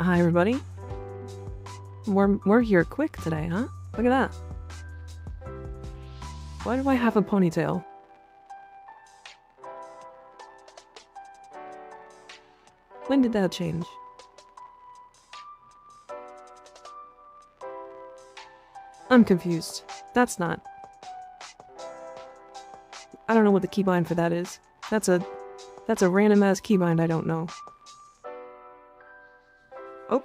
Hi everybody. We're here quick today, huh? Look at that. Why do I have a ponytail? When did that change? I'm confused. That's not... I don't know what the keybind for that is. That's a random ass keybind I don't know. Oh.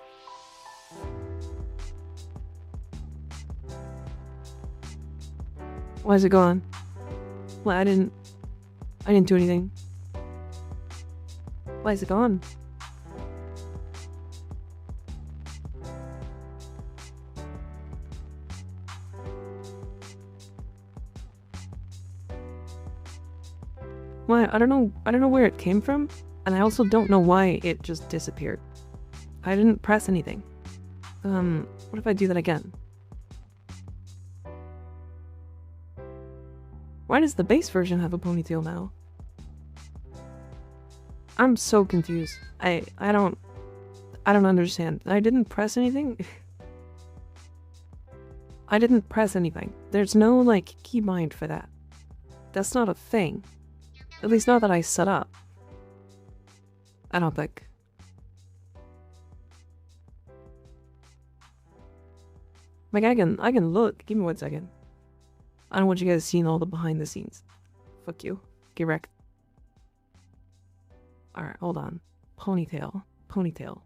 Why is it gone? Well, I didn't do anything. Why is it gone? Why? I don't know where it came from, and I also don't know why it just disappeared. I didn't press anything. What if I do that again? Why does the base version have a ponytail now? I'm so confused. I don't understand. I didn't press anything. I didn't press anything. There's no, like, keybind for that. That's not a thing. At least not that I set up. I don't think. Like, I can look. Give me 1 second. I don't want you guys seeing all the behind the scenes. Fuck you. Get wrecked. Alright, hold on. Ponytail. Ponytail.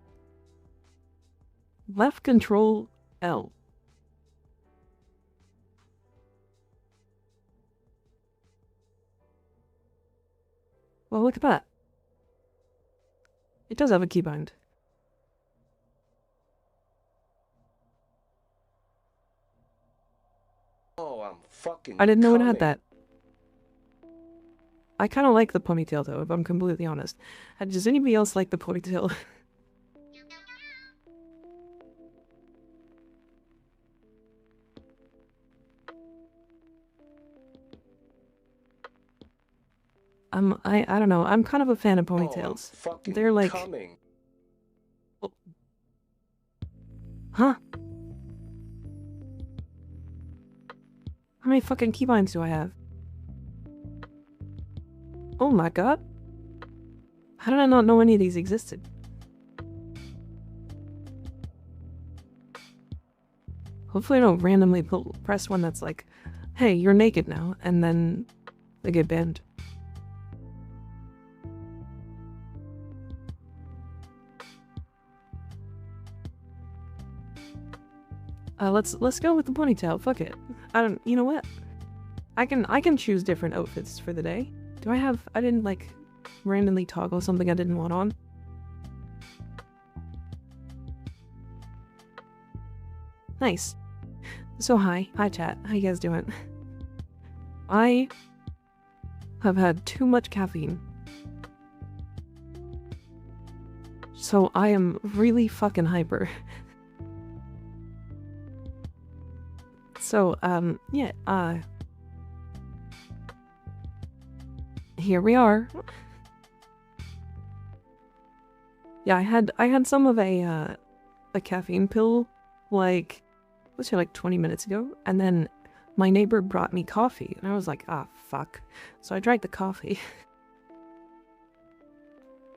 Left control L. Well, look at that. It does have a keybind. Oh, I'm fucking I didn't know it had that. I kind of like the ponytail, though, if I'm completely honest. Does anybody else like the ponytail? I don't know. I'm kind of a fan of ponytails. Oh, They're like... coming. Oh. Huh? How many fucking keybinds do I have? Oh my god. How did I not know any of these existed? Hopefully I don't randomly press one that's like, hey, you're naked now, and then they get banned. Let's go with the ponytail. Fuck it. You know what? I can choose different outfits for the day. I didn't like randomly toggle something I didn't want on. Nice. So hi chat. How you guys doing? I have had too much caffeine. So I am really fucking hyper. So, yeah, here we are. Yeah, I had some of a caffeine pill, like, was here like 20 minutes ago, and then my neighbor brought me coffee, and I was like, ah, fuck. So I drank the coffee.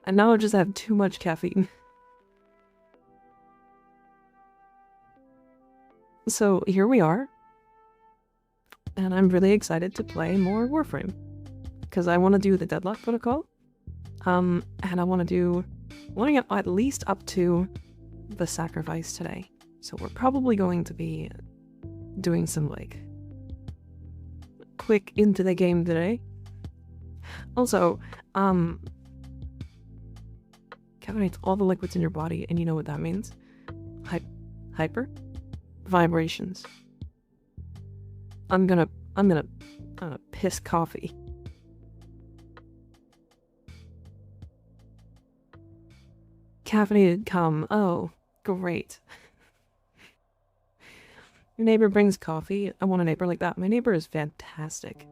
And now I just have too much caffeine. So here we are. And I'm really excited to play more Warframe. Because I want to do the Deadlock Protocol. And I want to get at least up to the Sacrifice today. So we're probably going to be doing some, like, quick into the game today. Also, caffeinates all the liquids in your body, and you know what that means. Hyper? Vibrations. I'm gonna piss coffee. Caffeinated cum. Oh, great. Your neighbor brings coffee. I want a neighbor like that. My neighbor is fantastic.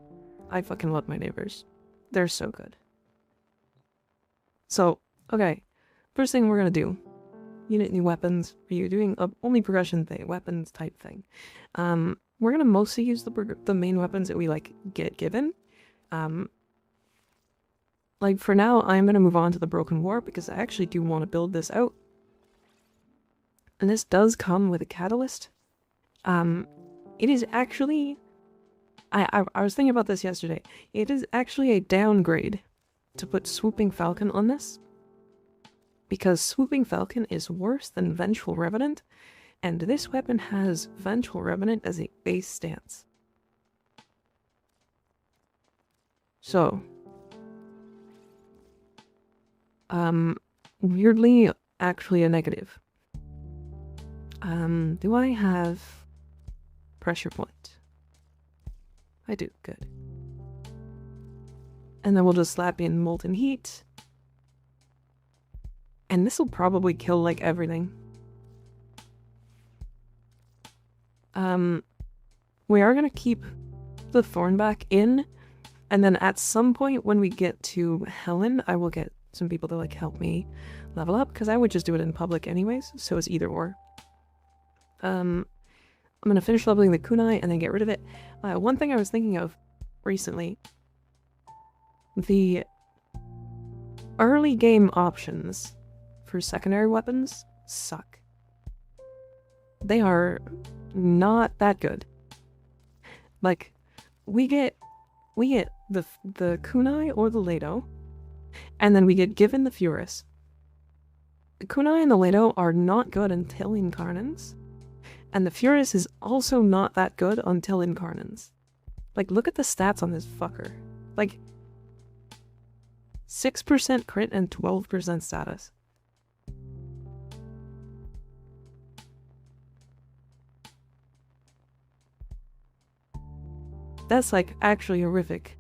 I fucking love my neighbors. They're so good. So, okay. First thing we're gonna do unit new weapons. Are you doing a only progression thing, weapons type thing? We're gonna mostly use the main weapons that we like get given. Like for now, I'm gonna move on to the Broken War because I actually do want to build this out. And this does come with a catalyst. It is actually, I was thinking about this yesterday. It is actually a downgrade to put Swooping Falcon on this. Because Swooping Falcon is worse than Vengeful Revenant, and this weapon has Vengeful Revenant as a base stance. So, weirdly, actually a negative. Do I have pressure point? I do, good. And then we'll just slap in Molten Heat. And this will probably kill, like, everything. We are gonna keep the Thornback in, and then at some point when we get to Helen, I will get some people to, like, help me level up, because I would just do it in public anyways, so it's either or. I'm gonna finish leveling the kunai and then get rid of it. One thing I was thinking of recently, the early game options for secondary weapons suck. They are not that good. Like, we get the kunai or the Lado, and then we get given the Furus. The kunai and the Lado are not good until Incarnans, and the Furus is also not that good until Incarnans. Like, look at the stats on this fucker. Like, 6% crit and 12% status. That's, like, actually horrific.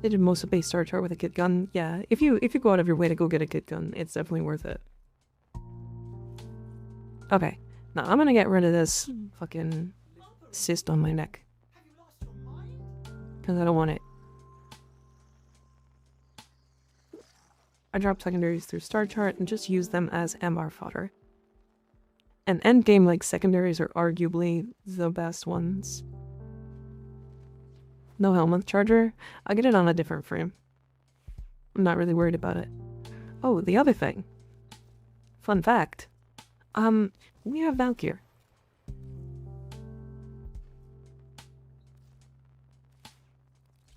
They did most of base Star Chart with a good gun. Yeah, if you go out of your way to go get a good gun, it's definitely worth it. Okay, now I'm gonna get rid of this fucking cyst on my neck. Because I don't want it. I drop secondaries through Star Chart and just use them as MR fodder. And endgame, like, secondaries are arguably the best ones. No Helmuth Charger. I'll get it on a different frame. I'm not really worried about it. Oh, the other thing. Fun fact. We have Valkyr.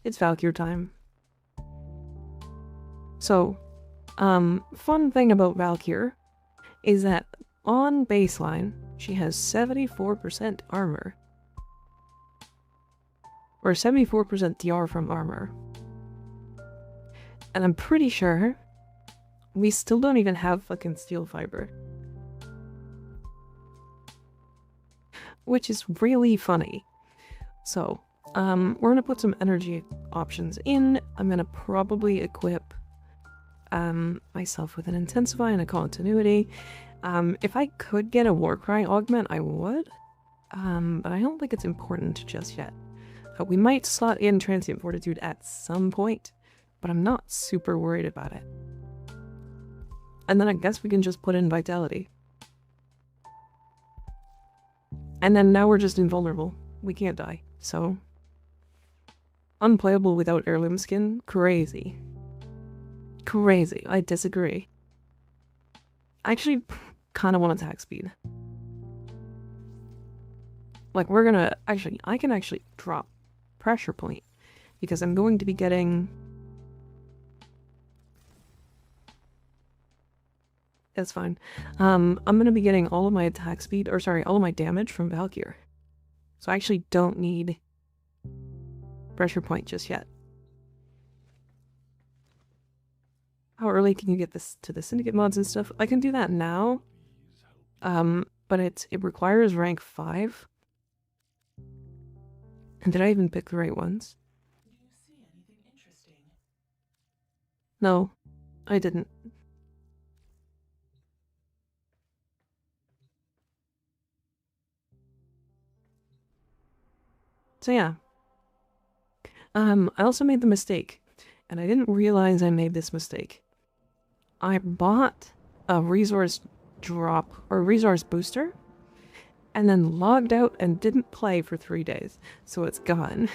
It's Valkyr time. So, fun thing about Valkyr is that on baseline, she has 74% armor. Or 74% DR from armor. And I'm pretty sure we still don't even have fucking steel fiber. Which is really funny. So, we're gonna put some energy options in. I'm gonna probably equip myself with an Intensify and a Continuity. If I could get a Warcry augment, I would. But I don't think it's important just yet. We might slot in Transient Fortitude at some point, but I'm not super worried about it. And then I guess we can just put in Vitality. And then now we're just invulnerable. We can't die, so... Unplayable without heirloom skin? Crazy. Crazy. I disagree. I actually kind of want attack speed. Like, we're gonna... Actually, I can actually drop pressure point, because I'm going to be getting... That's fine. I'm gonna be getting all of my attack speed, or sorry, all of my damage from Valkyr. So I actually don't need pressure point just yet. How early can you get this to the Syndicate mods and stuff? I can do that now. But it requires rank 5. And did I even pick the right ones? Do you see anything interesting? No, I didn't. So yeah. I also made the mistake. and I didn't realize I made this mistake. I bought a resource drop or resource booster and then logged out and didn't play for 3 days, so it's gone.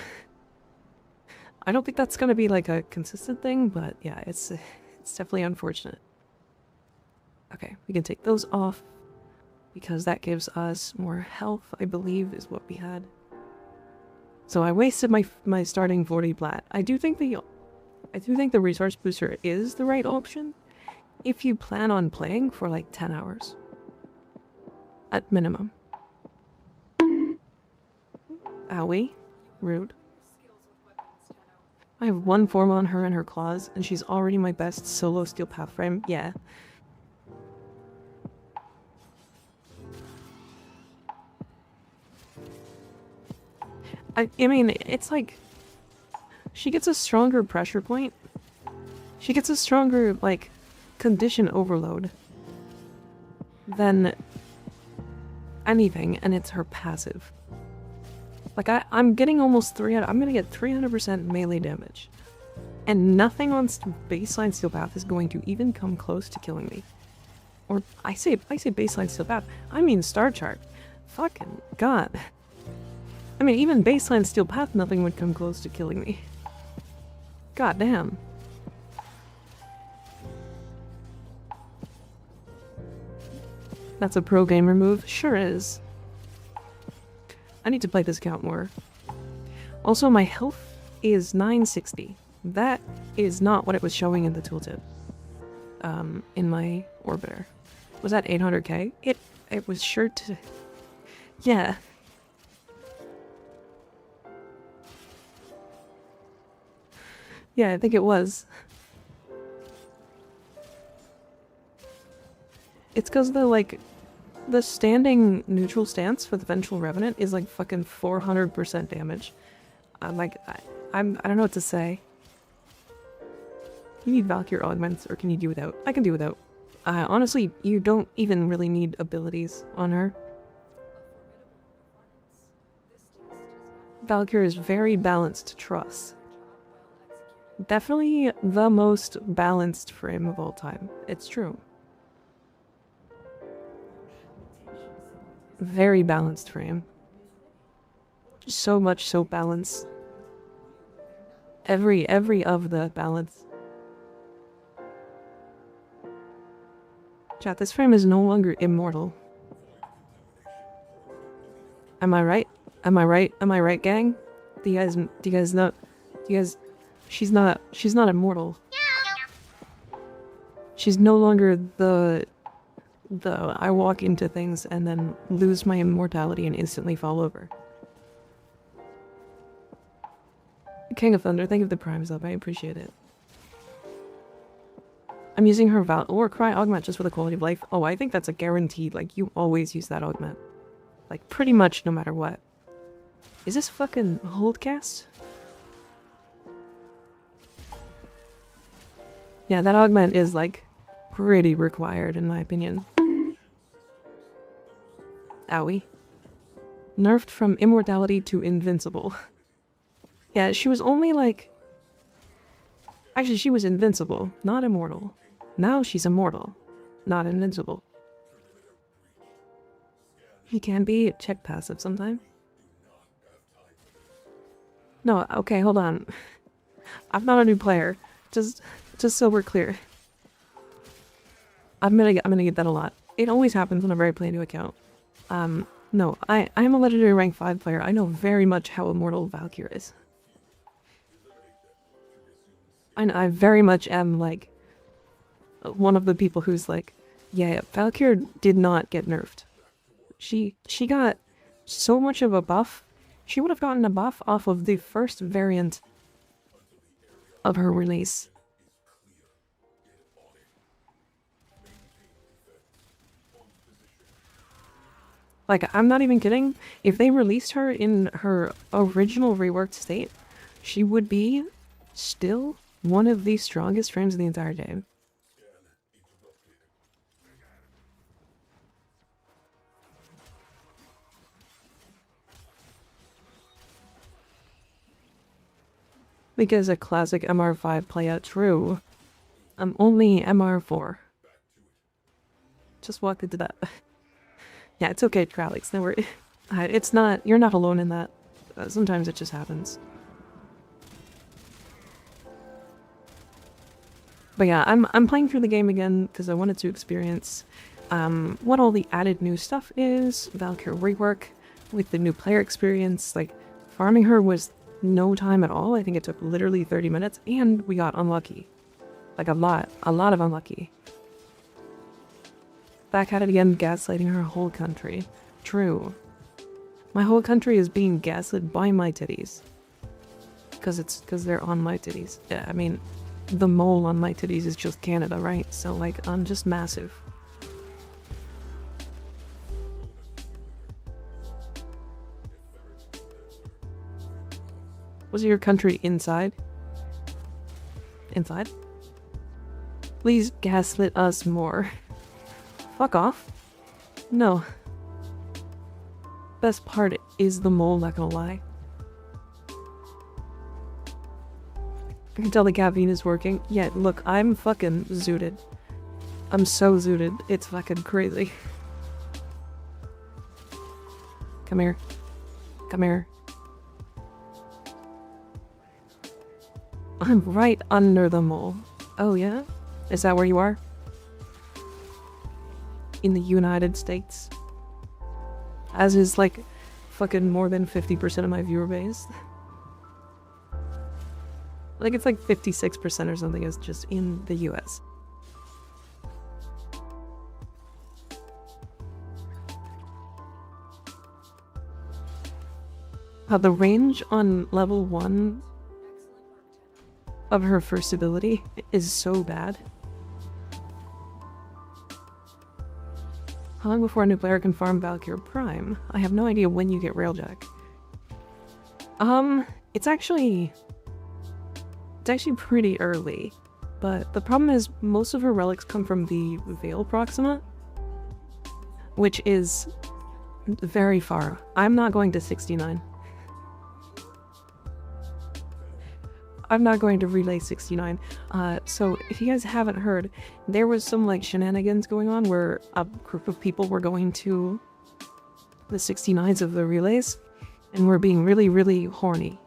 I don't think that's gonna be like a consistent thing, but yeah, it's definitely unfortunate. Okay, we can take those off because that gives us more health, I believe, is what we had. So I wasted my starting 40 plat. I do think the resource booster is the right option if you plan on playing for like 10 hours at minimum. Owie, rude. I have 1 form on her and her claws, and she's already my best solo steel path frame. Yeah. I mean, it's like she gets a stronger pressure point. She gets a stronger, like, condition overload than anything, and it's her passive. Like, I'm getting almost 300. I'm gonna get 300% melee damage. And nothing on baseline Steel Path is going to even come close to killing me. Or, I say baseline Steel Path. I mean Star Chart. Fucking god. I mean, even baseline Steel Path, nothing would come close to killing me. God damn. That's a pro gamer move? Sure is. I need to play this account more. Also, my health is 960. That is not what it was showing in the tooltip. In my orbiter. Was that 800k? It was sure to... Yeah. Yeah, I think it was. It's because the standing neutral stance for the Vengeful Revenant is like fucking 400% damage. I'm like, I don't know what to say. You need Valkyrie augments, or can you do without? I can do without. Honestly, you don't even really need abilities on her. Valkyrie is very balanced to truss. Definitely the most balanced frame of all time. It's true. Very balanced frame. So much so balanced. Every of the balance. Chat, this frame is no longer immortal. Am I right? Am I right? Am I right, gang? Do you guys know? She's not immortal. She's no longer the I walk into things and then lose my immortality and instantly fall over. King of Thunder, thank you for the Prime sub, I appreciate it. I'm using her Warcry augment just for the quality of life. Oh, I think that's a guaranteed, like, you always use that augment. Like, pretty much no matter what. Is this fucking Holdcast? Yeah, that augment is, like, pretty required in my opinion. Owie. Nerfed from immortality to invincible. Yeah, she was only like... Actually, she was invincible, not immortal. Now she's immortal, not invincible. He can be check passive sometime. No, okay, hold on. I'm not a new player. Just so we're clear. I'm gonna get that a lot. It always happens whenever I play a new account. No, I'm a legendary rank 5 player. I know very much how immortal Valkyrie is. And I very much am, like, one of the people who's like, yeah, Valkyrie did not get nerfed. She got so much of a buff. She would have gotten a buff off of the first variant of her release. Like, I'm not even kidding. If they released her in her original reworked state, she would be still one of the strongest frames in the entire game. Because a classic MR5 playout true. I'm only MR4. Just walked into that. Yeah, it's okay, Tralix. No worry. It's not. You're not alone in that. Sometimes it just happens. But yeah, I'm playing through the game again because I wanted to experience what all the added new stuff is. Valkyrie rework with the new player experience. Like, farming her was no time at all. I think it took literally 30 minutes, and we got unlucky. Like a lot of unlucky. Back at it again, gaslighting her whole country. True. My whole country is being gaslit by my titties. Because they're on my titties. Yeah, I mean, the mole on my titties is just Canada, right? So, like, I'm just massive. Was your country inside? Inside? Please gaslit us more. Fuck off. No. Best part is the mole, not gonna lie. I can tell the caffeine is working. Yeah, look, I'm fucking zooted. I'm so zooted. It's fucking crazy. Come here. Come here. I'm right under the mole. Oh yeah? Is that where you are? In the United States? As is like fucking more than 50% of my viewer base. Like it's like 56% or something is just in the US. The range on level 1 of her first ability is so bad. How long before a new player can farm Valkyrie Prime? I have no idea when you get Railjack. It's actually pretty early, but the problem is most of her relics come from the Veil Proxima, which is very far. I'm not going to 69. I'm not going to relay 69. So if you guys haven't heard, there was some like shenanigans going on where a group of people were going to the 69s of the relays and were being really, really horny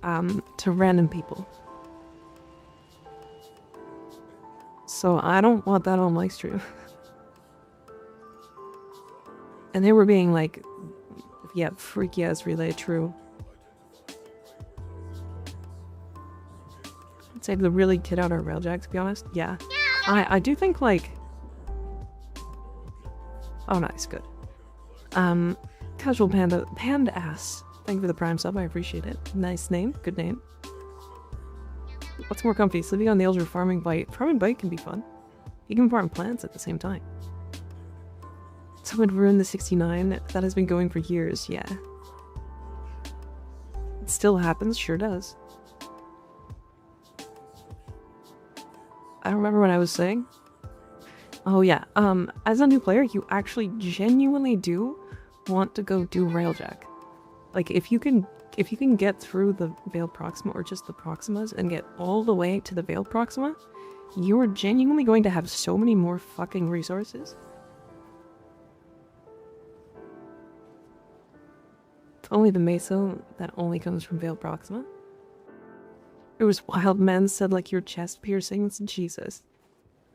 to random people. So I don't want that on my stream. And they were being like, yeah, freaky ass relay, true. Save the really kid out our Railjack, to be honest. Yeah. I do think, like... Oh, nice. Good. Casual Panda... Panda Ass. Thank you for the Prime sub. I appreciate it. Nice name. Good name. What's more comfy? Sleeping on nails or farming bite? Farming bite can be fun. You can farm plants at the same time. Someone ruined the 69. That has been going for years. Yeah. It still happens. Sure does. I don't remember what I was saying. Oh yeah, as a new player, you actually genuinely do want to go do Railjack. Like, if you can get through the Veil Proxima or just the Proximas and get all the way to the Veil Proxima, you are genuinely going to have so many more fucking resources. It's only the Meso that only comes from Veil Proxima. It was Wild Men said like your chest piercings. Jesus.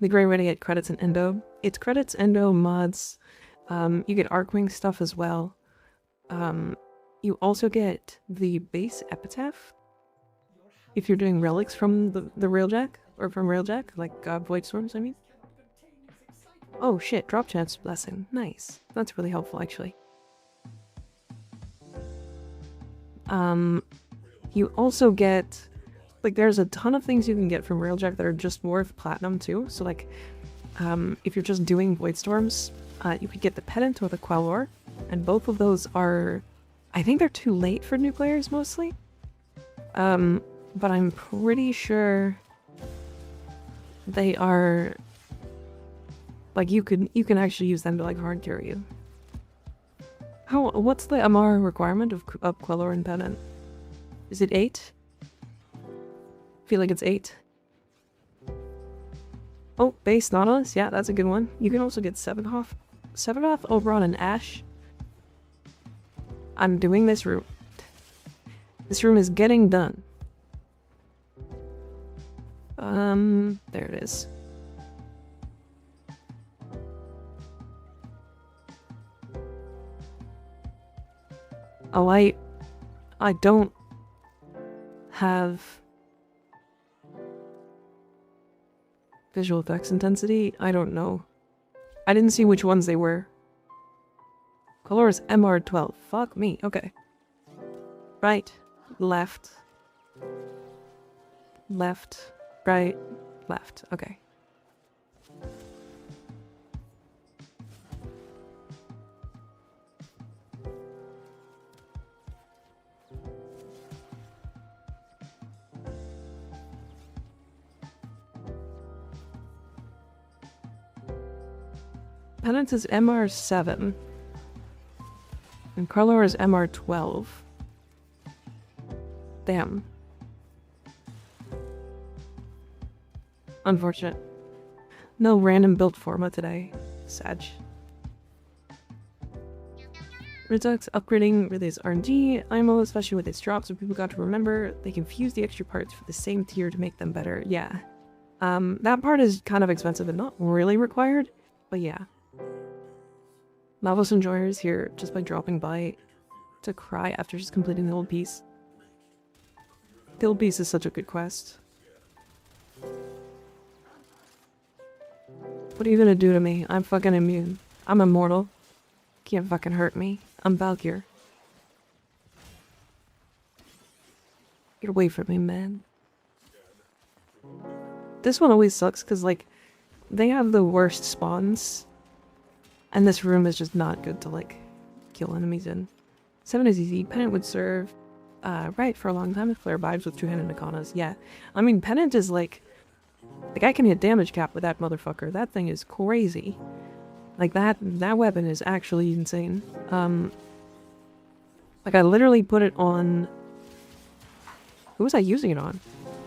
The great way to get credits in Endo. It's credits, Endo, mods. You get Arcwing stuff as well. You also get the base epitaph. If you're doing relics from the Railjack. Or from Railjack. Like Void Storms, I mean. Oh shit, drop chance blessing. Nice. That's really helpful actually. You also get... Like, there's a ton of things you can get from Railjack that are just worth platinum, too. So, like, if you're just doing Void Storms, you could get the Pedant or the Quellor. And both of those are... I think they're too late for new players, mostly. But I'm pretty sure they are... Like, you can actually use them to, like, hard cure you. What's the MR requirement of Quellor and Pedant? Is it 8? feel like it's 8. Oh, base Nautilus. Yeah, that's a good one. You can also get Sevenhoff, Oberon, and Ash. I'm doing this room. This room is getting done. There it is. Oh, I don't have visual effects intensity. I don't know. I didn't see which ones they were. Color is MR12. Fuck me. Okay. Right. Left. Left. Right. Left. Okay. Penance is MR7. And Carlor is MR12. Damn. Unfortunate. No random build forma today. Sag. Redux upgrading really is RNG. IMO, especially with its drops, so people got to remember they can fuse the extra parts for the same tier to make them better. Yeah. That part is kind of expensive and not really required, but yeah. Novice enjoyers here just by dropping by to cry after just completing the old piece. The old piece is such a good quest. What are you gonna do to me? I'm fucking immune. I'm immortal. Can't fucking hurt me. I'm Valkyr. Get away from me, man. This one always sucks because, like, they have the worst spawns. And this room is just not good to, like, kill enemies in. 7 is easy. Pennant would serve, right, for a long time if Flare vibes with two-handed Nakanas. Yeah. I mean, Pennant is, like I can hit damage cap with that motherfucker. That thing is crazy. Like, that weapon is actually insane. Like, I literally put it on... Who was I using it on?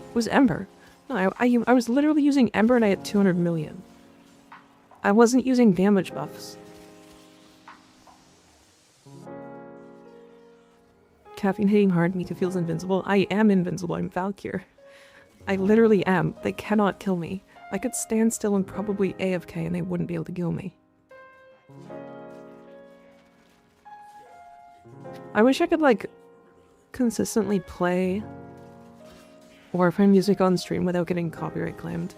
It was Ember. No, I was literally using Ember and I had 200 million. I wasn't using damage buffs. Caffeine hitting hard, Mika feels invincible. I am invincible, I'm Valkyr. I literally am. They cannot kill me. I could stand still and probably AFK and they wouldn't be able to kill me. I wish I could, like, consistently play Warframe music on stream without getting copyright claimed.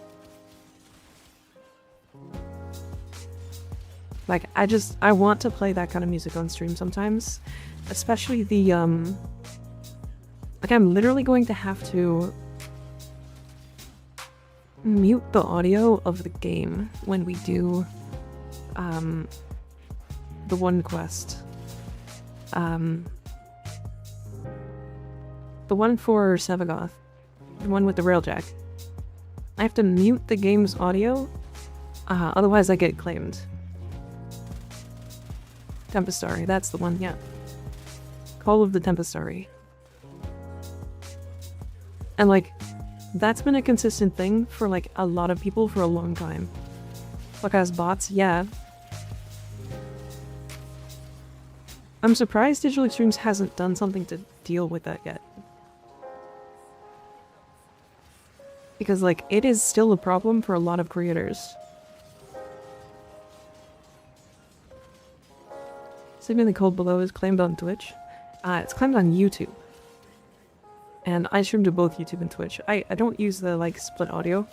Like, I want to play that kind of music on stream sometimes. Especially the, like, I'm literally going to have to mute the audio of the game when we do, the one quest. The one for Sevagoth. The one with the railjack. I have to mute the game's audio, otherwise I get claimed. Tempestari, that's the one, yeah. Call of the Tempestari. And, like, that's been a consistent thing for, like, a lot of people for a long time. Like, as bots, yeah. I'm surprised Digital Extremes hasn't done something to deal with that yet. Because, like, it is still a problem for a lot of creators. Sleeping in the Cold Below is claimed on Twitch. It's claimed on YouTube. And I stream to both YouTube and Twitch. I don't use the, like, split audio.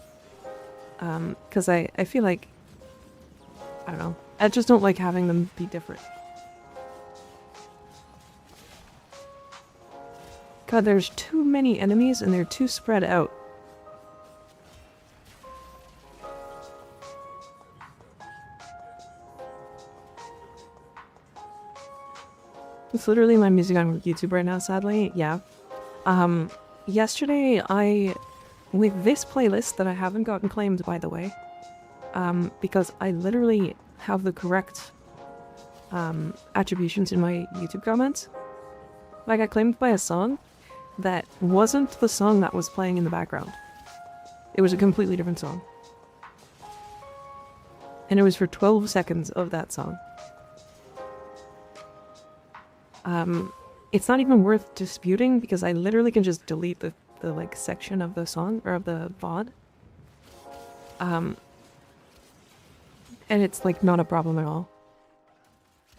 Because I feel like... I don't know. I just don't like having them be different. God, there's too many enemies and they're too spread out. It's literally my music on YouTube right now, sadly. Yeah. Yesterday with this playlist that I haven't gotten claimed, by the way, because I literally have the correct attributions in my YouTube comments. I got claimed by a song that wasn't the song that was playing in the background. It was a completely different song. And it was for 12 seconds of that song. It's not even worth disputing because I literally can just delete the like section of the song or of the VOD. And it's like not a problem at all.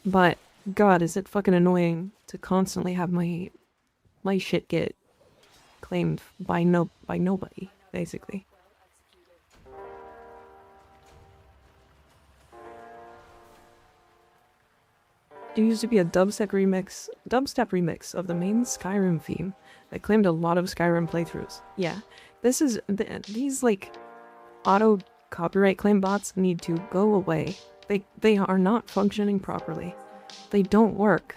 But God, is it fucking annoying to constantly have my shit get claimed by nobody, basically. There used to be a dubstep remix of the main Skyrim theme that claimed a lot of Skyrim playthroughs. Yeah, these like auto copyright claim bots need to go away. They are not functioning properly. They don't work.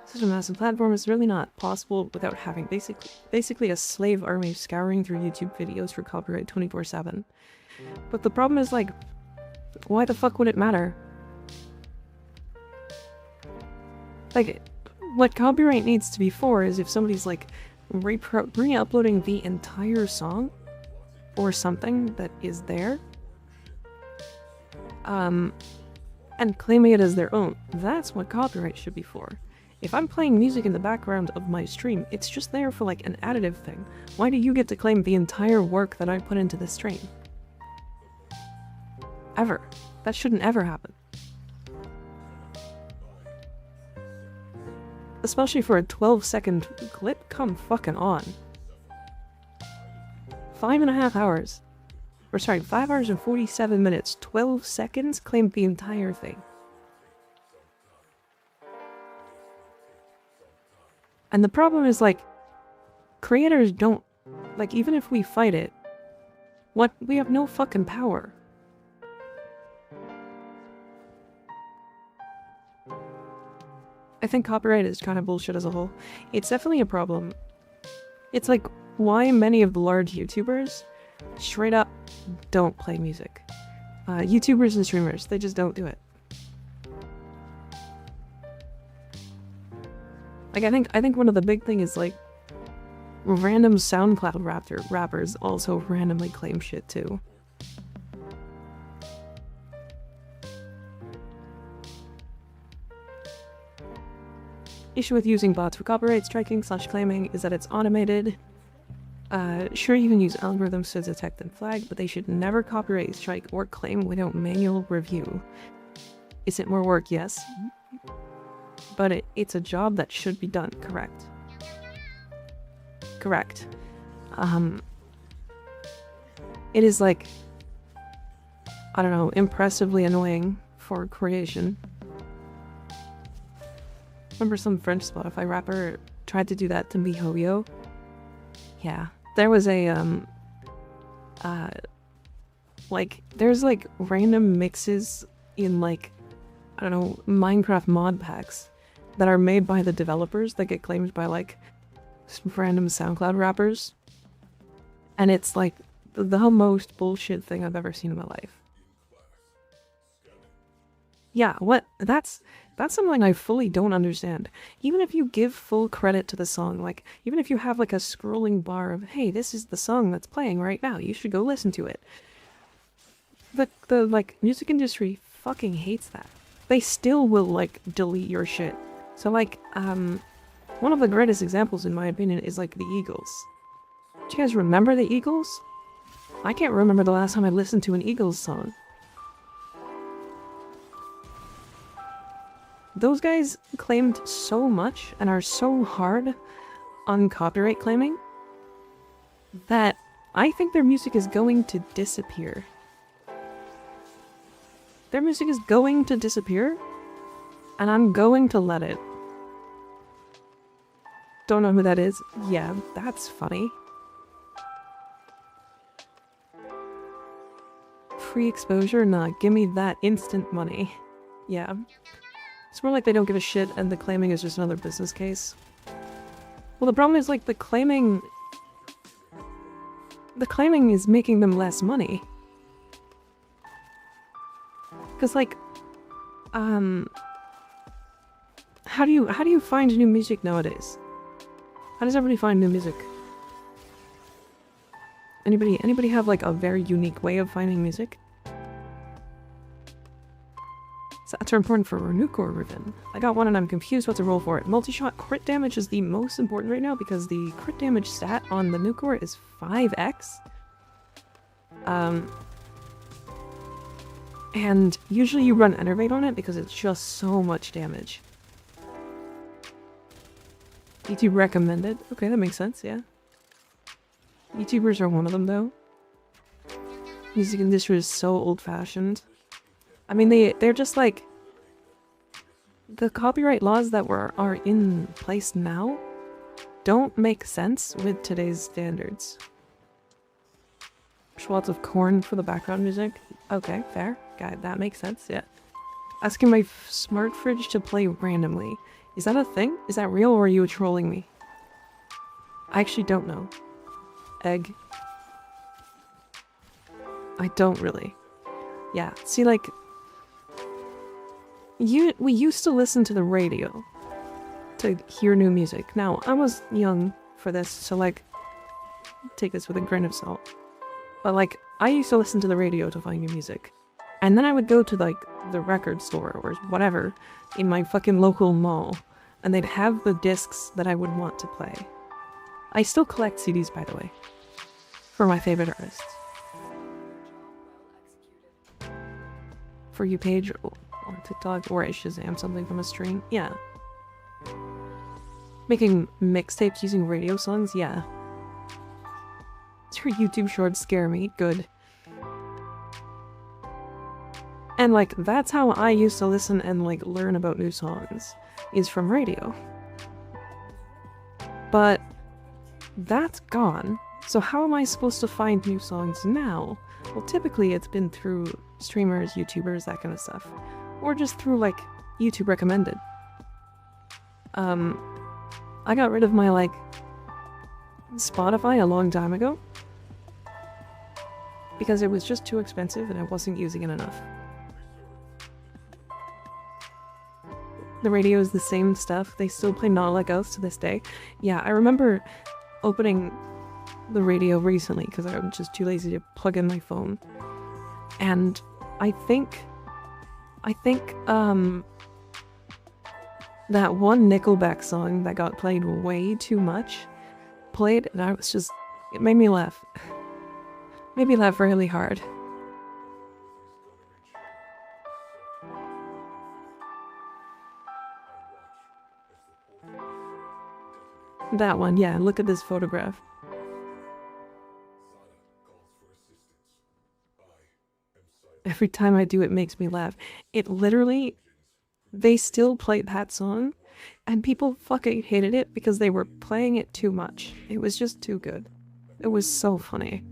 Such a massive platform is really not possible without having basically a slave army scouring through YouTube videos for copyright 24/7. But the problem is, like, why the fuck would it matter? Like, what copyright needs to be for is if somebody's like re-uploading the entire song or something that is there, and claiming it as their own. That's what copyright should be for. If I'm playing music in the background of my stream, it's just there for like an additive thing. Why do you get to claim the entire work that I put into the stream? Ever. That shouldn't ever happen. Especially for a 12-second clip? Come fucking on. 5.5 hours. Or sorry, 5 hours and 47 minutes. 12 seconds claimed the entire thing. And the problem is, like, creators don't, like, even if we fight it, we have no fucking power. I think copyright is kind of bullshit as a whole. It's definitely a problem. It's like why many of the large YouTubers straight up don't play music. YouTubers and streamers, they just don't do it. Like, I think one of the big thing is, like, random SoundCloud rappers also randomly claim shit too. Issue with using bots for copyright striking / claiming is that it's automated. Sure, you can use algorithms to detect and flag, but they should never copyright strike or claim without manual review. Is it more work? Yes. But it's a job that should be done. Correct. Correct. It is, like, I don't know, impressively annoying for creation. Remember some French Spotify rapper tried to do that to MiHoYo? Yeah. There was a, like, there's, like, random mixes in, like, I don't know, Minecraft mod packs that are made by the developers that get claimed by, like, some random SoundCloud rappers. And it's, like, the most bullshit thing I've ever seen in my life. Yeah, what? That's something I fully don't understand. Even if you give full credit to the song, like, even if you have, like, a scrolling bar of, hey, this is the song that's playing right now, you should go listen to it. The like, music industry fucking hates that. They still will, like, delete your shit. So, like, one of the greatest examples, in my opinion, is, like, the Eagles. Do you guys remember the Eagles? I can't remember the last time I listened to an Eagles song. Those guys claimed so much and are so hard on copyright claiming that I think their music is going to disappear. Their music is going to disappear, and I'm going to let it. Don't know who that is? Yeah, that's funny. Free exposure? Nah, give me that instant money. Yeah. It's more like they don't give a shit and the claiming is just another business case. Well, the problem is, like, the claiming is making them less money. Because, like, how do you find new music nowadays? How does everybody find new music? Anybody have like a very unique way of finding music? Stats are important for MikaRiversNyot. I got one and I'm confused what to roll for it. Multi-shot crit damage is the most important right now because the crit damage stat on the Nucor is 5x. And usually you run Enervate on it because it's just so much damage. YouTube recommended. Okay, that makes sense, yeah. YouTubers are one of them, though. Music industry is so old-fashioned. I mean, they're just like... The copyright laws that are in place now don't make sense with today's standards. Schwartz of corn for the background music. Okay, fair. God, that makes sense, yeah. Asking my smart fridge to play randomly. Is that a thing? Is that real or are you trolling me? I actually don't know. Egg. I don't really. Yeah, see, like... we used to listen to the radio to hear new music. Now, I was young for this, so, like, take this with a grain of salt. But, like, I used to listen to the radio to find new music. And then I would go to, like, the record store or whatever in my fucking local mall, and they'd have the discs that I would want to play. I still collect CDs, by the way, for my favorite artists. For you page or TikTok, or I Shazam something from a stream, yeah. Making mixtapes using radio songs, yeah. Your YouTube shorts scare me, good. And like, that's how I used to listen and like learn about new songs, is from radio. But that's gone, so how am I supposed to find new songs now? Well, typically it's been through streamers, YouTubers, that kind of stuff. Or just through, like, YouTube recommended. I got rid of my, like, Spotify a long time ago. Because it was just too expensive and I wasn't using it enough. The radio is the same stuff. They still play Not Like Us to this day. Yeah, I remember opening the radio recently because I was just too lazy to plug in my phone. And I think that one Nickelback song that got played way too much played, and I was just, it made me laugh. Made me laugh really hard. That one, yeah, look at this photograph. Every time I do it makes me laugh. It literally, they still play that song, and people fucking hated it because they were playing it too much. It was just too good. It was so funny.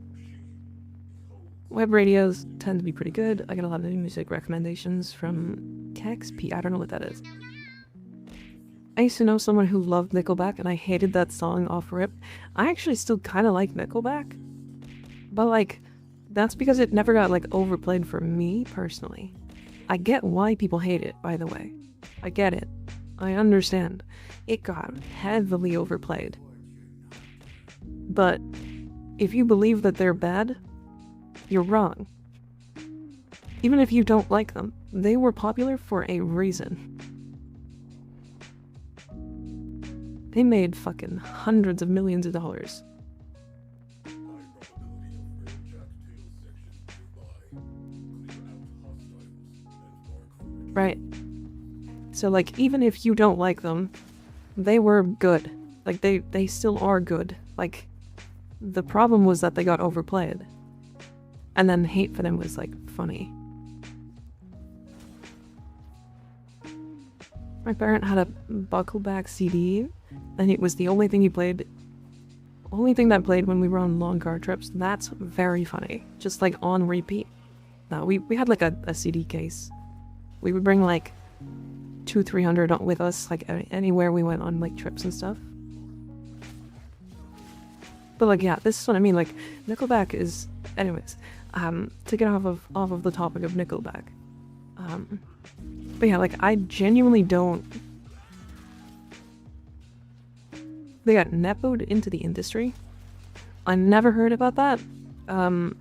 Web radios tend to be pretty good. I get a lot of new music recommendations from KXP. I don't know what that is. I used to know someone who loved Nickelback, and I hated that song off rip. I actually still kind of like Nickelback, but like, that's because it never got, like, overplayed for me, personally. I get why people hate it, by the way. I get it. I understand. It got heavily overplayed. But if you believe that they're bad, you're wrong. Even if you don't like them, they were popular for a reason. They made fucking hundreds of millions of dollars. Right. So, like, even if you don't like them, they were good. Like, they still are good. Like, the problem was that they got overplayed. And then hate for them was, like, funny. My parent had a Buckleback CD, and it was the only thing he played. Only thing that played when we were on long car trips. That's very funny. Just, like, on repeat. No, we had, like, a CD case. We would bring like 200-300 with us, like anywhere we went on like trips and stuff. But like, yeah, this is what I mean. Like, Nickelback is, anyways. To get off of the topic of Nickelback. But yeah, like, I genuinely don't they got nepoed into the industry. I never heard about that. And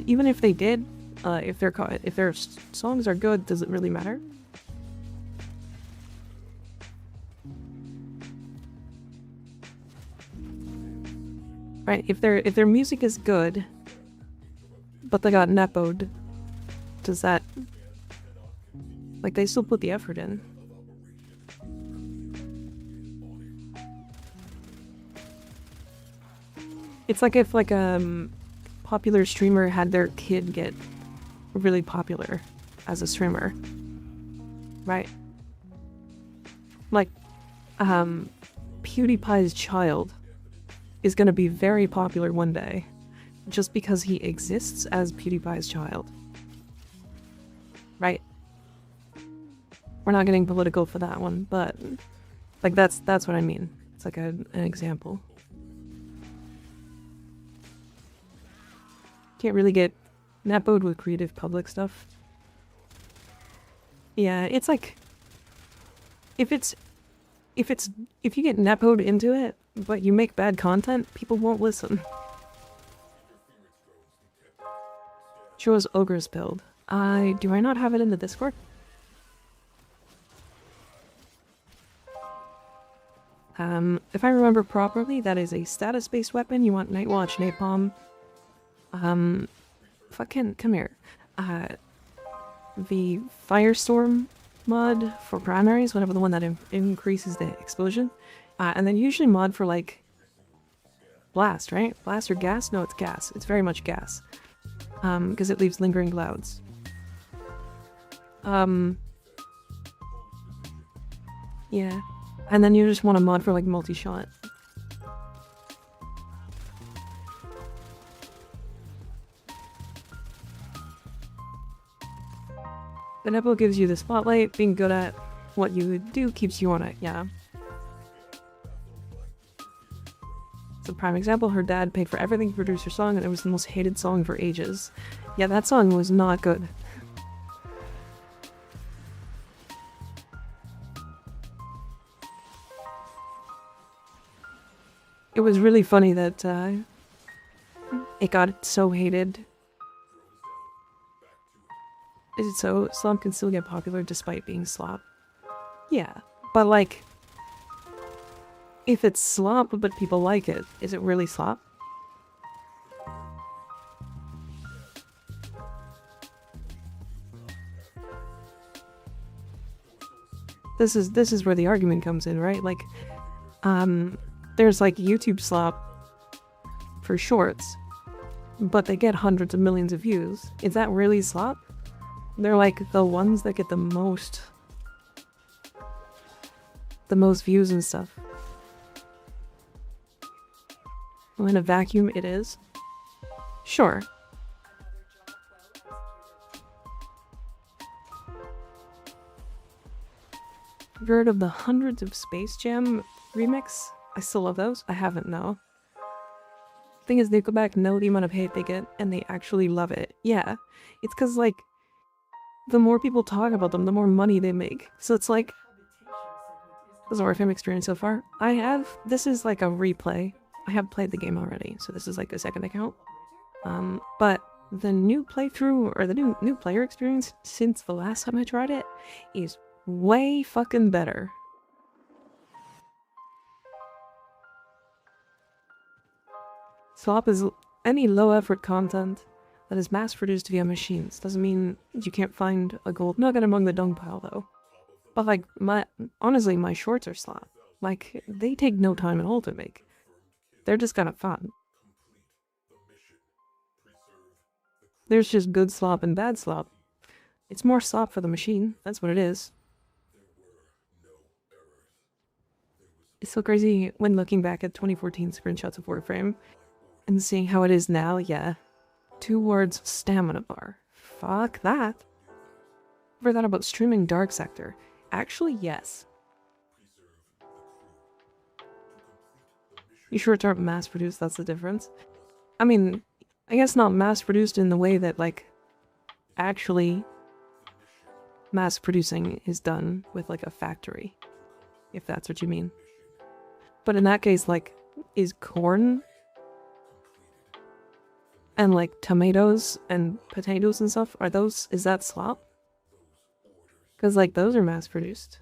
even if they did, if their songs are good, does it really matter? Right? If their music is good, but they got nepoed, does that, like, they still put the effort in? It's like if like a popular streamer had their kid get really popular as a streamer, right? Like, PewDiePie's child is gonna be very popular one day, just because he exists as PewDiePie's child, right? We're not getting political for that one, but like that's what I mean. It's like an example. Can't really get nepoed with creative public stuff. Yeah, it's like if you get nepoed into it, but you make bad content, people won't listen. Show us Ogre's build. Do I not have it in the Discord? If I remember properly, that is a status-based weapon. You want Nightwatch, Napalm. Fucking come here. The Firestorm mod for primaries, whatever the one that increases the explosion. And then usually mod for like blast, right? Blast or gas? No, it's gas. It's very much gas. Because it leaves lingering clouds. Yeah. And then you just want a mod for like multi-shot. The nepo gives you the spotlight. Being good at what you do keeps you on it, yeah. It's a prime example. Her dad paid for everything to produce her song, and it was the most hated song for ages. Yeah, that song was not good. It was really funny that it got so hated. Is it so slop can still get popular despite being slop? Yeah, but like, if it's slop but people like it, is it really slop? This is where the argument comes in, right? Like, there's like YouTube slop for shorts, but they get hundreds of millions of views. Is that really slop? They're like the ones that get the most views and stuff. Well, in a vacuum, it is. Sure. Have you heard of the hundreds of Space Jam remix? I still love those. I haven't, no. Thing is, they go back, know the amount of hate they get, and they actually love it. Yeah. It's because, like, the more people talk about them, the more money they make. So it's like, this is a Warframe experience so far. This is like a replay. I have played the game already, so this is like a second account. But the new playthrough, or the new player experience since the last time I tried it, is way fucking better. Slop is any low-effort content that is mass-produced via machines. Doesn't mean you can't find a gold nugget among the dung pile, though. But, like, honestly, my shorts are slop. Like, they take no time at all to make. They're just kind of fun. There's just good slop and bad slop. It's more slop for the machine. That's what it is. It's so crazy when looking back at 2014 screenshots of Warframe and seeing how it is now, yeah. 2 words, stamina bar. Fuck that. Ever thought about streaming Dark Sector? Actually, yes. You shorts aren't mass-produced, that's the difference. I mean, I guess not mass-produced in the way that, like, actually mass-producing is done with, like, a factory. If that's what you mean. But in that case, like, is corn and like tomatoes and potatoes and stuff, is that slop? Because like those are mass produced.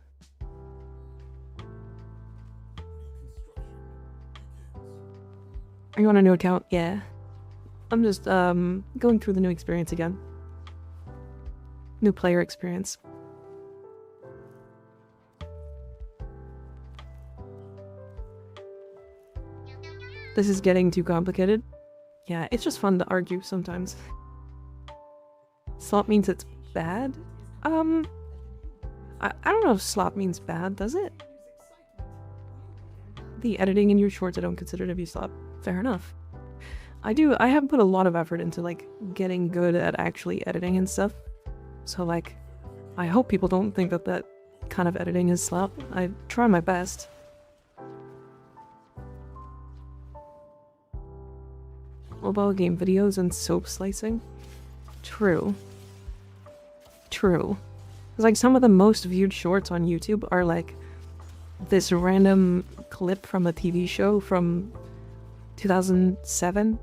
Are you on a new account? Yeah. I'm just going through the new experience again. New player experience. This is getting too complicated. Yeah, it's just fun to argue sometimes. Slop means it's bad? I don't know if slop means bad, does it? The editing in your shorts I don't consider to be slop. Fair enough. I have put a lot of effort into like getting good at actually editing and stuff. So like, I hope people don't think that that kind of editing is slop. I try my best. Mobile game videos and soap slicing? True. True. It's like some of the most viewed shorts on YouTube are like this random clip from a TV show from 2007.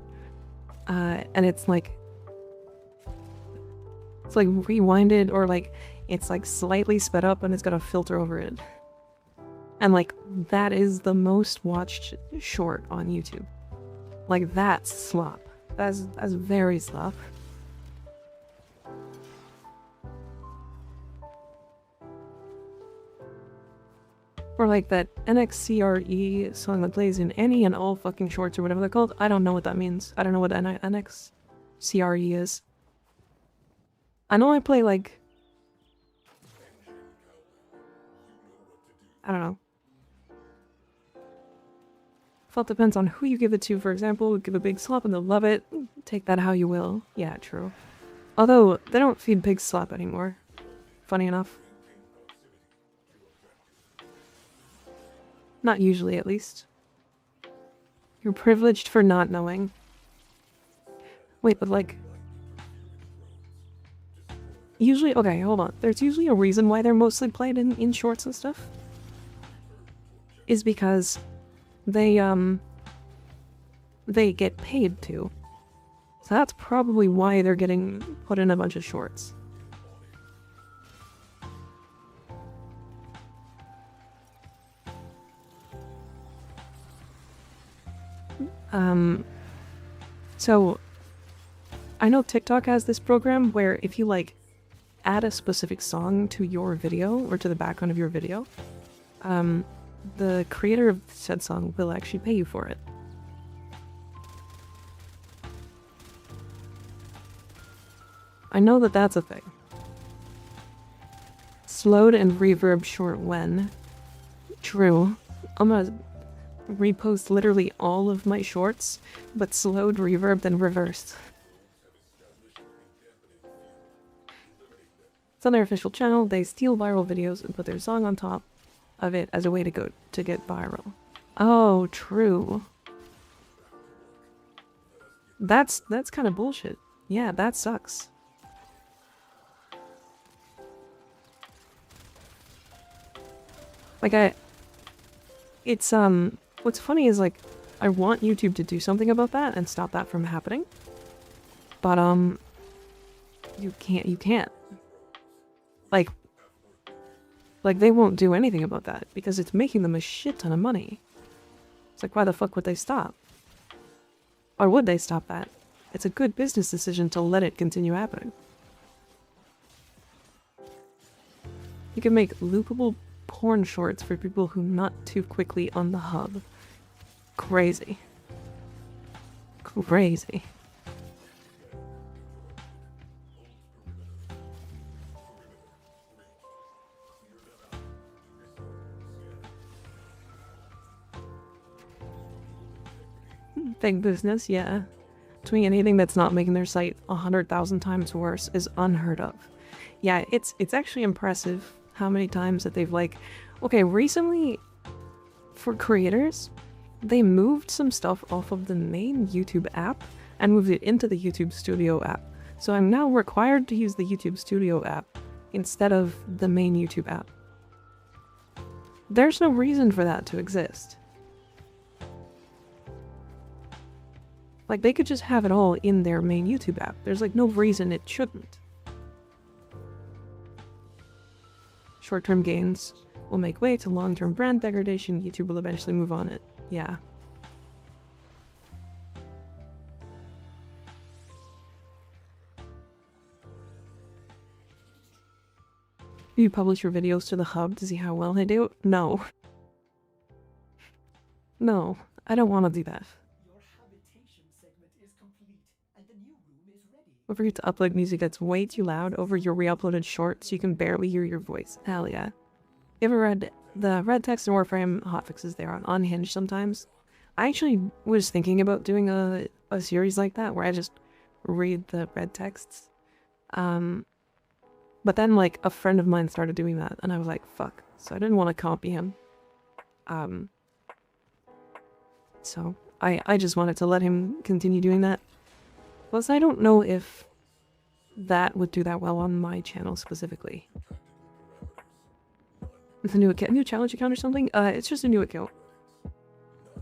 And it's like rewinded, or like it's like slightly sped up and it's got a filter over it. And like that is the most watched short on YouTube. Like that's slop. That's very slop. Or like that NXCRE song that plays in any and all fucking shorts or whatever they're called. I don't know what that means. I don't know what NXCRE is. I know I play like... I don't know. Well, it depends on who you give it to. For example, give a big slop and they'll love it. Take that how you will. Yeah, true. Although, they don't feed pig slop anymore. Funny enough. Not usually, at least. You're privileged for not knowing. Wait, but like... Usually, okay, hold on. There's usually a reason why they're mostly played in shorts and stuff. Is because they get paid to. So that's probably why they're getting put in a bunch of shorts. So I know TikTok has this program where if you like add a specific song to your video or to the background of your video, the creator of said song will actually pay you for it. I know that that's a thing. Slowed and reverb short when. True. I'm gonna repost literally all of my shorts, but slowed, reverbed, and reversed. It's on their official channel. They steal viral videos and put their song on top of it as a way to get viral. Oh, true. That's kind of bullshit. Yeah, that sucks. Like what's funny is like, I want YouTube to do something about that and stop that from happening. But, you can't. Like they won't do anything about that because it's making them a shit ton of money. It's like, why the fuck would they stop? Or would they stop that? It's a good business decision to let it continue happening. You can make loopable porn shorts for people who nut too quickly on the hub. Crazy. Crazy. Big business, yeah. Doing anything that's not making their site 100,000 times worse is unheard of. Yeah, it's actually impressive how many times that they've like... Okay, recently, for creators, they moved some stuff off of the main YouTube app and moved it into the YouTube Studio app. So I'm now required to use the YouTube Studio app instead of the main YouTube app. There's no reason for that to exist. Like, they could just have it all in their main YouTube app. There's, like, no reason it shouldn't. Short-term gains will make way to long-term brand degradation. YouTube will eventually move on it. Yeah. Do you publish your videos to the hub to see how well they do? No. No, I don't want to do that. Your habitation segment is complete, and the new room is ready. Don't forget to upload music that's way too loud over your re-uploaded short so you can barely hear your voice. Hell yeah. You ever read the red text and Warframe hotfixes there on Unhinged sometimes? I actually was thinking about doing a series like that where I just read the red texts. But then, like, a friend of mine started doing that, and I was like, fuck. So I didn't want to copy him. So I just wanted to let him continue doing that. Plus, I don't know if that would do that well on my channel specifically. It's a new account, new challenge account or something? It's just a new account.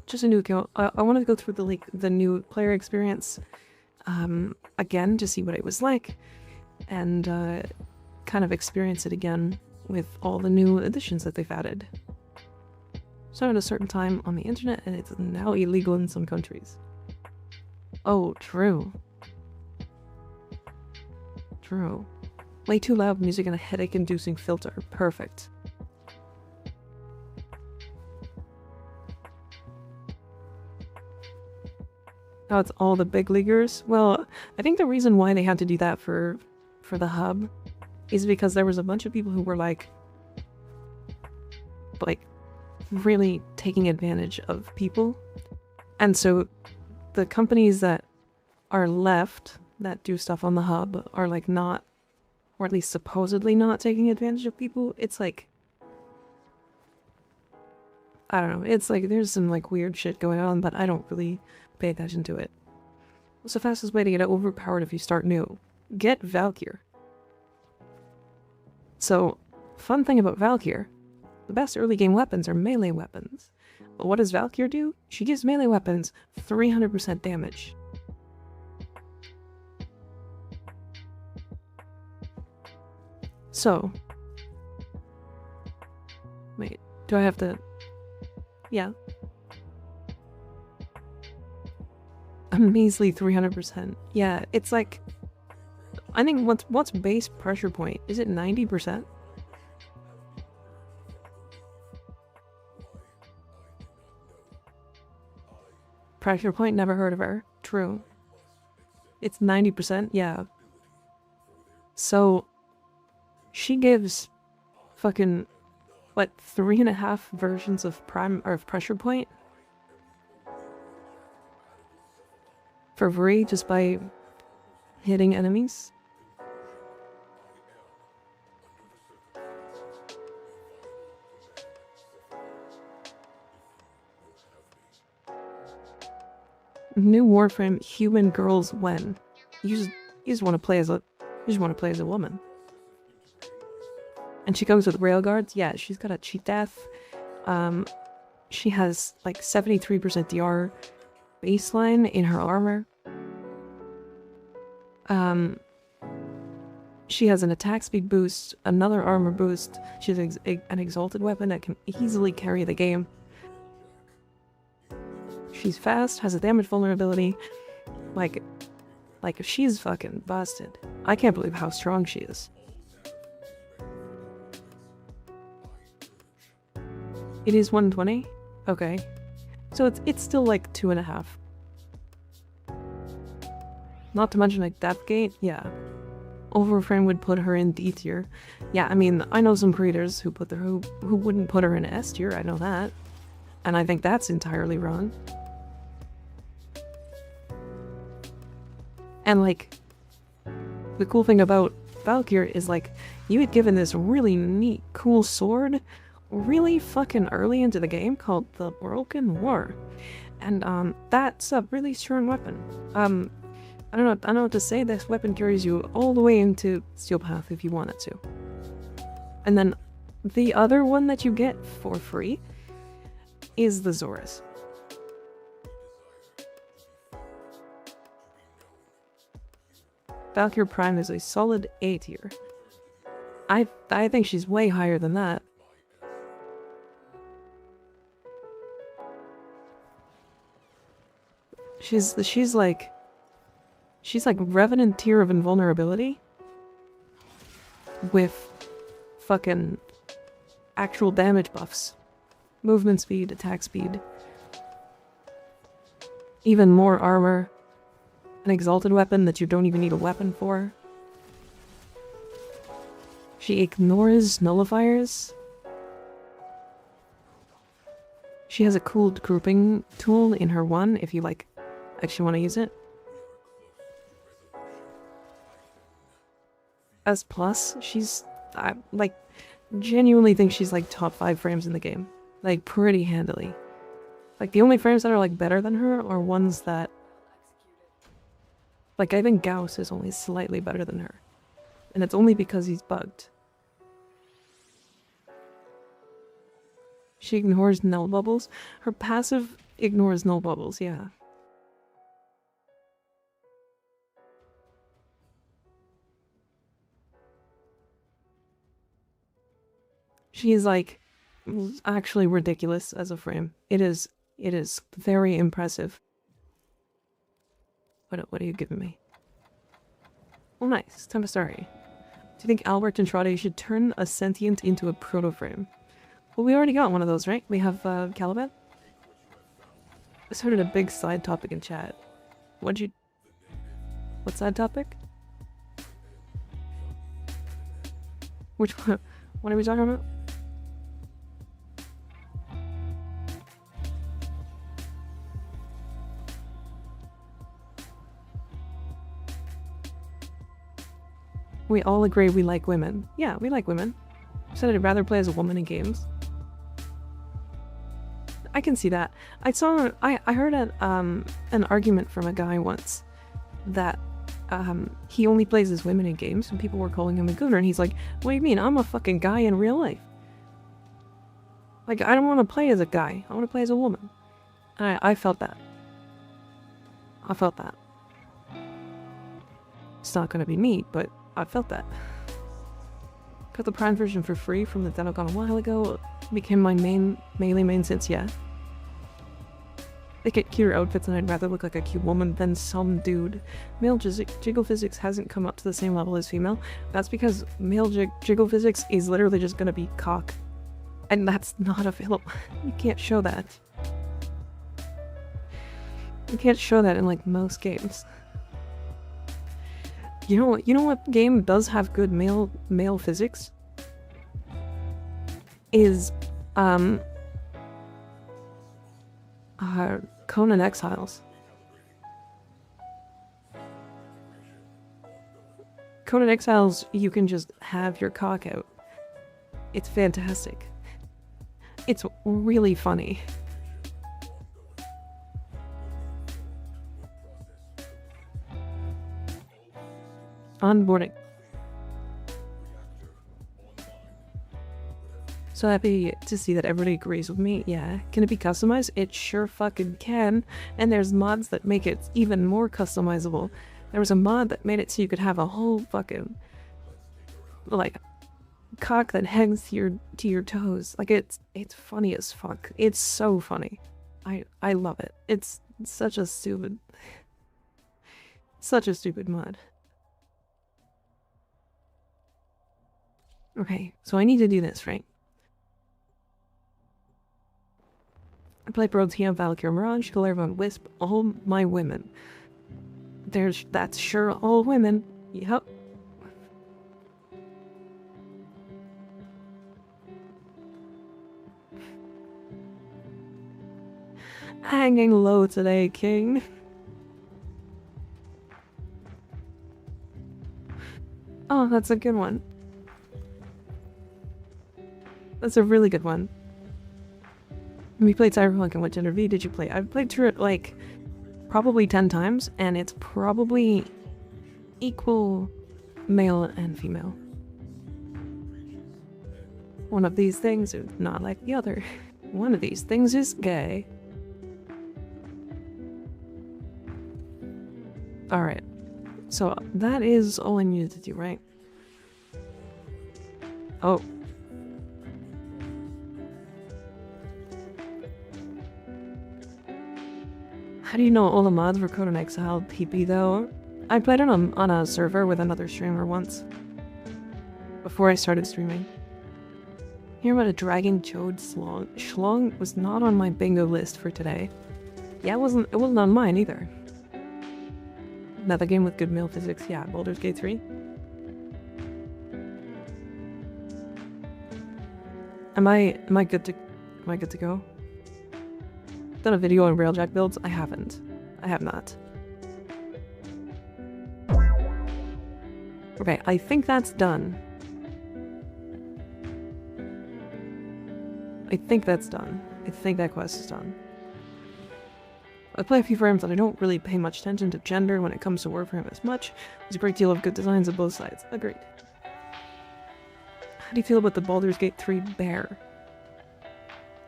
Just a new account. I wanted to go through the new player experience again to see what it was like, and kind of experience it again with all the new additions that they've added. So at a certain time on the internet, and it's now illegal in some countries. Oh, true. True. Way too loud music and a headache-inducing filter. Perfect. Now it's all the big leaguers. Well, I think the reason why they had to do that for the hub is because there was a bunch of people who were like really taking advantage of people. And so the companies that are left that do stuff on the hub are like not, or at least supposedly not taking advantage of people. It's like, I don't know, it's like there's some like weird shit going on, but I don't really pay attention to it. What's the fastest way to get overpowered if you start new? Get Valkyr. So, fun thing about Valkyr, the best early game weapons are melee weapons. But what does Valkyr do? She gives melee weapons 300% damage. So, wait, do I have to, yeah. A measly 300%. Yeah, it's like, I think what's base pressure point? Is it 90%? Pressure point, never heard of her. True. It's 90%, yeah. So, she gives fucking, what, 3.5 versions of pressure point? For free, just by hitting enemies? New Warframe, human girls when? You just want to play as a woman. And she comes with railguards. Yeah, she's got a cheat death. She has like 73% DR baseline in her armor. She has an attack speed boost, another armor boost. She has an exalted weapon that can easily carry the game. She's fast, has a damage vulnerability. Like she's fucking busted. I can't believe how strong she is. It is 120? Okay. So it's still like 2.5. Not to mention like Deathgate, yeah. Warframe would put her in D tier. Yeah, I mean, I know some creators who wouldn't put her in S tier, I know that. And I think that's entirely wrong. And like, the cool thing about Valkyr is like, you had given this really neat, cool sword really fucking early into the game called the Broken War. And that's a really strong weapon. I don't know what to say. This weapon carries you all the way into Steel Path if you want it to. And then the other one that you get for free is the Zorus. Valkyrie Prime is a solid A tier. I think she's way higher than that. She's like Revenant tier of invulnerability with fucking actual damage buffs. Movement speed, attack speed. Even more armor. An exalted weapon that you don't even need a weapon for. She ignores nullifiers. She has a cool grouping tool in her one if you like actually want to use it. S plus, she's I like genuinely think she's like top 5 frames in the game. Like pretty handily. Like the only frames that are like better than her are ones that like I think Gauss is only slightly better than her. And it's only because he's bugged. She ignores null bubbles. Her passive ignores null bubbles, yeah. She is like actually ridiculous as a frame. It is very impressive. What are you giving me? Oh nice, Tempestari. Do you think Albert and Trotty should turn a sentient into a proto-frame? Well, we already got one of those, right? We have Caliban? I started a big side topic in chat. What side topic? Which one? What are we talking about? We all agree we like women. Yeah, we like women. I said I'd rather play as a woman in games. I can see that. I heard an argument from a guy once that he only plays as women in games and people were calling him a gooner and he's like, what do you mean? I'm a fucking guy in real life. Like, I don't want to play as a guy. I want to play as a woman. And I felt that. I felt that. It's not going to be me, but I felt that. Got the Prime version for free from the Denocon a while ago. Became my melee main since, yeah. They get cuter outfits and I'd rather look like a cute woman than some dude. Male jiggle physics hasn't come up to the same level as female. That's because male jiggle physics is literally just gonna be cock. And that's not available. You can't show that. You can't show that in like most games. You know what game does have good male physics? Is Conan Exiles. Conan Exiles, you can just have your cock out. It's fantastic. It's really funny. Onboarding. So happy to see that everybody agrees with me. Yeah, can it be customized? It sure fucking can. And there's mods that make it even more customizable. There was a mod that made it so you could have a whole fucking like cock that hangs to your toes. Like it's funny as fuck. It's so funny. I love it. It's such a stupid mod. Okay, so I need to do this, right? I play Protea, Valkyrie, Mirage, Galarian, Wisp, all my women. That's sure all women. Yep. Hanging low today, King. Oh, that's a good one. That's a really good one. We played Cyberpunk, and what gender V did you play? I've played through it like probably 10 times, and it's probably equal male and female. One of these things is not like the other. One of these things is gay. Alright. So that is all I needed to do, right? Oh. How do you know all the mods were Code in Exile PP though? I played it on a server with another streamer once. Before I started streaming. Hear about a dragon chode schlong. Schlong was not on my bingo list for today. Yeah, it wasn't on mine either. Another game with good meal physics, yeah, Baldur's Gate 3. Am I good to go? Done a video on Railjack builds? I haven't. I have not. Okay, I think that's done. I think that's done. I think that quest is done. I play a few frames and I don't really pay much attention to gender when it comes to Warframe as much. There's a great deal of good designs on both sides. Agreed. How do you feel about the Baldur's Gate 3 bear?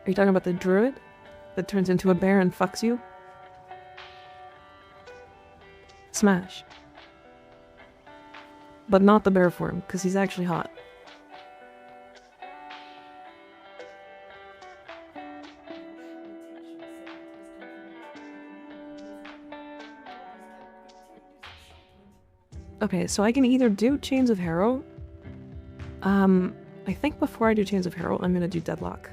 Are you talking about the druid that turns into a bear and fucks you? Smash. But not the bear form, because he's actually hot. Okay, so I can either do Chains of Harrow. I think before I do Chains of Harrow, I'm gonna do Deadlock.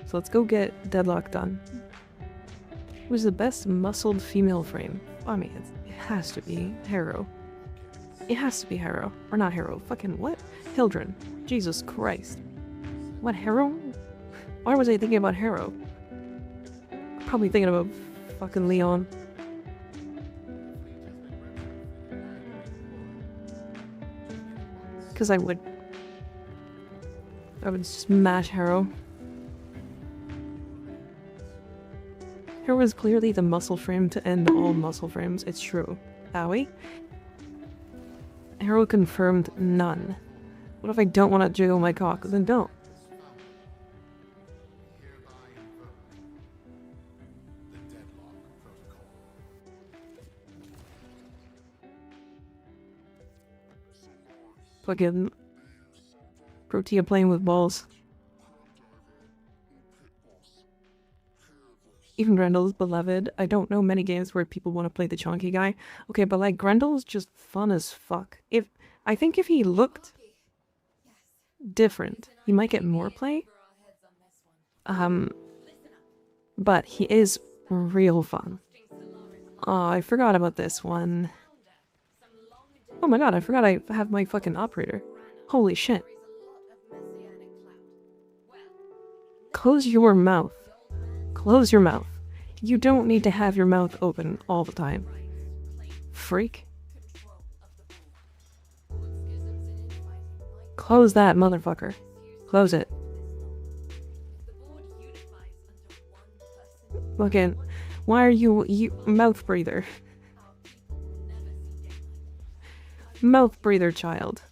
So let's go get Deadlock done. Who's the best muscled female frame? I mean, it has to be Harrow. It has to be Harrow. Or not Harrow. Fucking what? Hildren. Jesus Christ. What, Harrow? Why was I thinking about Harrow? Probably thinking about fucking Leon. Because I would smash Harrow. Harrow is clearly the muscle frame to end all muscle frames. It's true. Owie. Harrow confirmed none. What if I don't want to jiggle my cock? Then don't. Fucking Protea playing with balls. Even Grendel's beloved. I don't know many games where people want to play the chonky guy. Okay, but like Grendel's just fun as fuck. I think if he looked different, he might get more play. But he is real fun. Oh, I forgot about this one. Oh my god, I forgot I have my fucking operator. Holy shit. Close your mouth. Close your mouth. You don't need to have your mouth open all the time. Freak. Close that, motherfucker. Close it. Fucking, why are you mouth breather? Mouth breather child.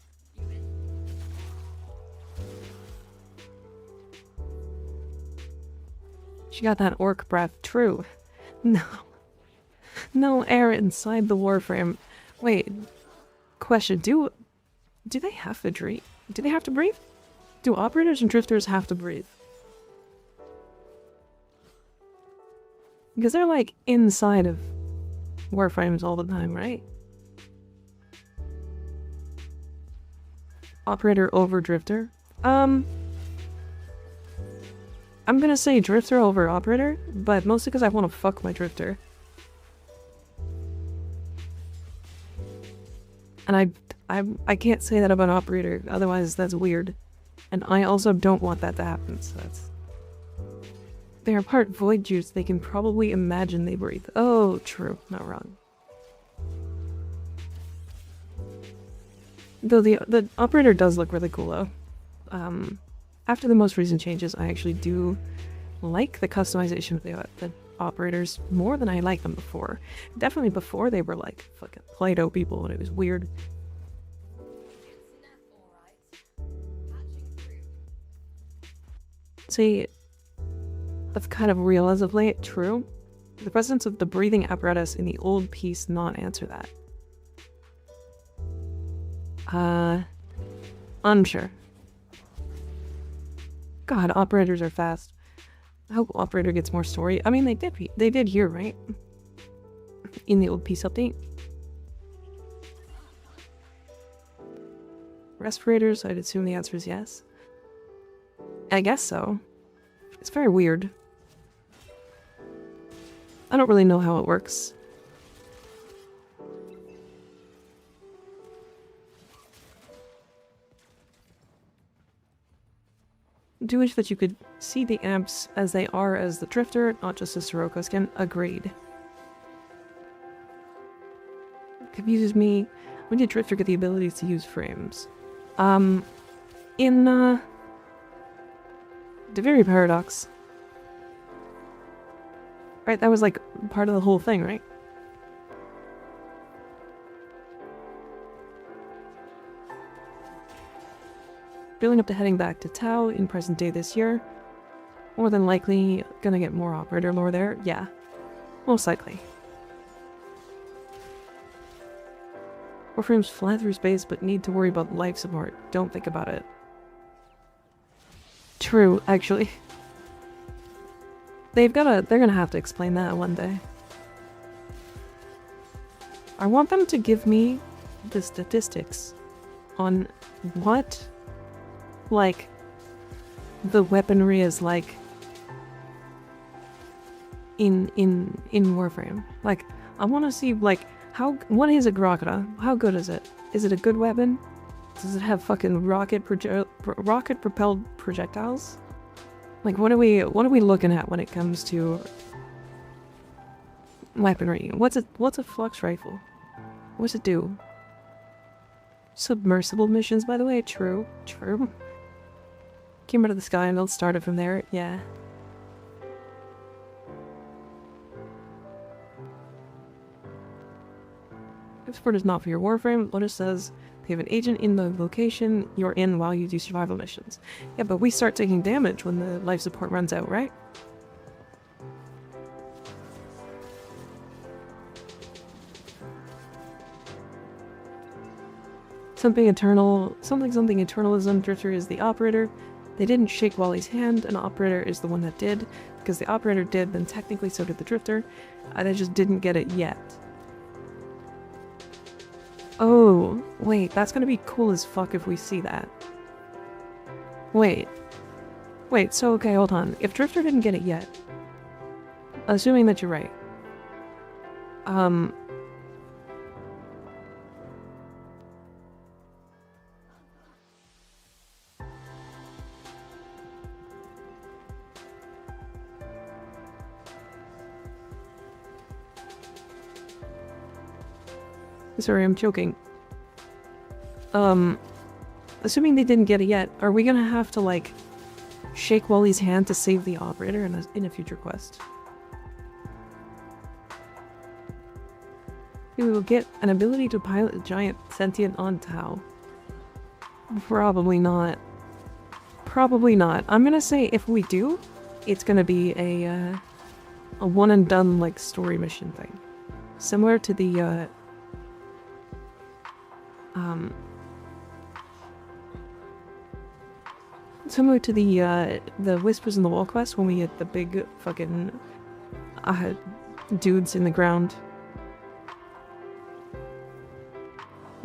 She got that orc breath. True. No. No air inside the Warframe. Wait. Question. Do they have to breathe? Do they have to breathe? Do operators and drifters have to breathe? Because they're like inside of Warframes all the time, right? Operator over drifter? I'm gonna say drifter over operator, but mostly because I want to fuck my drifter. And I can't say that about an operator, otherwise that's weird. And I also don't want that to happen, so that's... They are part void juice, they can probably imagine they breathe. Oh, true, not wrong. Though the operator does look really cool though. After the most recent changes, I actually do like the customization of the operators more than I liked them before. Definitely before they were like fucking Play-Doh people and it was weird. See, that's kind of real as of late, true. The presence of the breathing apparatus in the old piece not answer that. Unsure. God, operators are fast. I hope operator gets more story. I mean, they did here, right? In the old peace update. Respirators, I'd assume the answer is yes. I guess so. It's very weird. I don't really know how it works. Do wish that you could see the amps as they are as the Drifter, not just as Sirocco skin. Agreed. Confuses me. When did Drifter get the ability to use frames? In, the very paradox. Right, that was like part of the whole thing, right? Building up to heading back to Tau in present day this year. More than likely gonna get more operator lore there. Yeah, most likely. Warframe's fly through space, but need to worry about life support. Don't think about it. True, actually. They're gonna have to explain that one day. I want them to give me the statistics on what, like, the weaponry is like in Warframe. Like, I want to see, like, what is a Grokata? How good is it? Is it a good weapon? Does it have fucking rocket propelled projectiles? Like, what are we looking at when it comes to weaponry? What's a flux rifle? What's it do? Submersible missions, by the way. True. Came out of the sky and they'll start it from there. Yeah. If support is not for your Warframe, Lotus says they have an agent in the location you're in while you do survival missions. Yeah, but we start taking damage when the life support runs out, right? Something eternalism, Drifter is the operator. They didn't shake Wally's hand, an operator is the one that did. Because the operator did, then technically so did the Drifter. They just didn't get it yet. Oh, wait, that's gonna be cool as fuck if we see that. Wait, so okay, hold on. If Drifter didn't get it yet, assuming that you're right, sorry, I'm choking. Assuming they didn't get it yet, are we gonna have to, like, shake Wally's hand to save the operator in a future quest? We will get an ability to pilot a giant sentient on Tau. Probably not. Probably not. I'm gonna say if we do, it's gonna be a one and done, like, story mission thing. Similar to the, similar to the Whispers in the Wall quest when we hit the big fucking dudes in the ground.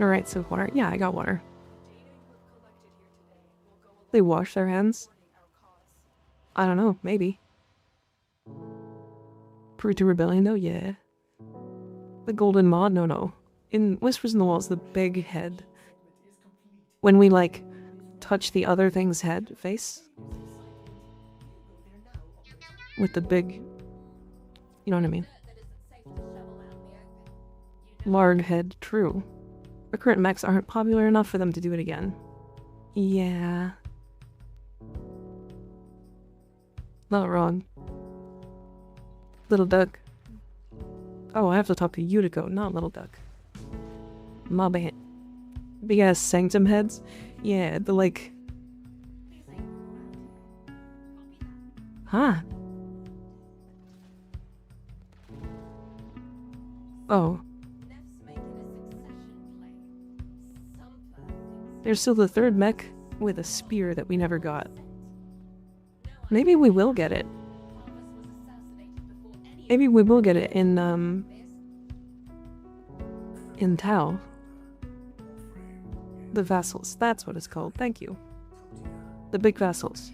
Alright, so water. Yeah, I got water. They wash their hands? I don't know, maybe. Prove to Rebellion though? Yeah. The Golden Mod? No. In Whispers in the Walls, the big head. When we, like, touch the other thing's face. With the big... You know what I mean? Larg head, true. Our current mechs aren't popular enough for them to do it again. Yeah. Not wrong. Little Duck. Oh, I have to talk to Utico, not Little Duck. My bad. Big ass sanctum heads? Yeah, the like... Huh? Oh. There's still the third mech with a spear that we never got. Maybe we will get it. Maybe we will get it in Tau. The vessels, that's what it's called, thank you. The big vessels.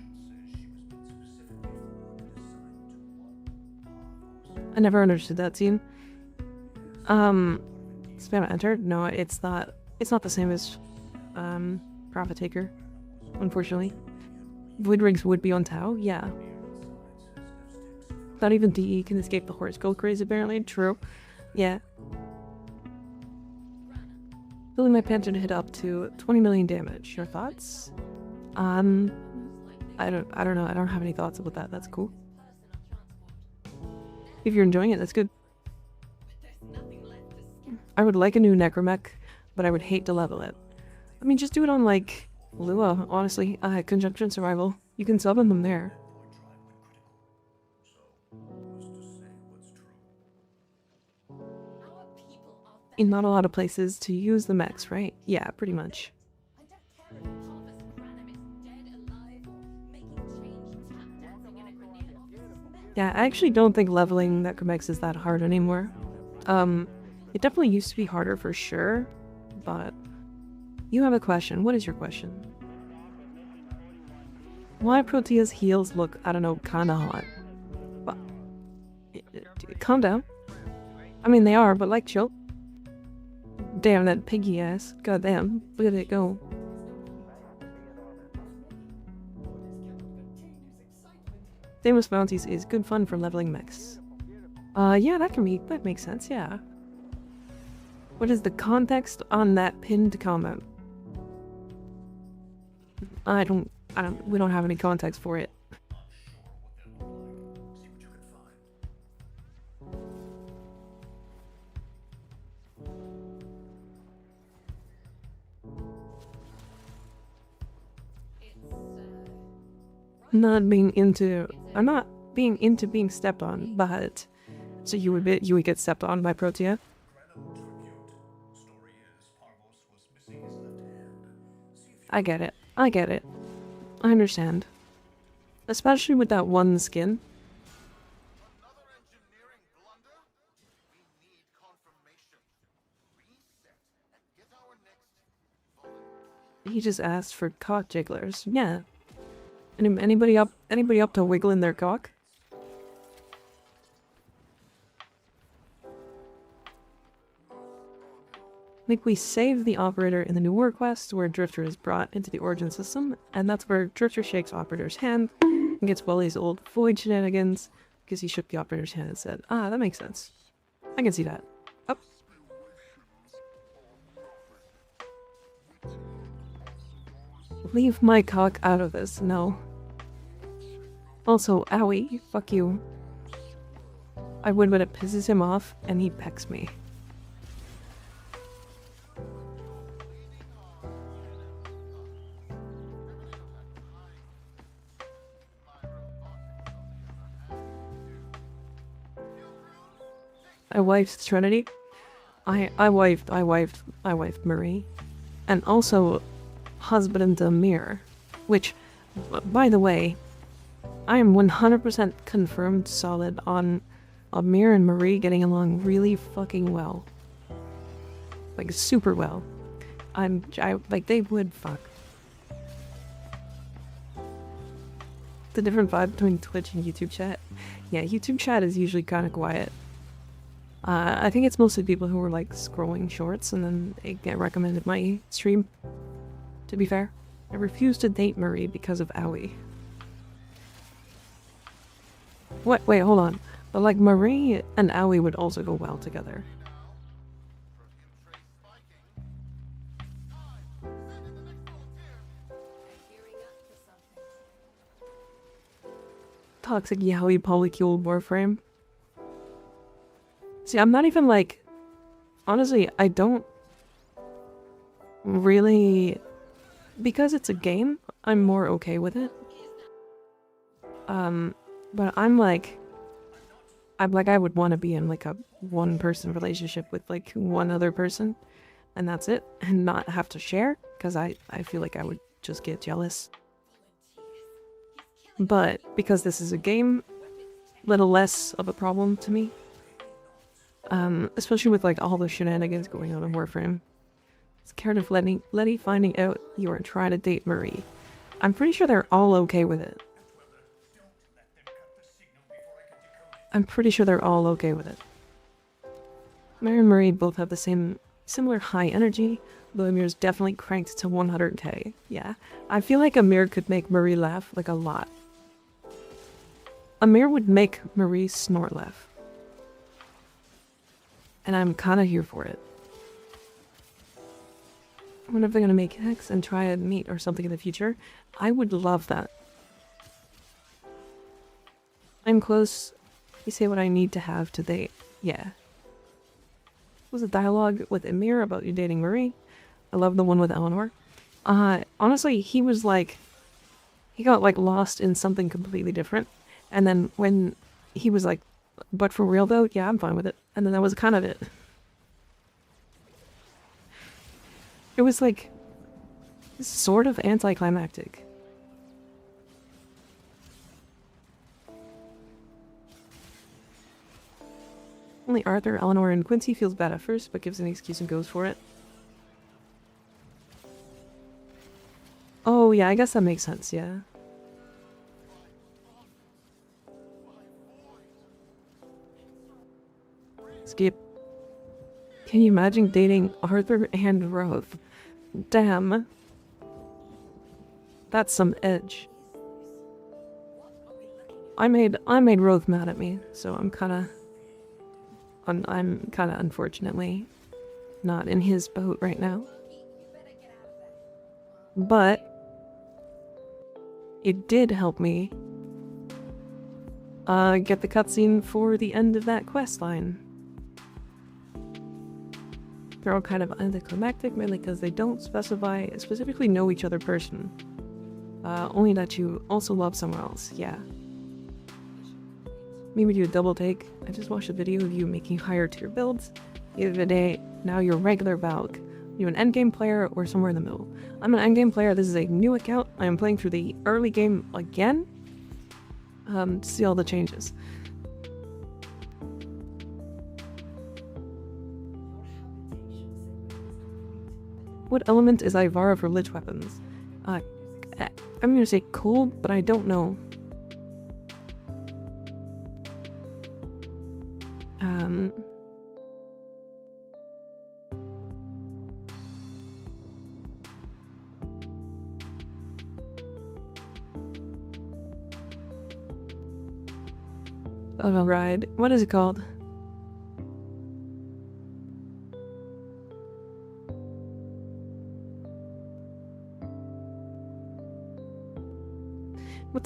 I never understood that scene. Spam enter? No, it's not the same as Profit Taker, unfortunately. Void Rings would be on Tau, yeah. Not even DE can escape the horse gold craze, apparently. True. Yeah. Building my Panther to hit up to 20 million damage. Your thoughts? I don't know. I don't have any thoughts about that. That's cool. If you're enjoying it, that's good. I would like a new Necromech, but I would hate to level it. I mean, just do it on, like, Lua, honestly. Conjunction Survival. You can summon them there. In not a lot of places to use the mechs, right? Yeah, pretty much. Yeah, I actually don't think leveling Necromechs is that hard anymore. It definitely used to be harder for sure, but you have a question. What is your question? Why Protea's heels look, I don't know, kinda hot. But, calm down. I mean, they are, but like, chill. Damn, that piggy ass. Goddamn, look at it go. Famous bounties is good fun for leveling mechs. Yeah, that makes sense, yeah. What is the context on that pinned comment? We don't have any context for it. I'm not being into being stepped on, but so you would get stepped on by Protea. I get it. I understand. Especially with that one skin. He just asked for cock jigglers. Yeah. Anybody up to wiggling their cock? I think we save the operator in the new war quest where Drifter is brought into the origin system, and that's where Drifter shakes operator's hand and gets Wally's old void shenanigans because he shook the operator's hand and said, ah, that makes sense. I can see that. Up. Leave my cock out of this, no. Also, owie, fuck you. I would, but it pisses him off, and he pecks me. I wifed Trinity. I wifed Marie. And also husband Amir. Which, by the way, I am 100% confirmed solid on Amir and Marie getting along really fucking well. Like, super well. Like, they would fuck. The different vibe between Twitch and YouTube chat. Yeah, YouTube chat is usually kind of quiet. I think it's mostly people who were like scrolling shorts and then they get recommended my stream. To be fair, I refused to date Marie because of Owie. What? Wait, hold on. But like Marie and Owie would also go well together. Toxic yaoi polycule Warframe. See, I'm not even like... Honestly, I don't really... Because it's a game, I'm more okay with it. But I'm like... I would want to be in like a one-person relationship with like one other person. and that's it, and not have to share, because I feel like I would just get jealous. But because this is a game, little less of a problem to me. Especially with like all the shenanigans going on in Warframe. Scared of Letty finding out you are trying to date Marie. I'm pretty sure they're all okay with it. I'm pretty sure they're all okay with it. Mary and Marie both have the similar high energy, though Amir's definitely cranked to 100k. Yeah, I feel like Amir could make Marie laugh like a lot. Amir would make Marie snort laugh. And I'm kinda here for it. I wonder if they're gonna make Hex and try a meet or something in the future. I would love that. I'm close. You say what I need to have to date. Yeah. Was a dialogue with Amir about you dating Marie. I love the one with Eleanor. Honestly, he was like... He got like lost in something completely different. And then when he was like, but for real though, yeah, I'm fine with it. And then that was kind of it. It was like sort of anticlimactic. Only Arthur, Eleanor, and Quincy feels bad at first, but gives an excuse and goes for it. Oh yeah, I guess that makes sense, yeah. Skip. Can you imagine dating Arthur and Roth? Damn. That's some edge. I made Roth mad at me, so I'm kinda unfortunately not in his boat right now. But it did help me get the cutscene for the end of that quest line. They're all kind of anticlimactic, mainly because they don't specifically know each other person. Only that you also love someone else, yeah. Maybe do a double take. I just watched a video of you making higher tier builds the other day. Now you're regular Valk. You an endgame player or somewhere in the middle? I'm an endgame player. This is a new account. I am playing through the early game again. To see all the changes. What element is Ivara for lich weapons? I'm gonna say cold, but I don't know. Ride. What is it called?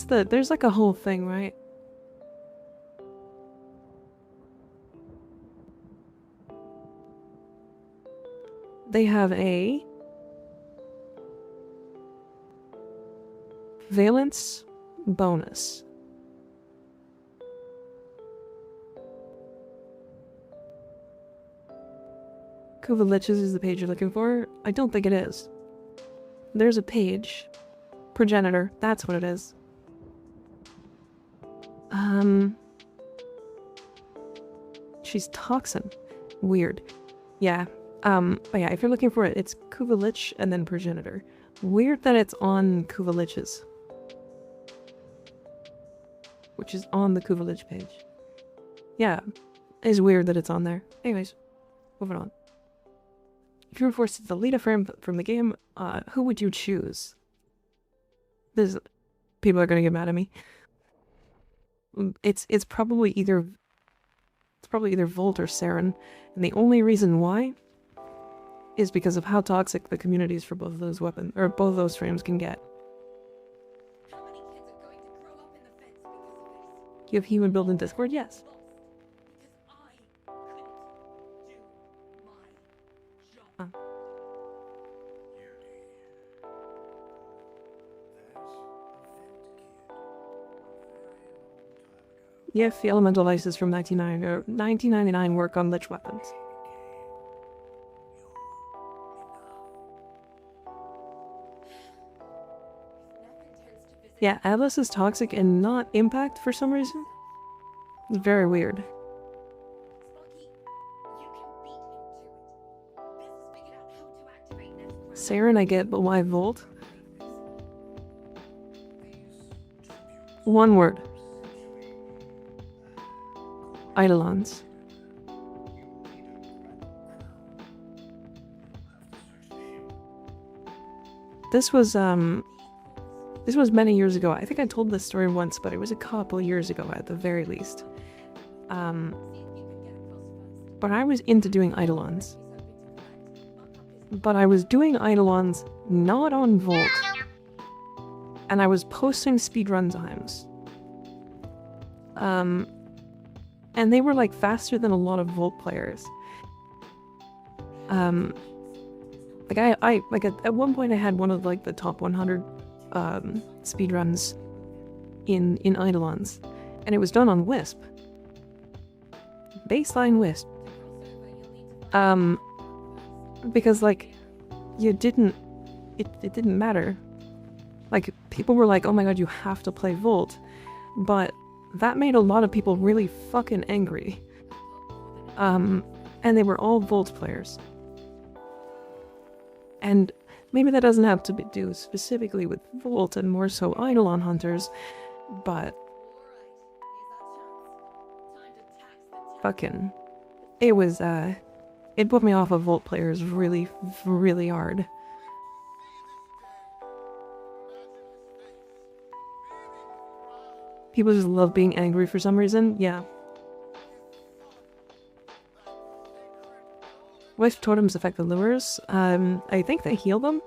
There's like a whole thing, right? They have a valence bonus. Kuva Liches is the page you're looking for? I don't think it is. There's a page. Progenitor, that's what it is. She's Toxin. Weird. Yeah. But yeah, if you're looking for it, it's Kuva Lich and then Progenitor. Weird that it's on Kuva Liches. Which is on the Kuva Lich page. Yeah. It's weird that it's on there. Anyways, moving on. If you were forced to delete a frame from the game, who would you choose? People are gonna get mad at me. It's probably either Volt or Saren, and the only reason why is because of how toxic the communities for both of those weapons or both of those frames can get. How many kids are going to grow up in the fence because of this? You have human build in Discord? Yes. Because I couldn't do my job. Yeah, the elemental vices from 1999 work on lich weapons. Yeah, Atlas is toxic and not Impact for some reason. It's very weird. Sparky, you can beat him to it. Biz has figured out how to activate Neth's Saren I get, but why Volt? One word. Eidolons. This was many years ago. I think I told this story once, but it was a couple years ago at the very least. But I was into doing Eidolons. But I was doing Eidolons not on Volt. And I was posting speedrun times. And they were like faster than a lot of Volt players. Like I like at one point I had one of like the top 100 speedruns in Eidolons, and it was done on Wisp. Baseline Wisp. Because like it didn't matter. Like people were like, oh my god, you have to play Volt, but that made a lot of people really fucking angry. And they were all Volt players. And maybe that doesn't have to do specifically with Volt and more so Eidolon hunters, but fucking it was it put me off of Volt players really, really hard. People just love being angry for some reason, yeah. Wisp totems affect the lures. I think they heal them,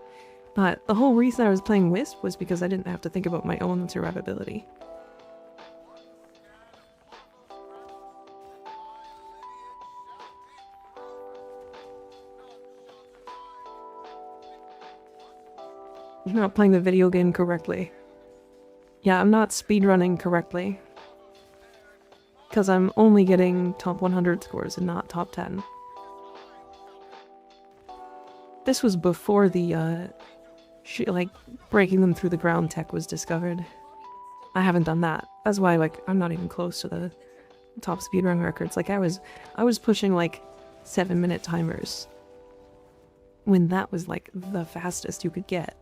but the whole reason I was playing Wisp was because I didn't have to think about my own survivability. You're not playing the video game correctly. Yeah, I'm not speedrunning correctly. Because I'm only getting top 100 scores and not top 10. This was before the, like, breaking them through the ground tech was discovered. I haven't done that. That's why, like, I'm not even close to the top speedrun records. Like, I was pushing, like, 7-minute timers. When that was, like, the fastest you could get.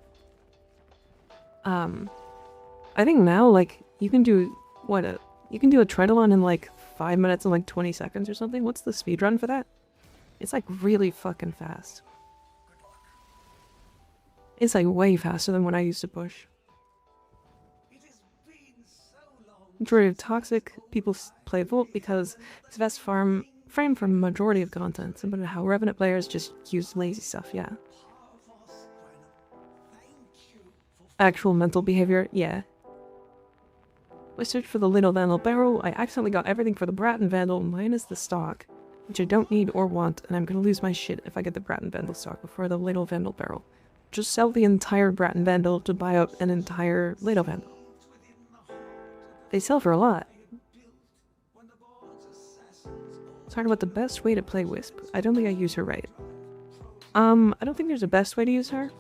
I think now, like, you can do, you can do a Tridolon in, like, 5 minutes and, like, 20 seconds or something. What's the speedrun for that? It's, like, really fucking fast. It's like way faster than when I used to push. Majority of toxic people play Volt because it's the best frame for majority of content. But how Revenant players just use lazy stuff, yeah. Actual mental behavior, yeah. I searched for the Little Vandal Barrel. I accidentally got everything for the Bratton Vandal minus the stock, which I don't need or want, and I'm gonna lose my shit if I get the Bratton Vandal stock before the Little Vandal Barrel. Just sell the entire Bratton Vandal to buy up an entire Little Vandal. They sell for a lot. Talking about the best way to play Wisp. I don't think I use her right. I don't think there's a best way to use her.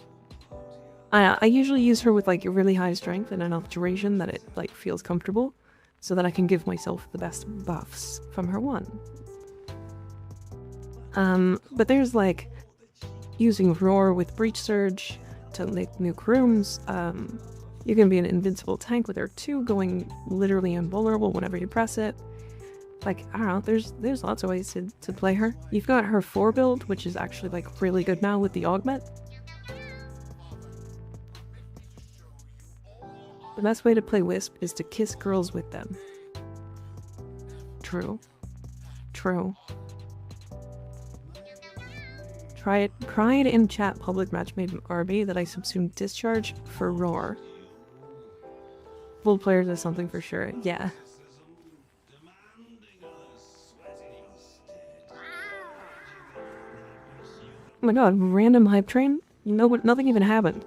I usually use her with like a really high strength and enough duration that it like feels comfortable, so that I can give myself the best buffs from her one. But there's like using Roar with Breach Surge to like nuke rooms. You can be an invincible tank with her too, going literally invulnerable whenever you press it. Like, I don't know, there's lots of ways to play her. You've got her 4 build, which is actually like really good now with the augment. The best way to play Wisp is to kiss girls with them. True. True. Cried in chat public match made RB that I subsumed discharge for Roar. Full players is something for sure, yeah. Oh my god, random hype train? You know what? Nothing even happened.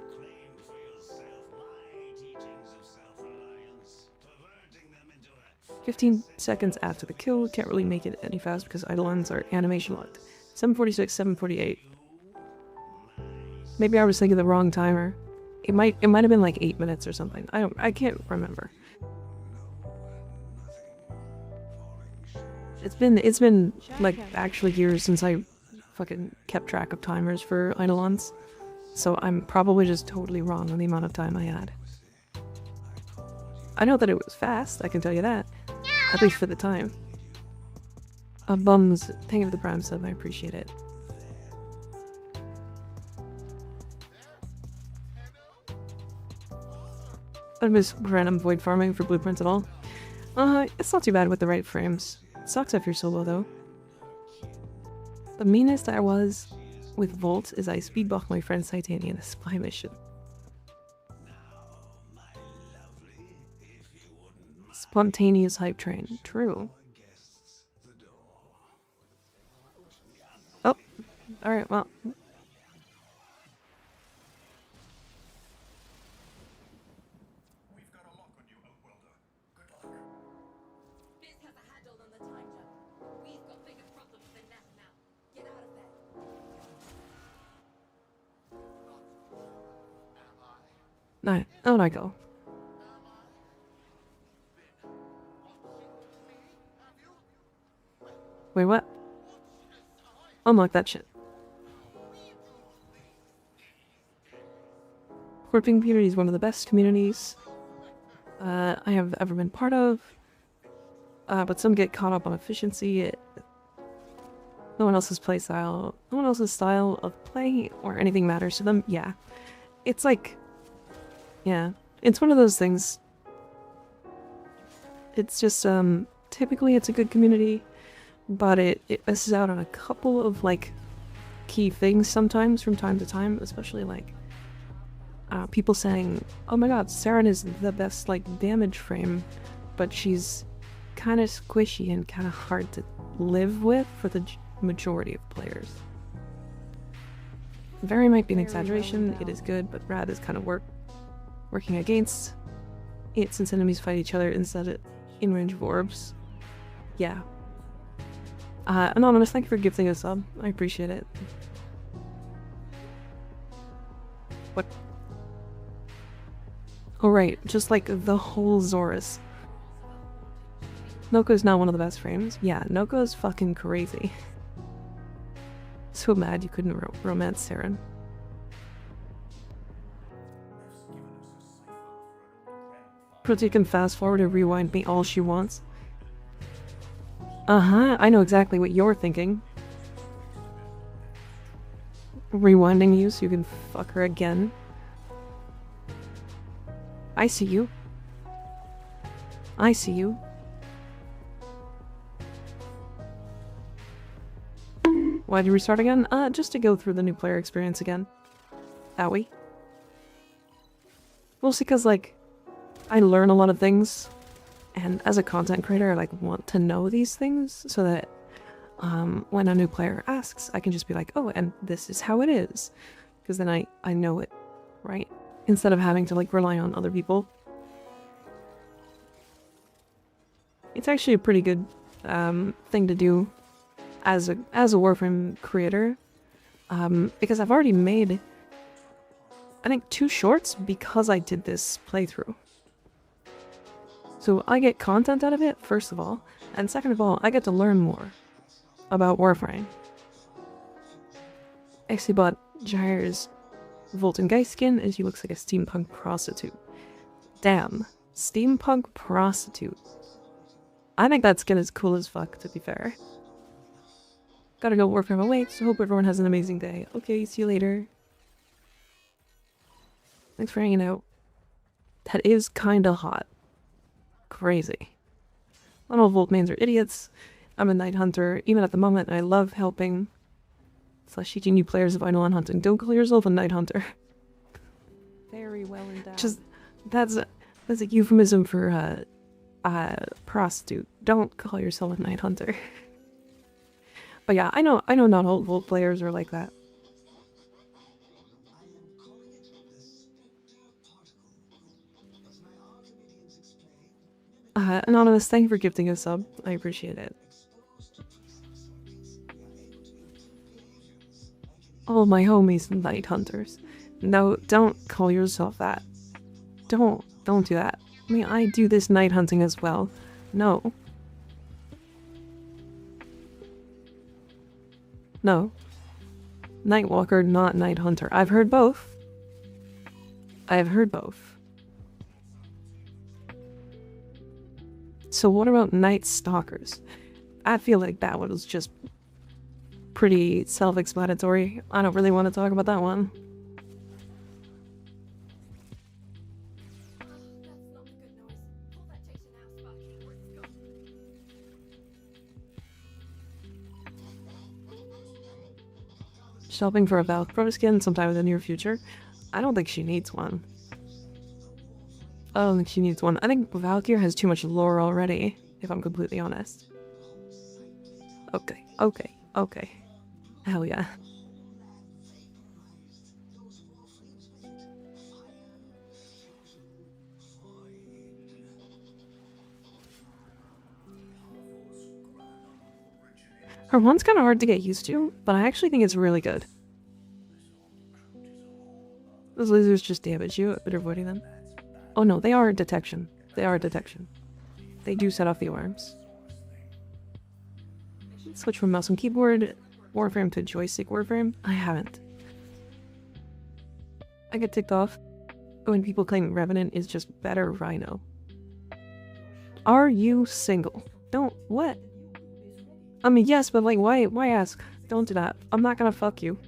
"15 seconds after the kill, can't really make it any fast because Eidolons are animation locked. 7:46, 7:48. Maybe I was thinking the wrong timer. It might have been like 8 minutes or something. I can't remember. It's been like actually years since I fucking kept track of timers for Eidolons. So I'm probably just totally wrong on the amount of time I had. I know that it was fast, I can tell you that. At least for the time. Bums, thank you for the Prime sub, I appreciate it. I miss random void farming for blueprints at all. It's not too bad with the right frames. It sucks if you're solo though. The meanest I was with Volt is I speedbuffed my friend Titania in a spy mission. Spontaneous hype train. True. Oh, alright, well. Biz has a handle on the time jump. We've got bigger problems than that now. Get out of there. No, oh no, go. Wait, what? Unlock that shit. Warping community is one of the best communities I have ever been part of. But some get caught up on efficiency. No one else's play style, no one else's style of play or anything matters to them. Yeah. It's like, yeah, it's one of those things. It's just, typically it's a good community, but it misses out on a couple of, like, key things sometimes from time to time, especially, like, people saying, oh my god, Saren is the best, like, damage frame, but she's kind of squishy and kind of hard to live with for the majority of players. Very might be an exaggeration, it is good, but Rad is kind of working against it since enemies fight each other instead of in range of orbs. Yeah. Anonymous, thank you for gifting a sub. I appreciate it. What? Oh right, just like the whole Zorus. Noko's now one of the best frames. Yeah, Noko's fucking crazy. So mad you couldn't romance Saren. Protea can fast forward or rewind me all she wants. Uh-huh, I know exactly what you're thinking. Rewinding you so you can fuck her again. I see you. I see you. Why'd you restart again? Just to go through the new player experience again. Owie. Mostly because, like, I learn a lot of things, and as a content creator, I, like, want to know these things so that when a new player asks, I can just be like, oh, and this is how it is. Because then I know it, right? Instead of having to, like, rely on other people. It's actually a pretty good thing to do as a Warframe creator, because I've already made, I think, 2 shorts because I did this playthrough. So I get content out of it, first of all, and second of all, I get to learn more about Warframe. I actually bought Gyre's Volten Geist skin as he looks like a steampunk prostitute. Damn, steampunk prostitute. I think that skin is cool as fuck, to be fair. Gotta go Warframe awake, so hope everyone has an amazing day. Okay, see you later. Thanks for hanging out. That is kinda hot. Crazy. Not all Volt mains are idiots. I'm a Night Hunter, even at the moment, and I love helping / teaching new players of Eidolon hunting. Don't call yourself a Night Hunter. Very well endowed. Just, that's a euphemism for, prostitute. Don't call yourself a Night Hunter. But yeah, I know not all Volt players are like that. Anonymous, thank you for gifting a sub. I appreciate it. All my homies Night Hunters. No, don't call yourself that. Don't do that. I mean, I do this night hunting as well. No. No. Nightwalker, not night hunter. I've heard both. I've heard both. So what about night stalkers? I feel like that one was just pretty self-explanatory. I don't really want to talk about that one. That's not a good noise. Pull that data now, Sparky, or it's gone. Shopping for a Velcro skin sometime in the near future? I don't think she needs one. I don't think she needs one. I think Valkyr has too much lore already, if I'm completely honest. Okay, okay, okay. Hell yeah. Her one's kind of hard to get used to, but I actually think it's really good. Those lasers just damage you, but avoiding them. Oh no, they are detection. They are detection. They do set off the alarms. Switch from mouse and keyboard Warframe to joystick Warframe? I haven't. I get ticked off when people claim Revenant is just better Rhino. Are you single? Don't- what? I mean, yes, but like, why ask? Don't do that. I'm not gonna fuck you.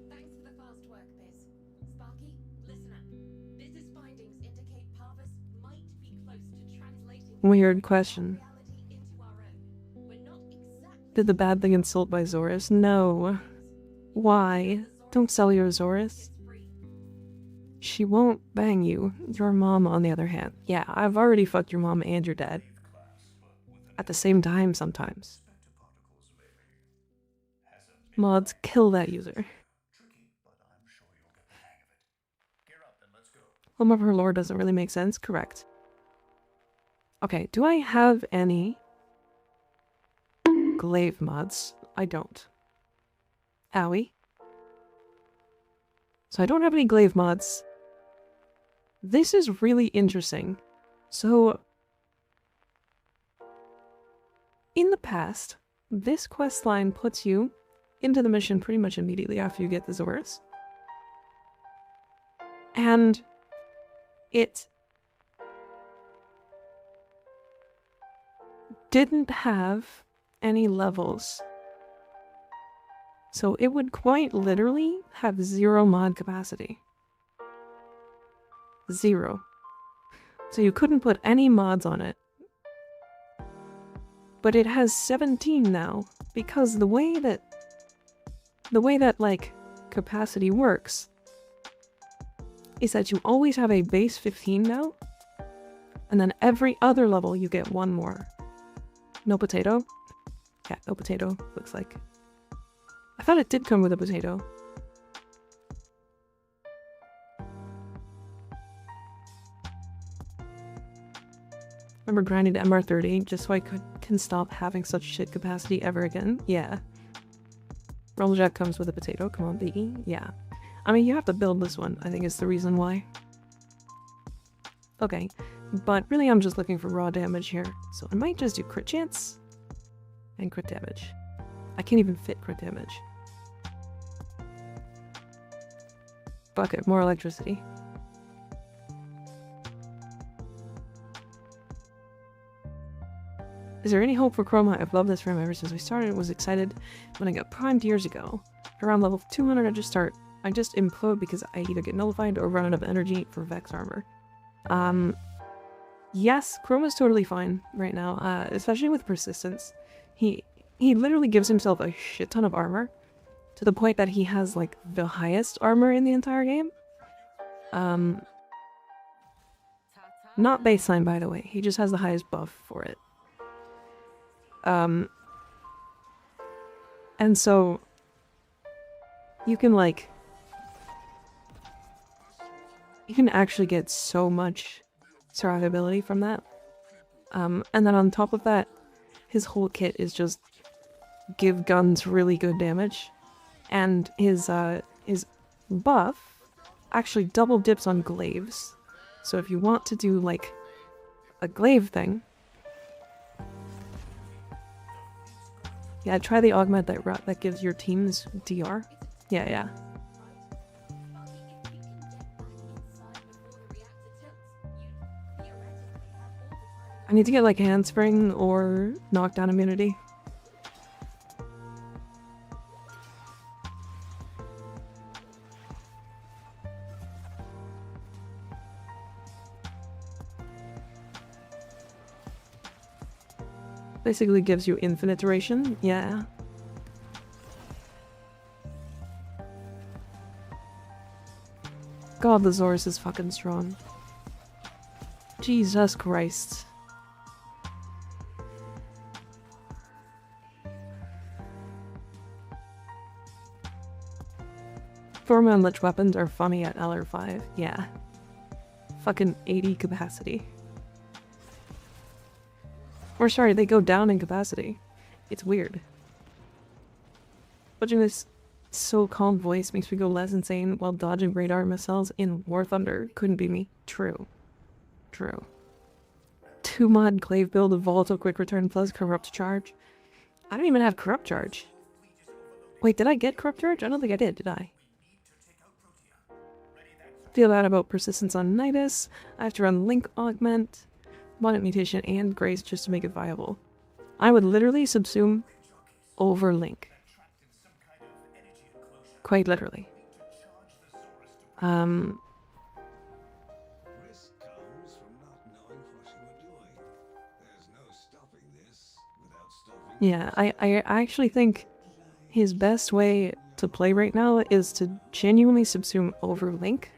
Thanks for the fast work, Biz. Sparky, listen up. Biz's findings indicate Parvus might be close to translating Weird question. reality into our own. We're not exactly Did the bad thing insult by Zorus? No. Why? Don't sell your Zorus. free. She won't bang you. Your mom, on the other hand. Yeah, I've already fucked your mom and your dad. At the same time sometimes. Mods, kill that user. Some of her lore doesn't really make sense. Correct. Okay, do I have any glaive mods? I don't. Owie. So I don't have any glaive mods. This is really interesting. So in the past, this questline puts you into the mission pretty much immediately after you get the Zorus. And it didn't have any levels. So it would quite literally have 0 mod capacity. 0. So you couldn't put any mods on it. But it has 17 now, because the way that like capacity works is that you always have a base 15 now, and then every other level you get 1 more. No potato? Yeah, no potato, looks like. I thought it did come with a potato. Remember grinding to MR30 just so I can stop having such shit capacity ever again? Yeah. Rumblejack comes with a potato. Come on, Biggie. Yeah. I mean, you have to build this one, I think is the reason why. Okay. But really I'm just looking for raw damage here. So I might just do crit chance and crit damage. I can't even fit crit damage. Fuck it, more electricity. Is there any hope for Chroma? I've loved this frame ever since we started. I was excited when I got primed years ago. Around level 200 I just implode because I either get nullified or run out of energy for Vex armor. Yes, Chroma's totally fine right now, especially with persistence. He literally gives himself a shit ton of armor to the point that he has like the highest armor in the entire game. Not baseline, by the way. He just has the highest buff for it. And so you can like, you can actually get so much survivability from that. And then on top of that, his whole kit is just give guns really good damage and his buff actually double dips on glaives. So if you want to do like a glaive thing, yeah, try the augment that gives your teams DR. Yeah, yeah. I need to get like handspring or knockdown immunity. Basically gives you infinite duration, yeah. God, the Zorus is fucking strong. Jesus Christ. Forma and Lich weapons are funny at LR5, yeah. Fucking 80 capacity. Or sorry, they go down in capacity. It's weird. Watching this so calm voice makes me go less insane while dodging radar missiles in War Thunder. Couldn't be me. True. True. 2-mod glaive build of volatile quick return plus corrupt charge. I don't even have corrupt charge. Wait, did I get corrupt charge? I don't think I did I? Feel bad about persistence on Nidus. I have to run Link Augment, Bonnet Mutation, and Grace just to make it viable. I would literally subsume over Link. Quite literally. Risk comes from not knowing what you were doing. There's no stopping this without stopping. Yeah, I actually think his best way to play right now is to genuinely subsume over Link.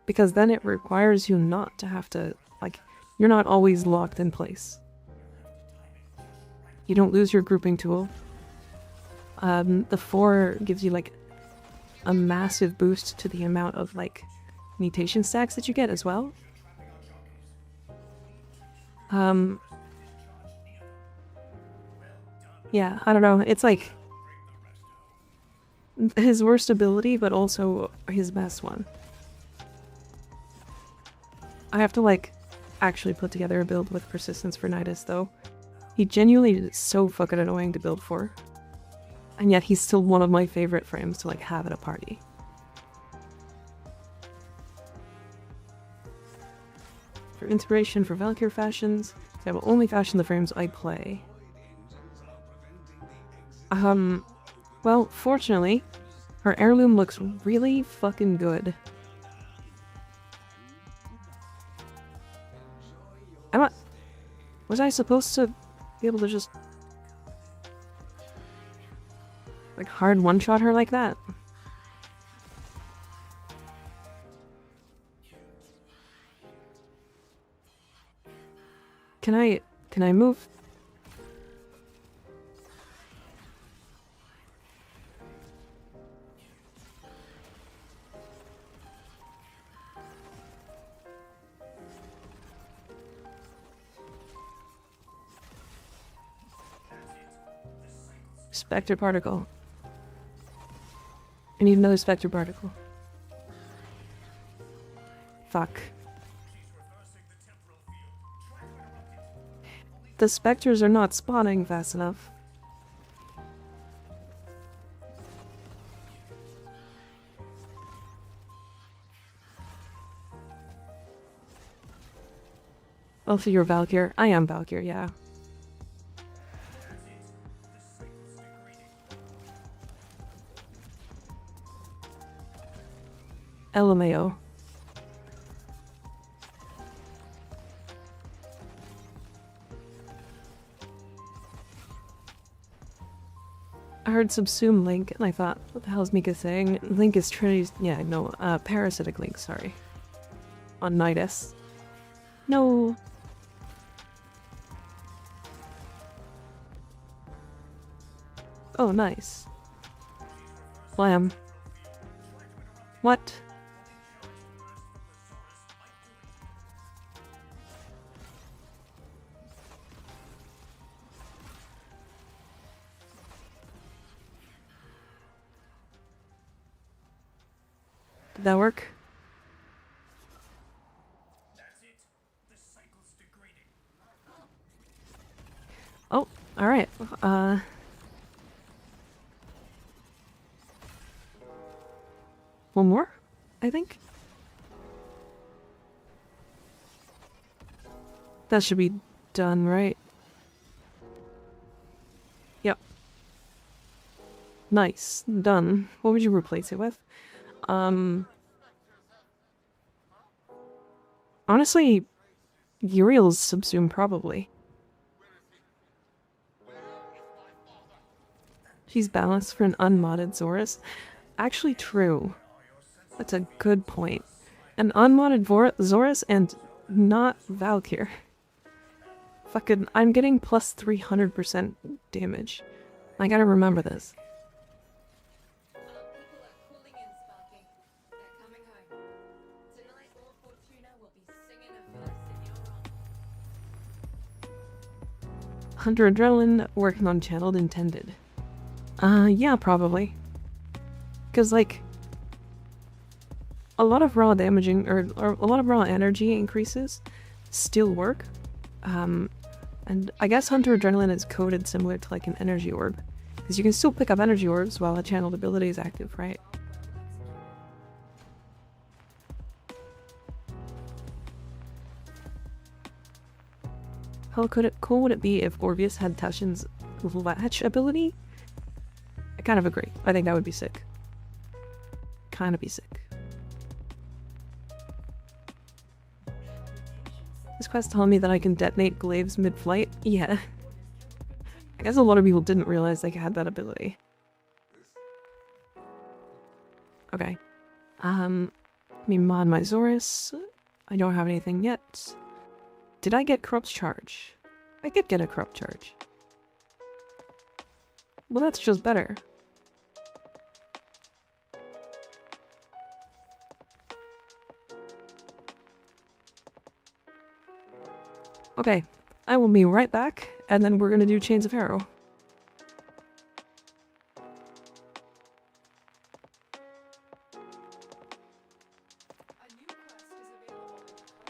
Because then it requires you not to have to, like, you're not always locked in place. You don't lose your grouping tool. The 4 gives you, like, a massive boost to the amount of, like, mutation stacks that you get as well. Yeah, I don't know, it's like his worst ability, but also his best one. I have to, like, actually put together a build with persistence for Nidus, though. He genuinely is so fucking annoying to build for. And yet he's still one of my favorite frames to, like, have at a party. For inspiration for Valkyr fashions, I will only fashion the frames I play. Well, fortunately, her heirloom looks really fucking good. Was I supposed to be able to just, like, hard one-shot her like that? Can I move? Spectre particle. I need another spectre particle. Fuck. The specters are not spawning fast enough. Also, you're Valkyr. I am Valkyr, yeah. LMAO. I heard subsume Link, and I thought, what the hell is Mika saying? Link is Trinity's... yeah, no, parasitic Link, sorry. On Nidus. No! Oh, nice. Slam. What? that work? Oh, alright. One more, I think? That should be done, right? Yep. Nice. Done. What would you replace it with? Honestly, Uriel's subsume probably. She's balanced for an unmodded Zorus. Actually true. That's a good point. An unmodded Zorus and not Valkyr. Fucking, I'm getting plus 300% damage. I gotta remember this. People are calling in, Sparky. They're coming home. Tonight, Lord Fortuna will be singing a verse in your honor. Hunter Adrenaline working on Channeled Intended. Yeah, probably. Because, like, a lot of raw damaging, or a lot of raw energy increases still work. And I guess Hunter Adrenaline is coded similar to, like, an energy orb. Because you can still pick up energy orbs while a channeled ability is active, right? How cool would it be if Orvius had Tashin's Latch ability? I kind of agree. I think that would be sick. Kind of be sick. This quest telling me that I can detonate glaives mid-flight? Yeah. I guess a lot of people didn't realize they had that ability. Okay. Let me mod my Zorus. I don't have anything yet. Did I get Corrupt Charge? I did get a Corrupt Charge. Well, that's just better. Okay, I will be right back, and then we're gonna do Chains of Harrow. A new quest is available in the codex.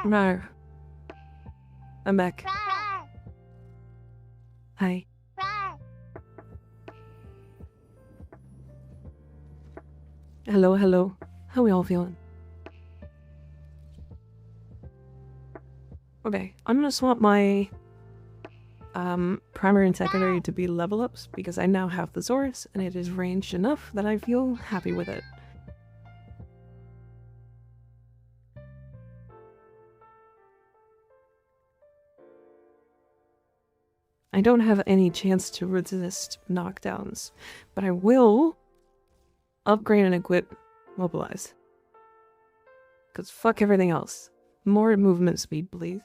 No. I'm back. Hi. Hello, hello. How we all feeling? Okay, I'm gonna swap my primary and secondary to be level ups because I now have the Zorus and it is ranged enough that I feel happy with it. I don't have any chance to resist knockdowns, but I will upgrade and equip Mobilize. Because fuck everything else. More movement speed, please.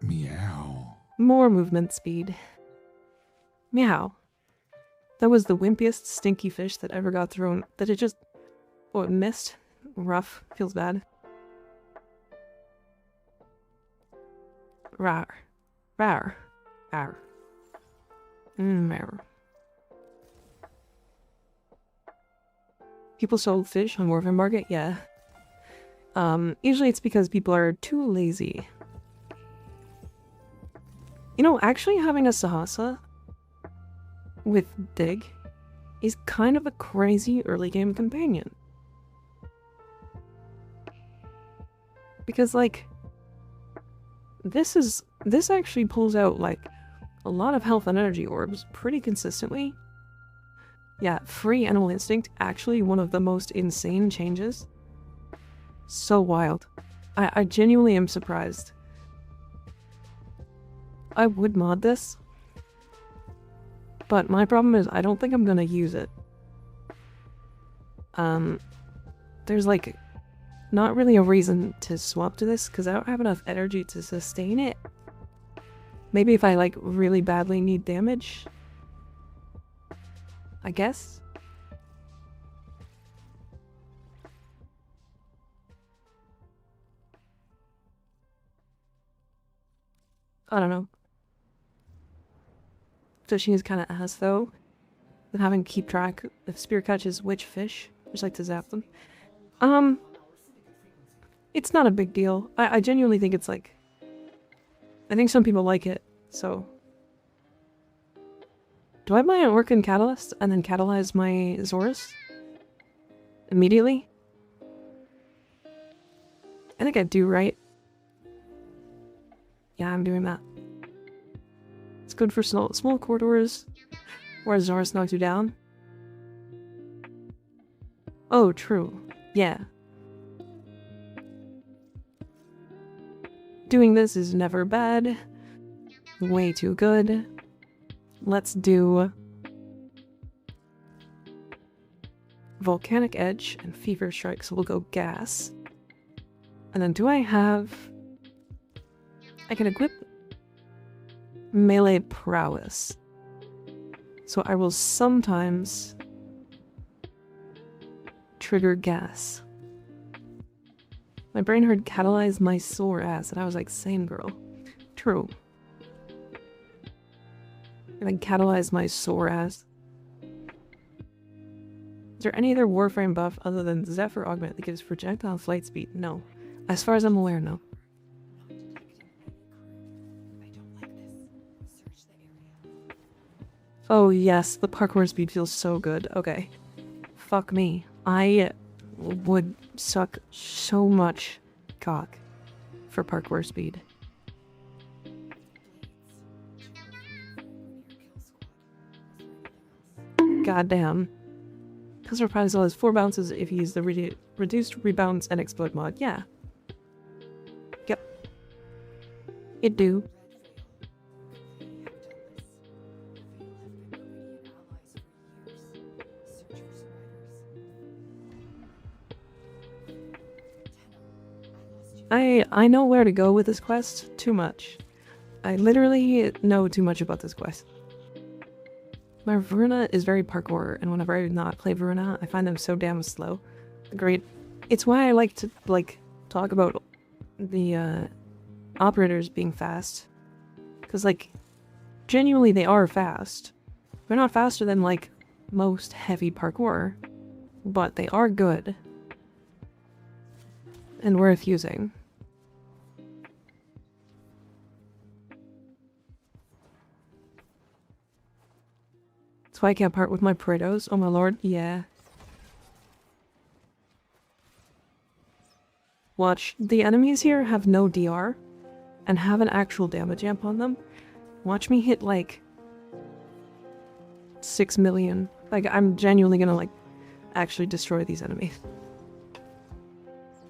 Meow. More movement speed. Meow. That was the wimpiest stinky fish that ever got thrown. That it just... oh, it missed. Rough. Feels bad. Rar. Rar. Rar. Rar. People sold fish on Warframe Market? Yeah. Usually it's because people are too lazy. You know, actually having a Sahasa with Dig is kind of a crazy early game companion. Because, like, this actually pulls out, like, a lot of health and energy orbs pretty consistently. Yeah, free Animal Instinct, actually one of the most insane changes. So wild. I genuinely am surprised. I would mod this, but my problem is I don't think I'm gonna use it. There's like not really a reason to swap to this because I don't have enough energy to sustain it. Maybe if I like really badly need damage, I guess. I don't know. Fishing is kind of ass though, with having to keep track if spear catches which fish. I just like to zap them. It's not a big deal. I genuinely think it's like... I think some people like it, so... Do I buy an Orc and Catalyst and then catalyze my Zorus? Immediately? I think I do, right? Yeah, I'm doing that. It's good for small corridors where Zorus knocks you down. Oh, true. Yeah. Doing this is never bad. Way too good. Let's do Volcanic Edge and Fever Strike, so we'll go gas. And then do I have... I can equip Melee Prowess. So I will sometimes trigger gas. My brain heard catalyze my sore ass, and I was like, same girl. True. And then catalyze my sore ass. Is there any other Warframe buff other than Zephyr Augment that gives projectile flight speed? No. As far as I'm aware, no. Oh yes, the parkour speed feels so good. Okay. Fuck me. I would suck so much cock for parkour speed. Goddamn. Because Reprisal has 4 bounces if you use the reduced rebounds and explode mod. Yeah. Yep. It do. I know where to go with this quest too much. I literally know too much about this quest. My Verna is very parkour, and whenever I not play Verna, I find them so damn slow. Great. It's why I like to, like, talk about the, operators being fast. Because, like, genuinely they are fast. They're not faster than, like, most heavy parkour, but they are good. And worth using. That's why I can't part with my Paretos. Oh my lord, yeah. Watch, the enemies here have no DR and have an actual damage amp on them. Watch me hit like 6 million. Like, I'm genuinely gonna like actually destroy these enemies.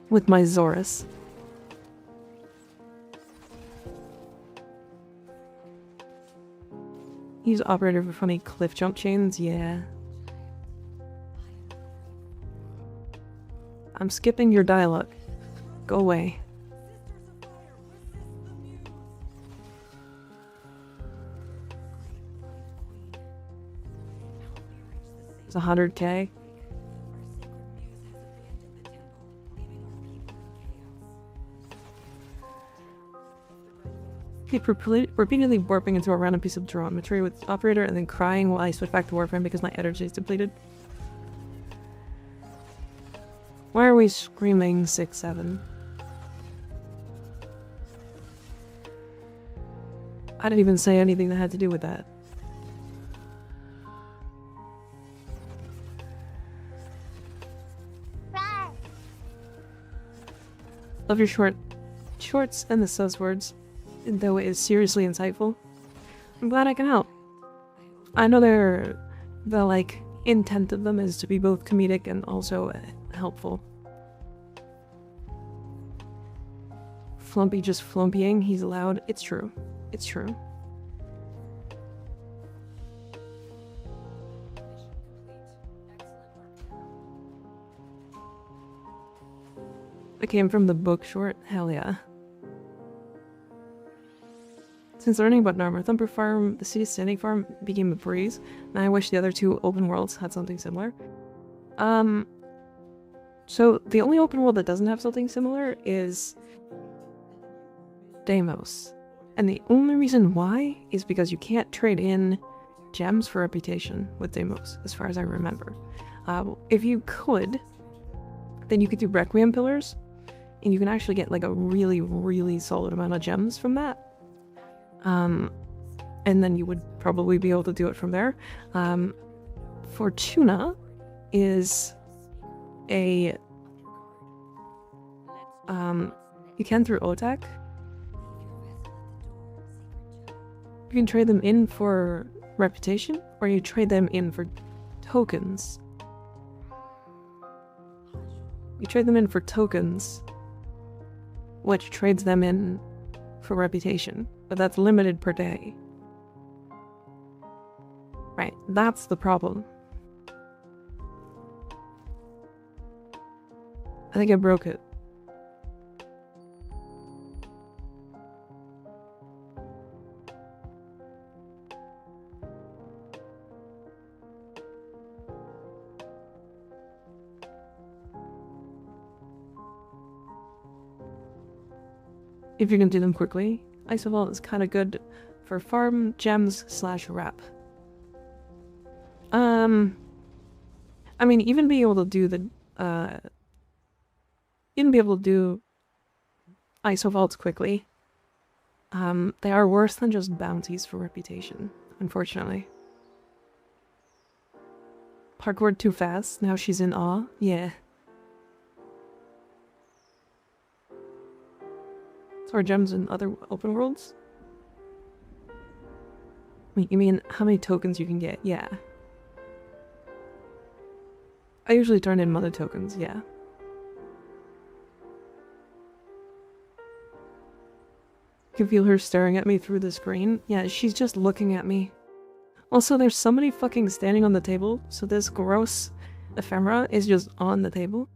With my Zorus. Use operator for funny cliff jump chains, yeah. I'm skipping your dialogue. Go away. It's 100k. Keep repeatedly warping into a random piece of geometry with operator and then crying while I switch back to Warframe because my energy is depleted. Why are we screaming 6-7? I didn't even say anything that had to do with that. Love your shorts and the sus words, though it is seriously insightful. I'm glad I can help. I know the like intent of them is to be both comedic and also helpful. Flumpy just flumpying, he's loud. It's true. It's true. I came from the book short? Hell yeah. Since learning about Narmer Thumper Farm, the City Standing Farm became a breeze, and I wish the other two open worlds had something similar. So the only open world that doesn't have something similar is Deimos. And the only reason why is because you can't trade in gems for reputation with Deimos, as far as I remember. If you could, then you could do Requiem Pillars, and you can actually get like a really, really solid amount of gems from that. And then you would probably be able to do it from there. Fortuna is a... you can through Otak. You can trade them in for reputation, or you trade them in for tokens. You trade them in for tokens, which trades them in for reputation, but that's limited per day. Right, that's the problem. I think I broke it. If you can do them quickly, Isovault is kind of good for farm gems / wrap. I mean, even being able to do the, even be able to do Isovaults quickly, they are worse than just bounties for reputation, unfortunately. Parkoured too fast, now she's in awe, yeah. So are gems in other open worlds? Wait, you mean how many tokens you can get? Yeah. I usually turn in mother tokens, yeah. I can feel her staring at me through the screen. Yeah, she's just looking at me. Also, there's somebody fucking standing on the table, so this gross ephemera is just on the table.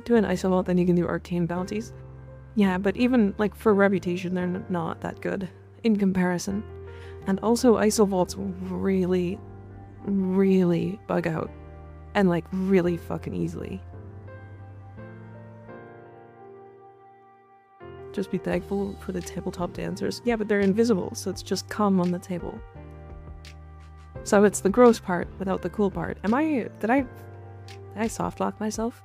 Do an Isovault, then you can do arcane bounties. Yeah, but even like for reputation, they're not that good in comparison. And also Isovaults really, really bug out. And like really fucking easily. Just be thankful for the tabletop dancers. Yeah, but they're invisible, so it's just come on the table. So it's the gross part without the cool part. Did I soft lock myself?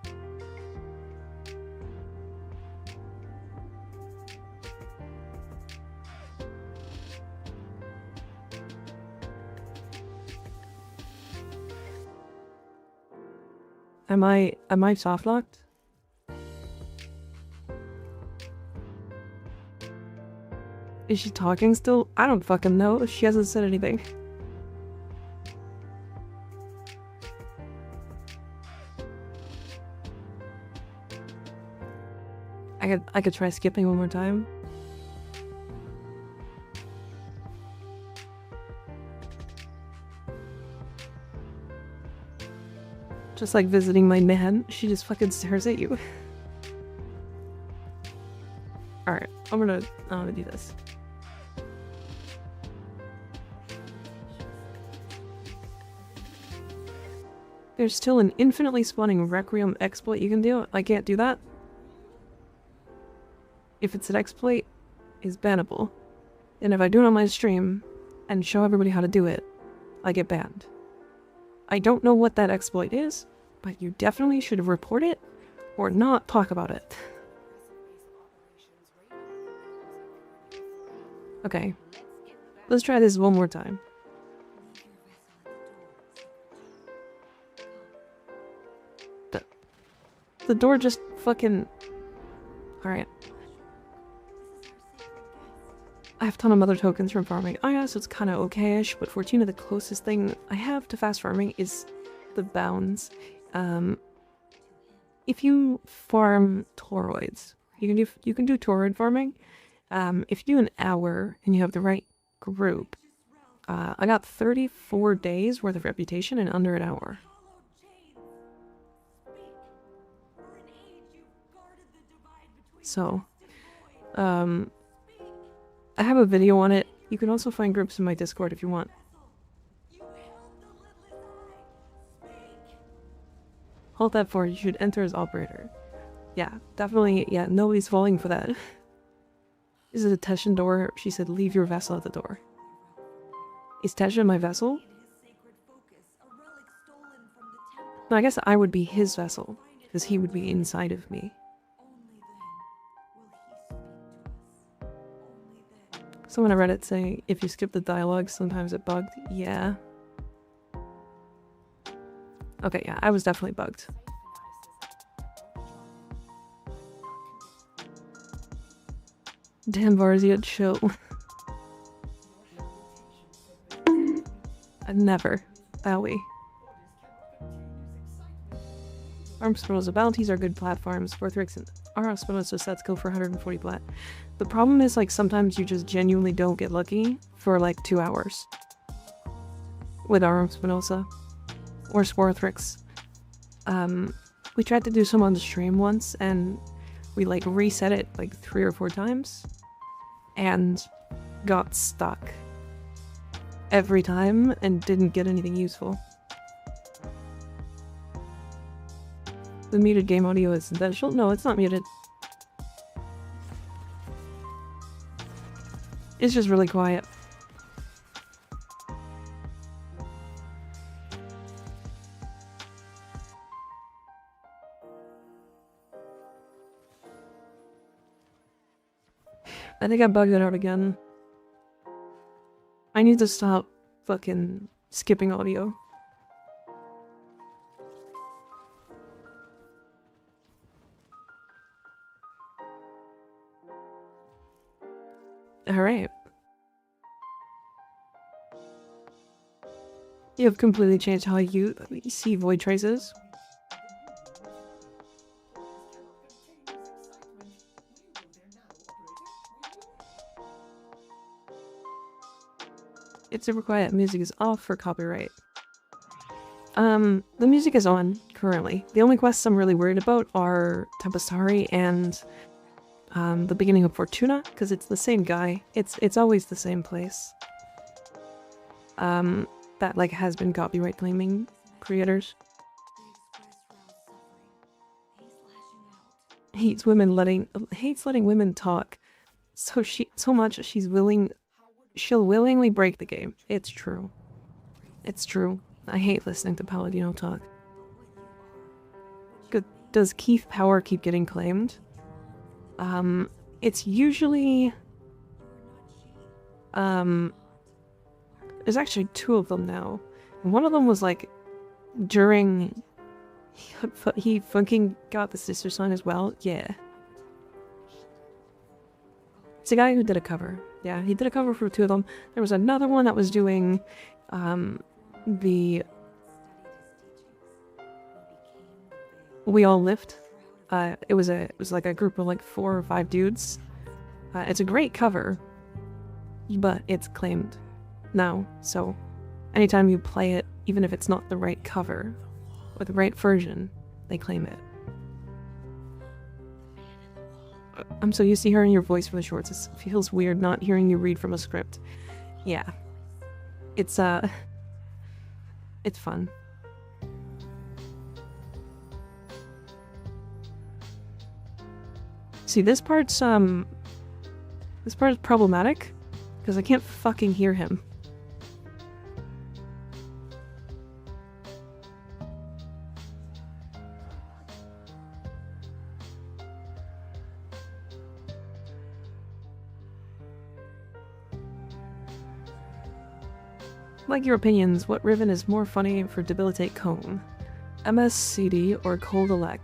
Am I soft locked? Is she talking still? I don't fucking know. She hasn't said anything. I could try skipping one more time. Just like visiting my nan, she just fucking stares at you. Alright, I'm gonna do this. There's still an infinitely spawning Requiem exploit you can do. I can't do that. If it's an exploit, it's bannable. And if I do it on my stream and show everybody how to do it, I get banned. I don't know what that exploit is, but you definitely should report it or not talk about it. Okay, let's try this one more time. The door just fucking... Alright. I have a ton of mother tokens from farming. Oh yeah, so it's kind of okay-ish, but Fortuna, the closest thing I have to fast farming is the bounds. If you farm toroids, you can do toroid farming. If you do an hour and you have the right group, I got 34 days worth of reputation in under an hour. So, I have a video on it. You can also find groups in my Discord if you want. Hold that for you should enter as operator. Yeah, definitely. Yeah, nobody's falling for that. Is it a Teshin door? She said, leave your vessel at the door. Is Teshin my vessel? No, I guess I would be his vessel, because he would be inside of me. Someone on Reddit saying, if you skip the dialogue, sometimes it bugged. Yeah. Okay, yeah, I was definitely bugged. Damn, Varzia, chill. I'd never. Owie. Arm Spinoza bounties are good platforms. Forthrix and Arm Spinoza sets go for 140 plat. The problem is, like, sometimes you just genuinely don't get lucky for, like, 2 hours. With Arm Spinoza. Or Swarthrix. We tried to do some on the stream once, and we, like, reset it, like, 3 or 4 times. And got stuck. Every time, and didn't get anything useful. The muted game audio is essential? No, it's not muted. It's just really quiet. I think I bugged it out again. I need to stop fucking skipping audio. Alright. You have completely changed how you see void traces. It's super quiet. Music is off for copyright. The music is on currently. The only quests I'm really worried about are Tempestari and the beginning of Fortuna, because it's the same guy. It's always the same place. That like has been copyright claiming creators. Hates letting women talk. So much she'll willingly break the game. It's true. It's true. I hate listening to Palladino talk. Good. Does Keith Power keep getting claimed? It's usually... There's actually 2 of them now. One of them was like during He fucking got the sister sign as well? Yeah. It's a guy who did a cover. Yeah, he did a cover for 2 of them. There was another one that was doing the We All Lift. It was like a group of like 4 or 5 dudes. It's a great cover, but it's claimed now. So anytime you play it, even if it's not the right cover or the right version, they claim it. I'm so used to hearing your voice for the shorts. It feels weird not hearing you read from a script. Yeah. It's fun. See, this part's problematic because I can't fucking hear him. Like your opinions, what Riven is more funny for Debilitate Cone? MSCD or Coldalek?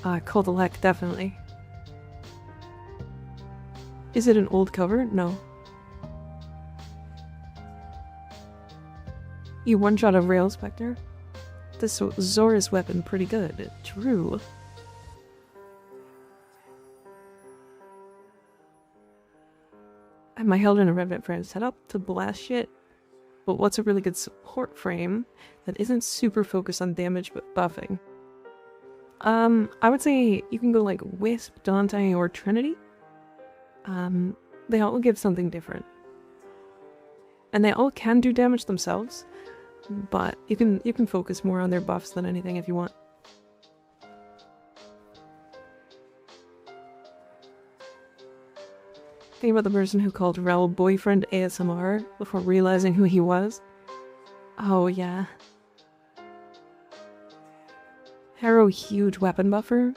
Coldalek, definitely. Is it an old cover? No. You one-shot a Rail Spectre? This Zora's weapon pretty good. True. Am I held in a Revenant frame set up to blast shit? But what's a really good support frame that isn't super focused on damage but buffing? I would say you can go like Wisp, Dante, or Trinity. They all give something different. And they all can do damage themselves, but you can focus more on their buffs than anything if you want. Think about the person who called Rel boyfriend ASMR before realizing who he was. Oh yeah. Harrow huge weapon buffer?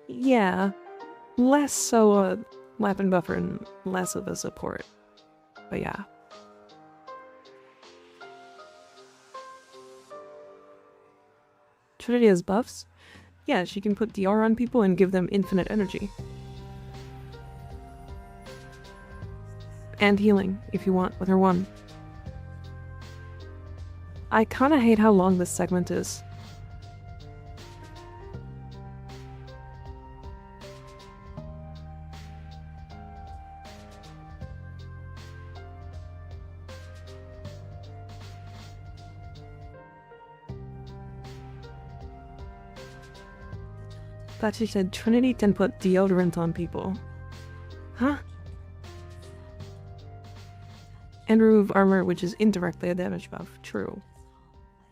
Yeah. Less so a weapon buffer and less of a support. But yeah. Trinity has buffs? Yeah, she can put DR on people and give them infinite energy. And healing, if you want, with her one. I kinda hate how long this segment is. Thought she said Trinity can put deodorant on people. Huh? And remove armor, which is indirectly a damage buff. True.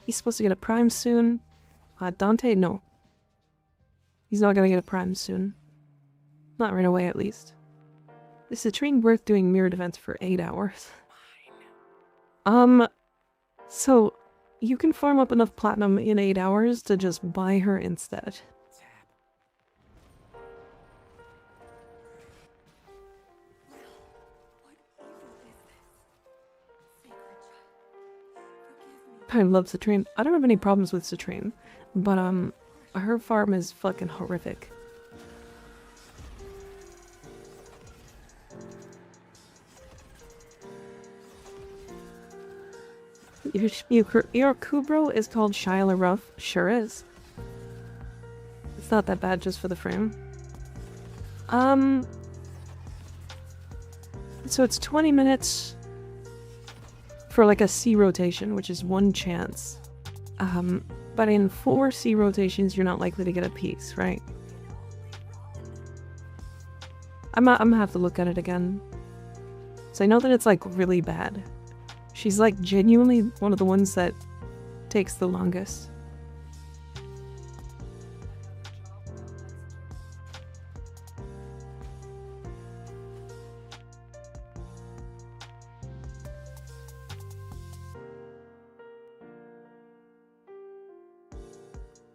He's supposed to get a prime soon. Dante, no. He's not gonna get a prime soon. Not right away, at least. Is the train worth doing mirror defense for 8 hours? So, you can farm up enough platinum in 8 hours to just buy her instead. I love Citrine. I don't have any problems with Citrine, but her farm is fucking horrific. Your Kubro is called Shyla Ruff. Sure is. It's not that bad just for the frame. So it's 20 minutes for like a C rotation, which is 1 chance. But in 4 C rotations, you're not likely to get a piece, right? I'm gonna have to look at it again. So I know that it's like really bad. She's like genuinely one of the ones that takes the longest.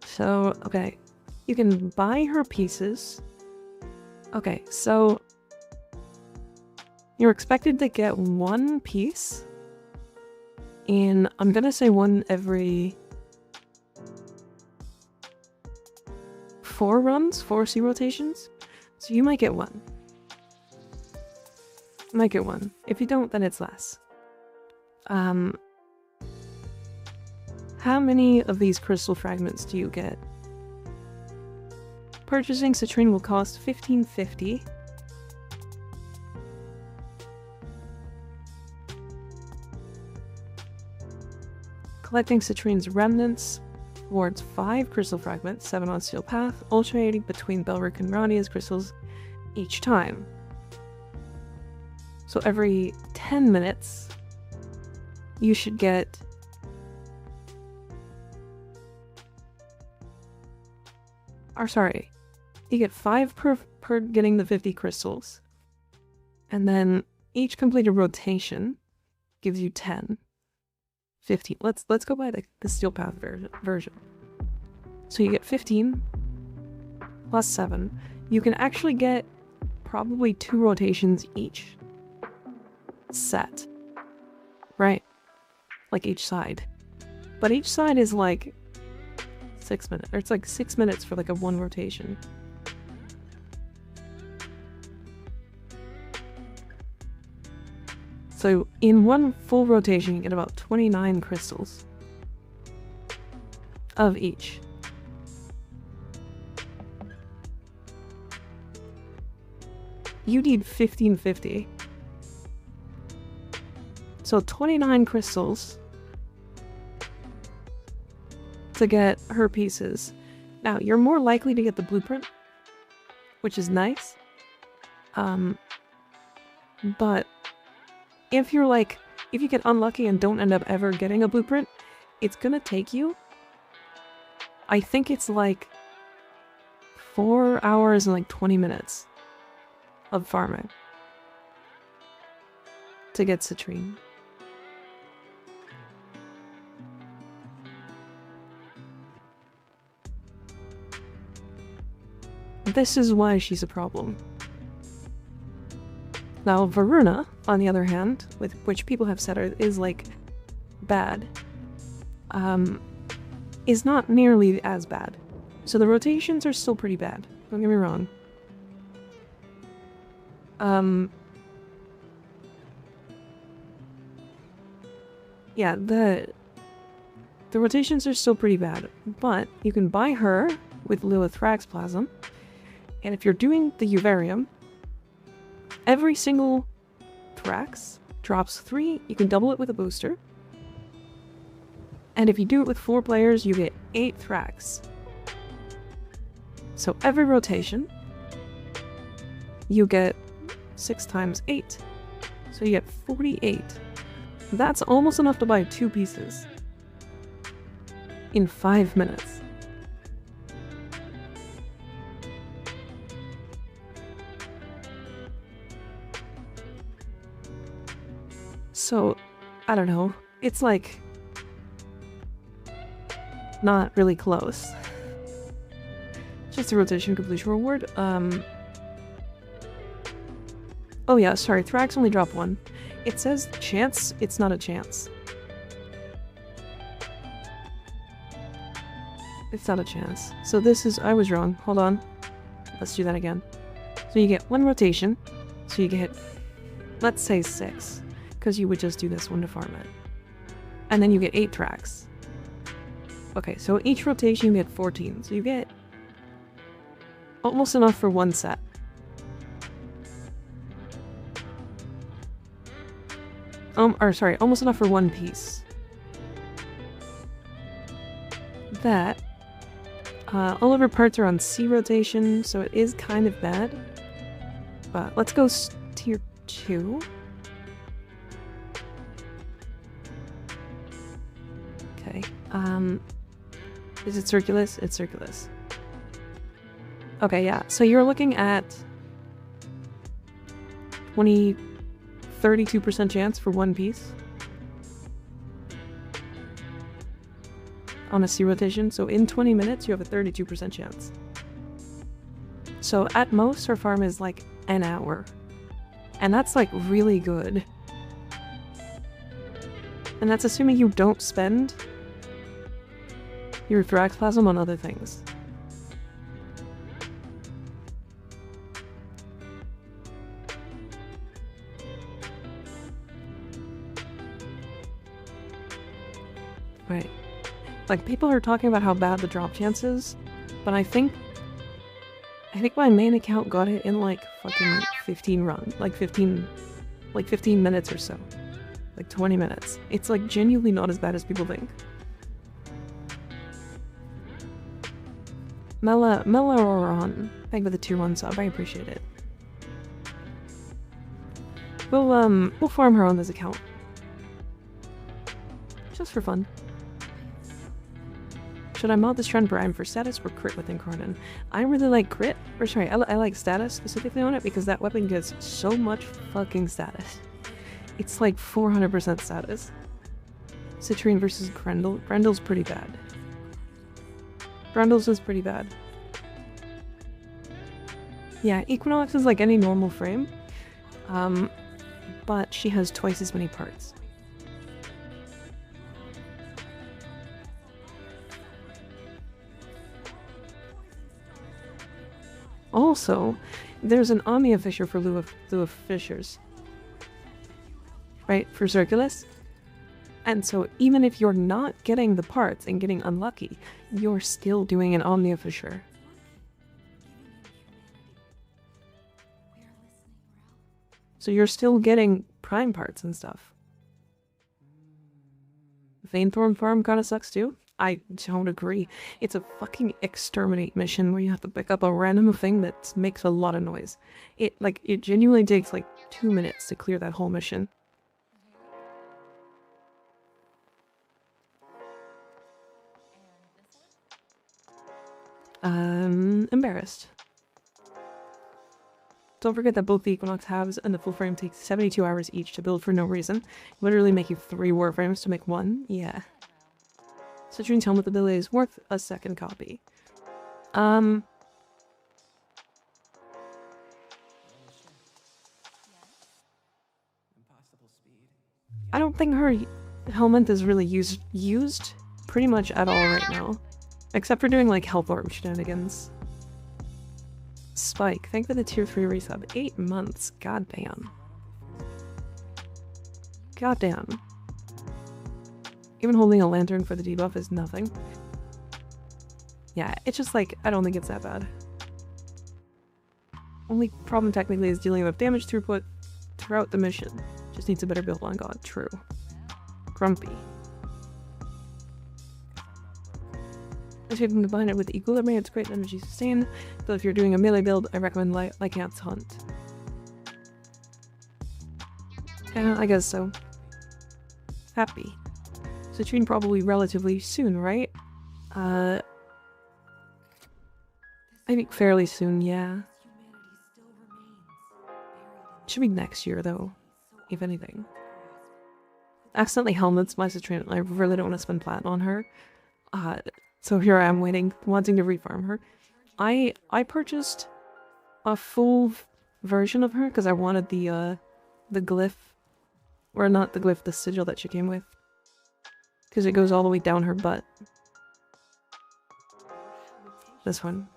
So, okay, you can buy her pieces. Okay, so you're expected to get 1 piece in, I'm gonna say 1 every 4 runs, 4 C rotations. So you might get 1. Might get 1. If you don't, then it's less. How many of these crystal fragments do you get? Purchasing citrine will cost $15.50. Collecting citrine's remnants towards 5 crystal fragments, 7 on steel path, alternating between Belric and Rania's crystals each time. So every 10 minutes, you should get you get 5 per getting the 50 crystals. And then each completed rotation gives you 10. 15. Let's go by the steel path version. So you get 15 plus 7. You can actually get probably 2 rotations each set. Right? Like each side. But each side is like 6 minutes. Or it's like 6 minutes for like a 1 rotation. So in 1 full rotation, you get about 29 crystals of each. You need 1550. So 29 crystals to get her pieces. Now, you're more likely to get the blueprint, which is nice. But if you get unlucky and don't end up ever getting a blueprint, it's gonna take you, I think it's like 4 hours and like 20 minutes of farming to get citrine. This is why she's a problem. Now, Varuna, on the other hand, with which people have said is like bad, is not nearly as bad. So the rotations are still pretty bad. Don't get me wrong. Yeah, the rotations are still pretty bad, but you can buy her with Lilith Thraxplasm, and if you're doing the Uvarium, every single Thrax drops 3, you can double it with a booster. And if you do it with 4 players, you get 8 Thrax. So every rotation, you get 6 times 8. So you get 48. That's almost enough to buy 2 pieces in 5 minutes. So, I don't know, it's like not really close. Just a rotation completion reward. Oh yeah, sorry, Thrax only drop 1. It says chance, it's not a chance. It's not a chance. So this is, I was wrong, hold on. Let's do that again. So you get 1 rotation, so you get, let's say 6. Because you would just do this one to farm it. And then you get 8 Thrax. Okay, so each rotation you get 14. So you get almost enough for 1 set. Almost enough for 1 piece. That, all of her parts are on C rotation, so it is kind of bad. But let's go tier 2. Okay, is it Circulus? It's Circulus. Okay, yeah, so you're looking at 32% chance for 1 piece on a C rotation, so in 20 minutes you have a 32% chance. So at most her farm is like an hour, and that's like really good. And that's assuming you don't spend your Thraxplasm on other things. Like, people are talking about how bad the drop chance is, but I think my main account got it in like fucking 15 runs, like 15 minutes or so. Like 20 minutes. It's like genuinely not as bad as people think. Mellaroron, thank you for the tier 1 sub, I appreciate it. We'll farm her on this account. Just for fun. Should I mod this trend prime for status or crit with Incarnate? I really like crit, or sorry, I like status specifically on it because that weapon gets so much fucking status. It's like 400% status. Citrine versus Grendel. Grendel's pretty bad. Grendel's is pretty bad. Yeah, Equinox is like any normal frame. But she has twice as many parts. Also, there's an Omnia Fisher for lieu of Fishers. Right? For Circulus. And so even if you're not getting the parts and getting unlucky, you're still doing an Omnia Fisher. So you're still getting prime parts and stuff. Vainthorn Farm kind of sucks too. I don't agree. It's a fucking exterminate mission where you have to pick up a random thing that makes a lot of noise. It genuinely takes like 2 minutes to clear that whole mission. Embarrassed. Don't forget that both the Equinox halves and the full frame take 72 hours each to build for no reason. Literally making 3 Warframes to make 1. Yeah. Citrine's helmet ability is worth a second copy. I don't think her helmet is really used pretty much at all right now. Except for doing like health orb shenanigans. Spike, thank for the tier 3 resub. 8 months. Goddamn. Goddamn. Even holding a lantern for the debuff is nothing. Yeah, it's just like, I don't think it's that bad. Only problem technically is dealing with damage throughput throughout the mission. Just needs a better build on God. True. Grumpy. If you can combine it with Equilibrium, it's great energy sustain, but if you're doing a melee build, I recommend Lycant's Hunt. Yeah, I guess so. Happy. Citrine probably relatively soon, right? I think fairly soon, yeah. Should be next year, though, if anything. Accidentally helmets my Citrine, I really don't want to spend plat on her. So here I am waiting, wanting to refarm her. I purchased a full version of her because I wanted the glyph, or not the glyph, the sigil that she came with, because it goes all the way down her butt. This one.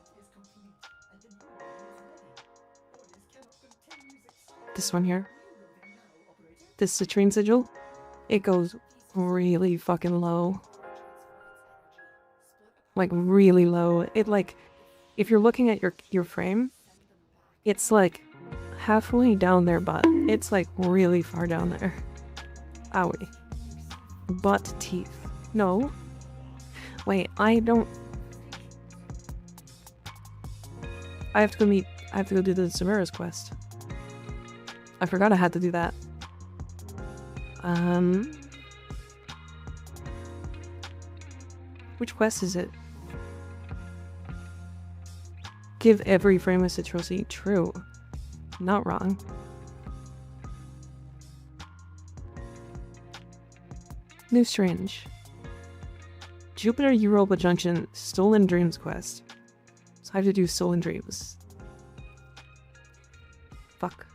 This one here. This Citrine sigil. It goes really fucking low. Like, really low. It, like, if you're looking at your frame, it's, like, halfway down their butt. It's, like, really far down there. Owie. Butt teeth. No. Wait, I don't... I have to go do the Samara's quest. I forgot I had to do that. Which quest is it? Give every frame a citrosy. True. Not wrong. New Strange. Jupiter Europa Junction Stolen Dreams quest. So I have to do Stolen Dreams. Fuck.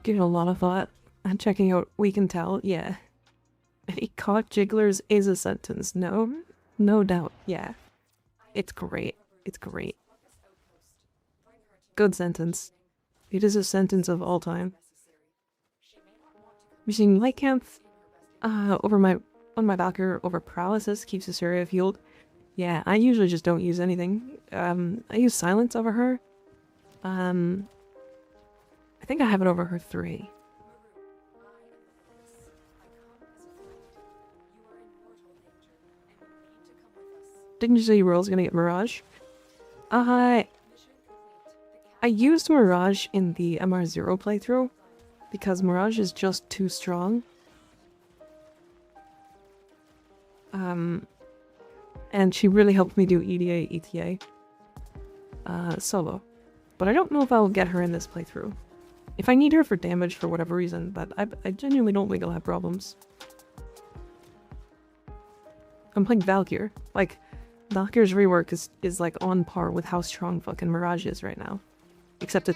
Giving a lot of thought and checking out We Can Tell, yeah. Any cock jigglers is a sentence, no? No doubt, yeah. It's great. It's great. Good sentence. It is a sentence of all time. Using Lightcamp on my Valkyr over Paralysis keeps this area healed. Yeah, I usually just don't use anything. I use Silence over her. I think I have it over her 3. Didn't you say you were also gonna get Mirage? I used Mirage in the MR0 playthrough because Mirage is just too strong. And she really helped me do EDA, ETA solo. But I don't know if I'll get her in this playthrough. If I need her for damage for whatever reason, but I genuinely don't think I'll have problems. I'm playing Valkyr. Like, Valkyr's rework is like on par with how strong fucking Mirage is right now. Except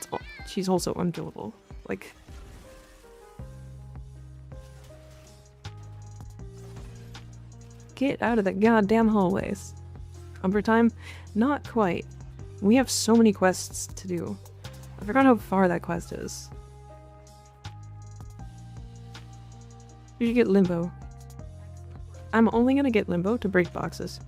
she's also unkillable. Like... Get out of the goddamn hallways. Umbra time? Not quite. We have so many quests to do. I forgot how far that quest is. You should get Limbo. I'm only gonna get Limbo to break boxes.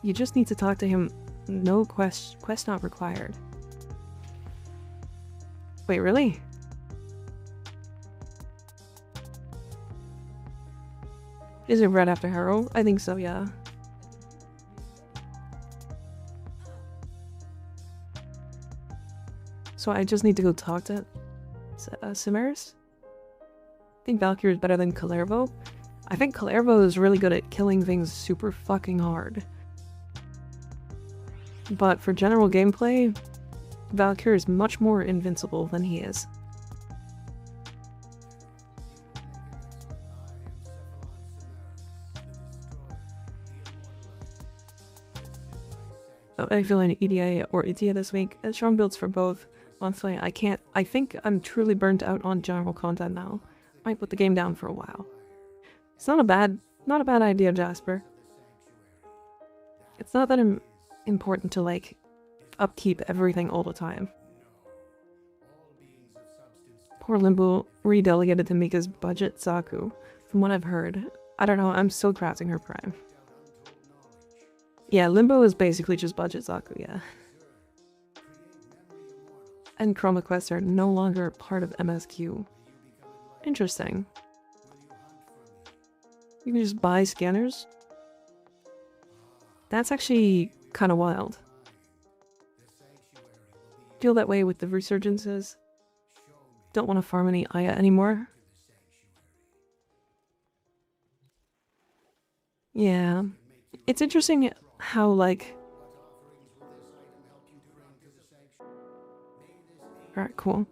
You just need to talk to him. No quest not required. Wait, really? Is it right after Harrow? I think so, yeah. So I just need to go talk to Cimeris? I think Valkyr is better than Kalervo. I think Kalervo is really good at killing things super fucking hard. But for general gameplay, Valkyr is much more invincible than he is. I feel an EDA or ETA this week. Strong builds for both. Honestly, I think I'm truly burnt out on general content now. Might put the game down for a while. It's not a bad idea, Jasper. It's not that important to, like, upkeep everything all the time. Poor Limbo redelegated to Mika's budget Zaku, from what I've heard. I don't know, I'm still crafting her prime. Yeah, Limbo is basically just budget Zaku, yeah. And Chroma quests are no longer part of MSQ. Interesting. You can just buy scanners? That's actually kind of wild. Feel that way with the resurgences? Don't want to farm any Aya anymore? Yeah. It's interesting how, like... Alright, cool.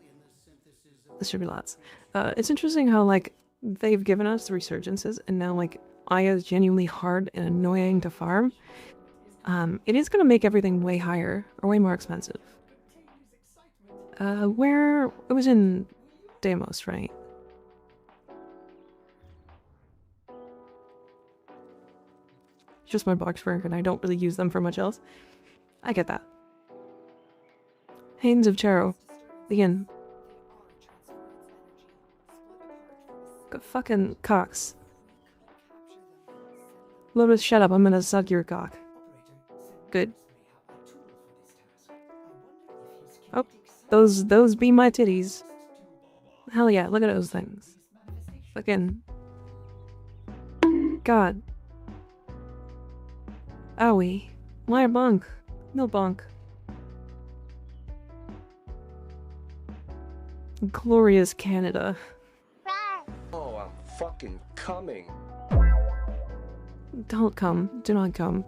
This should be lots. It's interesting how, like, they've given us the resurgences, and now, like, Aya is genuinely hard and annoying to farm. It is gonna make everything way higher, or way more expensive. Where... It was in Deimos, right? Just my box work, and I don't really use them for much else. I get that. Haines of Charo. Begin. Good fucking cocks. Lotus, shut up, I'm gonna suck your cock. Good. Oh, those be my titties. Hell yeah, look at those things. Fucking... God. Owie. Why a bunk? No bunk. Glorious Canada. Oh, I'm fucking coming. Don't come. Do not come.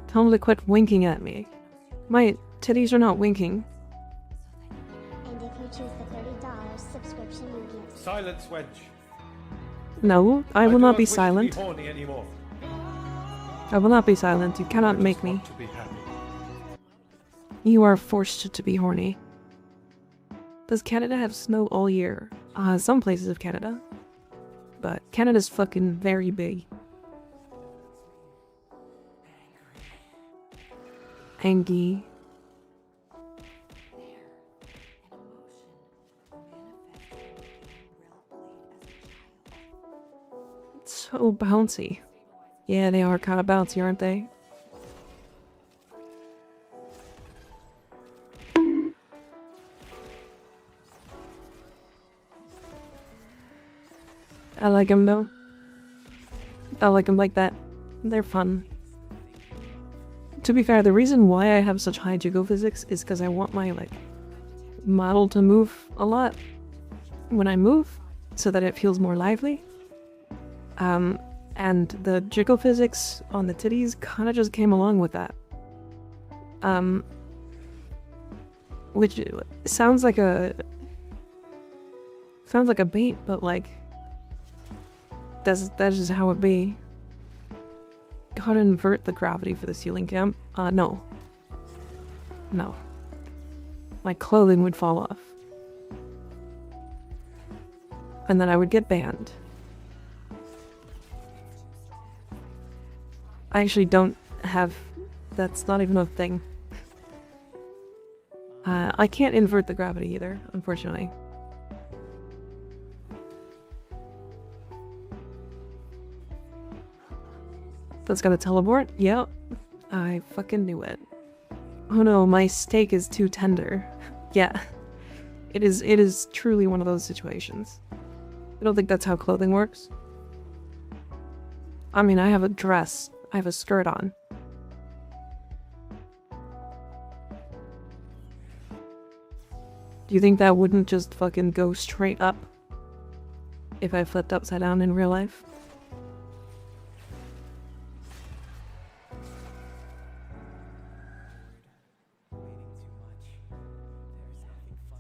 Tell him to quit winking at me. My titties are not winking. And if you choose the $30 subscription, you get... Silence, wench. No, I will not be wish to silent. horny anymore. I will not be silent. You cannot make me. Want to be happy. You are forced to be horny. Does Canada have snow all year? Some places of Canada. but Canada's fucking very big. Angry. It's so bouncy. Yeah, they are kind of bouncy, aren't they? I like them though. I like them like that. They're fun. To be fair, the reason why I have such high jiggle physics is because I want my like model to move a lot when I move, so that it feels more lively. And the jiggle physics on the titties kind of just came along with that. Which sounds like a bait, but like that's just how it be. Gotta invert the gravity for the ceiling cam. No. No. My clothing would fall off. And then I would get banned. I actually don't have... That's not even a thing. I can't invert the gravity either, unfortunately. That's gotta teleport? Yep. I fucking knew it. Oh no, my steak is too tender. Yeah. It is truly one of those situations. I don't think that's how clothing works. I mean, I have a dress. I have a skirt on. Do you think that wouldn't just fucking go straight up if I flipped upside down in real life?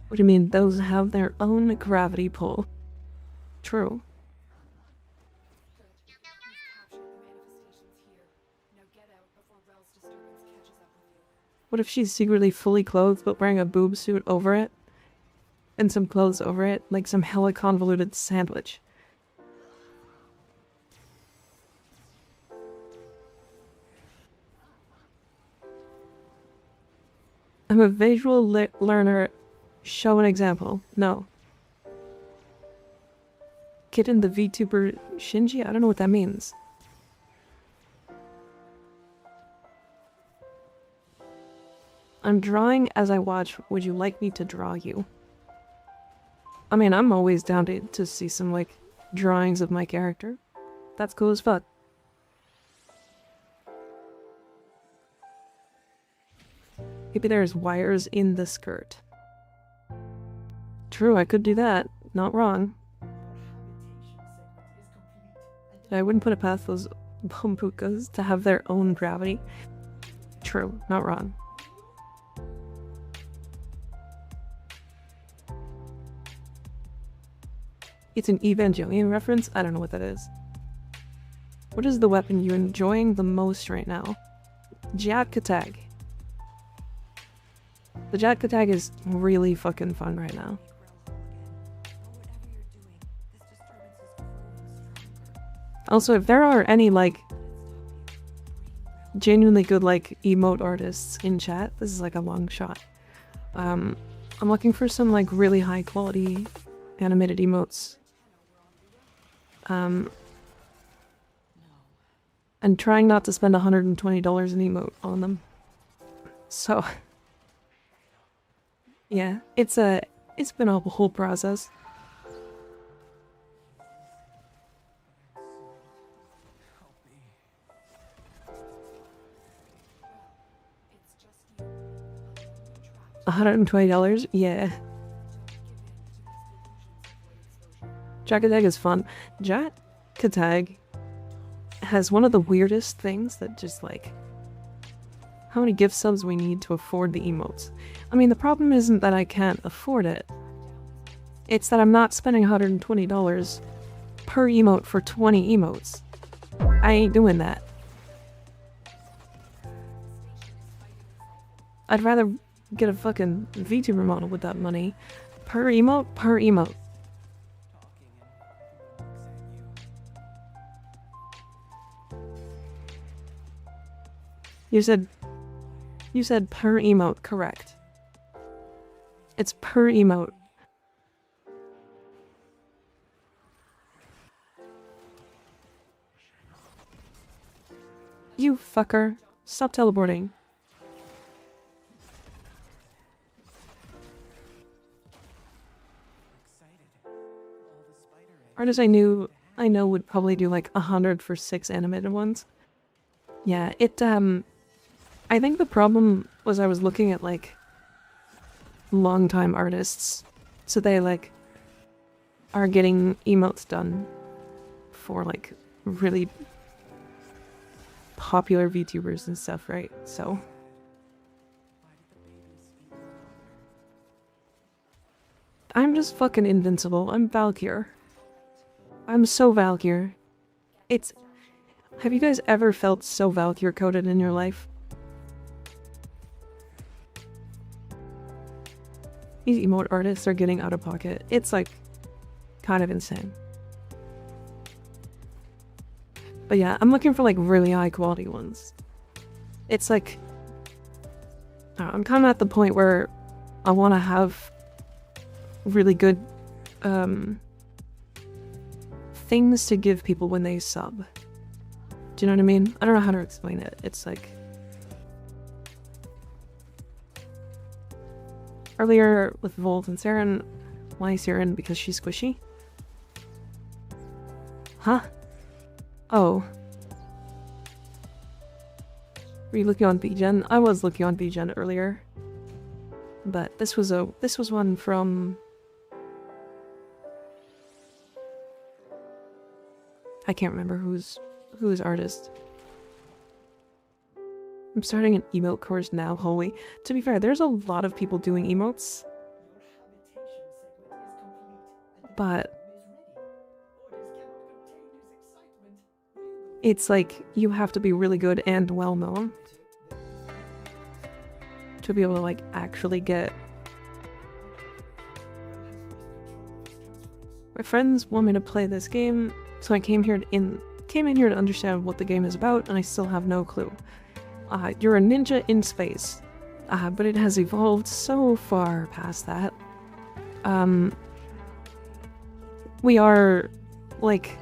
What do you mean? Those have their own gravity pull. True. What if she's secretly fully clothed but wearing a boob suit over it? And some clothes over it, like some hella convoluted sandwich. I'm a visual learner. Show an example. No. Kitten the VTuber Shinji? I don't know what that means. I'm drawing as I watch. Would you like me to draw you? I mean, I'm always down to see some, like, drawings of my character. That's cool as fuck. Maybe there's wires in the skirt. True, I could do that. Not wrong. I wouldn't put it past those bambukas to have their own gravity. True, not wrong. It's an Evangelion reference? I don't know what that is. What is the weapon you're enjoying the most right now? Jatkatag. The Jatkatag is really fucking fun right now. Also, if there are any, like, genuinely good, like, emote artists in chat, this is, like, a long shot. I'm looking for some, like, really high quality animated emotes. And trying not to spend $120 an emote on them. So, yeah, it's been a whole process. $120? Yeah. Jatkatag is fun. Jatkatag has one of the weirdest things that just, like, how many gift subs we need to afford the emotes. I mean, the problem isn't that I can't afford it. It's that I'm not spending $120 per emote for 20 emotes. I ain't doing that. I'd rather get a fucking VTuber model with that money. Per emote? Per emote. You said per emote, correct. It's per emote. You fucker. Stop teleporting. Artists I know would probably do like 100 for 6 animated ones. Yeah, I think the problem was I was looking at like long-time artists. So they like are getting emotes done for like really popular VTubers and stuff, right? So I'm just fucking invincible. I'm Valkyr. I'm so Valkyr. Have you guys ever felt so Valkyr coded in your life? These emote artists are getting out of pocket. It's like kind of insane. But yeah, I'm looking for like really high quality ones. It's like I'm kind of at the point where I want to have really good things to give people when they sub. Do you know what I mean? I don't know how to explain it. It's like earlier with Volt and Saren. Why Saren? Because she's squishy? Huh? Oh. Were you looking on BGen? I was looking on BGen earlier. But this was one from I can't remember who's artist. I'm starting an emote course now, holy. To be fair, there's a lot of people doing emotes. But it's like you have to be really good and well known to be able to like actually get. My friends want me to play this game, so I came in here to understand what the game is about, and I still have no clue. You're a ninja in space, but it has evolved so far past that. We are like.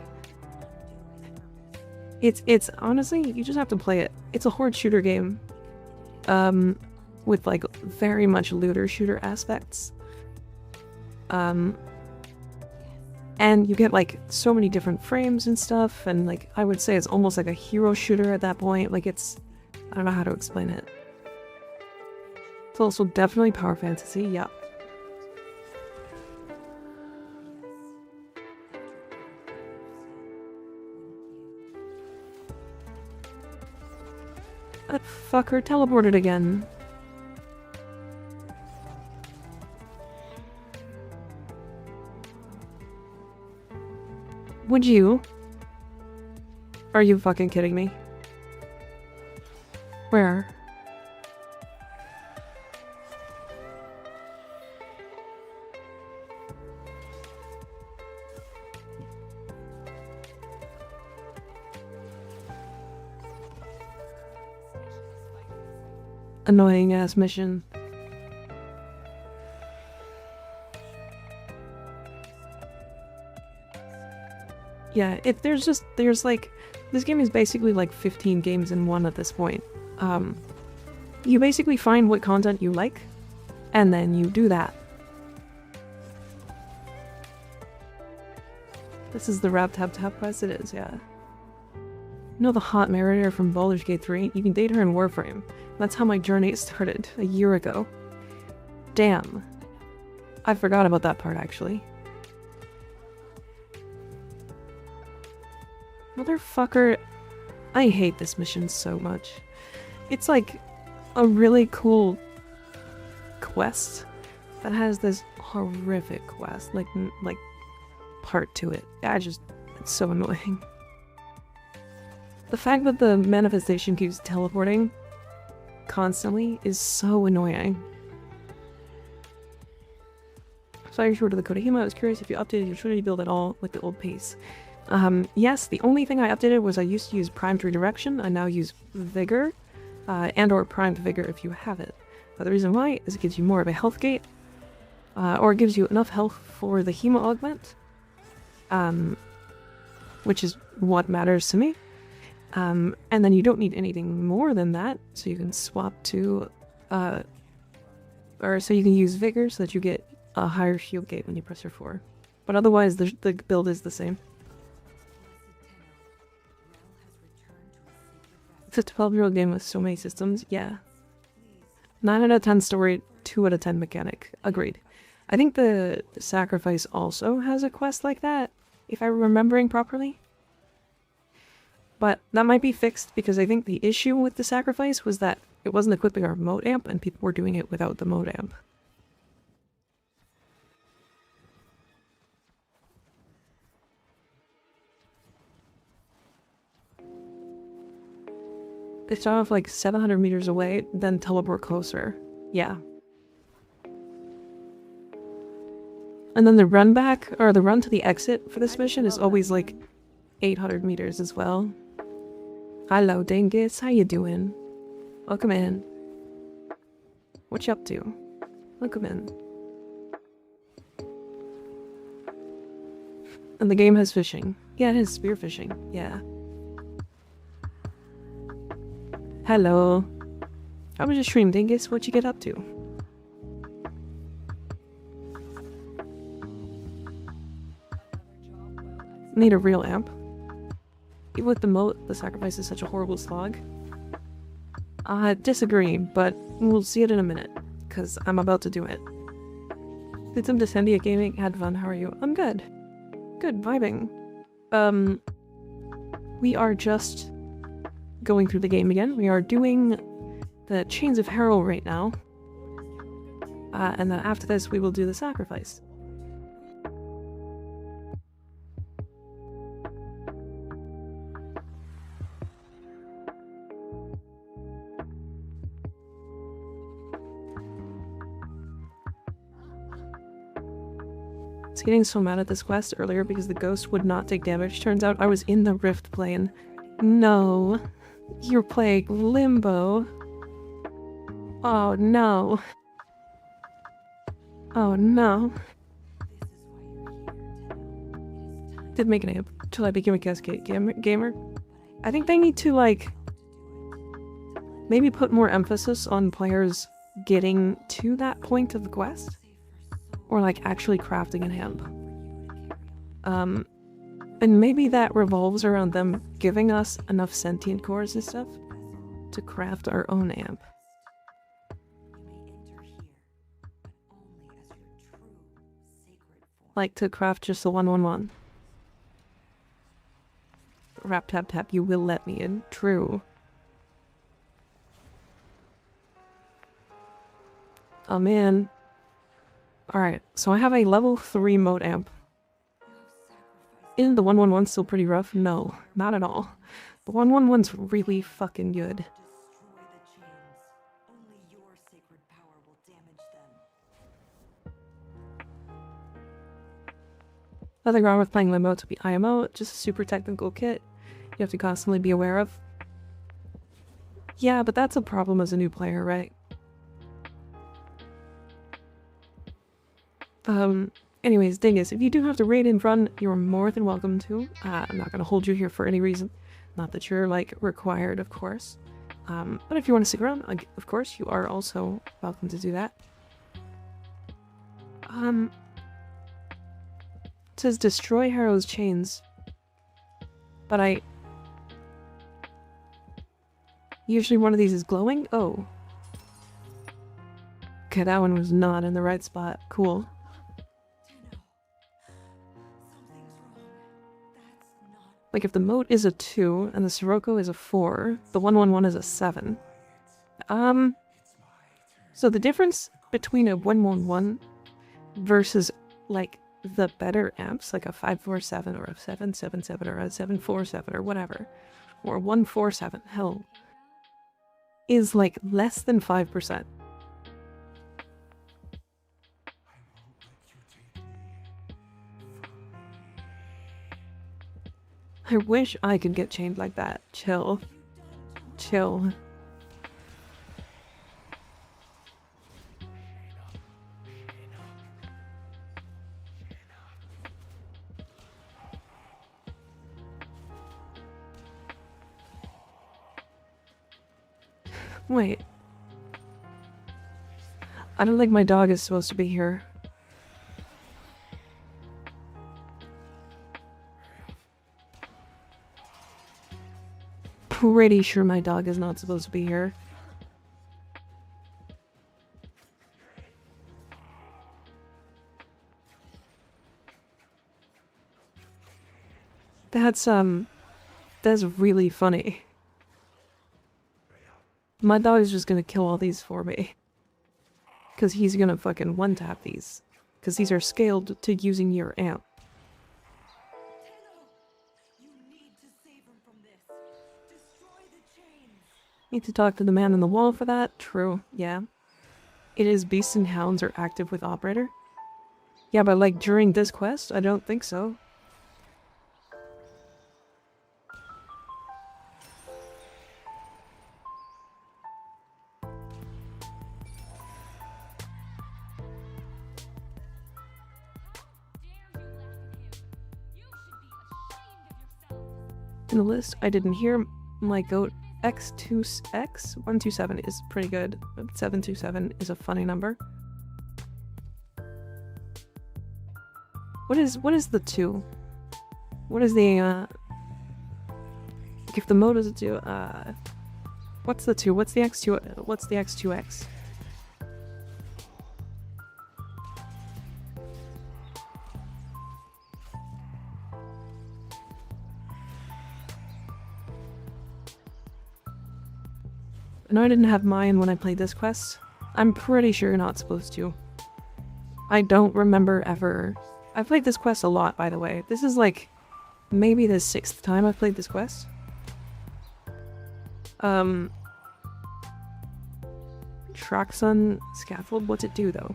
It's honestly, you just have to play it. It's a horde shooter game, with like very much looter shooter aspects. And you get like so many different frames and stuff, and like I would say it's almost like a hero shooter at that point. Like I don't know how to explain it. It's also definitely power fantasy, yeah. That fucker teleported again. Would you? Are you fucking kidding me? Where? Annoying ass mission. Yeah, there's like, this game is basically like 15 games in one at this point. You basically find what content you like, and then you do that. This is the Rap Tap Tap quest? It is, yeah. You know the hot narrator from Baldur's Gate 3? You can date her in Warframe. That's how my journey started, a year ago. Damn. I forgot about that part, actually. Motherfucker. I hate this mission so much. It's like a really cool quest that has this horrific quest, like part to it. It's so annoying. The fact that the manifestation keeps teleporting constantly is so annoying. Sorry, short of the Kodahima. I was curious if you updated your Trinity build at all with the old pace. Yes, the only thing I updated was I used to use primed redirection. I now use vigor. and or primed vigor if you have it. But the reason why is it gives you more of a health gate, or it gives you enough health for the hemo augment, which is what matters to me. And then you don't need anything more than that, so you can swap to, or so you can use vigor so that you get a higher shield gate when you press your 4. But otherwise, the build is the same. It's a 12-year-old game with so many systems, yeah. 9 out of 10 story, 2 out of 10 mechanic. Agreed. I think the sacrifice also has a quest like that, if I'm remembering properly. But that might be fixed because I think the issue with the sacrifice was that it wasn't equipping our mode amp and people were doing it without the mode amp. They start off like 700 meters away, then teleport closer. Yeah. And then the run back, or the run to the exit for this mission is always like 800 meters as well. Hello, Dingus. How you doing? Welcome in. What you up to? Welcome in. And the game has fishing. Yeah, it has spearfishing. Yeah. Hello. How was your stream, Dingus? What'd you get up to? Need a real amp. Even with the moat, the sacrifice is such a horrible slog. Disagree, but we'll see it in a minute, because I'm about to do it. Did some Descendia gaming, had fun, how are you? I'm good. Good, vibing. We are just going through the game again. We are doing the Chains of Harrow right now. And then after this, we will do the sacrifice. I was getting so mad at this quest earlier because the ghost would not take damage. Turns out I was in the rift plane. No. You're playing Limbo. Oh no. Oh no. Did make an amp till I became a cascade gamer. I think they need to like maybe put more emphasis on players getting to that point of the quest. Or like actually crafting an amp. And maybe that revolves around them giving us enough sentient cores and stuff to craft our own amp. Like to craft just the 111. Rap tap tap, you will let me in. True. Oh man. Alright, so I have a level 3 mode amp. Isn't the 111 still pretty rough? No, not at all. The 111's really fucking good. Nothing wrong with playing Limbo to be IMO, just a super technical kit you have to constantly be aware of. Yeah, but that's a problem as a new player, right? Anyways, Dingus, if you do have to raid and run, you're more than welcome to. I'm not gonna hold you here for any reason. Not that you're, like, required, of course. But if you want to stick around, of course, you are also welcome to do that. It says destroy Harrow's chains. But usually one of these is glowing? Oh. Okay, that one was not in the right spot. Cool. Like if the moat is a 2 and the Sirocco is a 4, the 111 is a 7. So the difference between a 111 versus like the better amps, like a 547 or a 777 or a 747 or whatever, or a 147, hell, is like less than 5%. I wish I could get chained like that. Chill. Chill. Wait. I don't think my dog is supposed to be here. Pretty sure my dog is not supposed to be here. That's really funny. My dog is just gonna kill all these for me. Cause he's gonna fucking one-tap these. Cause these are scaled to using your amp. Need to talk to the man on the wall for that? True, yeah. It is beasts and hounds are active with operator. Yeah, but like during this quest, I don't think so. In the list, I didn't hear my goat X127 is pretty good. 727 is a funny number. What is the 2? What is the if the mode is a 2, what's the 2? What's the X2? What's the X2X? I know I didn't have mine when I played this quest. I'm pretty sure you're not supposed to. I don't remember ever. I've played this quest a lot, by the way. This is like maybe the 6th time I've played this quest. Traxon Scaffold, what's it do though?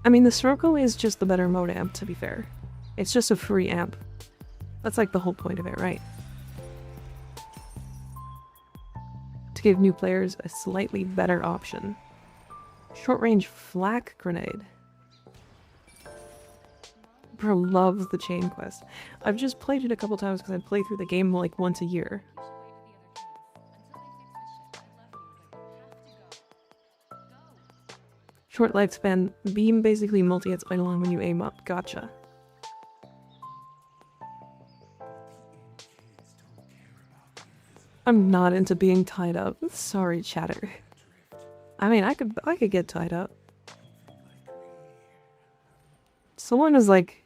I mean, the Sirocco is just the better mode amp, to be fair. It's just a free amp. That's like the whole point of it, right? To give new players a slightly better option. Short-range flak grenade. Bro loves the chain quest. I've just played it a couple times because I play through the game like once a year. Short lifespan. Beam basically multi-hits right along when you aim up. Gotcha. I'm not into being tied up. Sorry, chatter. I mean, I could get tied up. Someone is like...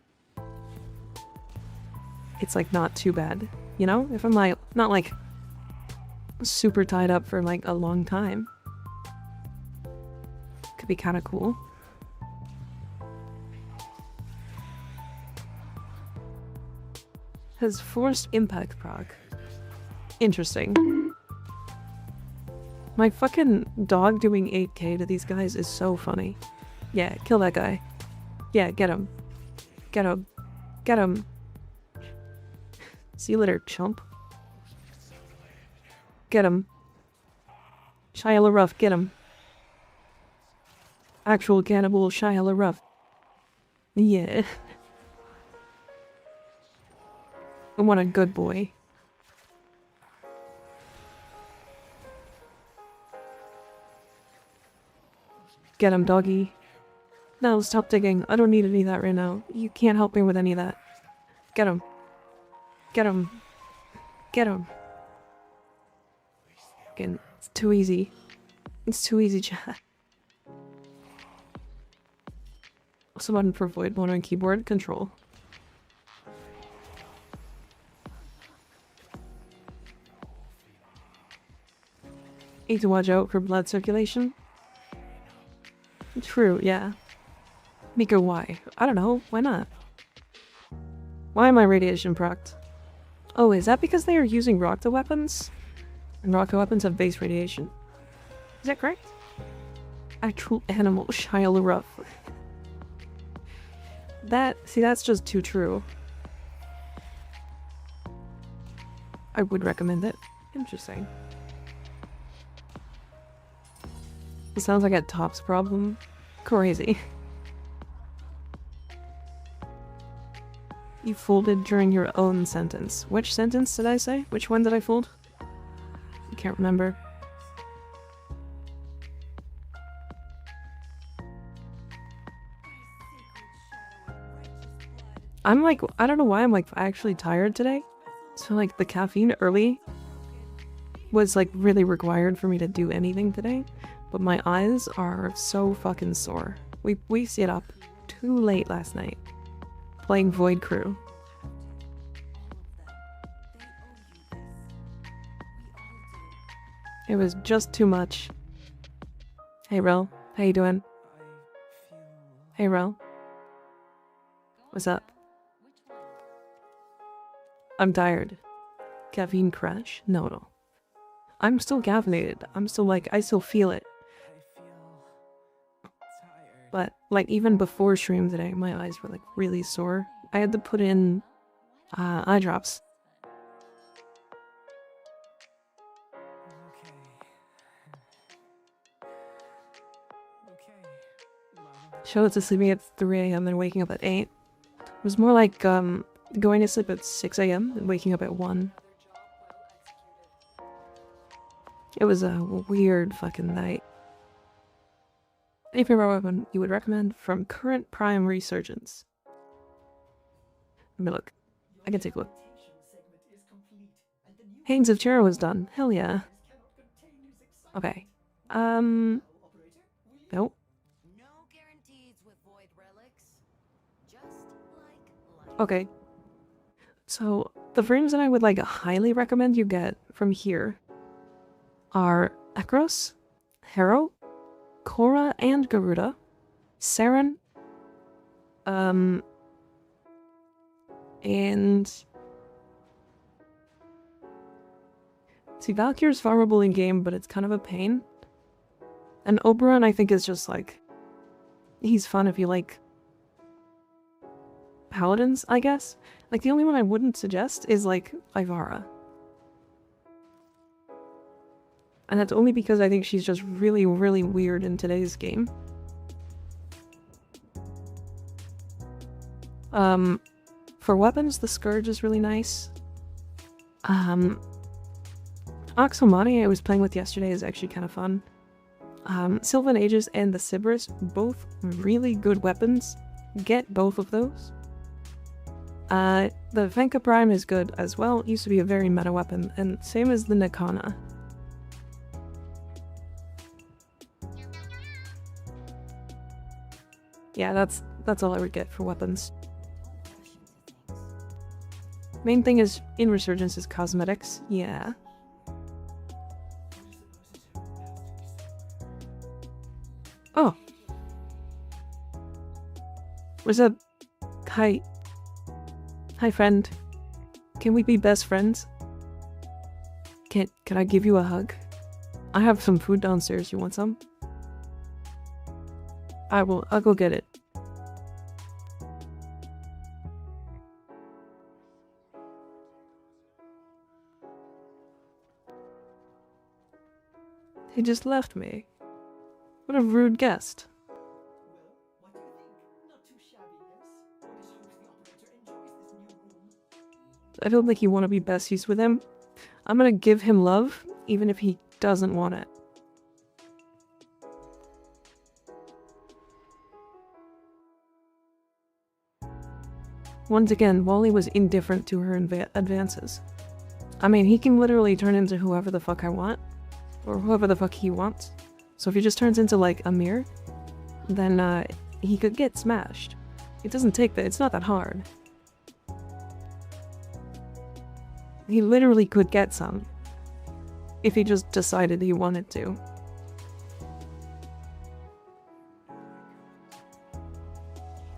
It's like not too bad, you know? If I'm like, not like super tied up for like a long time. Could be kind of cool. Has forced impact proc. Interesting. My fucking dog doing 8k to these guys is so funny. Yeah, kill that guy. Yeah, get him. Get him. Get him. See you later, chump. Get him. Shia LaRuff, get him. Actual cannibal Shia LaRuff. Yeah. What a good boy. Get him, doggy. No, stop digging. I don't need any of that right now. You can't help me with any of that. Get him. Get him. Get him. Again, it's too easy. It's too easy, chat. Also button for void mode on keyboard. Control. Need to watch out for blood circulation. True, yeah. Mika, why? I don't know. Why not? Why am I radiation procced? Oh, is that because they are using rocket weapons? And rocket weapons have base radiation. Is that correct? Actual animal, Shia LaRuff. See, that's just too true. I would recommend it. Interesting. It sounds like a Top's problem. Crazy. You folded during your own sentence. Which sentence did I say? Which one did I fold? can't remember. I'm like, I don't know why I'm like actually tired today. So like the caffeine early was like really required for me to do anything today. But my eyes are so fucking sore. We stayed up too late last night playing Void Crew. It was just too much. Hey Rel, how you doing? Hey Rel. What's up? I'm tired. Caffeine crash? No. I'm still caffeinated. I'm still like, I still feel it. But like even before stream today, my eyes were like really sore. I had to put in eye drops. Show it to sleeping at 3 a.m. and waking up at 8. It was more like going to sleep at 6 a.m. and waking up at 1. It was a weird fucking night. Any favorite weapon you would recommend from current Prime Resurgence? Let me look. I can take a look. Haynes of Terror was done. Hell yeah. Okay. Nope. No guarantees with void relics. Just like life. Okay. So, the frames that I would like highly recommend you get from here are Ekros, Harrow, Korra and Garuda, Saren, and see, Valkyr's farmable in game, but it's kind of a pain. And Oberon, I think, is just like, he's fun if you like paladins, I guess. Like, the only one I wouldn't suggest is like Ivara. And that's only because I think she's just really, really weird in today's game. For weapons, the Scourge is really nice. Oxomani I was playing with yesterday is actually kind of fun. Sylvan Aegis and the Sybaris, both really good weapons. Get both of those. The Venka Prime is good as well. It used to be a very meta weapon, and same as the Nikana. Yeah, that's all I would get for weapons. Main thing is in Resurgence is cosmetics. Yeah. Oh. What's up? Hi. Hi, friend. Can we be best friends? Can I give you a hug? I have some food downstairs. You want some? I'll go get it. He just left me. What a rude guest. What do you think? Not too shabby, yes? Or just hope the operator enjoys this new room. I don't think you want to be besties with him. I'm gonna give him love, even if he doesn't want it. Once again, Wally was indifferent to her advances. I mean, he can literally turn into whoever the fuck I want. Or whoever the fuck he wants. So if he just turns into, like, Amir, then, he could get smashed. It doesn't take that, it's not that hard. He literally could get some. If he just decided he wanted to.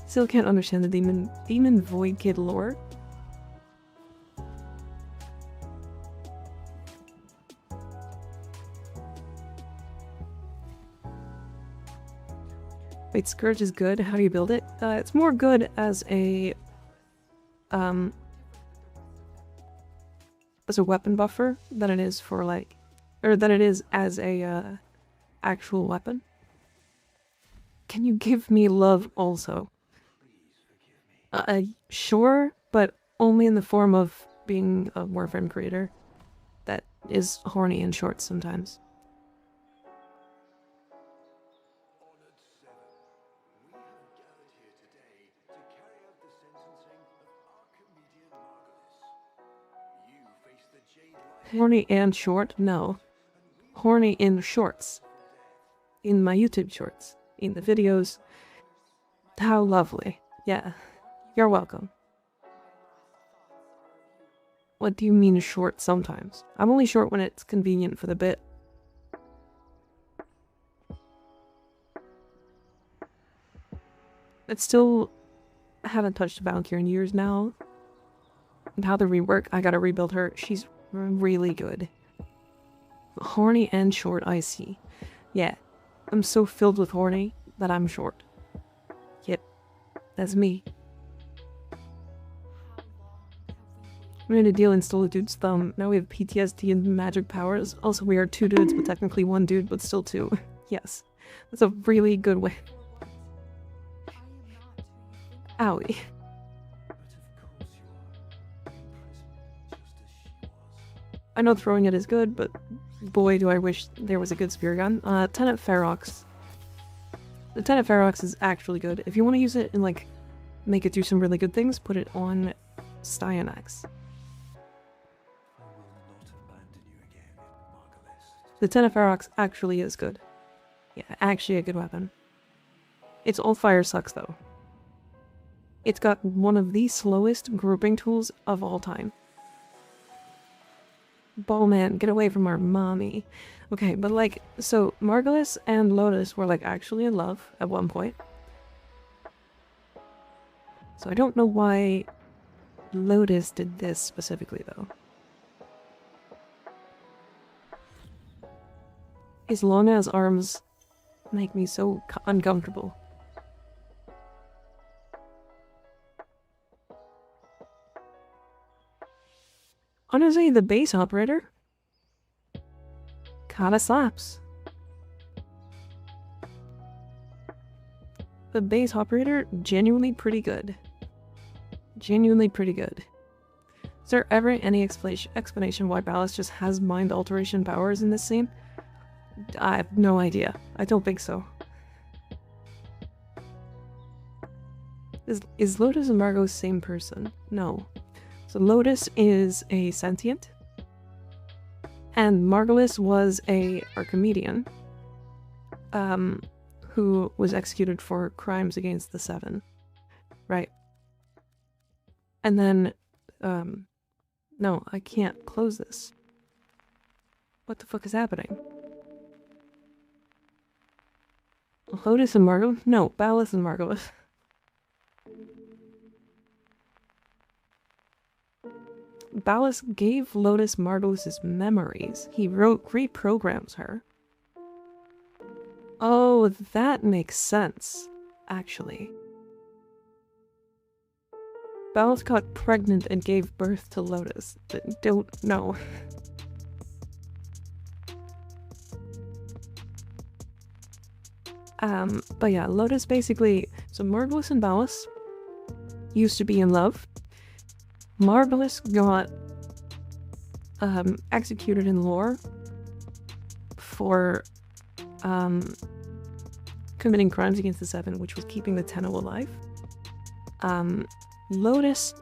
Still can't understand the demon void kid lore. Wait, Scourge is good. How do you build it? It's more good as a weapon buffer than it is for like, or than it is as a actual weapon. Can you give me love also? Sure, but only in the form of being a Warframe creator. is horny in shorts sometimes. Honored Seven, we have gathered here today to carry out the sentencing of our comedian Margulis. You face the jade Horny and short? No. Horny in shorts. In my YouTube shorts. In the videos. How lovely. Yeah. You're welcome. What do you mean short sometimes? I'm only short when it's convenient for the bit. I still haven't touched a Valkyrie in years now. And how to rework, I gotta rebuild her. She's really good. Horny and short, I see. Yeah. I'm so filled with horny that I'm short. Yep. That's me. We made a deal and stole a dude's thumb. Now we have PTSD and magic powers. Also, we are 2 dudes, but technically 1 dude, but still 2. Yes. That's a really good way. Owie. I know throwing it is good, but boy do I wish there was a good spear gun. Tenet Ferox. The Tenet Ferox is actually good. If you want to use it and like make it do some really good things, put it on Styanax. The Tenet Ferox actually is good. Yeah, actually a good weapon. Its all fire sucks though. It's got one of the slowest grouping tools of all time. Ballman, get away from our mommy. Okay, but like, so Margulis and Lotus were like actually in love at one point. So I don't know why Lotus did this specifically though. His long ass arms make me so uncomfortable. Honestly, the base operator kinda slaps. The base operator, genuinely pretty good. Genuinely pretty good. Is there ever any explanation why Ballast just has mind alteration powers in this scene? I have no idea. I don't think so. Is Lotus and Margot the same person? No. So Lotus is a sentient, and Margulis was a Archimedean, who was executed for crimes against the Seven, right? And then, no, I can't close this. What the fuck is happening? Lotus and Margot? No, Ballast and Margulis. Ballast gave Lotus Margulis' memories. He reprograms her. Oh, that makes sense, actually. Ballast got pregnant and gave birth to Lotus. Don't know. But yeah, Lotus basically... So Margulis and Ballast used to be in love. Margulis got executed in lore for committing crimes against the Seven, which was keeping the Tenno alive. Lotus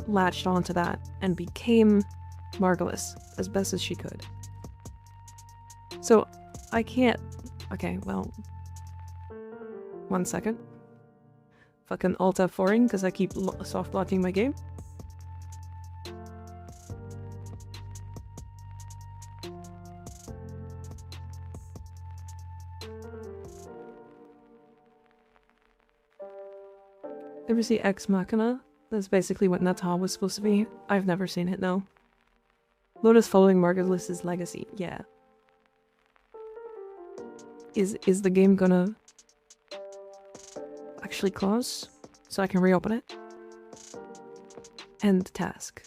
latched onto that and became Margulis as best as she could. So I can't... Okay, well... 1 second. Fucking Alt F4ing because I keep soft blocking my game. Ever see Ex Machina? That's basically what Nata was supposed to be. I've never seen it, no. Lotus following Margulis' legacy, yeah. Is the game gonna actually close so I can reopen it? End task.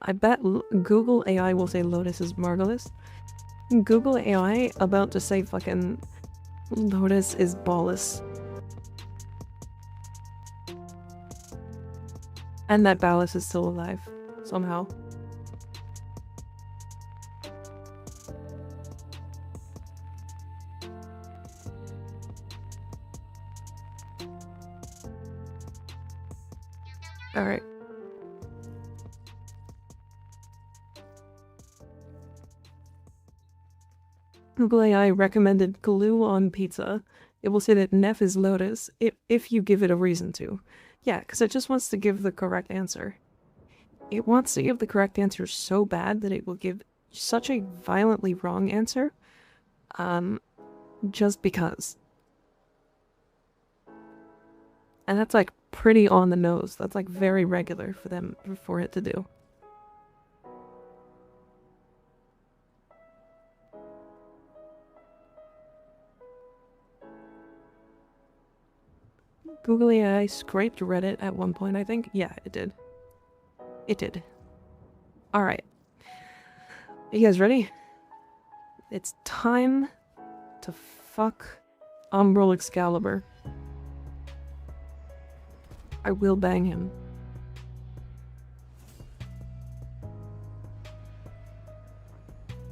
I bet Google AI will say Lotus is Margulis. Google AI about to say fucking Lotus is Ballast. And that Ballast is still alive. somehow. Alright. Google AI recommended glue on pizza. It will say that Neff is lotus if you give it a reason to. Yeah, because it just wants to give the correct answer. It wants to give the correct answer so bad that it will give such a violently wrong answer. Just because. And that's like pretty on the nose. That's like very regular for it to do. Google AI scraped Reddit at one point, I think. Yeah, it did. It did. Alright. You guys ready? It's time to fuck Umbral Excalibur. I will bang him.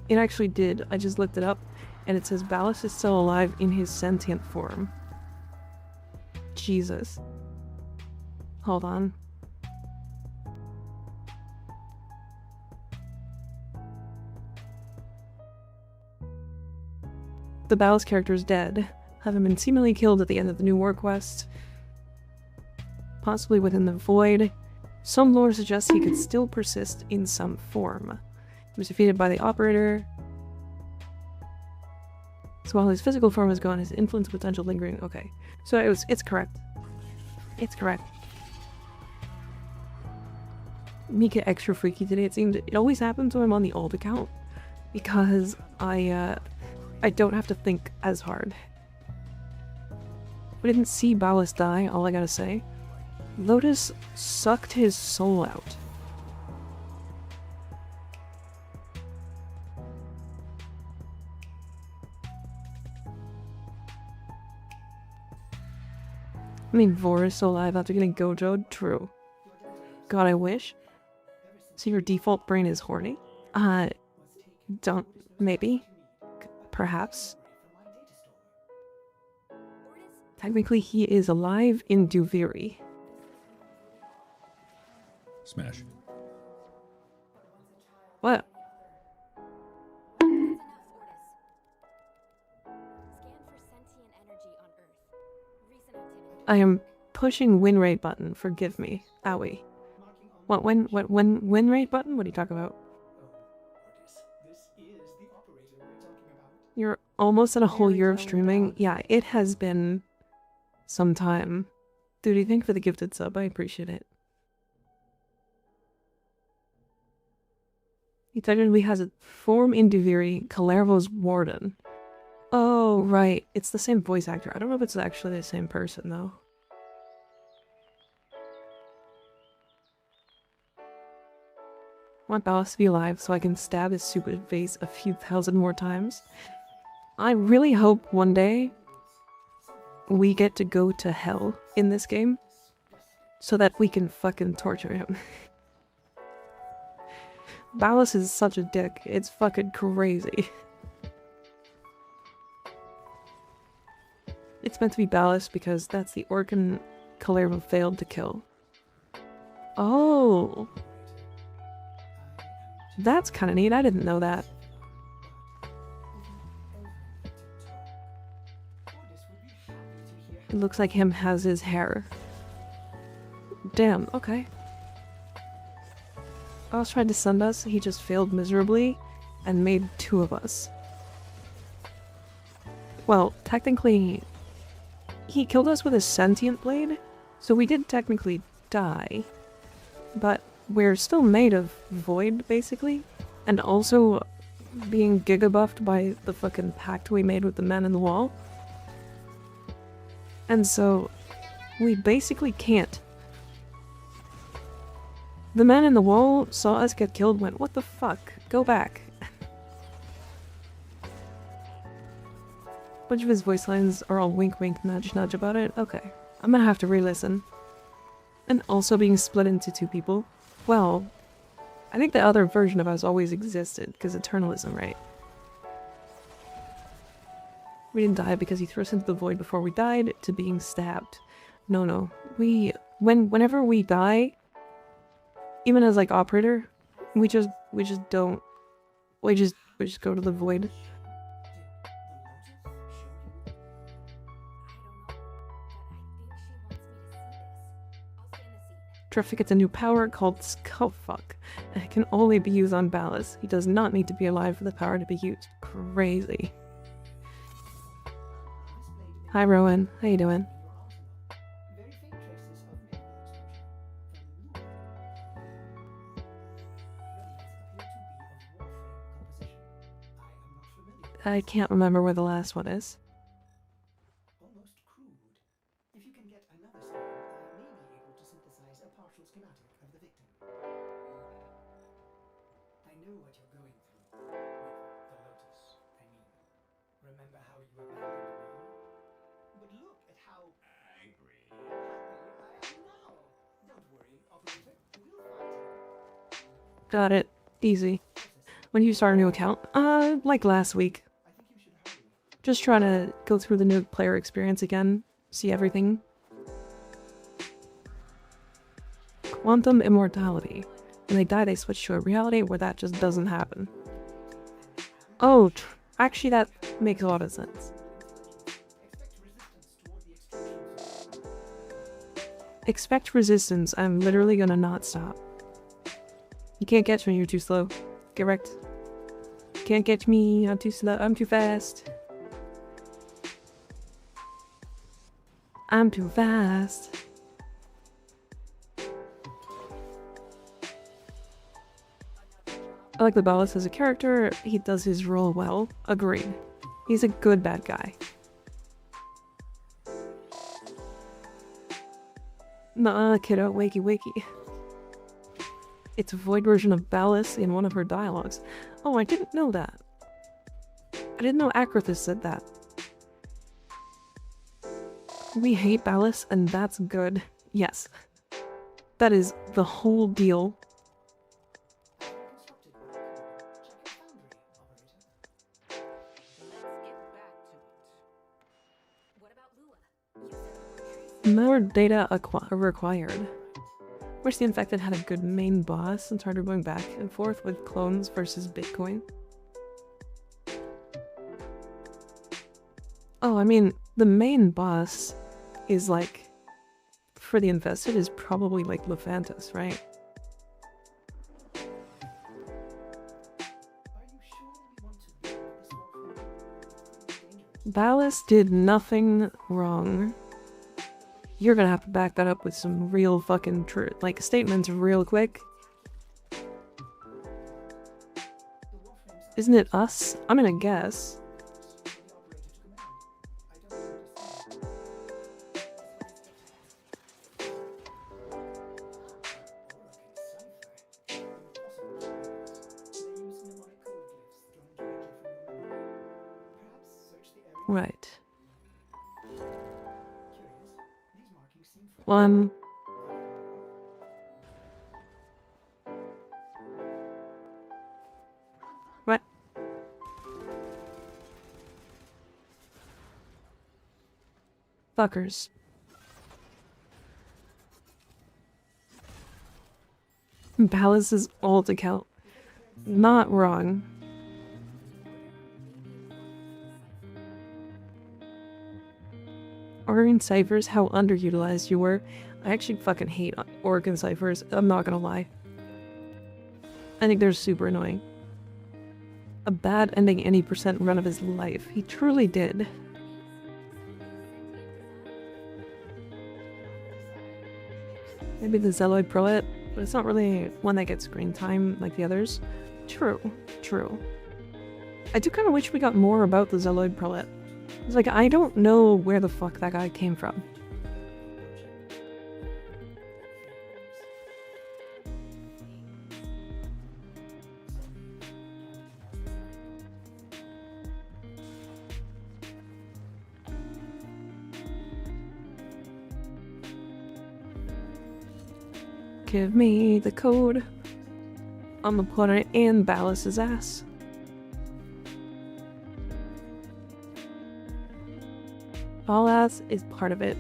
It actually did. I just looked it up, and it says Ballas is still alive in his sentient form. Jesus. Hold on. The Ballas character is dead, having been seemingly killed at the end of the new war quest. Possibly within the void. Some lore suggests he could still persist in some form. He was defeated by the operator. So while his physical form is gone, his influence and potential lingering. Okay. So it's correct. It's correct. Mika extra freaky today. It seemed it always happens when I'm on the old account. Because I don't have to think as hard. We didn't see Ballas die, all I gotta say. Lotus sucked his soul out. I mean, Vor is still alive after getting gojoed. True. God, I wish. So your default brain is horny? Don't... maybe? Perhaps? Technically, he is alive in Duviri. Smash. What? I am pushing win rate button. Forgive me. Owie. What win rate button? What are you talking about? You're almost at a whole year of streaming. Yeah, it has been some time. Dude, thank you for the gifted sub. I appreciate it. He technically has a form in Duviri, Kalervo's warden. Oh, right. It's the same voice actor. I don't know if it's actually the same person, though. I want Ballas to be alive so I can stab his stupid face a few thousand more times. I really hope one day we get to go to hell in this game so that we can fucking torture him. Ballas is such a dick. It's fucking crazy. It's meant to be Ballas because that's the organ Kalervo failed to kill. Oh. That's kind of neat. I didn't know that. It looks like him has his hair. Damn, okay. Ballas tried to send us, he just failed miserably and made 2 of us. Well, technically, he killed us with a sentient blade, so we did technically die. But we're still made of void, basically, and also being gigabuffed by the fucking pact we made with the man in the wall. And so, we basically can't. The man in the wall saw us get killed, went, what the fuck? Go back. A bunch of his voice lines are all wink wink nudge nudge about it. Okay, I'm gonna have to re-listen. And also being split into 2 people. Well, I think the other version of us always existed, because eternalism, right? We didn't die because he threw us into the void before we died to being stabbed. No. Whenever we die, even as like operator, we just don't. We just go to the void. Traffic gets a new power called Skullfuck, and it can only be used on Ballas. He does not need to be alive for the power to be used. Crazy. Hi Rowan, how you doing? Very faint traces of mineral exposure from Lua. Your needs appear to be of Warframe composition. I am not familiar. I can't remember where the last one is. Almost crude. If you can get another scan, I may be able to synthesize a partial schematic of the victim. I know what you're going through with the Lotus. I mean, remember how you abandoned me? But look at how happy I am now. Don't worry, operator. We'll find him. Got it. Easy. When you start a new account? Like last week. I think you should hurry. Just trying to go through the new player experience again. See everything. Quantum immortality. When they die, they switch to a reality where that just doesn't happen. Oh, actually that makes a lot of sense. Expect resistance. I'm literally gonna not stop. You can't catch me, you're too slow. Get wrecked. Can't catch me, I'm too slow, I'm too fast. I'm too fast. I like the Ballas as a character, he does his role well. Agreed. He's a good bad guy. Nah, kiddo, wakey wakey. It's a void version of Ballas in one of her dialogues. Oh, I didn't know that. I didn't know Akrathis said that. We hate Ballas, and that's good. Yes. That is the whole deal. More data required. Wish the infected had a good main boss and started going back and forth with clones versus Bitcoin. Oh, I mean, the main boss is like, for the infested, is probably like Lephantis, right? Ballas did nothing wrong. You're gonna have to back that up with some real fucking like statements real quick. Isn't it us? I'm gonna guess. Right. One. What? Fuckers. Ballas is old account. Not wrong. Oregon ciphers, how underutilized you were. I actually fucking hate Oregon ciphers, I'm not gonna lie. I think they're super annoying. A bad ending any percent run of his life. He truly did. Maybe the Zelloid Prolet, but it's not really one that gets screen time like the others. True, true. I do kind of wish we got more about the Zelloid Prolet. It's like, I don't know where the fuck that guy came from. Give me the code. I'm gonna put it in Ballas's ass. Ballas is part of it.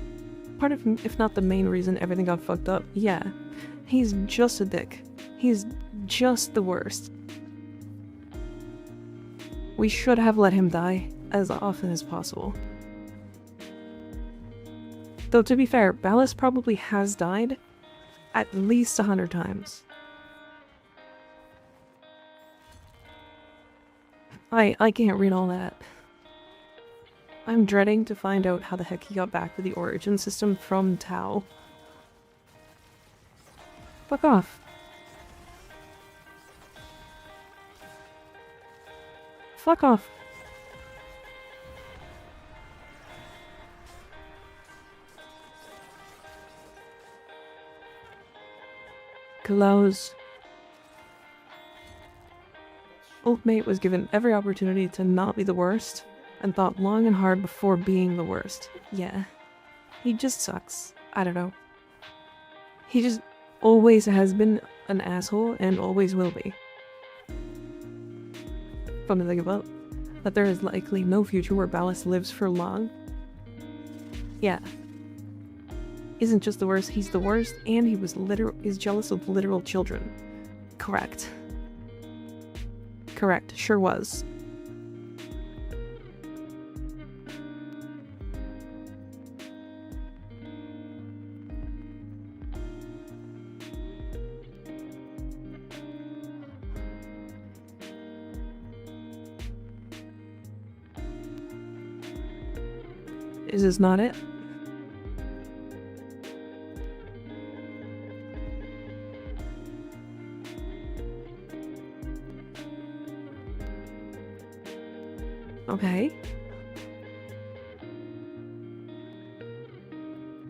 Part of, if not the main reason everything got fucked up. Yeah. He's just a dick. He's just the worst. We should have let him die as often as possible. Though to be fair, Ballas probably has died at least 100 times. I can't read all that. I'm dreading to find out how the heck he got back to the origin system from Tau. Fuck off. Fuck off. Close. Old mate was given every opportunity to not be the worst, and thought long and hard before being the worst. Yeah. He just sucks. I don't know. He just always has been an asshole and always will be. Fun to think about. That there is likely no future where Ballas lives for long. Yeah. Isn't just the worst, he's the worst, and he was is jealous of literal children. Correct. Correct, sure was. Is this not it? Okay.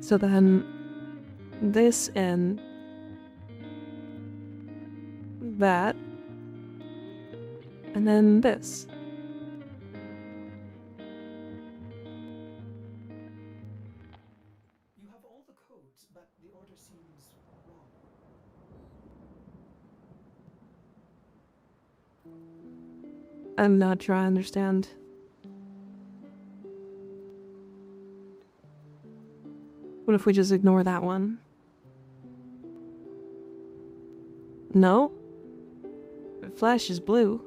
So then this and that, and then this. You have all the codes, but the order seems wrong. I'm not trying to understand. What if we just ignore that one? No? Flash is blue.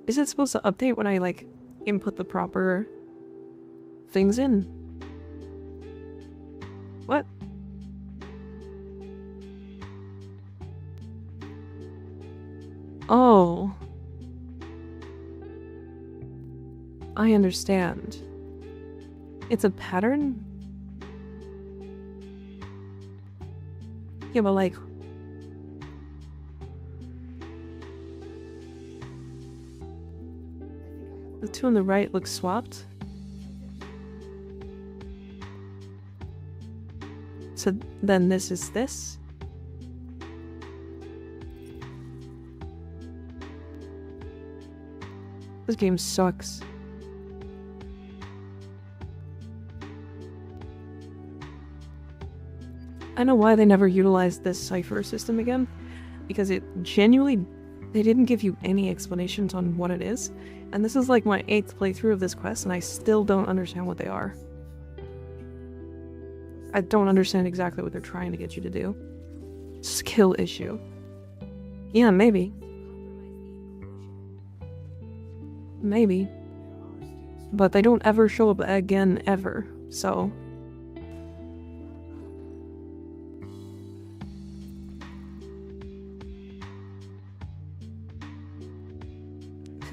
Is it supposed to update when I, like, input the proper things in? What? Oh. I understand. It's a pattern? Yeah, but like... the two on the right look swapped? So then this is this? This game sucks. I know why they never utilized this cipher system again, because it genuinely, they didn't give you any explanations on what it is, and this is like my 8th playthrough of this quest and I still don't understand what they are. I don't understand exactly what they're trying to get you to do. Skill issue. Yeah, maybe. Maybe. But they don't ever show up again, ever, so...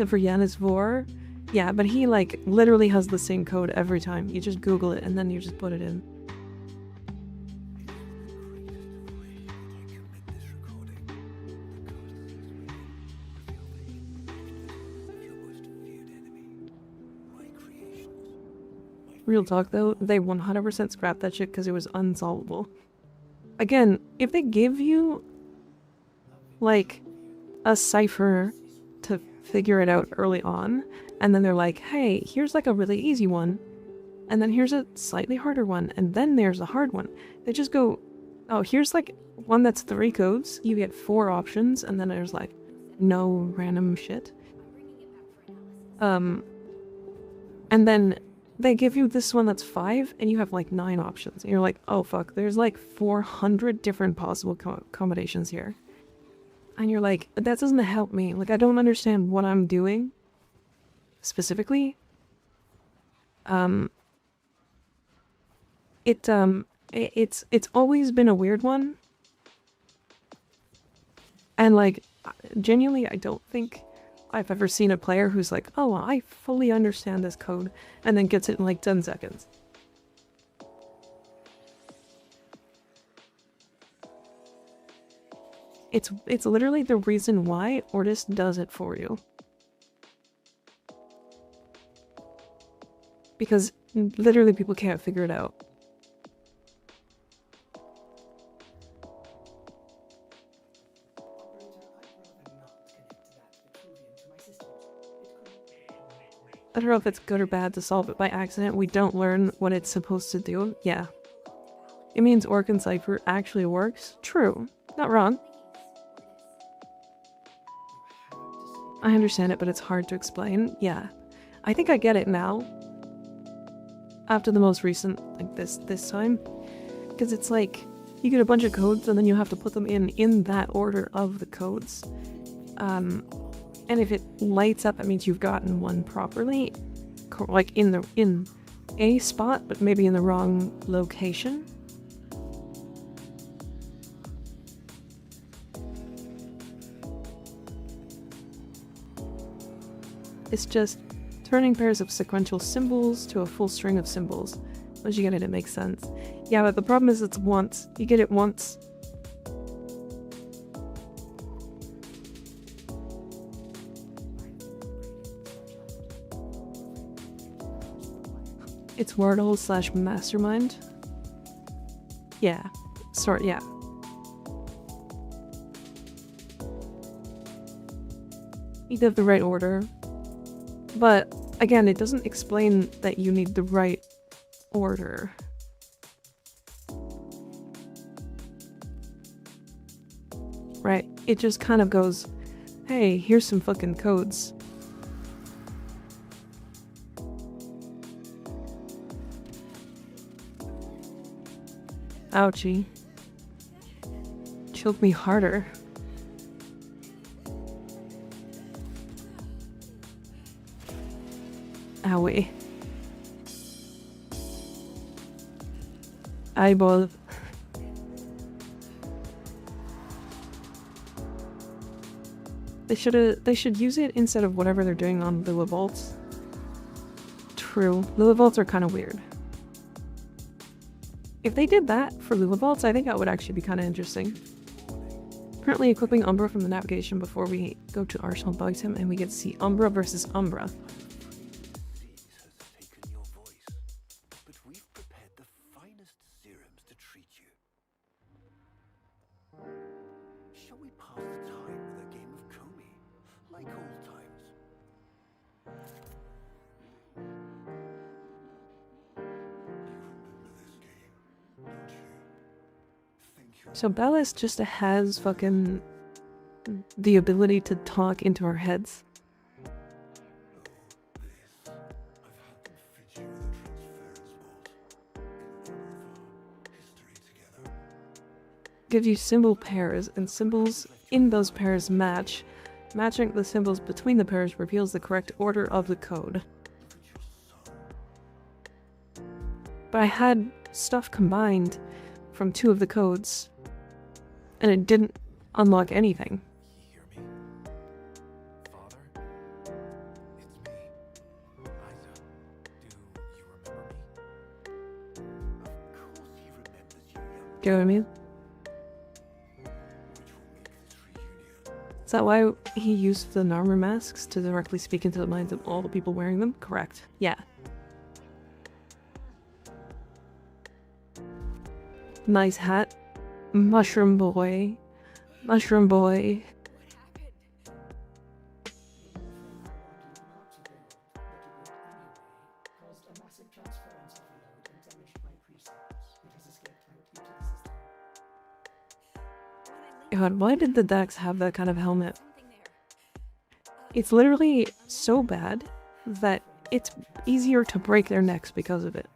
For Yanis Vor, yeah, but he like literally has the same code every time. You just Google it and then you just put it in. Real talk though, they 100% scrapped that shit because it was unsolvable. Again, if they give you like a cipher to figure it out early on, and then they're like, hey, here's like a really easy one, and then here's a slightly harder one, and then there's a hard one. They just go, oh, here's like one that's 3 codes, you get 4 options, and then there's like no random shit. And then they give you this one that's 5, and you have like 9 options. And you're like, oh fuck, there's like 400 different possible combinations here. And you're like, that doesn't help me. Like, I don't understand what I'm doing specifically. It's always been a weird one. And like, genuinely, I don't think I've ever seen a player who's like, oh, I fully understand this code, and then gets it in like 10 seconds. It's literally the reason why Ortis does it for you. Because literally people can't figure it out. I don't know if it's good or bad to solve it by accident. We don't learn what it's supposed to do. Yeah. It means Orc and Cypher actually works. True. Not wrong. I understand it, but it's hard to explain. Yeah. I think I get it now. After the most recent, like this time. Because it's like, you get a bunch of codes and then you have to put them in that order of the codes. And if it lights up, it means you've gotten one properly, like in a spot, but maybe in the wrong location. It's just turning pairs of sequential symbols to a full string of symbols. Once you get it, it makes sense. Yeah, but the problem is it's once. You get it once. It's Wordle / Mastermind. Yeah. Sort, yeah. You have the right order. But, again, it doesn't explain that you need the right order. Right? It just kind of goes, hey, here's some fucking codes. Ouchie. Choke me harder. Owie. Eyeball. They should use it instead of whatever they're doing on Lua Vaults. True. Lua Vaults are kind of weird. If they did that for Lua Vaults, I think that would actually be kind of interesting. Currently equipping Umbra from the navigation before we go to Arsenal Bugs him, and we get to see Umbra versus Umbra. So Bellis just has fucking the ability to talk into our heads. Gives you symbol pairs, and symbols in those pairs match. Matching the symbols between the pairs reveals the correct order of the code. But I had stuff combined from 2 of the codes, and it didn't unlock anything. You hear me? Father? It's me. Isa. Do you remember me? Of course he remembers you, young. Get what I mean? Which will make this reunion. Is that why he used the armor masks to directly speak into the minds of all the people wearing them? Correct. Yeah. Nice hat. Mushroom boy. Mushroom boy. Caused a massive transference of God, why did the Dax have that kind of helmet? It's literally so bad that it's easier to break their necks because of it.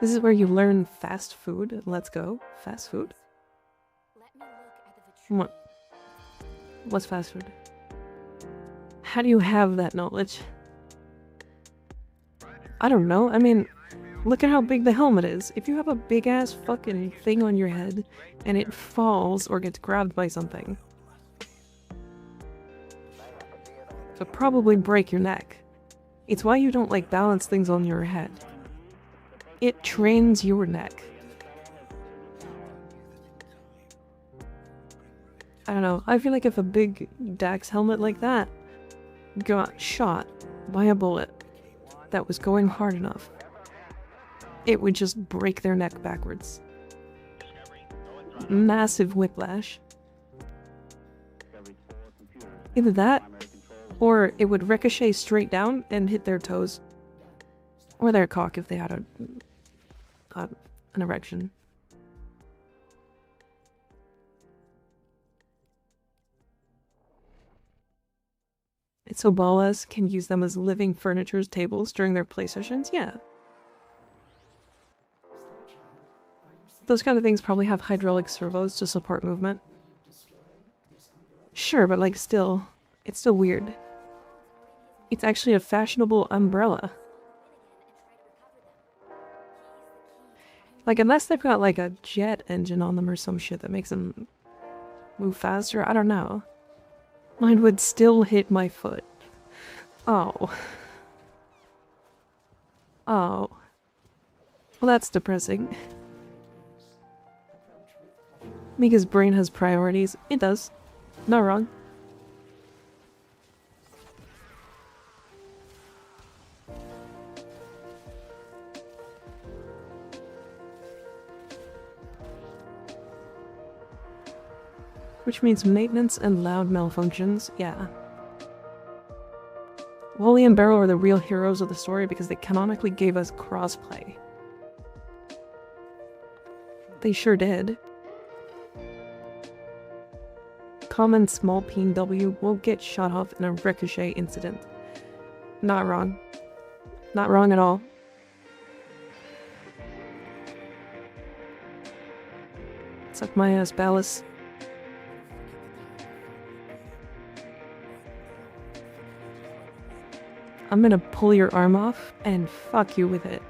This is where you learn fast food. Let's go. Fast food? What? What's fast food? How do you have that knowledge? I don't know. I mean, look at how big the helmet is. If you have a big ass fucking thing on your head and it falls or gets grabbed by something, it'll probably break your neck. It's why you don't like balance things on your head. It trains your neck. I don't know. I feel like if a big Dax helmet like that got shot by a bullet that was going hard enough, it would just break their neck backwards. Massive whiplash. Either that, or it would ricochet straight down and hit their toes. Or their cock if they had an erection. It's so ballas can use them as living furniture tables during their play sessions? Yeah. Those kind of things probably have hydraulic servos to support movement. Sure, but like still, it's still weird. It's actually a fashionable umbrella. Like, unless they've got like a jet engine on them or some shit that makes them move faster, I don't know. Mine would still hit my foot. Oh. Oh. Well, that's depressing. Mika's brain has priorities. It does. Not wrong. Which means maintenance and loud malfunctions, yeah. Wally and Barrow are the real heroes of the story because they canonically gave us crossplay. They sure did. Common small PW won't get shot off in a ricochet incident. Not wrong. Not wrong at all. Suck my ass, Ballas. I'm gonna pull your arm off and fuck you with it.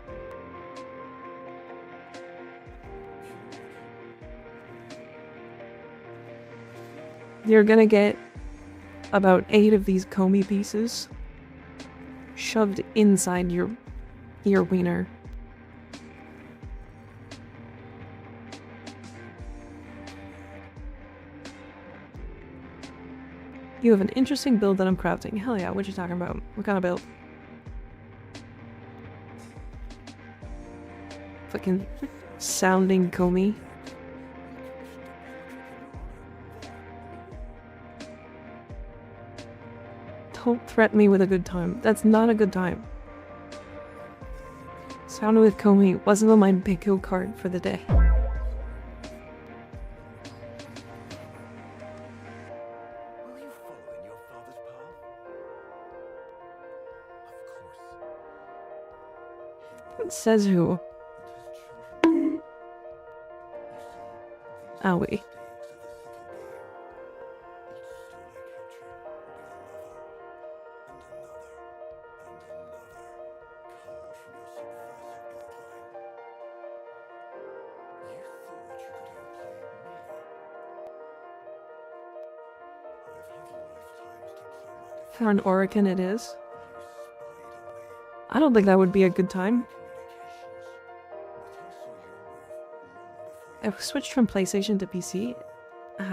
You're gonna get about 8 of these Comey pieces shoved inside your wiener. You have an interesting build that I'm crafting. Hell yeah, what you talking about? What kind of build? Fucking sounding Comey. Don't threaten me with a good time. That's not a good time. Sounding with Comey wasn't on my bingo card for the day. Says who? Owie. For an Orican it is. I don't think that would be a good time. I've switched from PlayStation to PC.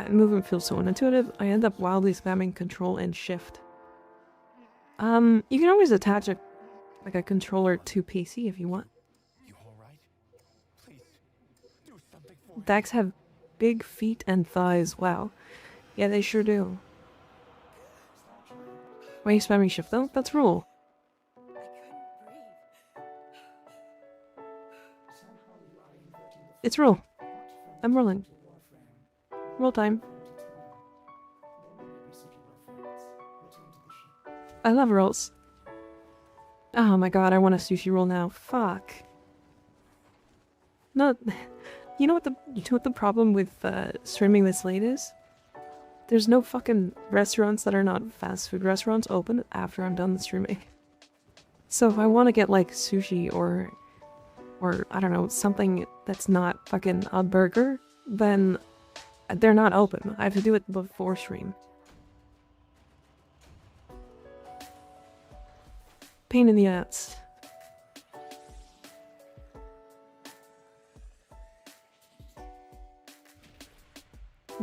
Movement feels so unintuitive, I end up wildly spamming Control and Shift. You can always attach a controller to PC if you want. You all right? Please, do something for me. Dax have big feet and thighs, wow. Yeah, they sure do. Why are you spamming Shift though? That's rule. It's roll. I'm rolling. Roll time. I love rolls. Oh my god, I want a sushi roll now. Fuck. No, you know what the problem with streaming this late is? There's no fucking restaurants that are not fast food restaurants open after I'm done streaming. So if I want to get like sushi or I don't know, something that's not fucking a burger, then they're not open. I have to do it before stream. Pain in the ass.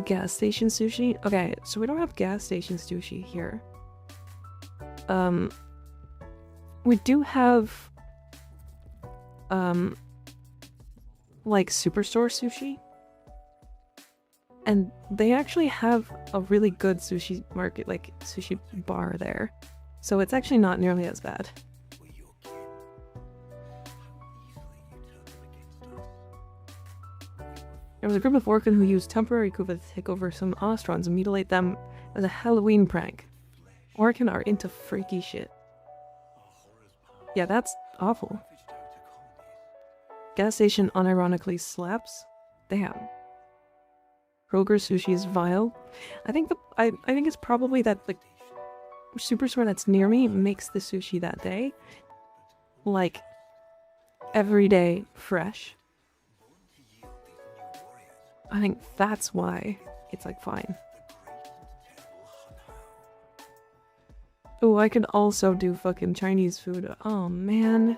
Gas station sushi? Okay, so we don't have gas station sushi here. We do have like superstore sushi. And they actually have a really good sushi market, like sushi bar there. So it's actually not nearly as bad. There was a group of Orkin who used temporary kuva to take over some Ostrons and mutilate them as a Halloween prank. Orkin are into freaky shit. Yeah, that's awful. Gas station unironically slaps. Damn. Kroger sushi is vile. I think it's probably that the superstore that's near me makes the sushi that day, like, every day fresh. I think that's why it's like fine. Oh, I could also do fucking Chinese food. Oh man.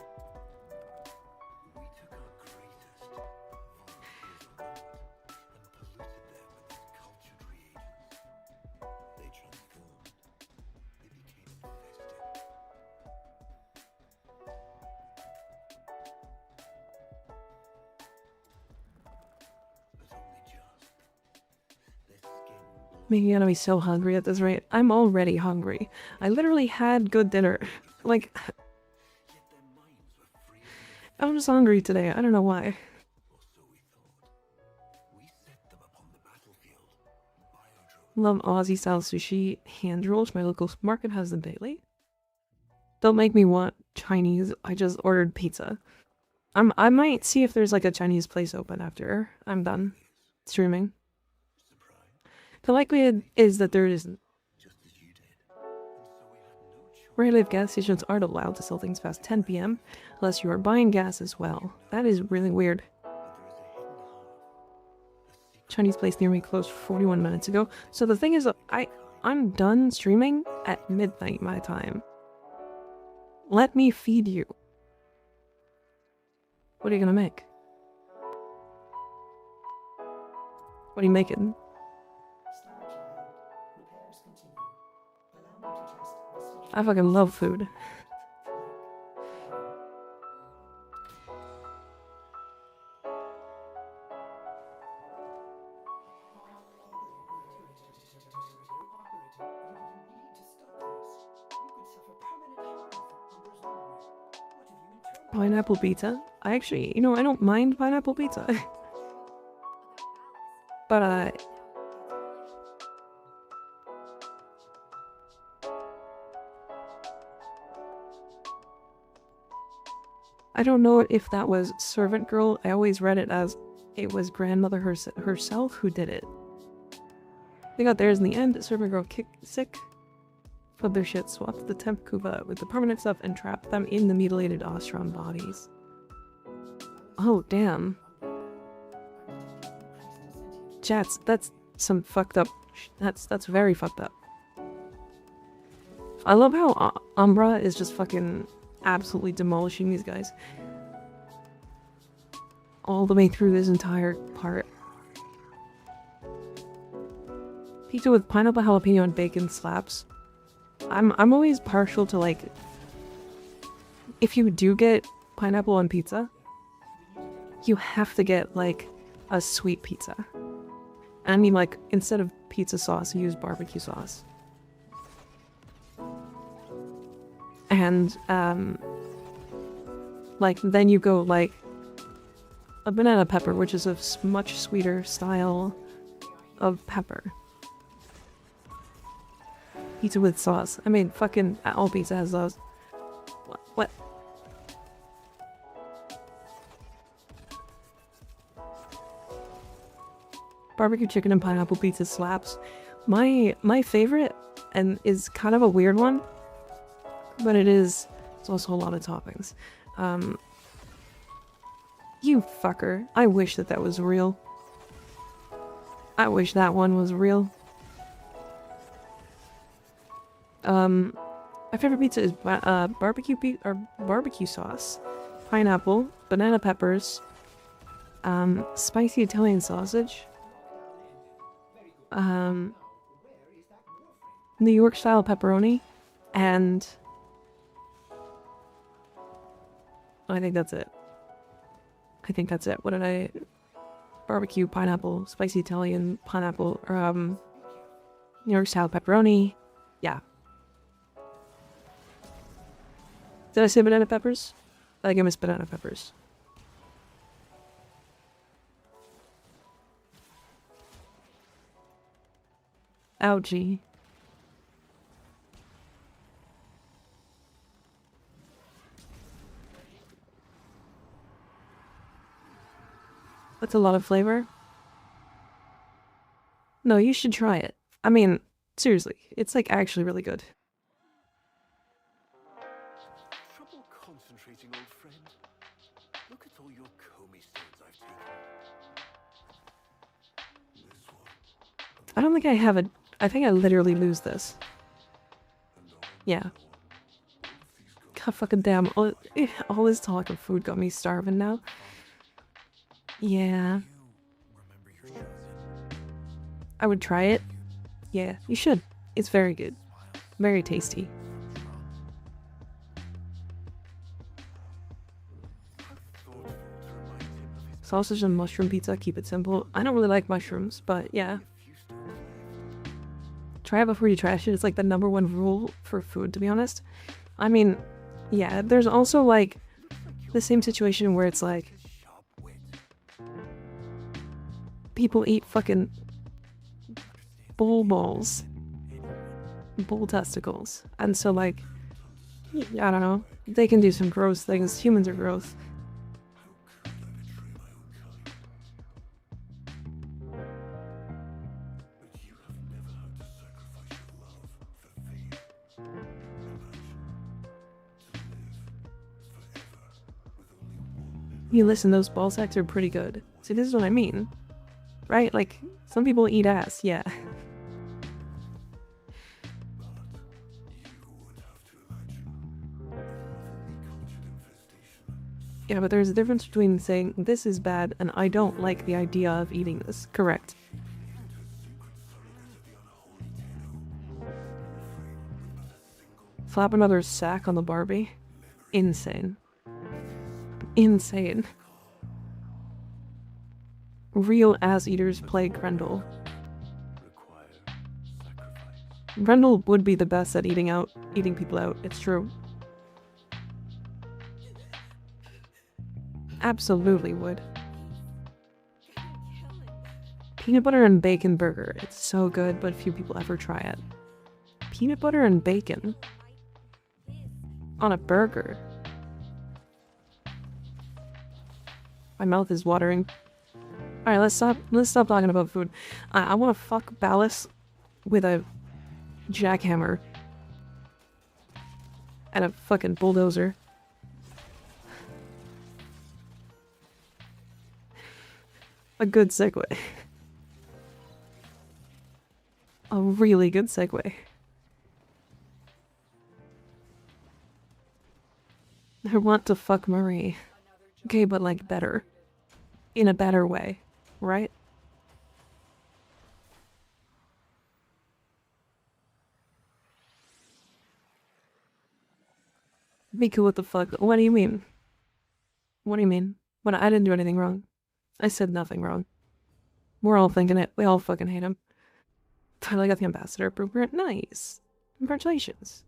Making gonna be so hungry at this rate. I'm already hungry. I literally had good dinner. Like, I'm just hungry today. I don't know why. Love Aussie style sushi hand rolls. My local market has them daily. Don't make me want Chinese. I just ordered pizza. I might see if there's like a Chinese place open after I'm done streaming. The likelihood is that there isn't. Where I live, gas stations aren't allowed to sell things past 10 p.m. unless you are buying gas as well. That is really weird. Chinese place near me closed 41 minutes ago. So the thing is, I'm done streaming at midnight my time. Let me feed you. What are you gonna make? What are you making? I fucking love food. Pineapple pizza? I actually, you know, I don't mind pineapple pizza. But, I don't know if that was servant girl. I always read it as it was grandmother herself who did it. They got theirs in the end. Servant girl sick. Flipped their shit, swapped the temp kuva with the permanent stuff, and trapped them in the mutilated Ostron bodies. Oh, damn. Chats, that's some fucked up. That's very fucked up. I love how Umbra is just fucking absolutely demolishing these guys. All the way through this entire part. Pizza with pineapple, jalapeno, and bacon slaps. I'm always partial to, like, if you do get pineapple on pizza, you have to get, like, a sweet pizza. I mean, like, instead of pizza sauce, you use barbecue sauce. And, like, then you go, like, a banana pepper, which is a much sweeter style of pepper. Pizza with sauce. I mean, fucking all pizza has those. What? Barbecue chicken and pineapple pizza slaps. My favorite, and is kind of a weird one, but it's also a lot of toppings. You fucker. I wish that was real. I wish that one was real. My favorite pizza is barbecue sauce, pineapple, banana peppers, spicy Italian sausage, New York style pepperoni, and I think that's it. What did I... Barbecue, pineapple, spicy Italian, pineapple, New York style pepperoni. Yeah. Did I say banana peppers? I think I missed banana peppers. Ouchie. That's a lot of flavor. No, you should try it. I mean, seriously, it's like actually really good. Trouble concentrating, old friend. Look at all your comey stones I've taken. This one. I don't think I have a... I think I literally lose this. Yeah. God fucking damn. All this talk of food got me starving now. Yeah. I would try it. Yeah, you should. It's very good. Very tasty. Sausage and mushroom pizza, keep it simple. I don't really like mushrooms, but yeah. Try it before you trash it. It's like the #1 rule for food, to be honest. I mean, yeah, there's also like the same situation where it's like people eat fucking bull balls, bull testicles, and so like, I don't know, they can do some gross things. Humans are gross. You listen, those ball sacks are pretty good. See, this is what I mean. Right? Like, some people eat ass, yeah. Yeah, but there's a difference between saying, this is bad, and I don't like the idea of eating this. Correct. Slap another sack on the Barbie? Insane. Insane. Real ass-eaters play Grendel. Grendel would be the best at eating people out, it's true. Absolutely would. Peanut butter and bacon burger. It's so good, but few people ever try it. Peanut butter and bacon? On a burger? My mouth is watering. Alright, let's stop talking about food. I want to fuck Ballas with a jackhammer. And a fucking bulldozer. A good segue. A really good segue. I want to fuck Marie. Okay, but like better. In a better way, right? Mika, what the fuck? What do you mean? What do you mean? When I didn't do anything wrong. I said nothing wrong. We're all thinking it. We all fucking hate him. Finally got the ambassador approved. Nice. Congratulations.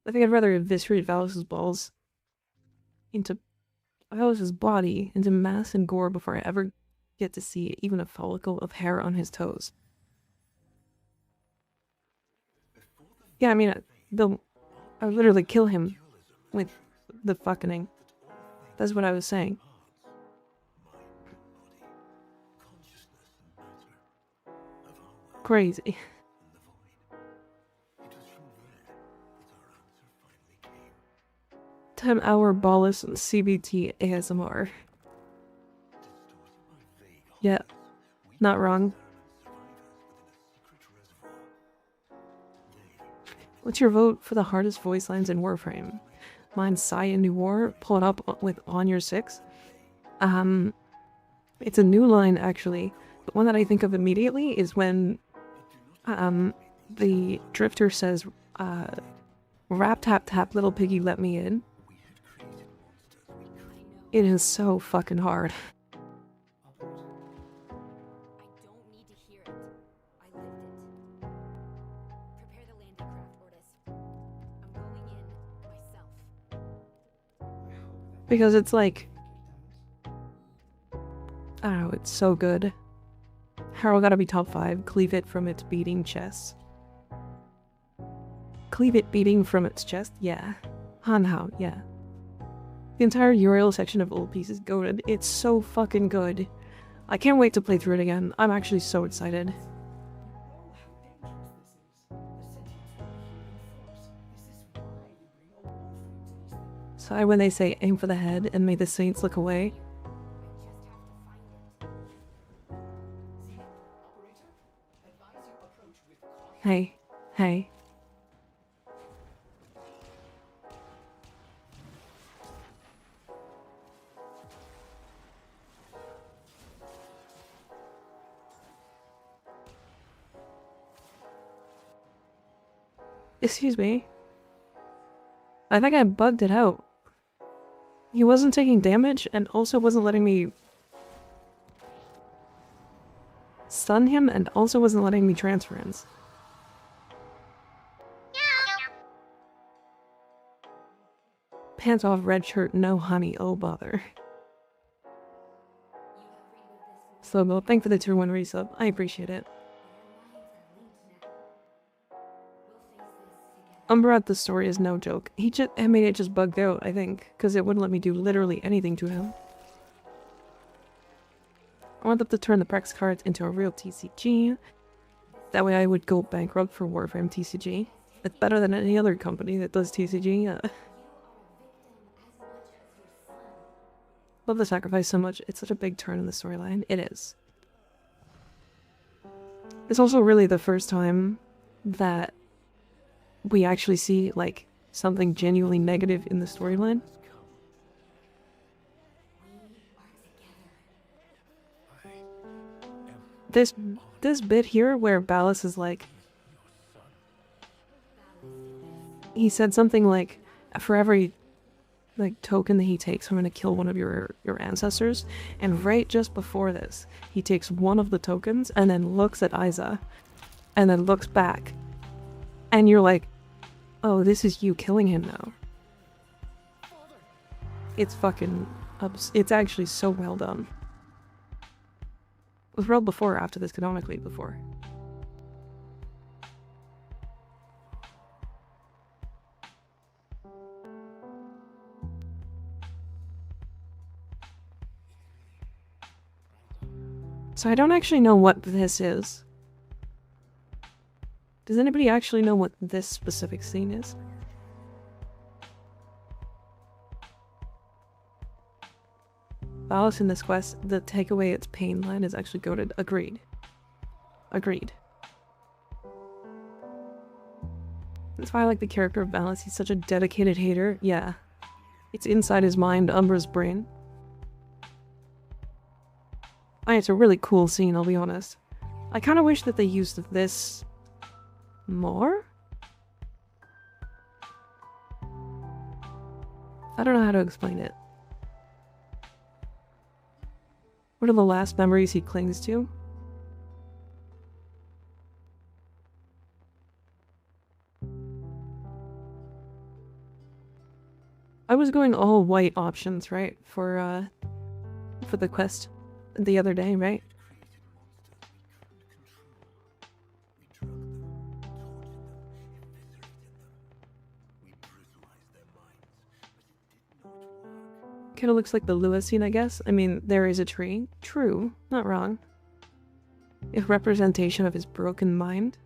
I think I'd rather eviscerate Vallis's balls into Ballas's body into mass and gore before I ever get to see even a follicle of hair on his toes. Yeah, I mean, I would literally kill him with the fucking. That's what I was saying. Crazy. 10-hour Ballas CBT ASMR. Yeah, not wrong. What's your vote for the hardest voice lines in Warframe? Mine's Sigh in New War. Pull it up with On Your 6. It's a new line actually. The one that I think of immediately is when the drifter says, rap tap tap little piggy let me in. It is so fucking hard. I don't need to hear it. I lived it. Prepare the landing craft, Ortis. I'm going in myself. Because it's like, I don't know, it's so good. Harold gotta be top 5. Cleave it from its beating chest. Cleave it beating from its chest? Yeah. Hanhao, yeah. The entire Uriel section of Old Piece is goated. It's so fucking good. I can't wait to play through it again. I'm actually so excited. So when they say aim for the head and may the saints look away. Hey, hey. Excuse me. I think I bugged it out. He wasn't taking damage and also wasn't letting me stun him and also wasn't letting me transference. Pants off, red shirt, no honey, oh bother. Slobo, thank for the tier 1 resub. I appreciate it. Umbra at the story is no joke. He made it just bugged out, I think, because it wouldn't let me do literally anything to him. I want them to turn the Prex cards into a real TCG. That way I would go bankrupt for Warframe TCG. It's better than any other company that does TCG. Love the sacrifice so much. It's such a big turn in the storyline. It is. It's also really the first time that we actually see, like, something genuinely negative in the storyline. This bit here where Ballas is like, he said something like, for every like token that he takes, I'm gonna kill one of your ancestors. And right just before this, he takes one of the tokens and then looks at Isa and then looks back. And you're like, oh, this is you killing him now. It's fucking it's actually so well done. It was rolled before or after this canonically before. So I don't actually know what this is. Does anybody actually know what this specific scene is? Ballas in this quest, the take away its pain line is actually goated. Agreed. Agreed. That's why I like the character of Ballas. He's such a dedicated hater. Yeah. It's inside his mind, Umbra's brain. It's a really cool scene, I'll be honest. I kind of wish that they used this more? I don't know how to explain it. What are the last memories he clings to? I was going all white options, right? For the quest the other day, right? Kinda looks like the Lua scene, I guess. I mean, there is a tree. True, not wrong. A representation of his broken mind.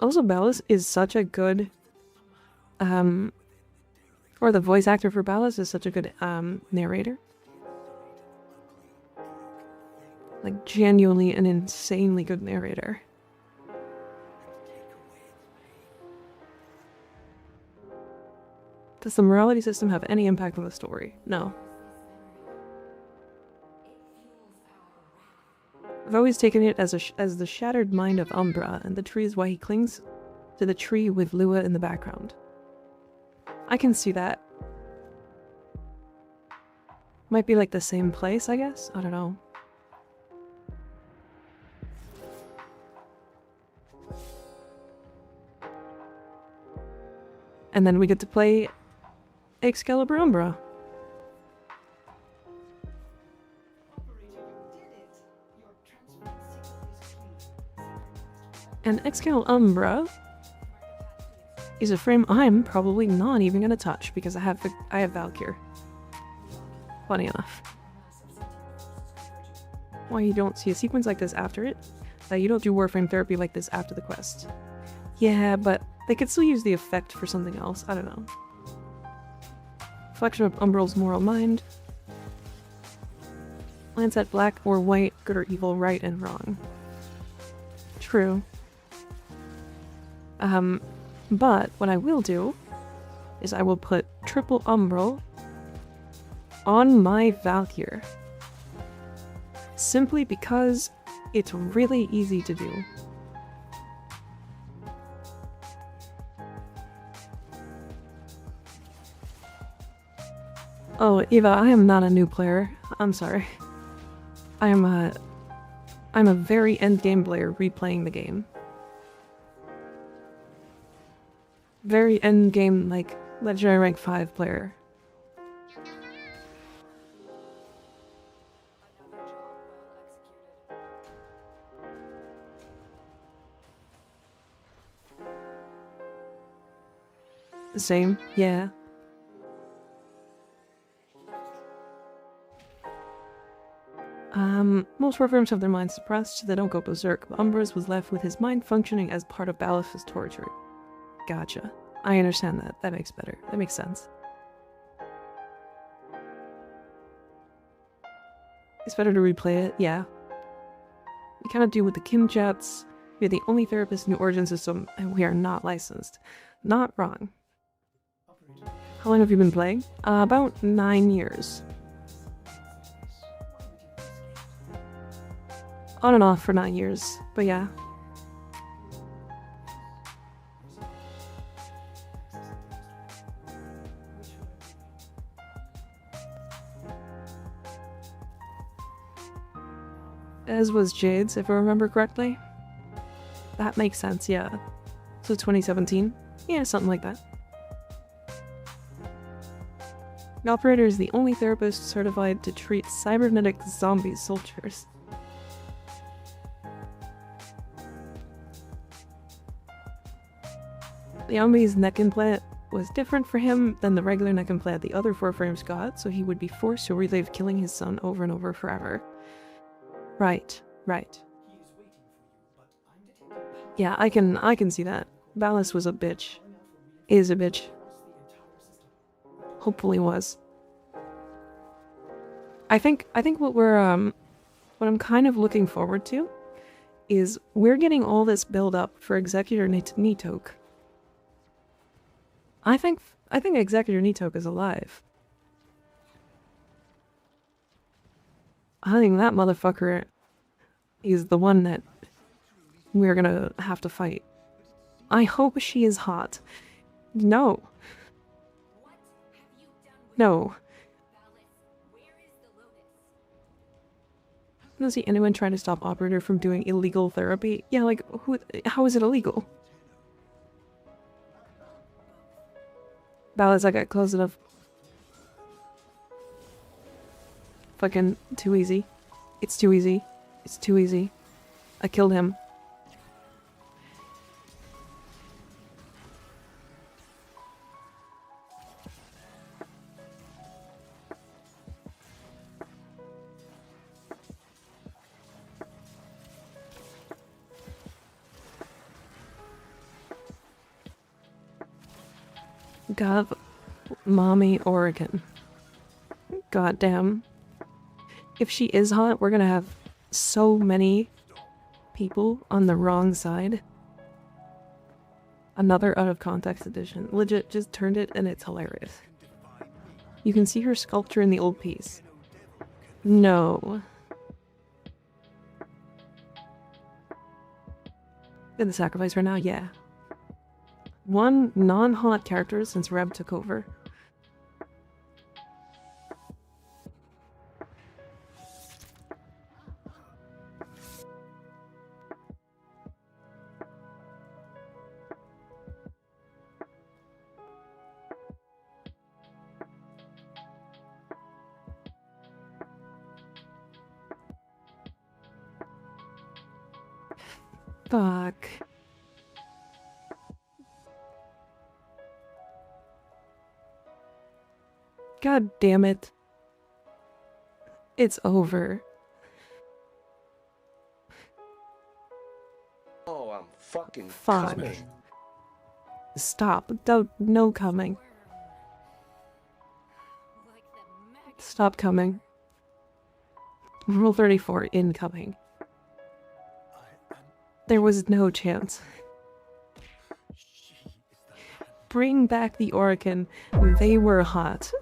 Also, Ballas is such a good, or the voice actor for Ballas is such a good, narrator. Like, genuinely an insanely good narrator. Does the morality system have any impact on the story? No. I've always taken it as the shattered mind of Umbra, and the tree is why he clings to the tree with Lua in the background. I can see that. Might be like the same place, I guess? I don't know. And then we get to play Excalibur Umbra. And Excalibur Umbra is a frame I'm probably not even gonna touch because I have Valkyr. Funny enough. Why you don't see a sequence like this after it? That you don't do Warframe therapy like this after the quest. Yeah, but they could still use the effect for something else. I don't know. Reflection of Umbral's moral mind. Glance at black or white, good or evil, right and wrong. True. But what I will do is I will put triple Umbral on my Valkyr. Simply because it's really easy to do. Oh, Eva, I am not a new player. I'm sorry. I'm a very endgame player replaying the game. Very endgame, like, legendary rank 5 player. The same, yeah. Most Warframes have their minds suppressed, so they don't go berserk, but Umbra's was left with his mind functioning as part of Ballas's torture. Gotcha. I understand that. That makes better. That makes sense. It's better to replay it, yeah. We kind of do with the Kim chats. We're the only therapist in the Origin system, and we are not licensed. Not wrong. How long have you been playing? About 9 years. On and off for 9 years, but yeah. As was Jade's, if I remember correctly. That makes sense, yeah. So 2017? Yeah, something like that. The operator is the only therapist certified to treat cybernetic zombie soldiers. The Yami's neck implant was different for him than the regular neck implant the other Warframes got, so he would be forced to relive killing his son over and over forever. Right, right. Yeah, I can see that. Ballas was a bitch. Is a bitch. Hopefully was. I think what what I'm kind of looking forward to is we're getting all this build up for Executor Nitok. I think Executor Nitok is alive. I think that motherfucker is the one that we're gonna have to fight. I hope she is hot. No. No. don't see anyone trying to stop Operator from doing illegal therapy. Yeah, like, how is it illegal? Ballas, I got close enough. Fucking too easy. It's too easy. It's too easy. I killed him. God, mommy Oregon. Goddamn. If she is hot, we're gonna have so many people on the wrong side. Another out of context edition. Legit, just turned it and it's hilarious. You can see her sculpture in the old piece. No. Gonna sacrifice her now? Yeah. One non-hot character since Reb took over. Fuck. God damn it. It's over. Oh, I'm fucking Fuck. coming. Stop. Don't. No coming. Like the mag. Stop coming. Rule 34, incoming. There was no chance. She is the land. Bring back the Oracan. They were hot.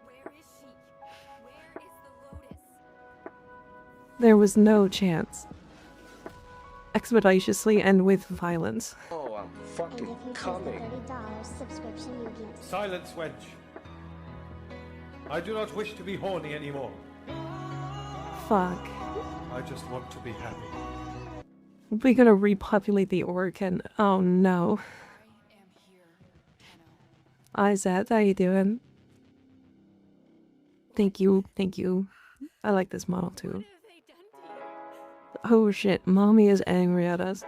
Where is she? Where is the lotus? There was no chance. Expeditiously and with violence. Oh, I'm And if fucking you choose the coming. $30 subscription, you get Silence, wench. I do not wish to be horny anymore. Fuck. I just want to be happy. We're gonna repopulate the Oracan. Oh no. I am here, Hanno. Izat, how you doing? Thank you, thank you. I like this model too. What have they done to you? Oh shit, mommy is angry at us.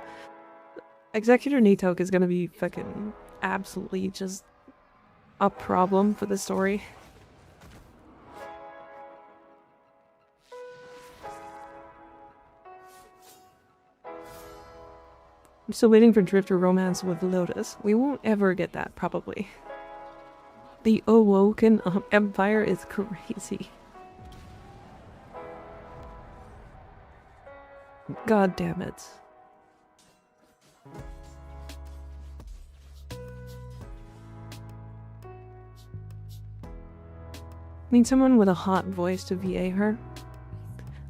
Executor Nitok is gonna be fucking absolutely just a problem for the story. I'm still waiting for Drifter romance with Lotus. We won't ever get that, probably. The Awoken Empire is crazy. God damn it. Need someone with a hot voice to VA her?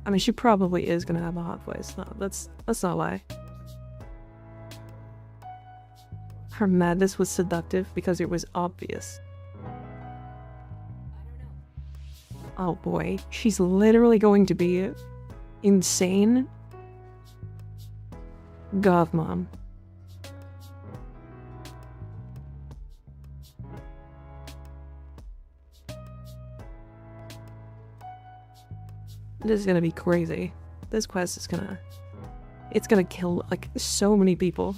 I mean, she probably is gonna have a hot voice. No, let's not lie. Her madness was seductive because it was obvious. Oh boy, she's literally going to be insane. Goth mom. This is gonna be crazy. This quest is gonna... It's gonna kill, like, so many people.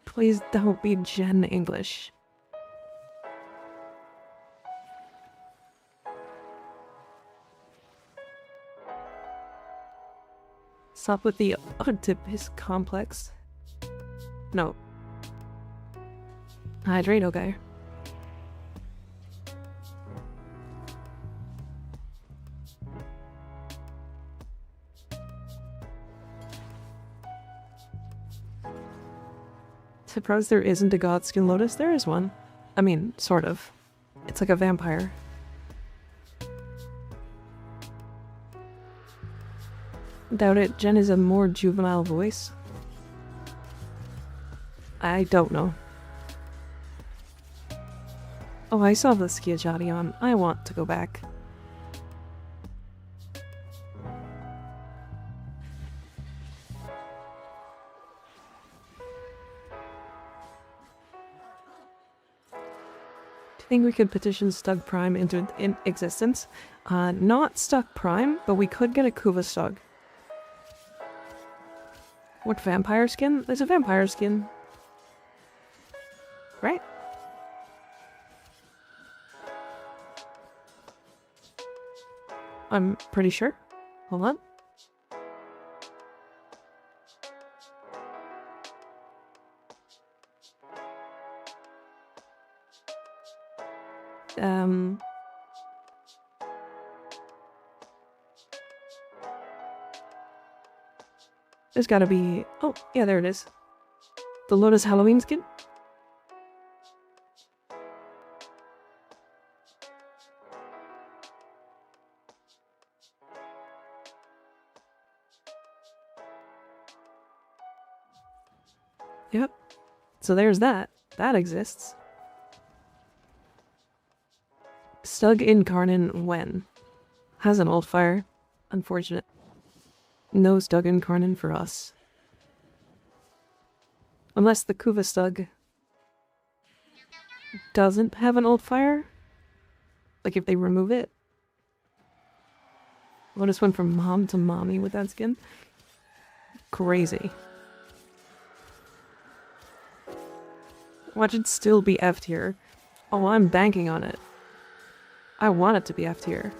Please don't be Gen English. Stop with the Oedipus complex. No. Hydrate, okay. Surprised there isn't a Godskin Lotus? There is one. I mean, sort of. It's like a vampire. Doubt it. Jen is a more juvenile voice. I don't know. Oh, I saw the Schiacciati on. I want to go back. Do you think we could petition Stug Prime into existence? Not Stuck Prime, but we could get a Kuva Stug. What vampire skin? There's a vampire skin. Right? I'm pretty sure. Hold on. There's gotta be... Oh, yeah, there it is. The Lotus Halloween skin? Yep. So there's that. That exists. Stug Incarnate when? Has an old fire. Unfortunate. No Stug Incarnate for us. Unless the Kuva Stug doesn't have an old fire. Like if they remove it. Lotus went from mom to mommy with that skin. Crazy. Watch it still be F tier. Oh, I'm banking on it. I want it to be F tier.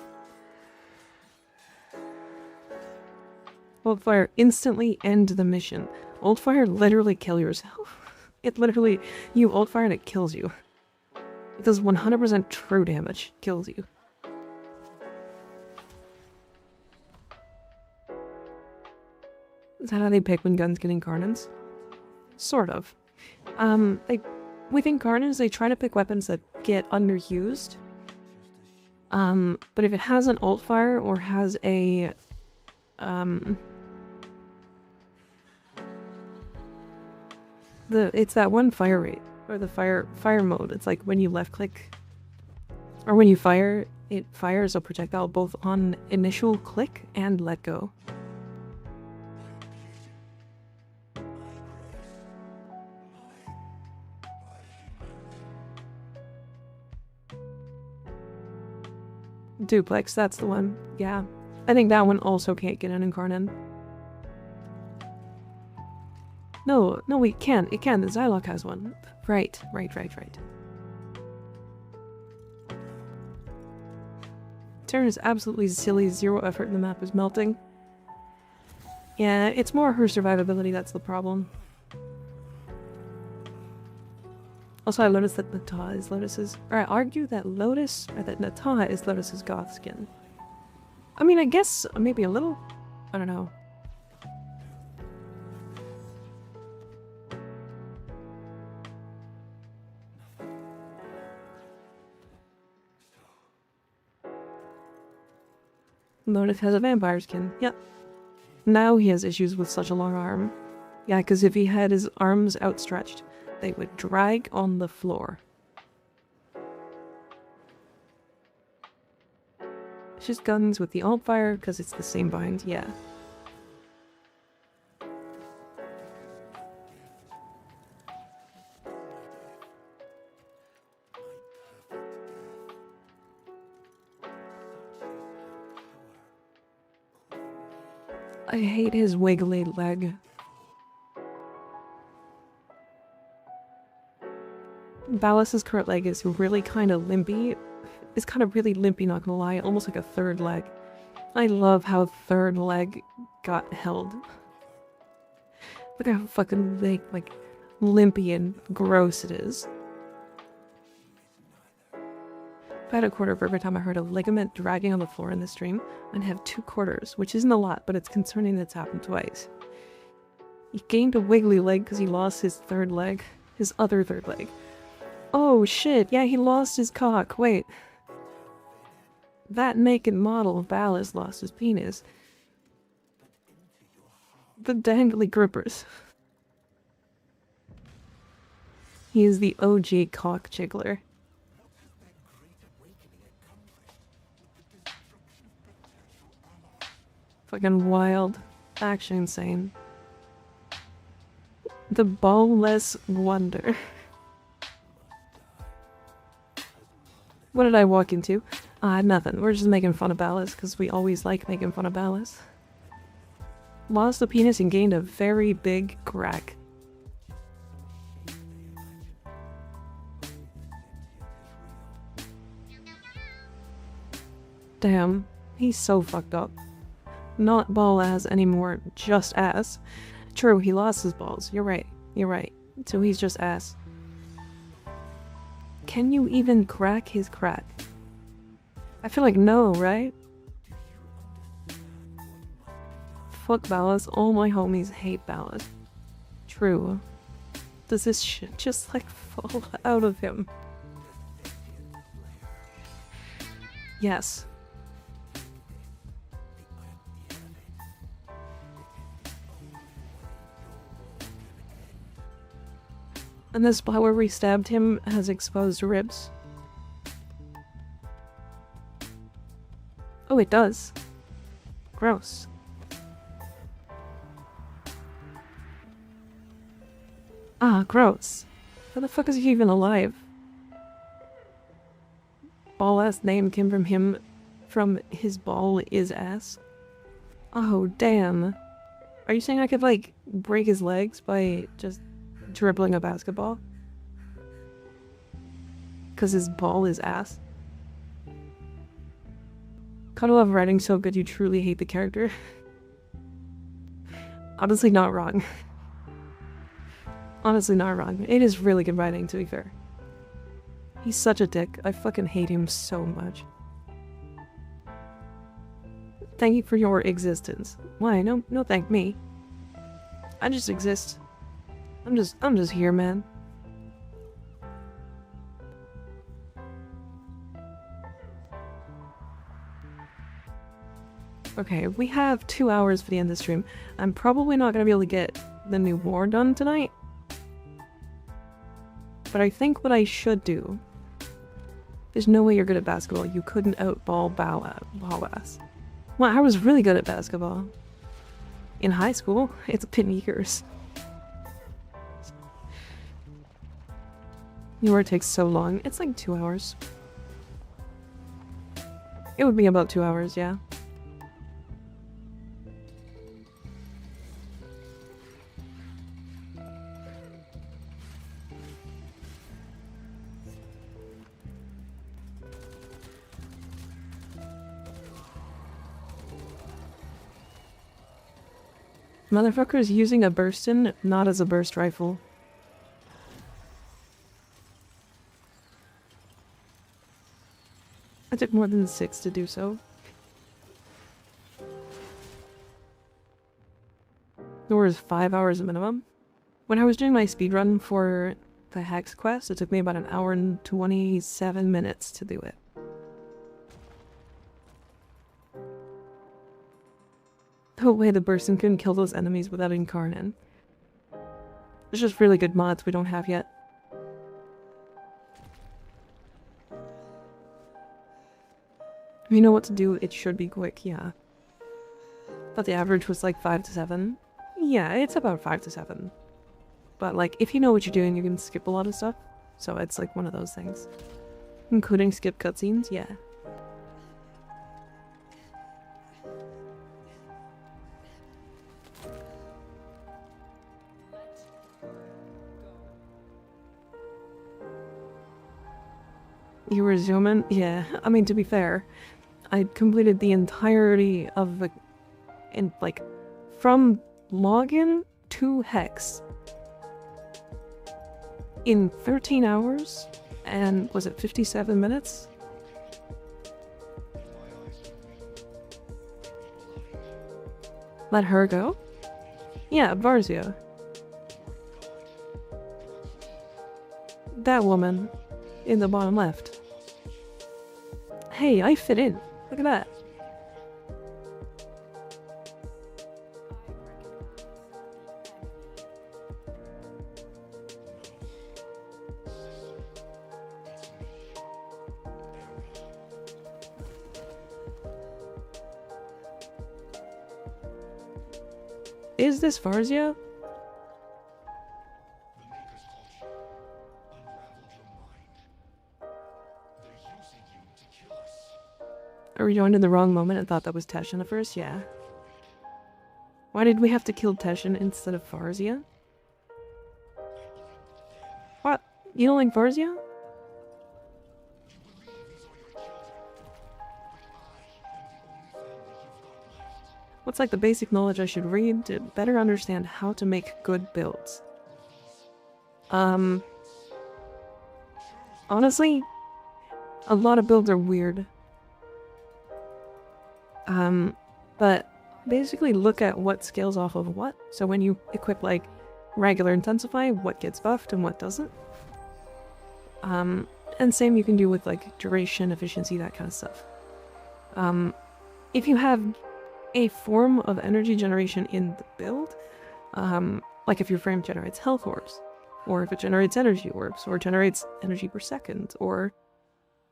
Old fire, instantly end the mission. Old fire, literally kill yourself. It literally, you old fire and it kills you. It does 100% true damage. Kills you. Is that how they pick when guns get incarnates? Sort of. With incarnates, they try to pick weapons that get underused. But if it has an alt fire or has a, it's that one fire rate, or the fire mode. It's like when you left click, or when you fire, it fires a projectile both on initial click and let go. Duplex, that's the one. Yeah. I think that one also can't get an incarnate. No, we can. It can. The Zylok has one. Right. Turn is absolutely silly. 0 effort and the map is melting. Yeah, it's more her survivability that's the problem. Also, I noticed that Nataha is Lotus's... Or I argue that that Nataha is Lotus's goth skin. I mean, I guess maybe a little... I don't know. Lotus has a vampire skin. Yep. Now he has issues with such a long arm. Yeah, because if he had his arms outstretched, they would drag on the floor. It's just guns with the alt fire because it's the same bind, yeah. I hate his wiggly leg. Ballas's current leg is really kind of limpy. It's kind of really limpy, not gonna lie. Almost like a third leg. I love how third leg got held. Look how fucking like limpy and gross it is. If I had a quarter for every time I heard a ligament dragging on the floor in the stream, I'd have 2 quarters, which isn't a lot, but it's concerning that it's happened twice. He gained a wiggly leg because he lost his third leg. His other third leg. Oh shit, yeah, he lost his cock. Wait. That naked model of Ballas lost his penis. The dangly grippers. He is the OG cock jiggler. Fucking wild. Actually insane. The ballless wonder. What did I walk into? Nothing. We're just making fun of Ballas, because we always like making fun of Ballas. Lost a penis and gained a very big crack. Damn, he's so fucked up. Not ball ass anymore, just ass. True, he lost his balls. You're right. You're right. So he's just ass. Can you even crack his crack? I feel like no, right? Fuck Ballas. All my homies hate Ballas. True. Does this shit just like fall out of him? Yes. And the spot where we stabbed him has exposed ribs. Oh, it does. Gross. Gross. How the fuck is he even alive? Ball ass name came from him, from his ball is ass. Oh, damn. Are you saying I could, like, break his legs by just dribbling a basketball? Because his ball is ass? Kind of love writing so good you truly hate the character. Honestly, not wrong. Honestly, not wrong. It is really good writing, to be fair. He's such a dick. I fucking hate him so much. Thank you for your existence. Why? No thank me. I just exist. I'm just here, man. Okay, we have 2 hours for the end of the stream. I'm probably not gonna be able to get the new war done tonight. But I think what I should do... There's no way you're good at basketball. You couldn't outball Ballas. Well, I was really good at basketball. In high school. It's been years. Your takes so long. It's like 2 hours. It would be about 2 hours, yeah. Motherfucker's using a burstin, not as a burst rifle. I took more than 6 to do so. There was 5 hours minimum. When I was doing my speedrun for the Hex quest, it took me about 1 hour and 27 minutes to do it. Oh wait, the person couldn't kill those enemies without Incarnate. There's just really good mods we don't have yet. If you know what to do, it should be quick, yeah. Thought the average was like 5 to 7. Yeah, it's about 5 to 7. But like, if you know what you're doing, you can skip a lot of stuff. So it's like one of those things. Including skip cutscenes, yeah. You were zooming? Yeah, I mean, to be fair, I completed the entirety of the... from login to Hex in 13 hours, and was it 57 minutes? Let her go? Yeah, Varzia. That woman in the bottom left. Hey, I fit in. Look at that. Is this Farzia? The Maker's culture unraveled your mind. They're using you to kill us. I rejoined in the wrong moment and thought that was Teshin at first, yeah. Why did we have to kill Teshin instead of Farzia? What? You don't like Farzia? What's like the basic knowledge I should read to better understand how to make good builds? Honestly, a lot of builds are weird. But basically look at what scales off of what. So when you equip like regular intensify, what gets buffed and what doesn't. And same you can do with like duration, efficiency, that kind of stuff. If you have a form of energy generation in the build, like if your frame generates health orbs, or if it generates energy orbs, or generates energy per second, or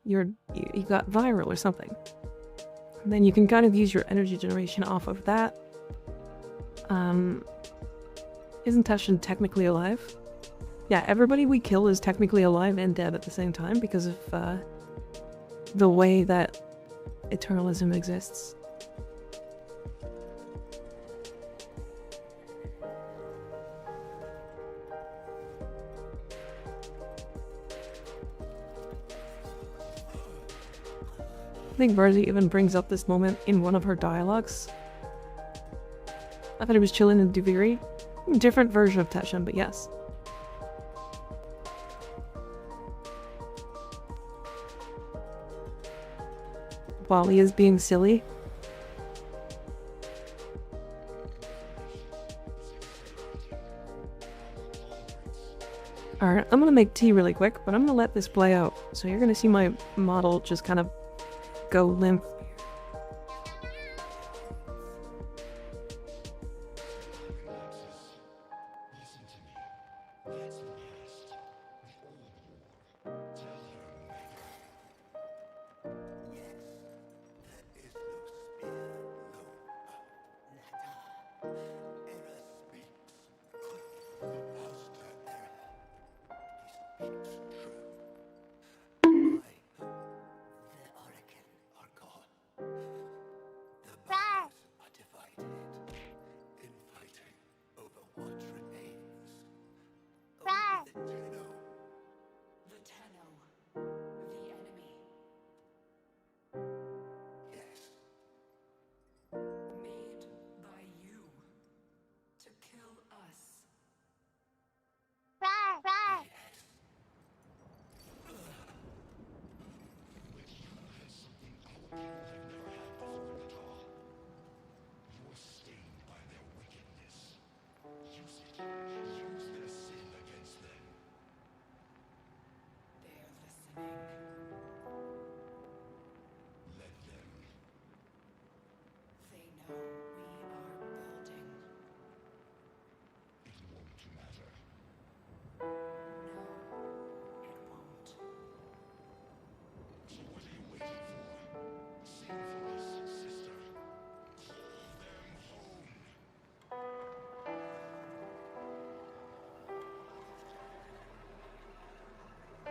you got viral or something, then you can kind of use your energy generation off of that. Isn't Teshin technically alive? Yeah, everybody we kill is technically alive and dead at the same time because of the way that eternalism exists. I think Varzi even brings up this moment in one of her dialogues. I thought he was chilling in Duviri. Different version of Teshin, but yes. While he is being silly. Alright, I'm gonna make tea really quick, but I'm gonna let this play out. So you're gonna see my model just kind of go limp.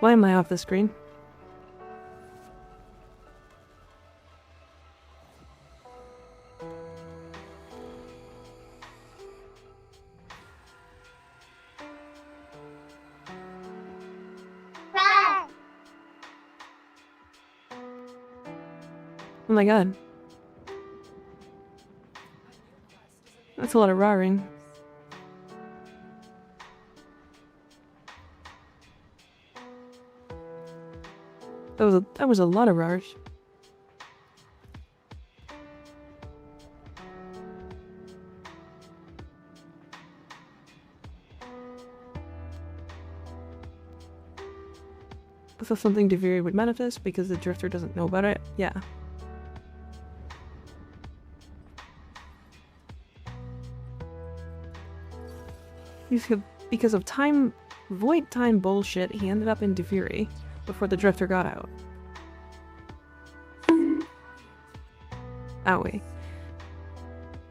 Why am I off the screen? Oh my god. That's a lot of roaring. That was a lot of roars. Is that something Deviri would manifest because the Drifter doesn't know about it? Yeah. Because of time, void time bullshit, he ended up in Deviri before the Drifter got out. Owie.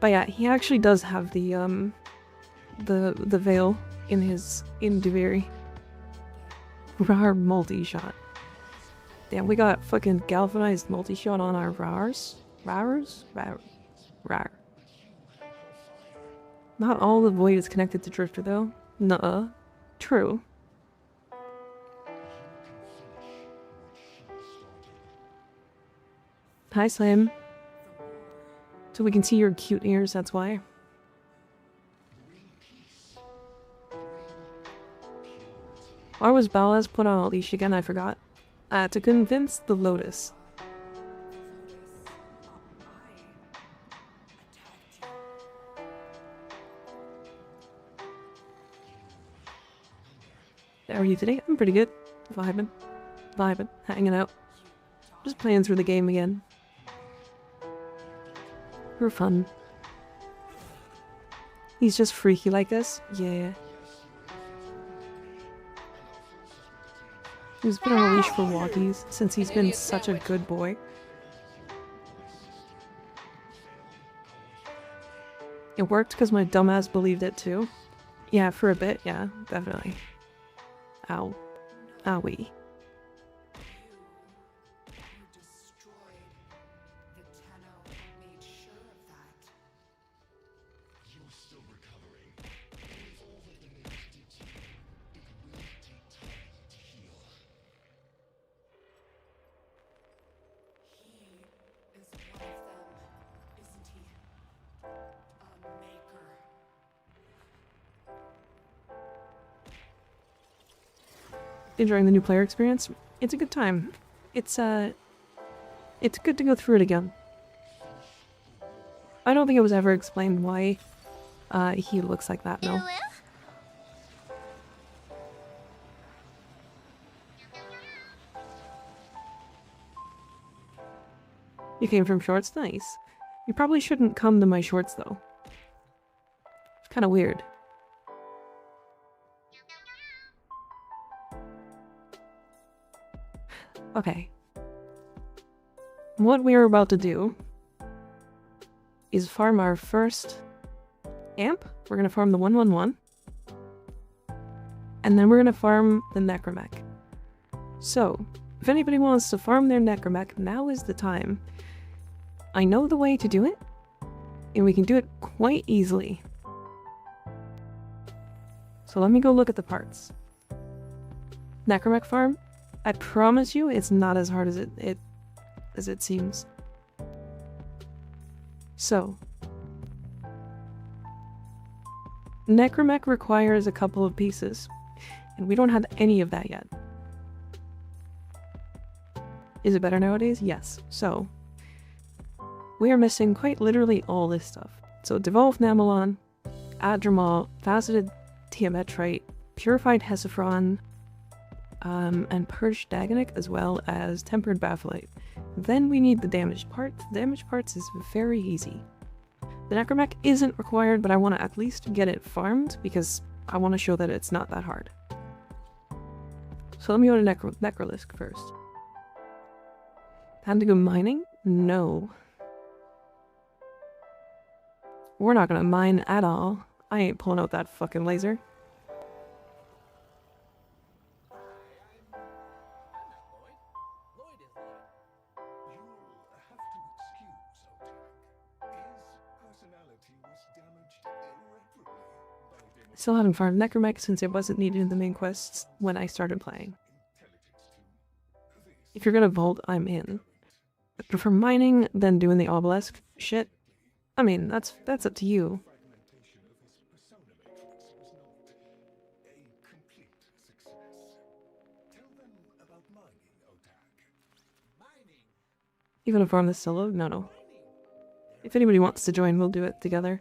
But yeah, he actually does have the veil in his Indiviri. Rar multi-shot. Damn, we got fucking galvanized multi-shot on our Rars. Rars? Rar. Not all the void is connected to Drifter though. Nuh-uh. True. Hi, Slam. So we can see your cute ears, that's why. Why was Balaz put on a leash again? I forgot. To convince the Lotus. How are you today? I'm pretty good. Vibing, hanging out. Just playing through the game again. For fun. He's just freaky like this? Yeah. He's been on a leash for walkies since he's been such a good boy. It worked because my dumbass believed it too. Yeah, for a bit, yeah, definitely. Ow. Owie. Enjoying the new player experience? It's a good time. It's good to go through it again. I don't think it was ever explained why he looks like that, no. You came from shorts? Nice. You probably shouldn't come to my shorts though. It's kind of weird. Okay. What we are about to do is farm our first amp. We're going to farm the 111. And then we're going to farm the Necromech. So, if anybody wants to farm their Necromech, now is the time. I know the way to do it, and we can do it quite easily. So let me go look at the parts. Necromech farm. I promise you, it's not as hard as it seems. So, Necromech requires a couple of pieces, and we don't have any of that yet. Is it better nowadays? Yes. So, we are missing quite literally all this stuff. So, Devolved Namelon, Adramal, Faceted Tiametrite, Purified Hesiphron, and Purged Dagonik, as well as Tempered Baphilite. Then we need the damaged parts. The damaged parts is very easy. The Necromech isn't required, but I want to at least get it farmed because I want to show that it's not that hard. So let me go to Necrolisk first. Time to go mining? No. We're not gonna mine at all. I ain't pulling out that fucking laser. Still haven't farmed Necromech since it wasn't needed in the main quests when I started playing. If you're gonna vault, I'm in. I prefer mining than doing the obelisk shit. I mean, that's up to you. You gonna farm this solo? No. If anybody wants to join, we'll do it together.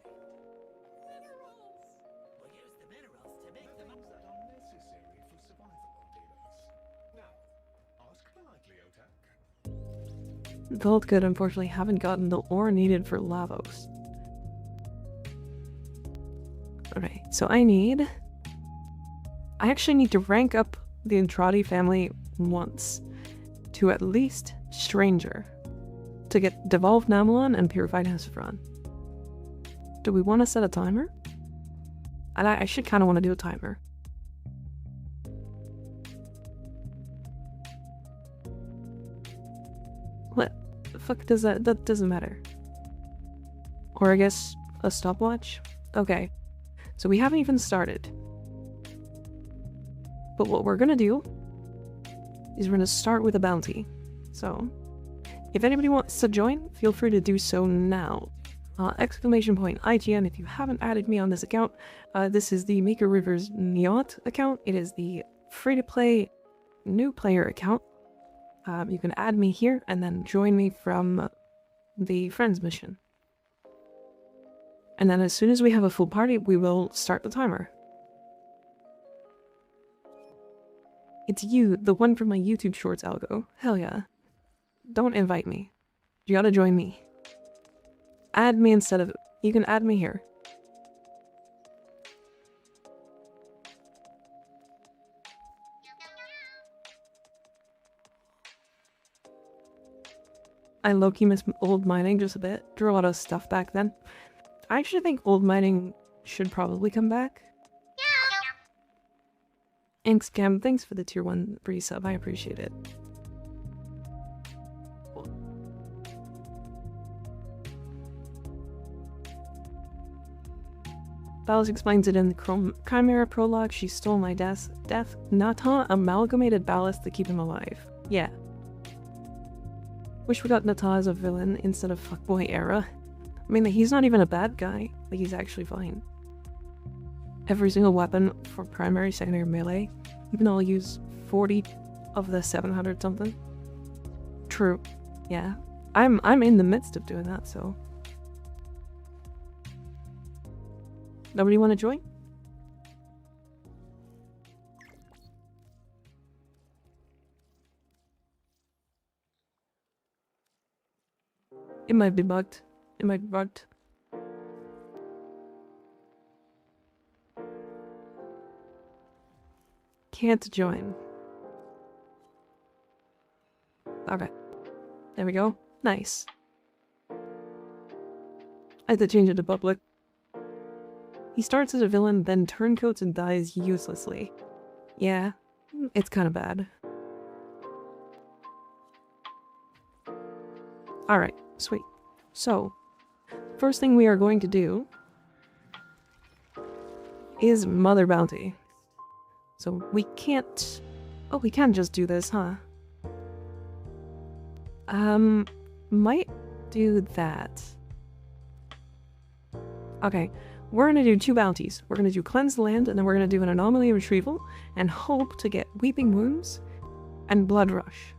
Vault good, unfortunately, haven't gotten the ore needed for Lavos. Okay, so I actually need to rank up the Entrati family once to at least Stranger to get Devolved Namelon and Purified Hesiphron. Do we want to set a timer? And I should kind of want to do a timer. What the fuck does that? That doesn't matter. Or I guess a stopwatch? Okay. So we haven't even started. But what we're gonna do is we're gonna start with a bounty. So, if anybody wants to join, feel free to do so now. Exclamation point IGN if you haven't added me on this account. This is the MikaRiversNyot account. It is the free-to-play new player account. You can add me here and then join me from the friends mission. And then as soon as we have a full party, we will start the timer. It's you, the one from my YouTube Shorts algo. Hell yeah. Don't invite me. You gotta join me. Add me instead of... You can add me here. I low-key miss old mining just a bit. Drew a lot of stuff back then. I actually think old mining should probably come back. Thanks, Cam. Thanks for the tier 1 resub. I appreciate it. Balas explains it in the Chimera prologue. She stole my death. Nata amalgamated Balas to keep him alive. Yeah. Wish we got Nata as a villain instead of fuckboy Era. I mean, he's not even a bad guy. Like, he's actually fine. Every single weapon for primary, secondary, melee. Even though I'll use 40 of the 700 something. True. Yeah. I'm in the midst of doing that, so. Nobody want to join? It might be bugged. It might be bugged. Can't join. Okay. There we go. Nice. I had to change it to public. He starts as a villain, then turncoats and dies uselessly. Yeah, it's kind of bad. Alright, sweet. So, first thing we are going to do is Mother Bounty. So we can't... Oh, we can just do this, huh? Might do that. Okay, we're gonna do 2 bounties. We're gonna do Cleanse the Land, and then we're gonna do an Anomaly Retrieval, and hope to get Weeping Wounds and Blood Rush.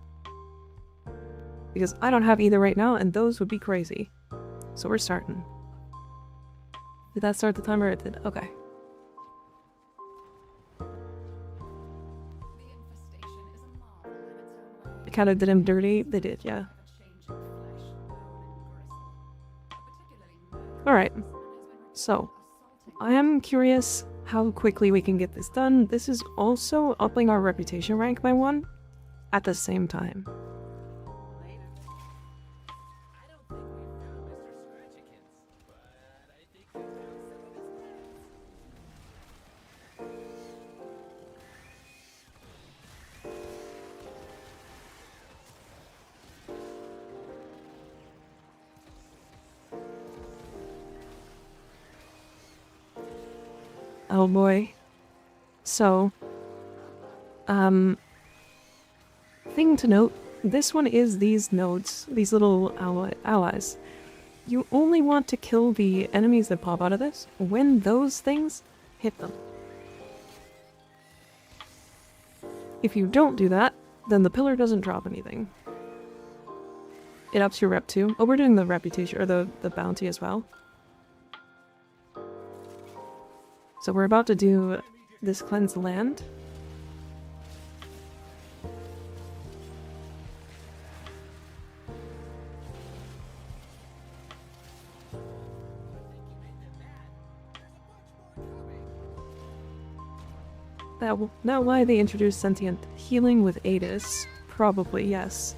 Because I don't have either right now, and those would be crazy. So we're starting. Did that start the timer? It did. Okay. It kind of did him dirty. They did, yeah. Alright. So, I am curious how quickly we can get this done. This is also upping our reputation rank by 1 at the same time. Oh boy. So, thing to note, this one is these nodes, these little allies. You only want to kill the enemies that pop out of this when those things hit them. If you don't do that, then the pillar doesn't drop anything. It ups your rep too. Oh, we're doing the reputation, or the bounty as well. So we're about to do this Cleanse the Land. Now why they introduced sentient healing with Adis? Probably, yes.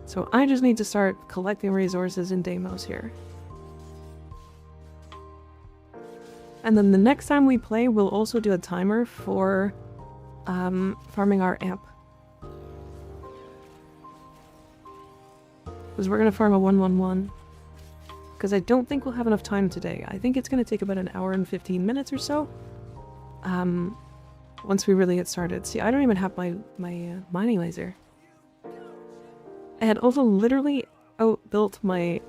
So I just need to start collecting resources in Deimos here. And then the next time we play, we'll also do a timer for farming our amp. Because we're going to farm a 111. Because I don't think we'll have enough time today. I think it's going to take about an hour and 15 minutes or so. Once we really get started. See, I don't even have my mining laser. I had also literally outbuilt my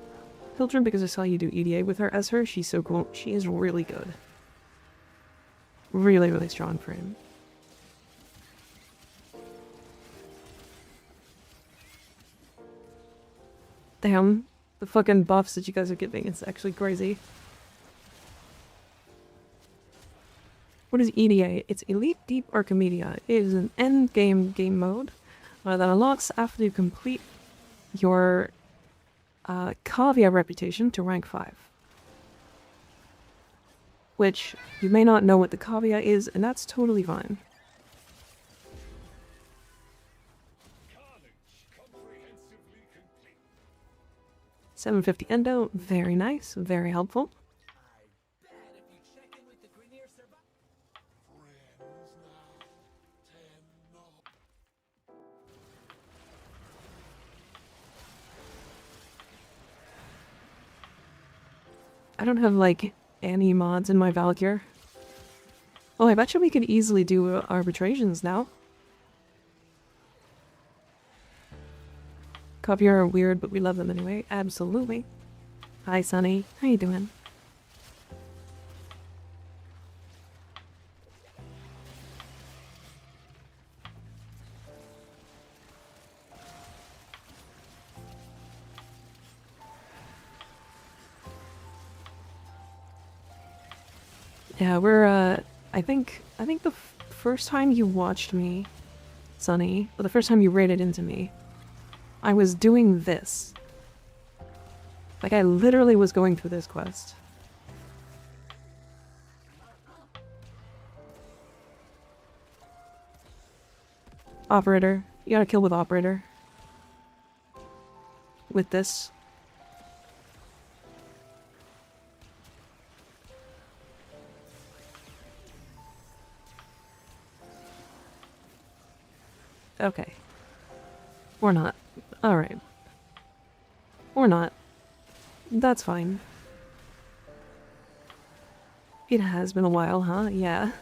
Pilgrim because I saw you do EDA with her as her. She's so cool. She is really good. Really, really strong for him. Damn, the fucking buffs that you guys are giving, it's actually crazy. What is EDA? It's Elite, Deep, or Comedia. It is an end-game game mode that unlocks after you complete your Cavia reputation to rank 5. Which, you may not know what the Cavia is, and that's totally fine. $750 endo, very nice, very helpful. I don't have, like, any mods in my Valkyr. Oh, I bet you we could easily do arbitrations now. Copier are weird, but we love them anyway. Absolutely. Hi, Sunny. How you doing? Yeah, we're, I think the first time you watched me, Sunny, or the first time you raided into me, I was doing this. Like, I literally was going through this quest. Operator. You gotta kill with Operator. With this. Okay. Or not. Alright. Or not. That's fine. It has been a while, huh? Yeah.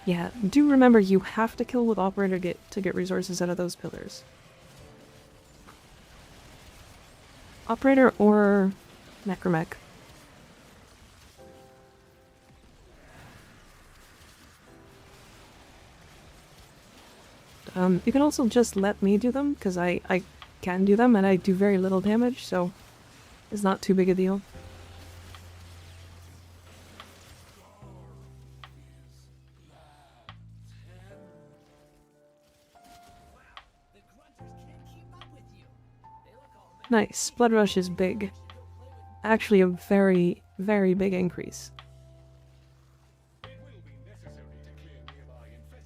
Yeah, do remember you have to kill with Operator to get resources out of those pillars. Operator or Necromech. You can also just let me do them, because I can do them, and I do very little damage, so it's not too big a deal. Nice. Blood Rush is big. Actually a very, very big increase.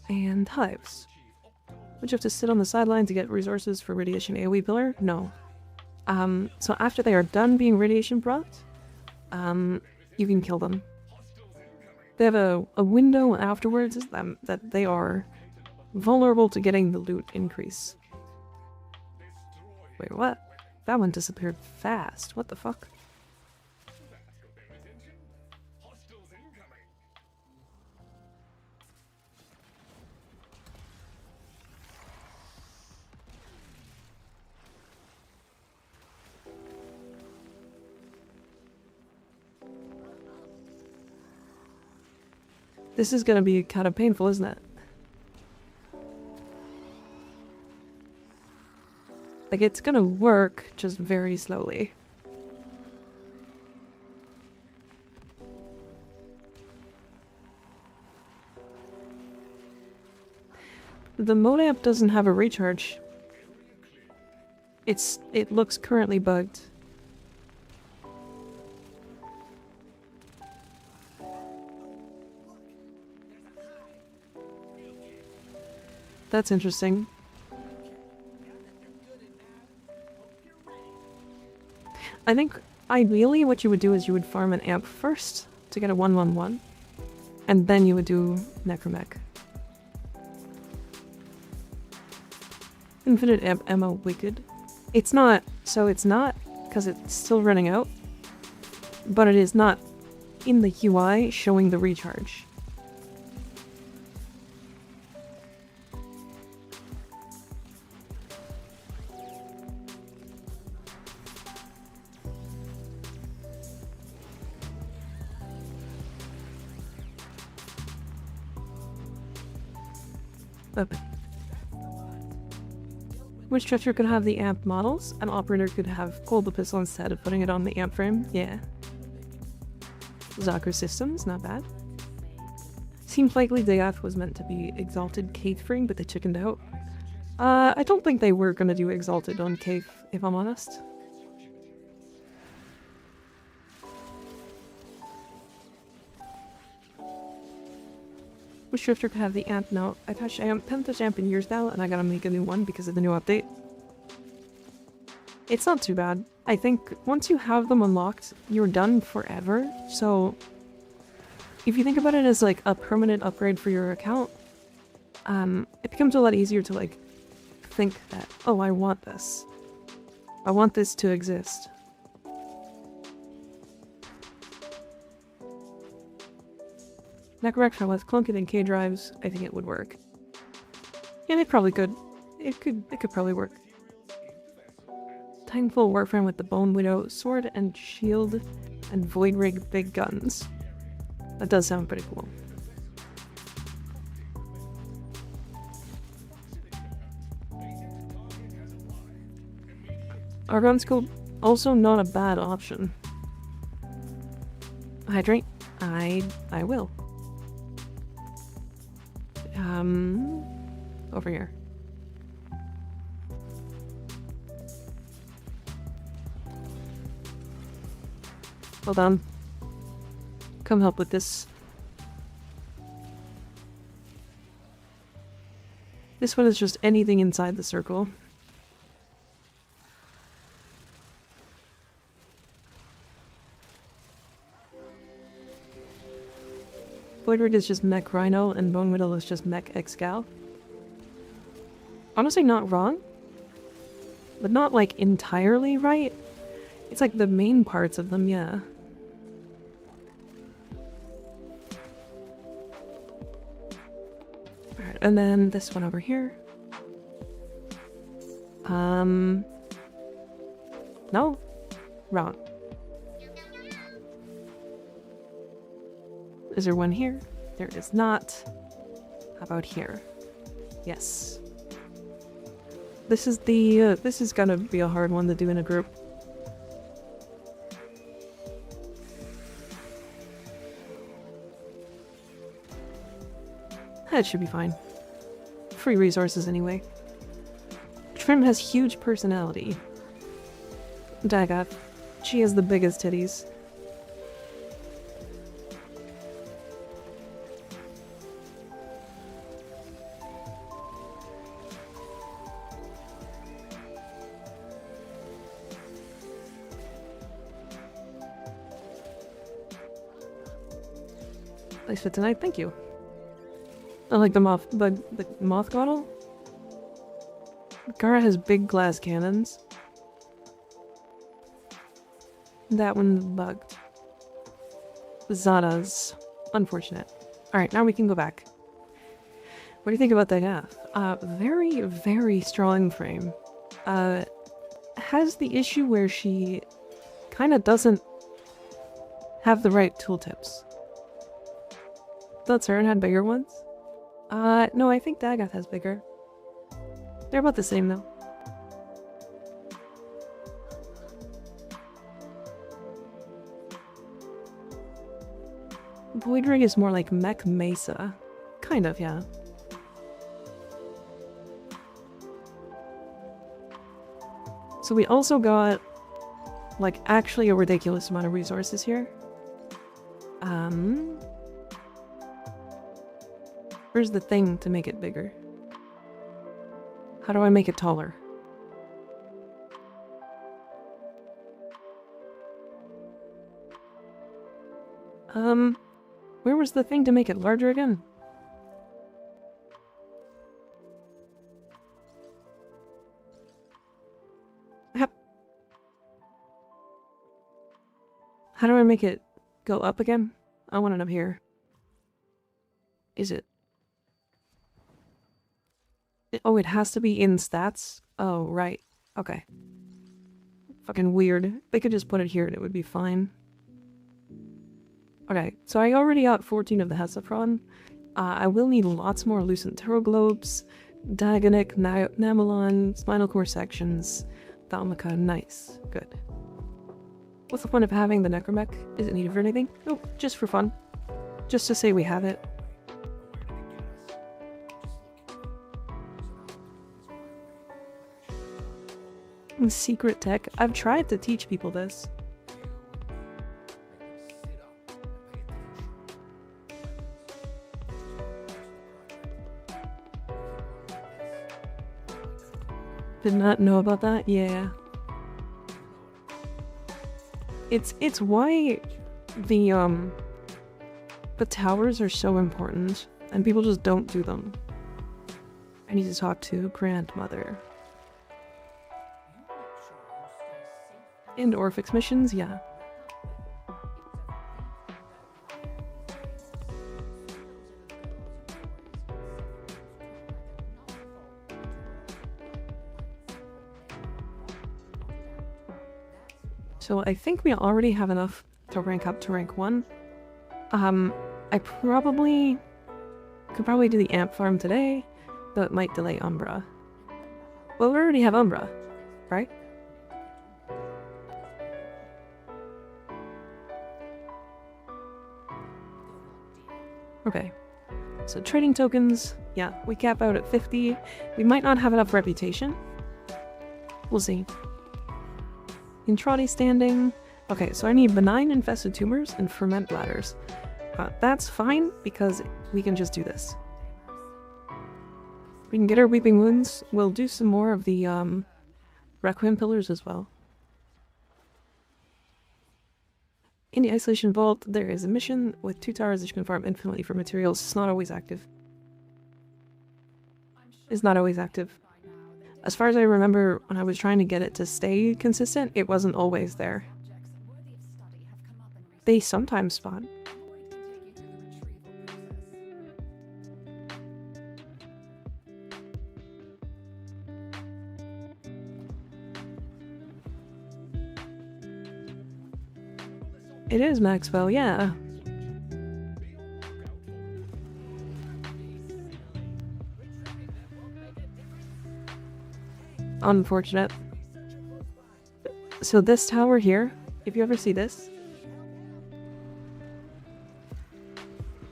And hives. Would you have to sit on the sideline to get resources for radiation AoE pillar? No. So after they are done being radiation brought, you can kill them. They have a window afterwards that they are vulnerable to getting the loot increase. Wait, what? That one disappeared fast. What the fuck? This is gonna be kind of painful, isn't it? Like, it's gonna work, just very slowly. The mode app doesn't have a recharge. It looks currently bugged. That's interesting. I think ideally what you would do is you would farm an amp first to get a 1/1/1, and then you would do Necromech. Infinite amp ammo wicked. It's not, so it's not, because it's still running out, but it is not in the UI showing the recharge. Weapon. Which structure could have the amp models? An operator could have pulled the pistol instead of putting it on the amp frame. Yeah. Zakr systems, not bad. Seems likely Death was meant to be Exalted Cave frame, but they chickened out. I don't think they were gonna do Exalted on Cave, if I'm honest. Which shifter could have the amp now? I touched amp, haven't touched amp in years now, and I gotta make a new one because of the new update. It's not too bad. I think once you have them unlocked, you're done forever. So if you think about it as like a permanent upgrade for your account, it becomes a lot easier to like think that, oh, I want this. I want this to exist. Necromech with clunky and K drives, I think it would work. Yeah, it probably could. It could probably work. Titanfall Warframe with the Bone Widow sword and shield and Void Rig big guns. That does sound pretty cool. Argon Scope, also not a bad option. Hydrate? I will. Over here. Hold on. Come help with this. This one is just anything inside the circle. Void Rig is just Mech Rhino, and Bone Widow is just Mech Excal. Honestly, not wrong. But not, like, entirely right. It's like the main parts of them, yeah. Alright, and then this one over here. No? Wrong. Is there one here? There is not. How about here? Yes. This is the, this is gonna be a hard one to do in a group. That should be fine. Free resources anyway. Trim has huge personality. Dagoth. She has the biggest titties. Thanks for tonight, thank you. I like the moth model. Gara has big glass cannons. That one's bugged. Zada's unfortunate. Alright, now we can go back. What do you think about that? Very, very strong frame. Has the issue where she kind of doesn't have the right tooltips. Thought Saren had bigger ones? No, I think Dagoth has bigger. They're about the same though. Void Rig is more like Mech Mesa. Kind of, yeah. So we also got, like, actually a ridiculous amount of resources here. Where's the thing to make it bigger? How do I make it taller? Where was the thing to make it larger again? How do I make it go up again? I want it up here. Is it? Oh, it has to be in stats? Oh, right. Okay. Fucking weird. They could just put it here and it would be fine. Okay, so I already got 14 of the Hexapron. I will need lots more Lucent Globes, Diagonic, Namelon, Spinal Core sections, Thalmica. Nice. Good. What's the point of having the Necromech? Is it needed for anything? Nope, just for fun. Just to say we have it. Secret tech. I've tried to teach people this. Did not know about that? Yeah. It's why the towers are so important and people just don't do them. I need to talk to grandmother. And Orphix missions, yeah. So I think we already have enough to rank up to rank 1. I probably could do the amp farm today, though it might delay Umbra. Well, we already have Umbra, right? Okay, so trading tokens, yeah, we cap out at 50. We might not have enough reputation. We'll see. Intrati standing. Okay, so I need benign infested tumors and ferment bladders. That's fine because we can just do this. We can get our weeping wounds. We'll do some more of the Requiem pillars as well. In the isolation vault, there is a mission with 2 towers that you can farm infinitely for materials. It's not always active. It's not always active. As far as I remember, when I was trying to get it to stay consistent, it wasn't always there. They sometimes spawn. It is Maxwell, yeah. Unfortunate. So this tower here, if you ever see this,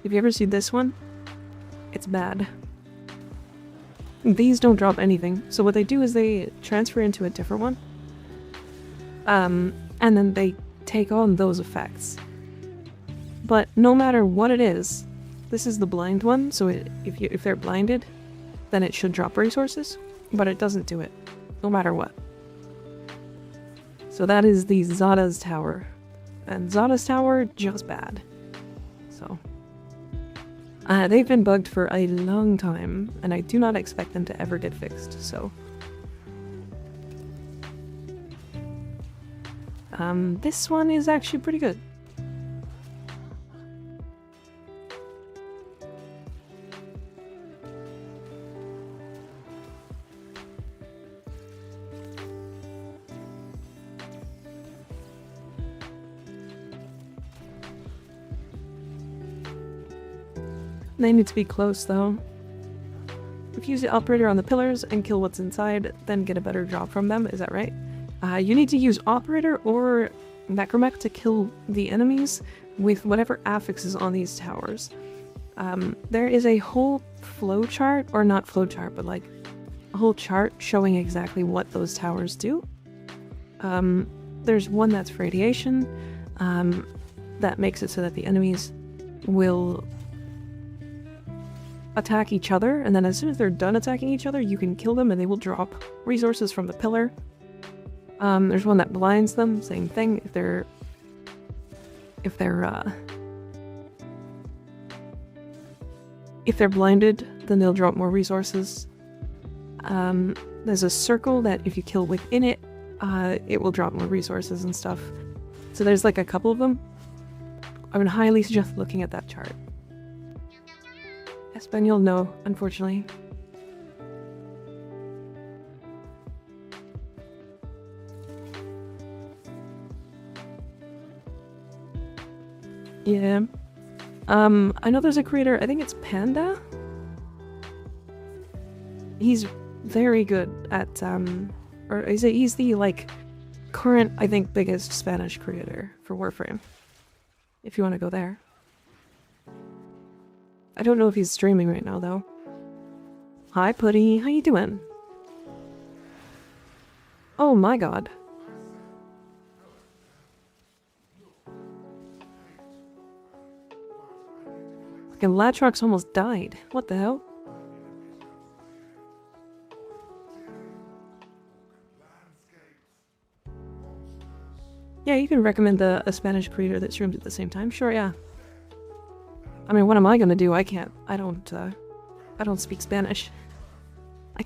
if you ever see this one, it's bad. These don't drop anything, so what they do is they transfer into a different one, and then they take on those effects. But no matter what it is, this is the blind one, so if they're blinded, then it should drop resources, but it doesn't do it, no matter what. So that is the Zada's Tower. And Zada's Tower, just bad. So. They've been bugged for a long time, and I do not expect them to ever get fixed, so. This one is actually pretty good. They need to be close, though. If you use the operator on the pillars and kill what's inside, then get a better drop from them, is that right? You need to use operator or Necromech to kill the enemies with whatever affixes on these towers. There is a whole flowchart, or not flowchart, but like a whole chart showing exactly what those towers do. There's one that's for radiation, that makes it so that the enemies will attack each other, and then as soon as they're done attacking each other, you can kill them and they will drop resources from the pillar. There's one that blinds them, same thing. If they're blinded, then they'll drop more resources. There's a circle that if you kill within it, it will drop more resources and stuff. So there's like a couple of them. I would highly suggest looking at that chart. Espanol, no, unfortunately. Yeah. I know there's a creator, I think it's Panda? He's very good at, or he's the, like, current, I think, biggest Spanish creator for Warframe. If you want to go there. I don't know if he's streaming right now, though. Hi, Putty. How you doing? Oh my god. Fucking Latrox almost died. What the hell? Yeah, you can recommend a Spanish creator that streams at the same time. Sure, yeah. I mean, what am I gonna do? I don't speak Spanish. I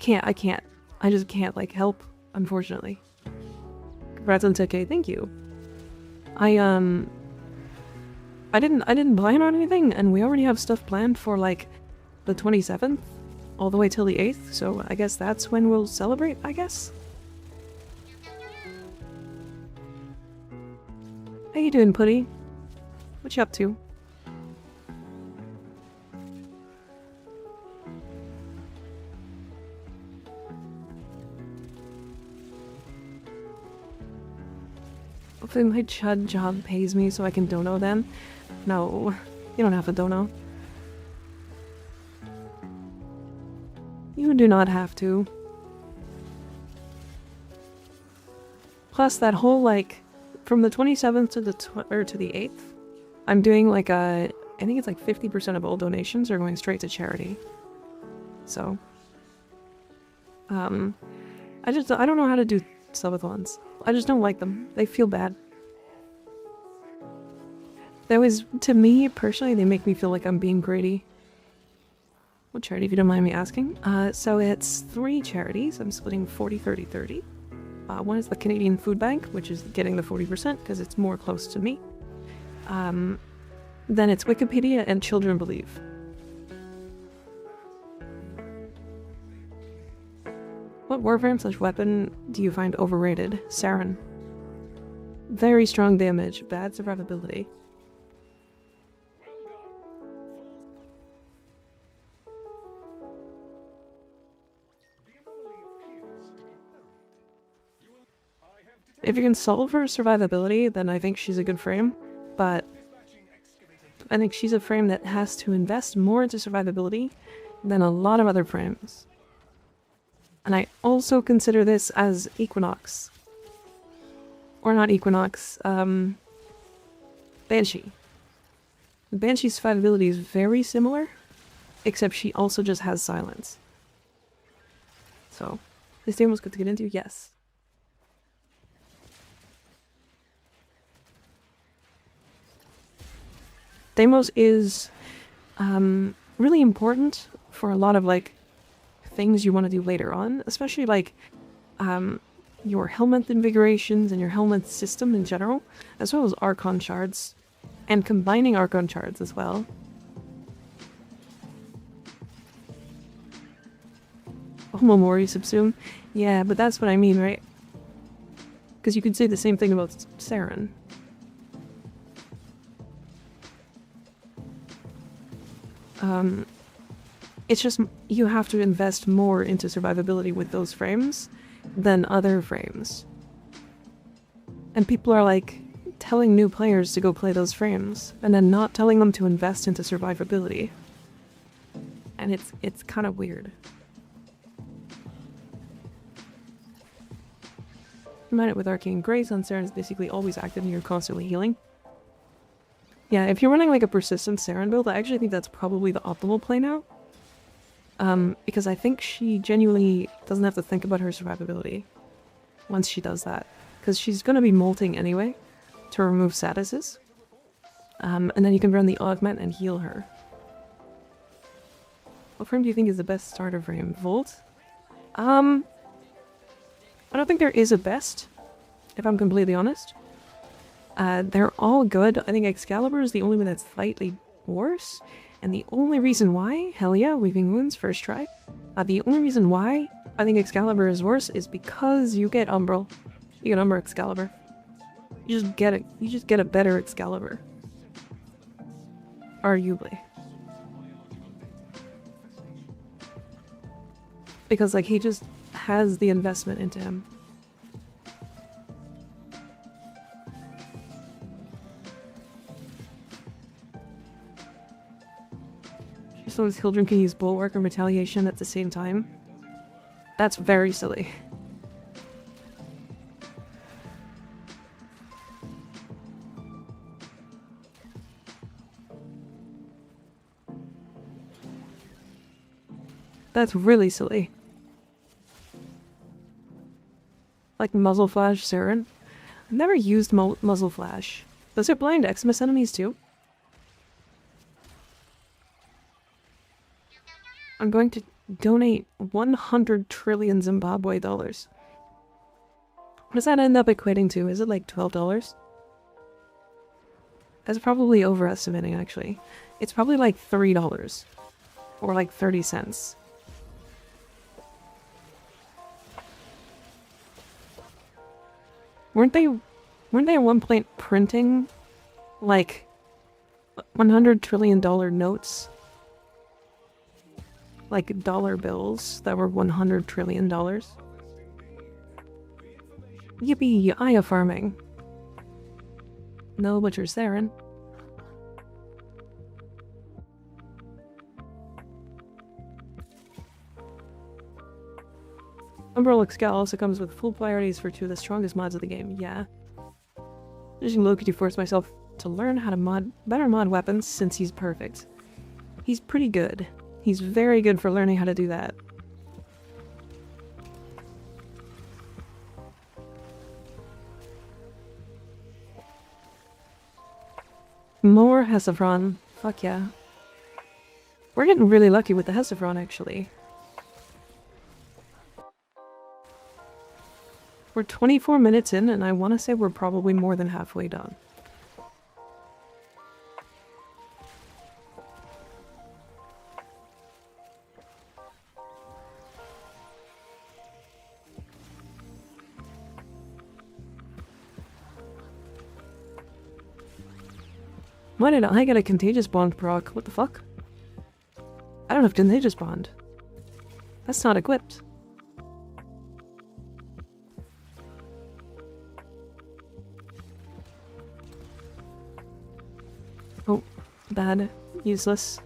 just can't, like, help, unfortunately. Congrats on 10K, thank you. I didn't plan on anything, and we already have stuff planned for, like, the 27th, all the way till the 8th, so I guess that's when we'll celebrate, I guess? How you doing, Putty? What you up to? Hopefully my chud job pays me so I can dono them. No, you don't have to dono. You do not have to. Plus that whole, like, from the 27th to the to the 8th, I'm doing like I think it's like 50% of all donations are going straight to charity. So, I don't know how to do subathons. I just don't like them. They feel bad. To me, personally, they make me feel like I'm being greedy. What charity, if you don't mind me asking? So it's 3 charities. I'm splitting 40-30-30. One is the Canadian Food Bank, which is getting the 40% because it's more close to me. Then it's Wikipedia and Children Believe. What Warframe/weapon do you find overrated? Saren. Very strong damage, bad survivability. If you can solve her survivability, then I think she's a good frame, but I think she's a frame that has to invest more into survivability than a lot of other frames. And I also consider this as Equinox. Or not Equinox, Banshee. Banshee's survivability is very similar, except she also just has silence. So, this game was good to get into, yes. Deimos is really important for a lot of, like, things you want to do later on, especially, like, your helmet invigorations and your helmet system in general, as well as Archon shards, and combining Archon shards as well. Homomori subsume? Yeah, but that's what I mean, right? Because you could say the same thing about Saren. It's just you have to invest more into survivability with those frames than other frames. And people are like telling new players to go play those frames and then not telling them to invest into survivability. And it's kind of weird. Combine it with Arcane Grace on Saren is basically always active and you're constantly healing. Yeah, if you're running like a persistent Saren build, I actually think that's probably the optimal play now. Because I think she genuinely doesn't have to think about her survivability once she does that. Because she's gonna be molting anyway to remove statuses. And then you can run the augment and heal her. What frame do you think is the best starter frame? Volt? I don't think there is a best, if I'm completely honest. They're all good. I think Excalibur is the only one that's slightly worse. And the only reason why, hell yeah, Weaving Wounds, first try. The only reason why I think Excalibur is worse is because you get Umbral. You get Umbra Excalibur. You just get a better Excalibur. Arguably. Because, like, he just has the investment into him. So children can use Bulwark and Retaliation at the same time. That's very silly. That's really silly. Like Muzzle Flash, Siren. I've never used Muzzle Flash. Those are blind Xmas enemies too. I'm going to donate 100 trillion Zimbabwe dollars. What does that end up equating to? Is it like $12? That's probably overestimating, actually. It's probably like $3. Or like 30 cents. Weren't they at one point printing like $100 trillion notes? Like dollar bills that were $100 trillion? Yippee, Aya farming. No butcher Saren. Umbrella Scout also comes with full priorities for 2 of the strongest mods of the game, yeah. Using Loki to force myself to learn how to better mod weapons since he's perfect. He's pretty good. He's very good for learning how to do that. More Hesafron. Fuck yeah. We're getting really lucky with the Hesafron, actually. We're 24 minutes in, and I want to say we're probably more than halfway done. Why did I get a Contagious Bond proc? What the fuck? I don't have Contagious Bond. That's not equipped. Oh, bad. Useless.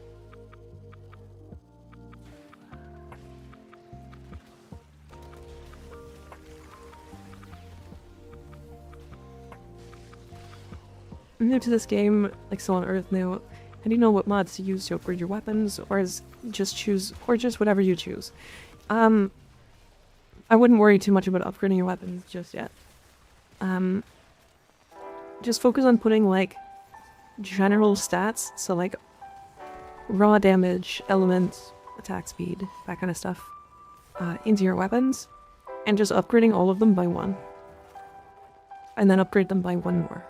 I'm new to this game, like so on Earth new. How do you know what mods to use to upgrade your weapons, or just whatever you choose? I wouldn't worry too much about upgrading your weapons just yet. Just focus on putting like general stats, so like raw damage, elements, attack speed, that kind of stuff, into your weapons, and just upgrading all of them by 1. And then upgrade them by 1 more.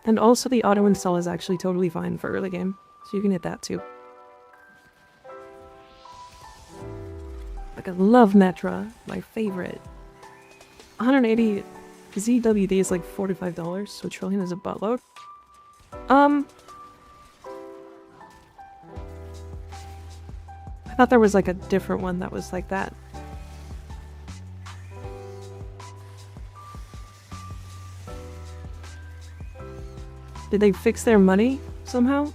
And also the auto install is actually totally fine for early game, so you can hit that too. Like I love Metra, my favorite. 180 ZWD is like $45, so trillion is a buttload. I thought there was like a different one that was like that. Did they fix their money somehow?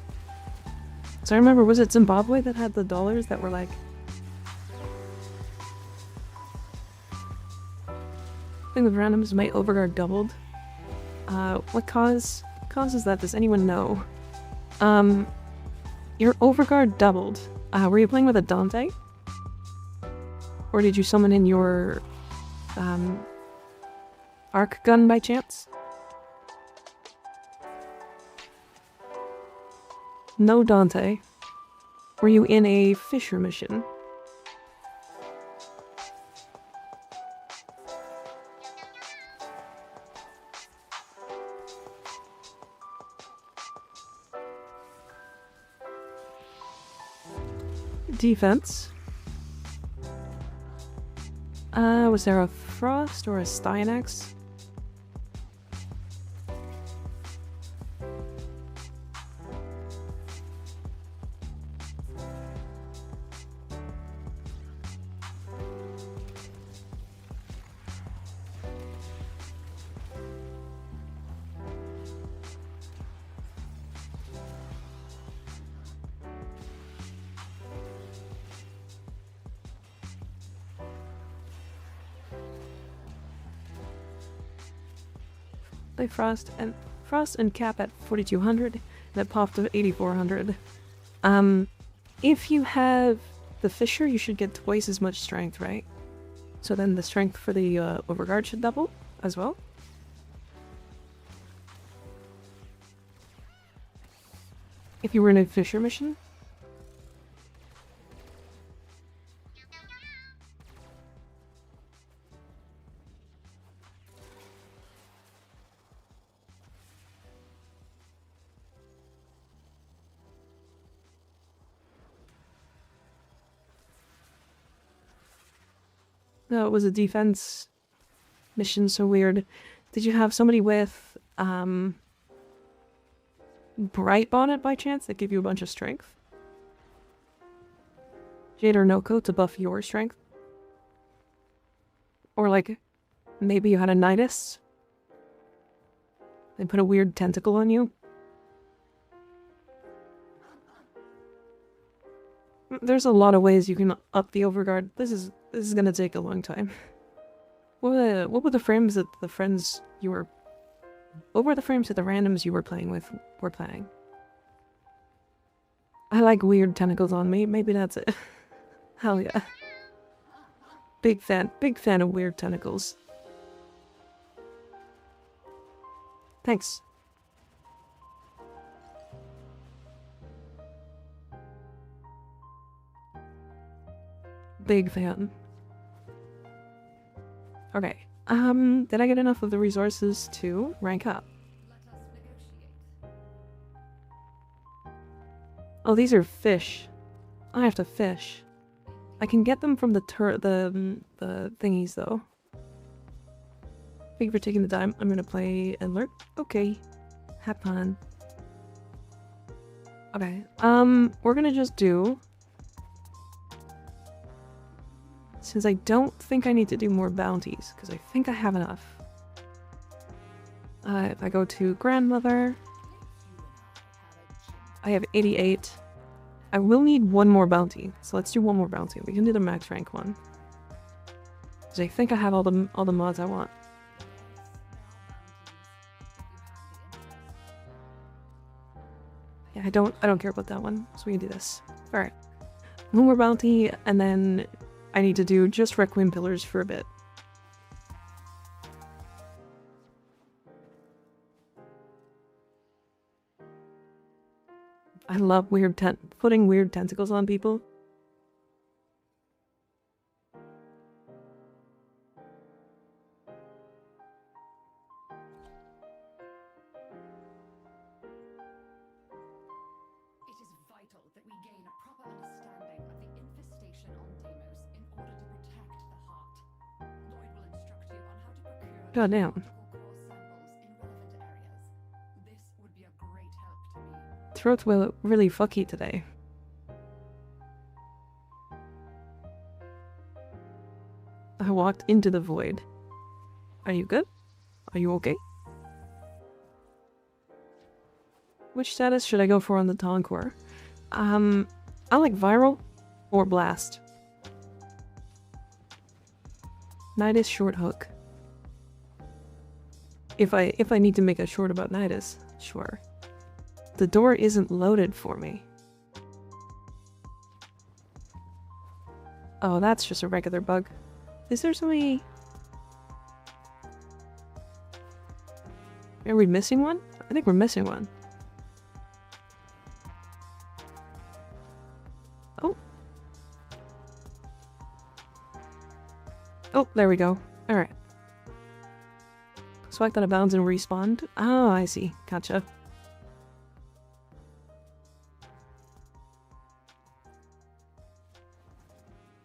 So I remember, was it Zimbabwe that had the dollars that were like... I think the randoms might overguard doubled. What causes that? Does anyone know? Your overguard doubled Were you playing with a Dante? Or did you summon in your arc gun by chance? No Dante. Were you in a Fisher mission? Defense. Was there a Frost or a Styanax? Play Frost and cap at 4200, and it popped to 8400. If you have the Fisher, you should get twice as much strength, right? So then the strength for the Overguard should double as well. If you were in a Fisher mission. No, it was a defense mission, so weird. Did you have somebody with Bright Bonnet by chance that give you a bunch of strength? Jade or Noko to buff your strength? Or like, maybe you had a Nidus? They put a weird tentacle on you? There's a lot of ways you can up the Overguard. This is gonna take a long time. What were the frames that the friends you were... What were the frames that the randoms you were playing with were playing? I like weird tentacles on me. Maybe that's it. Hell yeah. Big fan of weird tentacles. Thanks. Big fan. Okay. Did I get enough of the resources to rank up? Oh, these are fish. I have to fish. I can get them from the thingies though. Thank you for taking the time. I'm gonna play alert. Okay. Have fun. Okay. We're gonna just do... Since I don't think I need to do more bounties, because I think I have enough. If I go to Grandmother, I have 88. I will need one more bounty, so let's do one more bounty. We can do the max rank one. Because I think I have all the mods I want. Yeah, I don't care about that one, so we can do this. Alright. One more bounty, and then I need to do just Requiem Pillars for a bit. I love putting weird tentacles on people. God damn. Throat's really fucky today. I walked into the void. Are you good? Are you okay? Which status should I go for on the Tonkor? I like Viral or Blast. Nidus Short Hook. If I need to make a short about Nidus, sure. The door isn't loaded for me. Oh, that's just a regular bug. Is there somebody... Are we missing one? I think we're missing one. Oh. Oh, there we go. Alright. Select that it bounds and respawned. Oh, I see. Gotcha.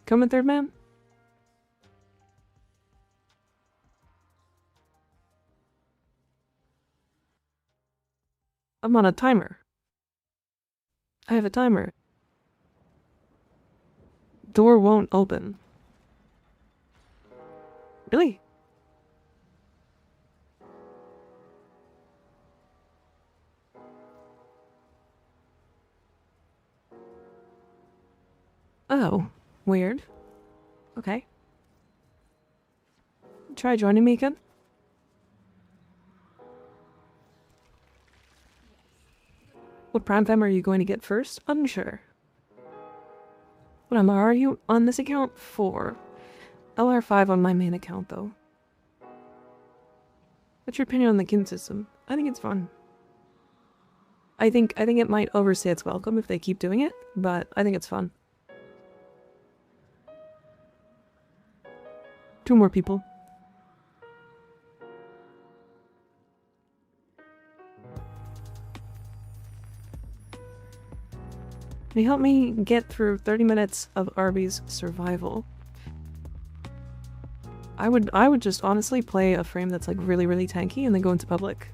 Coming, third man? I'm on a timer. I have a timer. Door won't open. Really? Oh, weird. Okay. Try joining me again. What prime time are you going to get first? Unsure. What MR are you on this account? 4. LR5 on my main account though. What's your opinion on the kin system? I think it's fun. I think it might overstay its welcome if they keep doing it, but I think it's fun. 2 more people. Can you help me get through 30 minutes of Arby's survival? I would just honestly play a frame that's like really, really tanky and then go into public.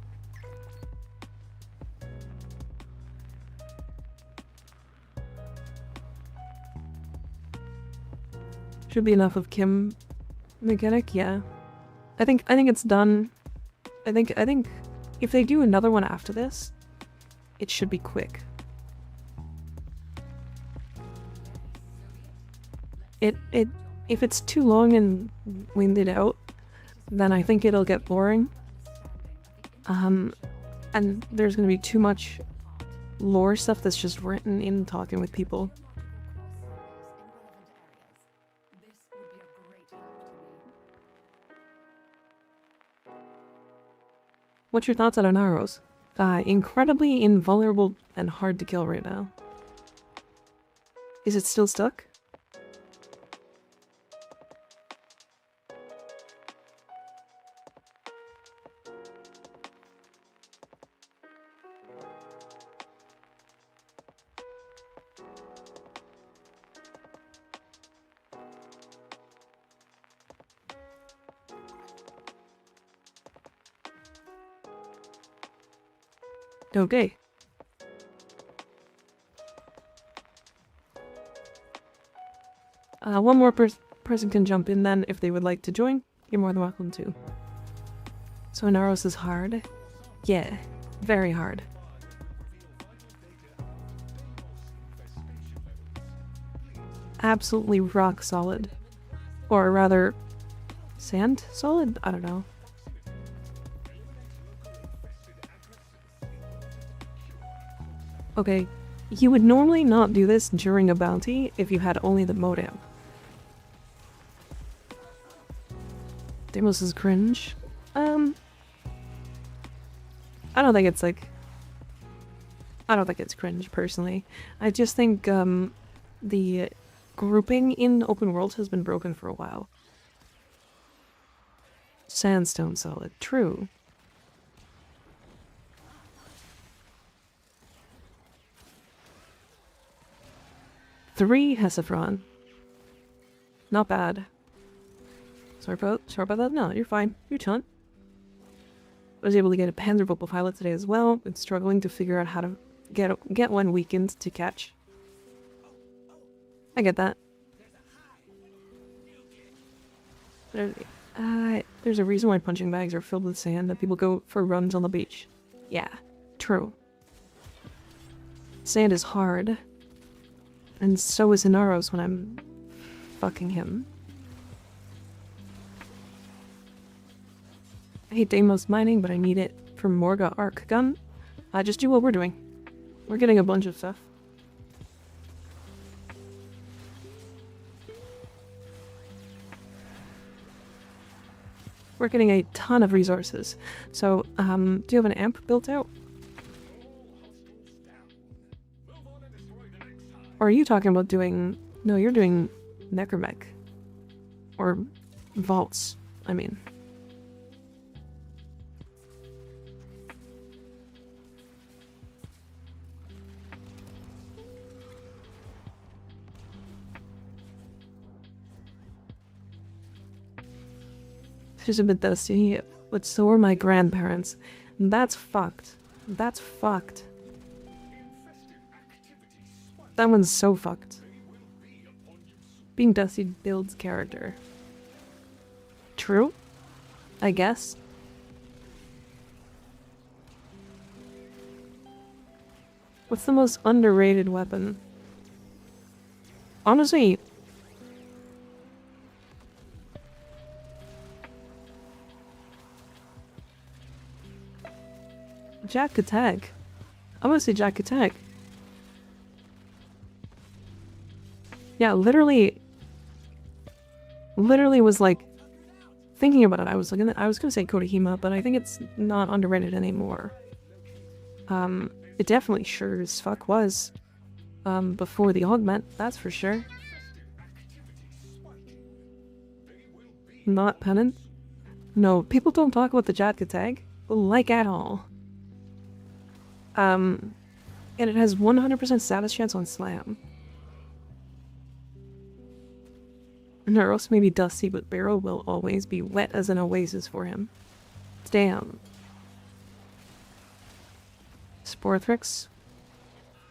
Should be enough of Kim mechanic, yeah. I think it's done. I think if they do another one after this, it should be quick. If it's too long and winded out, then I think it'll get boring. And there's gonna be too much lore stuff that's just written in talking with people. What's your thoughts on arrows? Incredibly invulnerable and hard to kill right now. Is it still stuck? Okay. One more person can jump in then if they would like to join. You're more than welcome to. So Naros is hard? Yeah, very hard. Absolutely rock solid. Or rather, sand solid? I don't know. Okay, you would normally not do this during a bounty if you had only the modem. Deimos is cringe. I don't think it's like... I don't think it's cringe, personally. I just think, the grouping in open world has been broken for a while. Sandstone solid, true. Three Hesifron. Not bad. Sorry about that? No, you're fine. You're chilling. I was able to get a Panzervogel pilot today as well. Been struggling to figure out how to get one weekend to catch. I get that. There's a reason why punching bags are filled with sand that people go for runs on the beach. Yeah, true. Sand is hard. And so is Inaros when I'm fucking him. I hate Deimos mining, but I need it for Morga arc gun. Just do what we're doing. We're getting a bunch of stuff. we're getting a ton of resources. So, do you have an amp built out? Or are you talking about doing... No, you're doing necromech. Or vaults, I mean. She's a bit dusty, but so are my grandparents. That's fucked. That's fucked. That one's so fucked. Being dusty builds character. True? I guess. What's the most underrated weapon? Honestly... Jack attack. I'm gonna say Jack attack. Yeah, literally was like thinking about it. I was gonna say Kodahima, but I think it's not underrated anymore. It definitely sure as fuck was before the augment, that's for sure. Not Penance? No, people don't talk about the Jatka tag, like at all. And it has 100% status chance on Slam. Naros may be dusty, but Barrow will always be wet as an oasis for him. Damn. Sporthrix.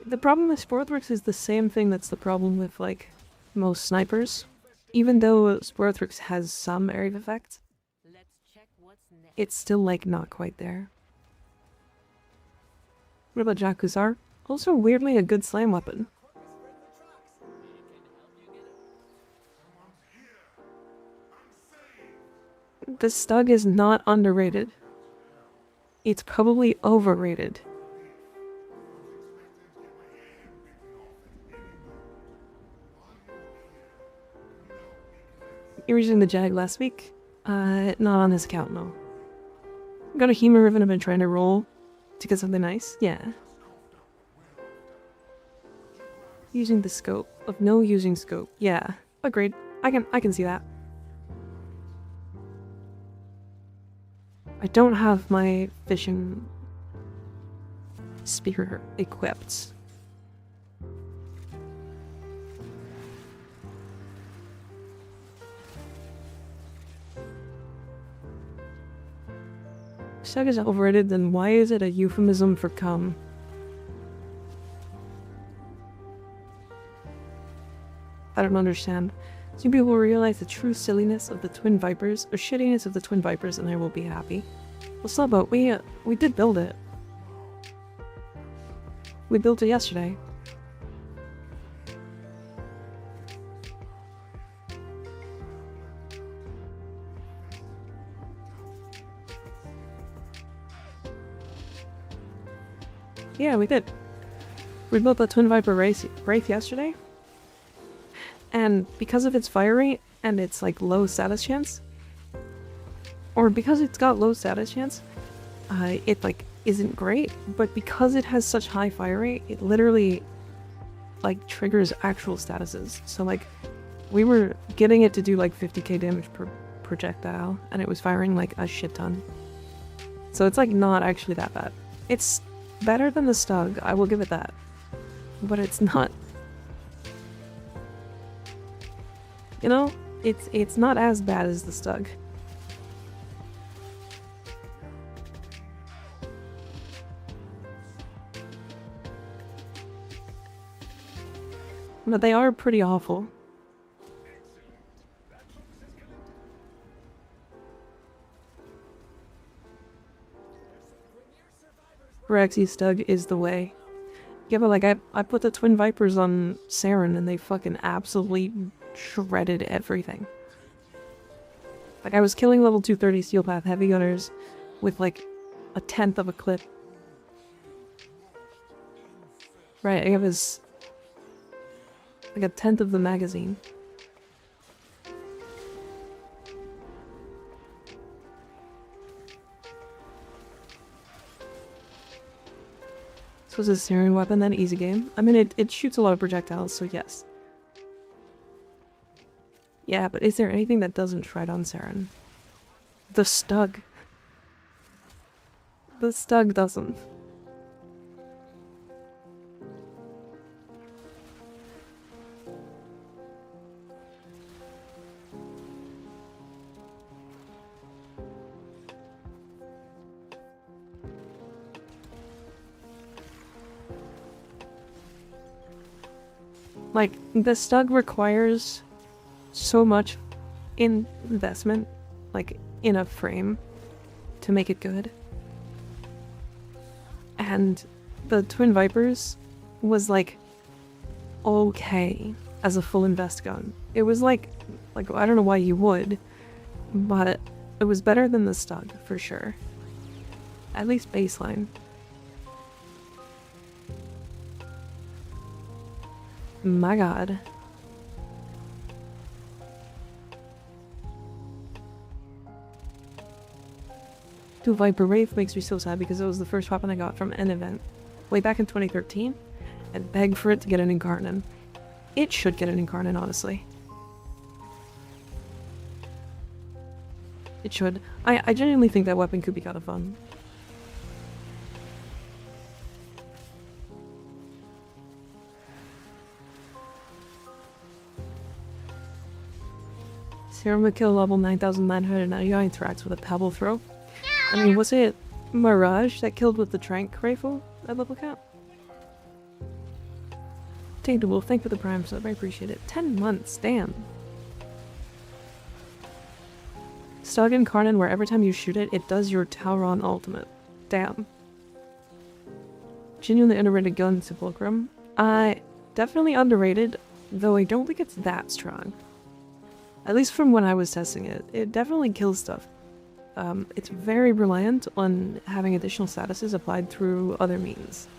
The problem with Sporthrix is the same thing that's the problem with, like, most snipers. Even though Sporthrix has some area of effect, it's still, like, not quite there. What about Jakuzar? Also weirdly a good slam weapon. The Stug is not underrated. It's probably overrated. You were using the Jag last week? Not on his account, no. Got a MikaRiven I've been trying to roll to get something nice? Yeah. Using the scope. Of no using scope. Yeah. Agreed. I can see that. I don't have my fishing spear equipped. Stug is overrated, then why is it a euphemism for cum? I don't understand. Soon people will realize the true silliness of the Twin Vipers, or shittiness of the Twin Vipers, and I will be happy. Well, Slubbo, we did build it. We built it yesterday. Yeah, we did. We built the Twin Viper Wraith yesterday. And because of its fire rate and its like low status chance, or because it's got low status chance, it like isn't great, but because it has such high fire rate, it literally like triggers actual statuses. So like we were getting it to do like 50k damage per projectile and it was firing like a shit ton. So it's like not actually that bad. It's better than the Stug, I will give it that. But it's not, you know, it's not as bad as the Stug. But they are pretty awful. Rexy Stug is the way. Yeah, but like I put the Twin Vipers on Saren and they fucking absolutely shredded everything. Like I was killing level 230 Steel Path Heavy Gunners with like 1/10 of a clip. Right, I have his like 1/10 of the magazine. So is a Siren weapon then easy game? I mean, it shoots a lot of projectiles, so yes. Yeah, but is there anything that doesn't shred on Siren? The Stug. The Stug doesn't. Like, the Stug requires so much investment, like, in a frame to make it good. And the Twin Vipers was, like, okay as a full invest gun. It was like, I don't know why you would, but it was better than the Stug, for sure. At least baseline. My god. Dude, Viper Wraith makes me so sad because it was the first weapon I got from an event way back in 2013 and begged for it to get an Incarnate. It should get an Incarnate, honestly. It should. I genuinely think that weapon could be kind of fun. Serum would kill level 9,999 interacts with a pebble throw. I mean, was it Mirage that killed with the Trank rifle at level cap? Tainted Wolf, thank you for the Prime sub, I appreciate it. 10 months, damn. Stug Incarnate, where every time you shoot it, it does your Tauron ultimate. Damn. Genuinely underrated gun, Sepulchrum. Definitely underrated, though I don't think it's that strong. At least from when I was testing it. It definitely kills stuff. It's very reliant on having additional statuses applied through other means.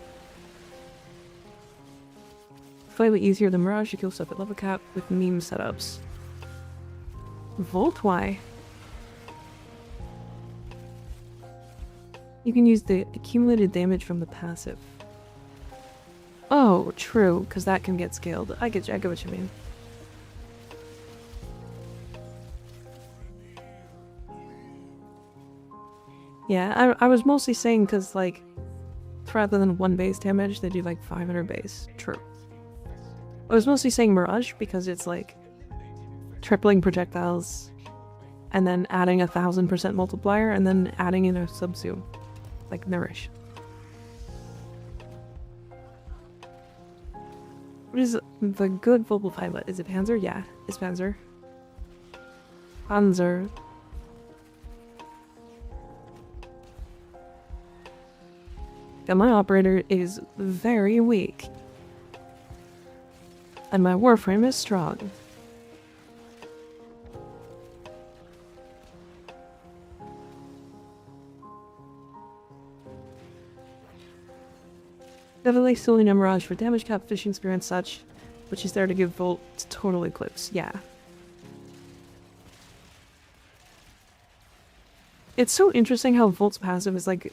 Slightly easier than Mirage to kill stuff at level cap with meme setups. Volt, why? You can use the accumulated damage from the passive. Oh, true, because that can get scaled. I get what you mean. Yeah, I was mostly saying because, like, rather than 1 base damage, they do like 500 base. True. I was mostly saying Mirage because it's like tripling projectiles and then adding 1000% multiplier and then adding in a subsume. Like Nourish. What is the good Volble pilot? Is it Panzer? Yeah, it's Panzer. Panzer. Yeah, my operator is very weak. And my Warframe is strong. Definitely still need a Mirage for damage cap, fishing spear and such, which is there to give Volt total eclipse, yeah. It's so interesting how Volt's passive is like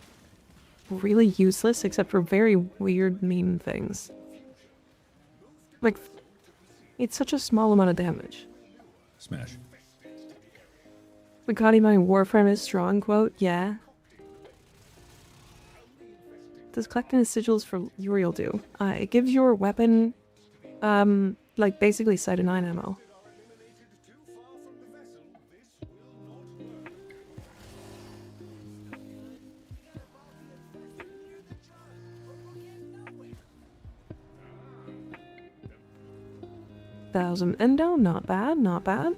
really useless except for very weird mean things. Like, it's such a small amount of damage. Smash. Mikati, my Warframe is strong, quote, yeah. Does collecting the sigils for Uriel do? It gives your weapon, like basically sight of 9 ammo. Thousand endo, not bad, not bad.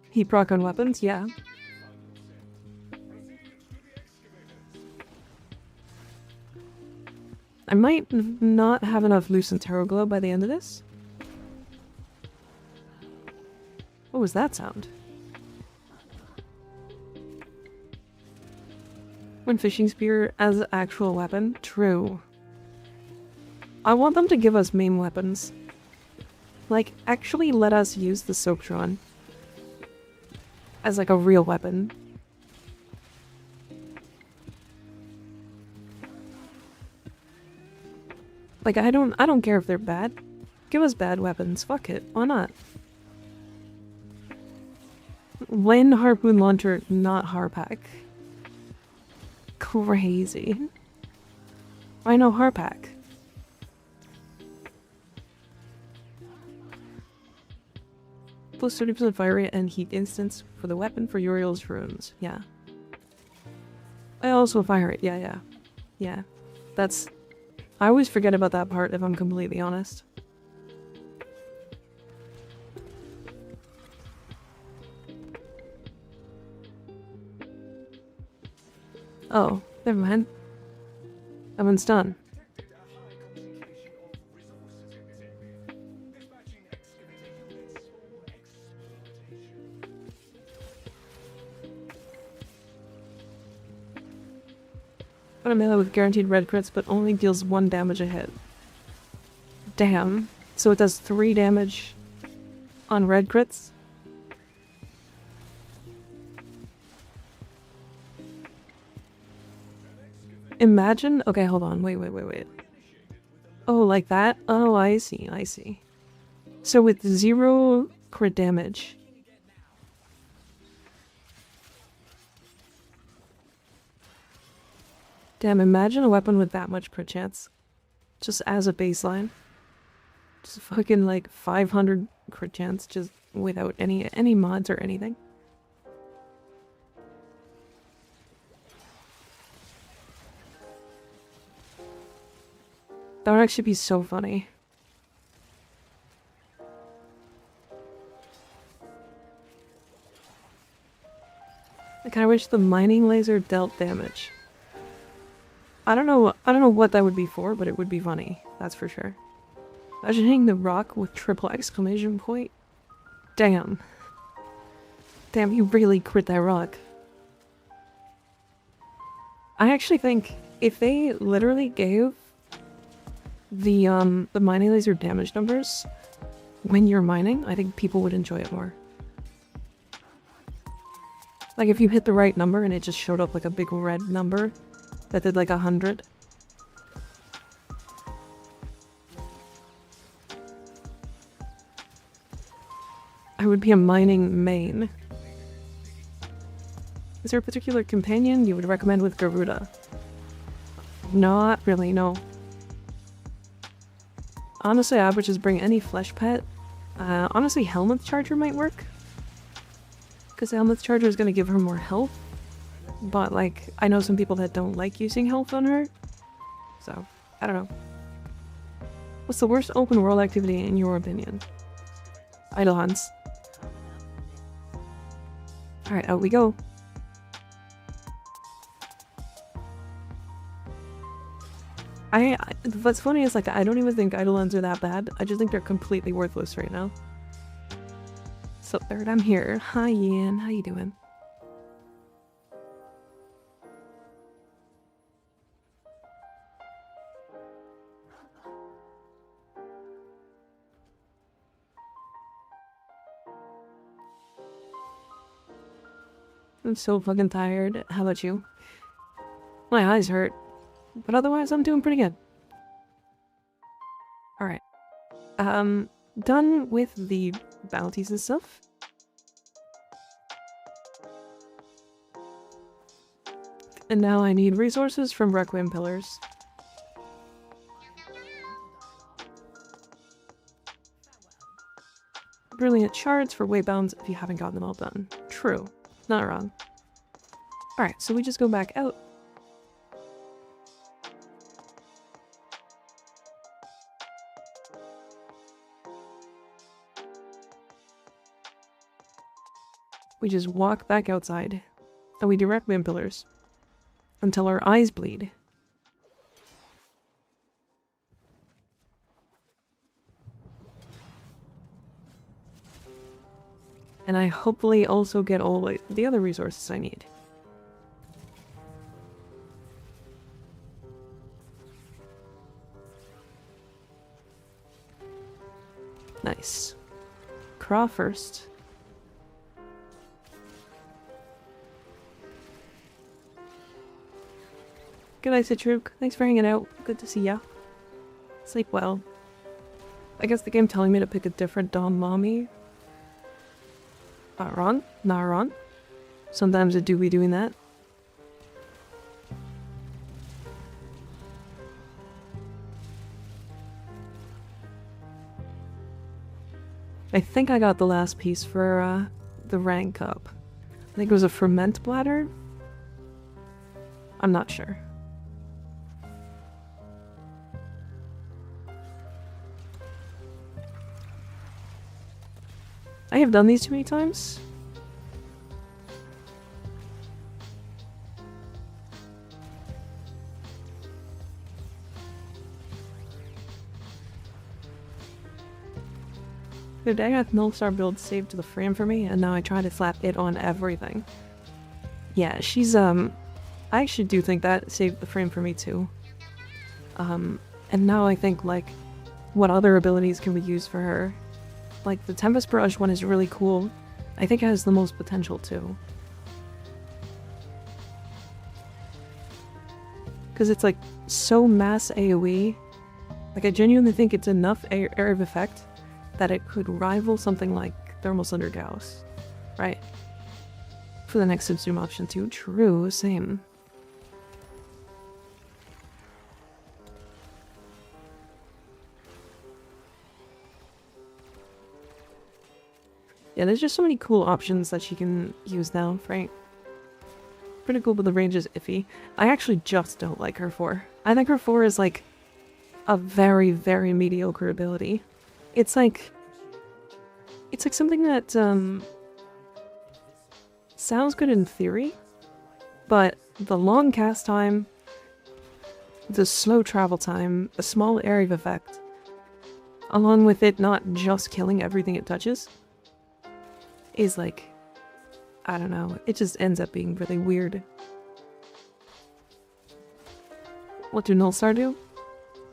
Heat proc on weapons, yeah. I might not have enough Lucent Tarot Glow by the end of this. What was that sound? When fishing spear as an actual weapon? True. I want them to give us meme weapons. Like, actually let us use the Soaptron as like a real weapon. Like, I don't care if they're bad. Give us bad weapons. Fuck it. Why not? When harpoon launcher, not harpack. Crazy. Why no harpack? Plus 30% fire rate and heat instance for the weapon for Uriel's runes. Yeah. I also fire rate. Yeah. Yeah. That's... I always forget about that part if I'm completely honest. Oh, never mind. That one's done. Got a melee with guaranteed red crits, but only deals 1 damage a hit. Damn. So it does 3 damage on red crits? Imagine... Okay, hold on. Wait. Oh, like that? Oh, I see. So with 0 crit damage... Damn, imagine a weapon with that much crit chance. Just as a baseline. Just fucking like 500 crit chance, just without any mods or anything. That would actually be so funny. I kinda wish the mining laser dealt damage. I don't know what that would be for, but it would be funny. That's for sure. Imagine hitting the rock with triple exclamation point. Damn. Damn, you really crit that rock. I actually think if they literally gave the mining laser damage numbers when you're mining, I think people would enjoy it more. Like if you hit the right number and it just showed up like a big red number that did like 100. I would be a mining main. Is there a particular companion you would recommend with Garuda? Not really, no. Honestly, I would just bring any flesh pet. Honestly, Helmut Charger might work. Because Helmut Charger is going to give her more health. But, like, I know some people that don't like using health on her. So, I don't know. What's the worst open world activity in your opinion? Idle hunts. Alright, out we go. What's funny is, like, I don't even think idle hunts are that bad. I just think they're completely worthless right now. So, third, I'm here. Hi, Ian. How you doing? I'm so fucking tired. How about you? My eyes hurt. But otherwise, I'm doing pretty good. Alright. Done with the bounties and stuff. And now I need resources from Requiem Pillars. Brilliant shards for waybounds if you haven't gotten them all done. True. Not wrong. Alright, so we just go back out. We just walk back outside, and we do Requiem Pillars until our eyes bleed. And I hopefully also get all the other resources I need. Nice. Craw first. Good night, Citrook. Thanks for hanging out. Good to see ya. Sleep well. I guess the game telling me to pick a different Dom Mommy. Not wrong. Not wrong. Sometimes it do be doing that. I think I got the last piece for the rank up. I think it was a ferment bladder. I'm not sure. I have done these too many times. The day I got Nullstar build saved to the frame for me, and now I try to slap it on everything. Yeah, she's, I actually do think that saved the frame for me too. And now I think, like, what other abilities can we use for her? Like, the Tempest Barrage one is really cool. I think it has the most potential too. Because it's, like, so mass AoE. Like, I genuinely think it's enough area of effect that it could rival something like Thermal Thunder Gauss, right? For the next subsume option too. True, same. Yeah, there's just so many cool options that she can use now, right? Pretty cool, but the range is iffy. I actually just don't like her 4. I think her 4 is like a very, very mediocre ability. It's like something that sounds good in theory, but the long cast time, the slow travel time, a small area of effect, along with it not just killing everything it touches, is like, I don't know, it just ends up being really weird. What do Nullstar do?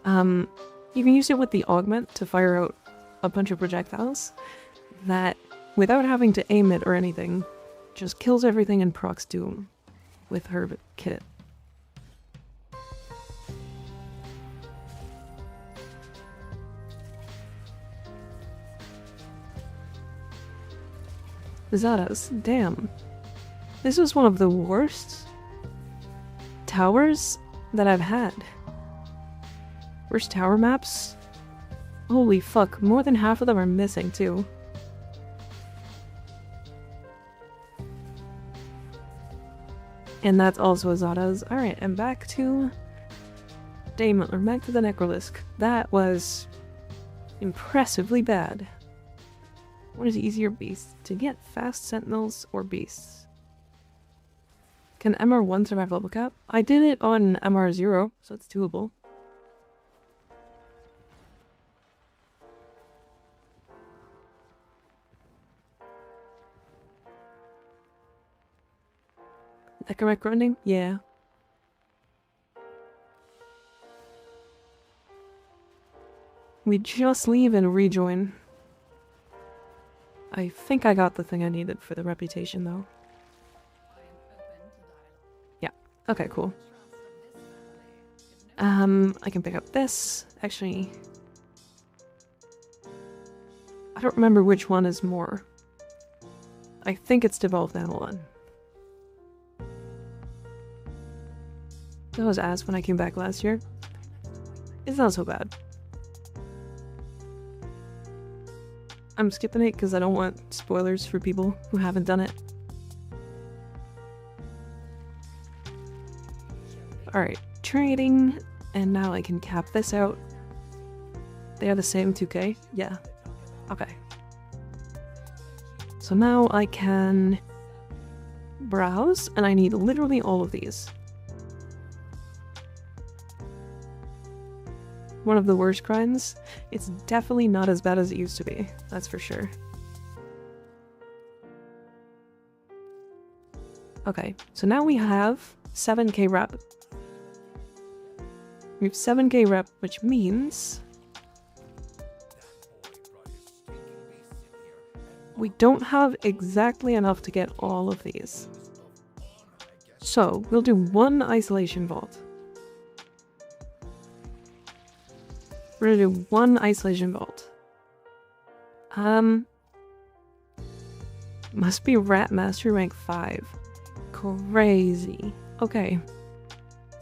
You can use it with the augment to fire out a bunch of projectiles that, without having to aim it or anything, just kills everything and procs doom with her kit. Zadas, damn. This was one of the worst towers that I've had. Worst tower maps? Holy fuck, more than half of them are missing too. And that's also Zada's. Alright, and back to Daemon, or back to the Necrolisk. That was impressively bad. What is easier, beasts? To get fast sentinels or beasts? Can MR1 survive level cap? I did it on MR0, so it's doable. That correct running? Yeah. We just leave and rejoin. I think I got the thing I needed for the reputation, though. Yeah. Okay, cool. I can pick up this. Actually, I don't remember which one is more. I think it's Devolved Avalon. That was ass when I came back last year. It's not so bad. I'm skipping it because I don't want spoilers for people who haven't done it. Alright, trading, and now I can cap this out. They are the same 2k? Yeah. Okay. So now I can browse, and I need literally all of these. One of the worst grinds. It's definitely not as bad as it used to be, that's for sure. Okay, so now we have 7k rep. We have 7k rep, which means we don't have exactly enough to get all of these. So we'll do one isolation vault. We're gonna do 1 isolation bolt. Must be Rat Mastery rank 5. Crazy. Okay.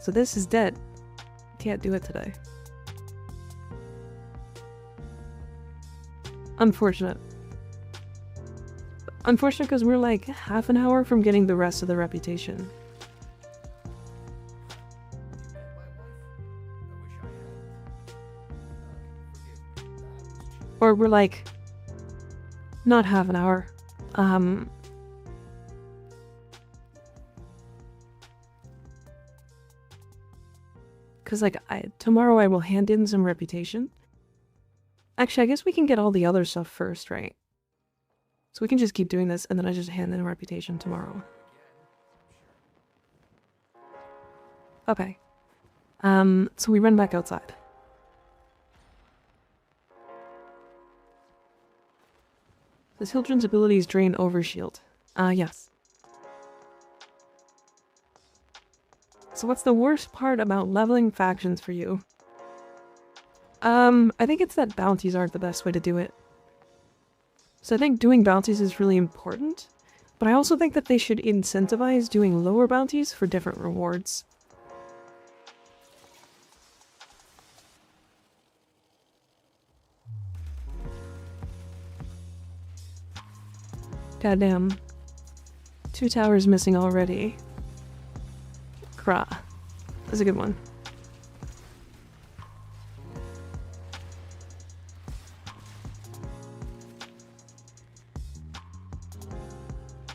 So this is dead. Can't do it today. Unfortunate. Unfortunate because we're like half an hour from getting the rest of the reputation. Or we're like not half an hour. Because like tomorrow I will hand in some reputation. Actually, I guess we can get all the other stuff first, right? So we can just keep doing this and then I just hand in a reputation tomorrow. Okay. So we run back outside. The children's abilities drain overshield. Yes. So what's the worst part about leveling factions for you? I think it's that bounties aren't the best way to do it. So I think doing bounties is really important, but I also think that they should incentivize doing lower bounties for different rewards. Goddamn. 2 towers missing already. Krah. That's a good one.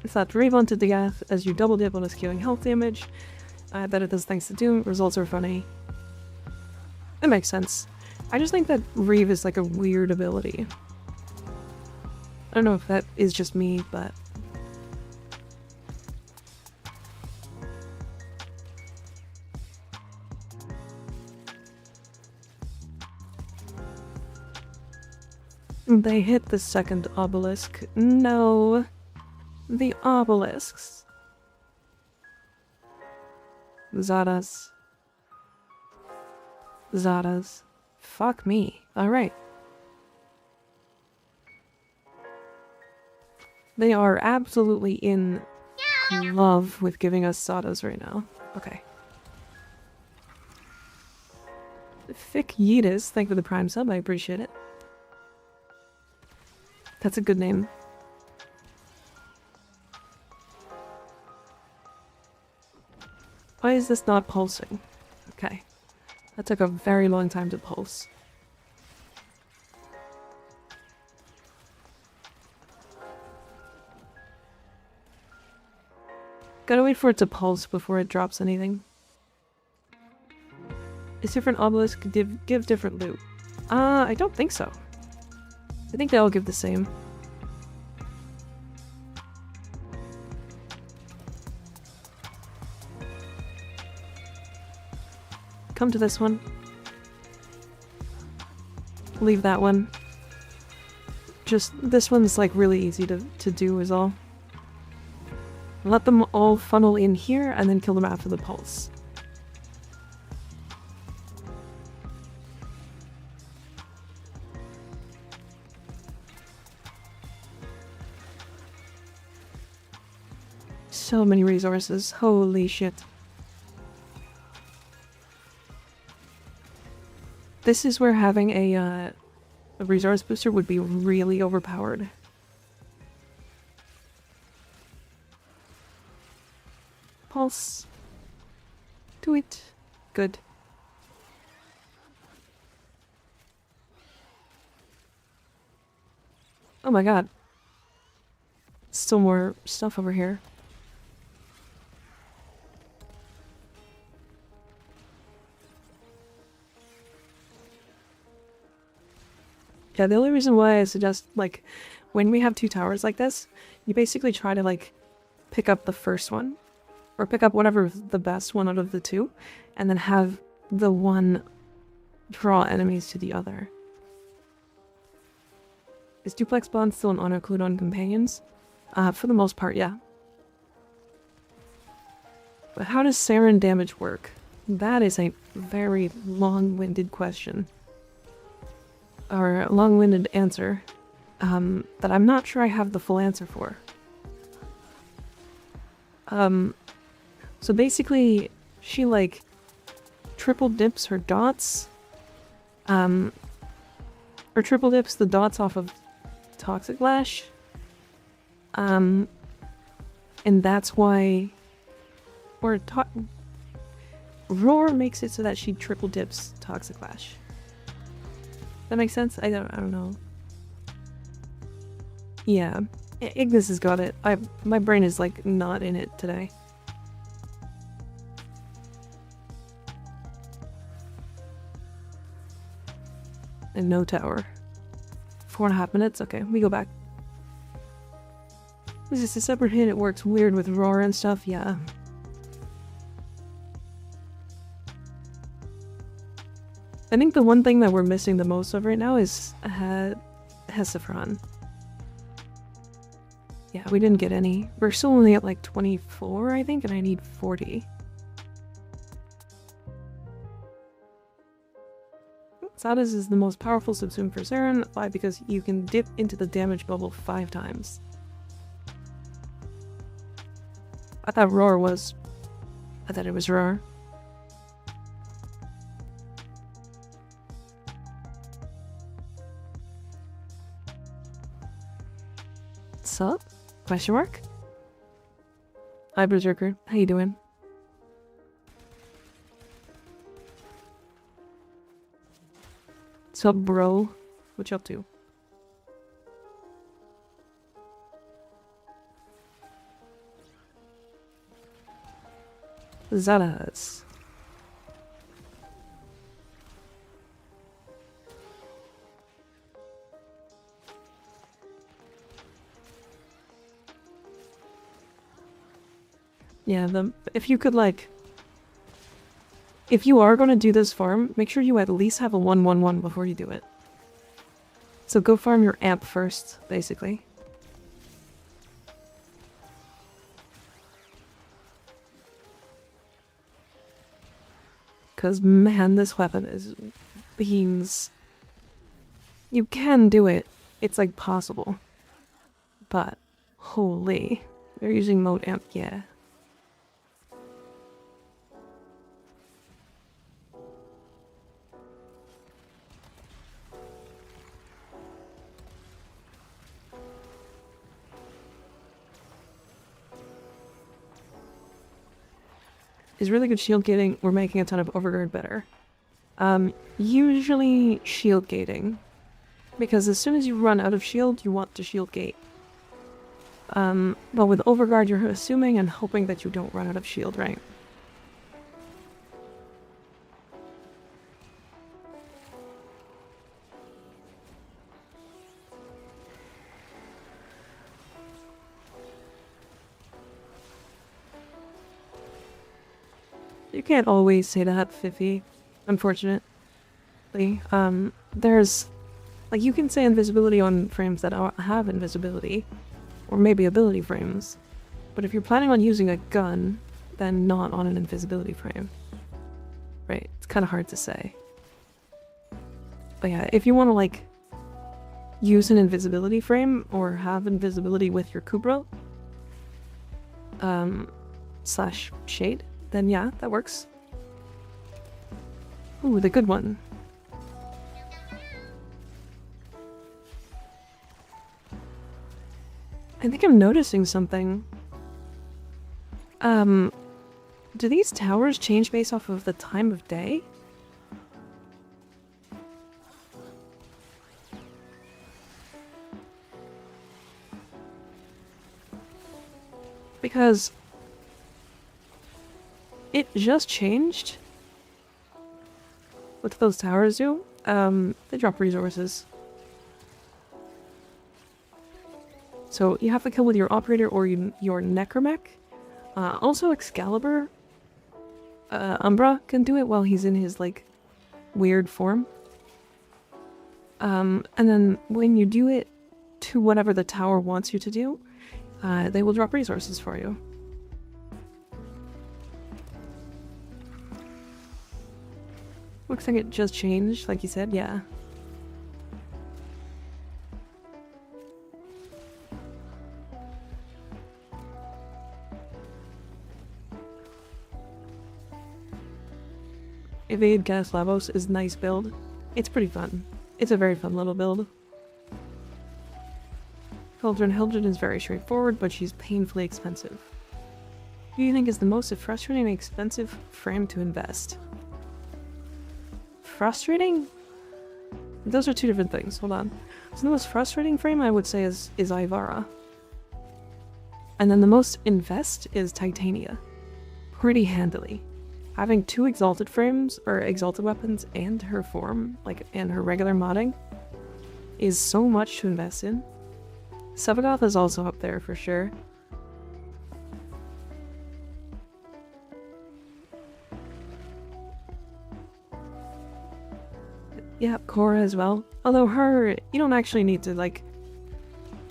It's that Rave to the Gath as you double dip on a scaling health damage. I bet it does thanks to Doom. Results are funny. It makes sense. I just think that Reeve is like a weird ability. I don't know if that is just me, but... They hit the second obelisk. No. The obelisks. Zadas. Zadas. Fuck me. Alright. They are absolutely in love with giving us Zadas right now. Okay. Thick Yeetus, thank you for the Prime sub, I appreciate it. That's a good name. Why is this not pulsing? Okay. That took a very long time to pulse. Gotta wait for it to pulse before it drops anything. Is different obelisk give different loot? I don't think so. I think they all give the same. Come to this one. Leave that one. Just, this one's like really easy to do is all. Let them all funnel in here and then kill them after the pulse. So many resources, holy shit. This is where having a resource booster would be really overpowered. Pulse. Do it. Good. Oh my god. Still more stuff over here. Yeah, the only reason why I suggest, like, when we have 2 towers like this, you basically try to, like, pick up the first one. Or pick up whatever the best one out of the 2, and then have the one draw enemies to the other. Is duplex bond still an auto clued on companions? For the most part, yeah. But how does Saren damage work? That is a very long-winded question. or a long-winded answer that I'm not sure I have the full answer for. So basically, she like triple dips her dots, or triple dips the dots off of Toxic Lash, and that's why, or Roar makes it so that she triple dips Toxic Lash. That makes sense? I don't know. Yeah, Ignis has got it. My brain is like not in it today. And no tower. 4.5 minutes? Okay, we go back. Is this a separate hit? It works weird with Roar and stuff? Yeah. I think the one thing that we're missing the most of right now is Hesifron. Yeah, we didn't get any. We're still only at like 24, I think, and I need 40. Sadas is the most powerful subsume for Saren. Why? Because you can dip into the damage bubble 5 times. I thought Roar was... I thought it was Roar. Sup? Question mark? Hi Berserker, how you doing? Sup bro? What you up to? Zadas. Yeah, if you could like... If you are going to do this farm, make sure you at least have a 1-1-1 before you do it. So go farm your amp first, basically. Because, man, this weapon is beans. You can do it. It's, like, possible. But, holy. They're using mode amp, yeah. Is really good shield gating. We're making a ton of overguard better. Usually shield gating. Because as soon as you run out of shield, you want to shield gate. But with overguard, you're assuming and hoping that you don't run out of shield, right? You can't always say that, Fifi, unfortunately. There's... Like, you can say invisibility on frames that have invisibility, or maybe ability frames. But if you're planning on using a gun, then not on an invisibility frame. Right, it's kind of hard to say. But yeah, if you want to, like, use an invisibility frame, or have invisibility with your Kubra, slash shade, then yeah, that works. Ooh, the good one. I think I'm noticing something. Do these towers change based off of the time of day? Because it just changed. What do those towers do? They drop resources. So you have to kill with your operator or your necromech. Also Excalibur, Umbra can do it while he's in his like weird form. And then when you do it to whatever the tower wants you to do, they will drop resources for you. Looks like it just changed, like you said, yeah. Evade Gas Lavos is a nice build. It's pretty fun. It's a very fun little build. Hildred is very straightforward, but she's painfully expensive. Who do you think is the most frustrating and expensive frame to invest? Frustrating? Those are two different things. Hold on. So the most frustrating frame I would say is Ivara. And then the most invest is Titania. Pretty handily. Having 2 exalted frames, or exalted weapons, and her form, like, and her regular modding, is so much to invest in. Sevagoth is also up there for sure. Yeah, Korra as well. Although her, you don't actually need to, like,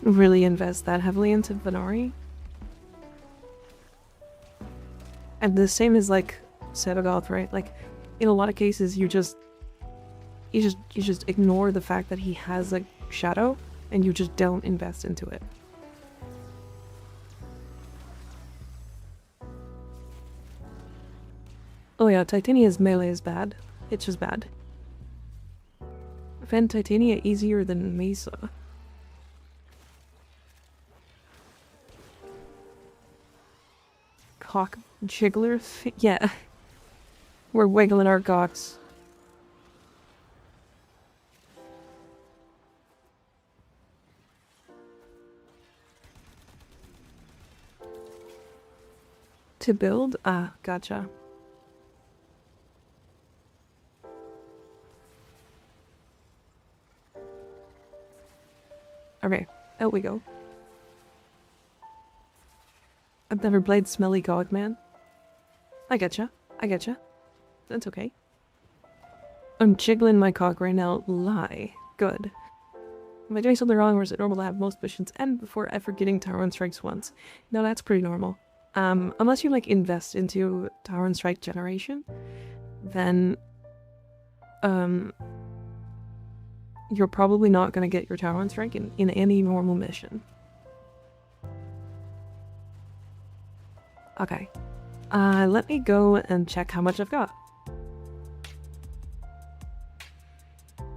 really invest that heavily into Venari. And the same as, like, Sevagoth, right? Like, in a lot of cases, you just ignore the fact that he has a shadow, and you just don't invest into it. Oh yeah, Titania's melee is bad. It's just bad. I find Titania easier than Mesa. Cock jiggler? Yeah. We're wiggling our cocks. To build? Ah, gotcha. Okay, out we go. I've never played Smelly Cog Man. I getcha. I getcha. That's okay. I'm jiggling my cock right now. Lie. Good. Am I doing something wrong, or is it normal to have most missions end before ever getting Tower and Strikes once? No, that's pretty normal. Unless you, like, invest into Tower and Strike generation, then, you're probably not gonna get your Tower and Strike in any normal mission. Okay. Let me go and check how much I've got.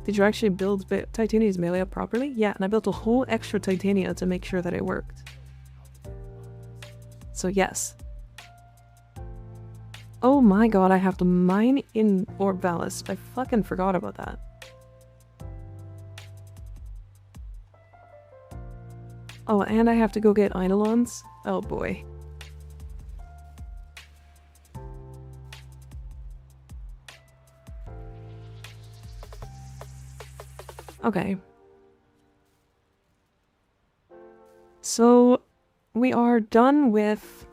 Did you actually build Titania's melee up properly? Yeah, and I built a whole extra Titania to make sure that it worked. So yes. Oh my god, I have to mine in Orb Valis. I fucking forgot about that. Oh, and I have to go get Eidolons? Oh boy. Okay. So, we are done with...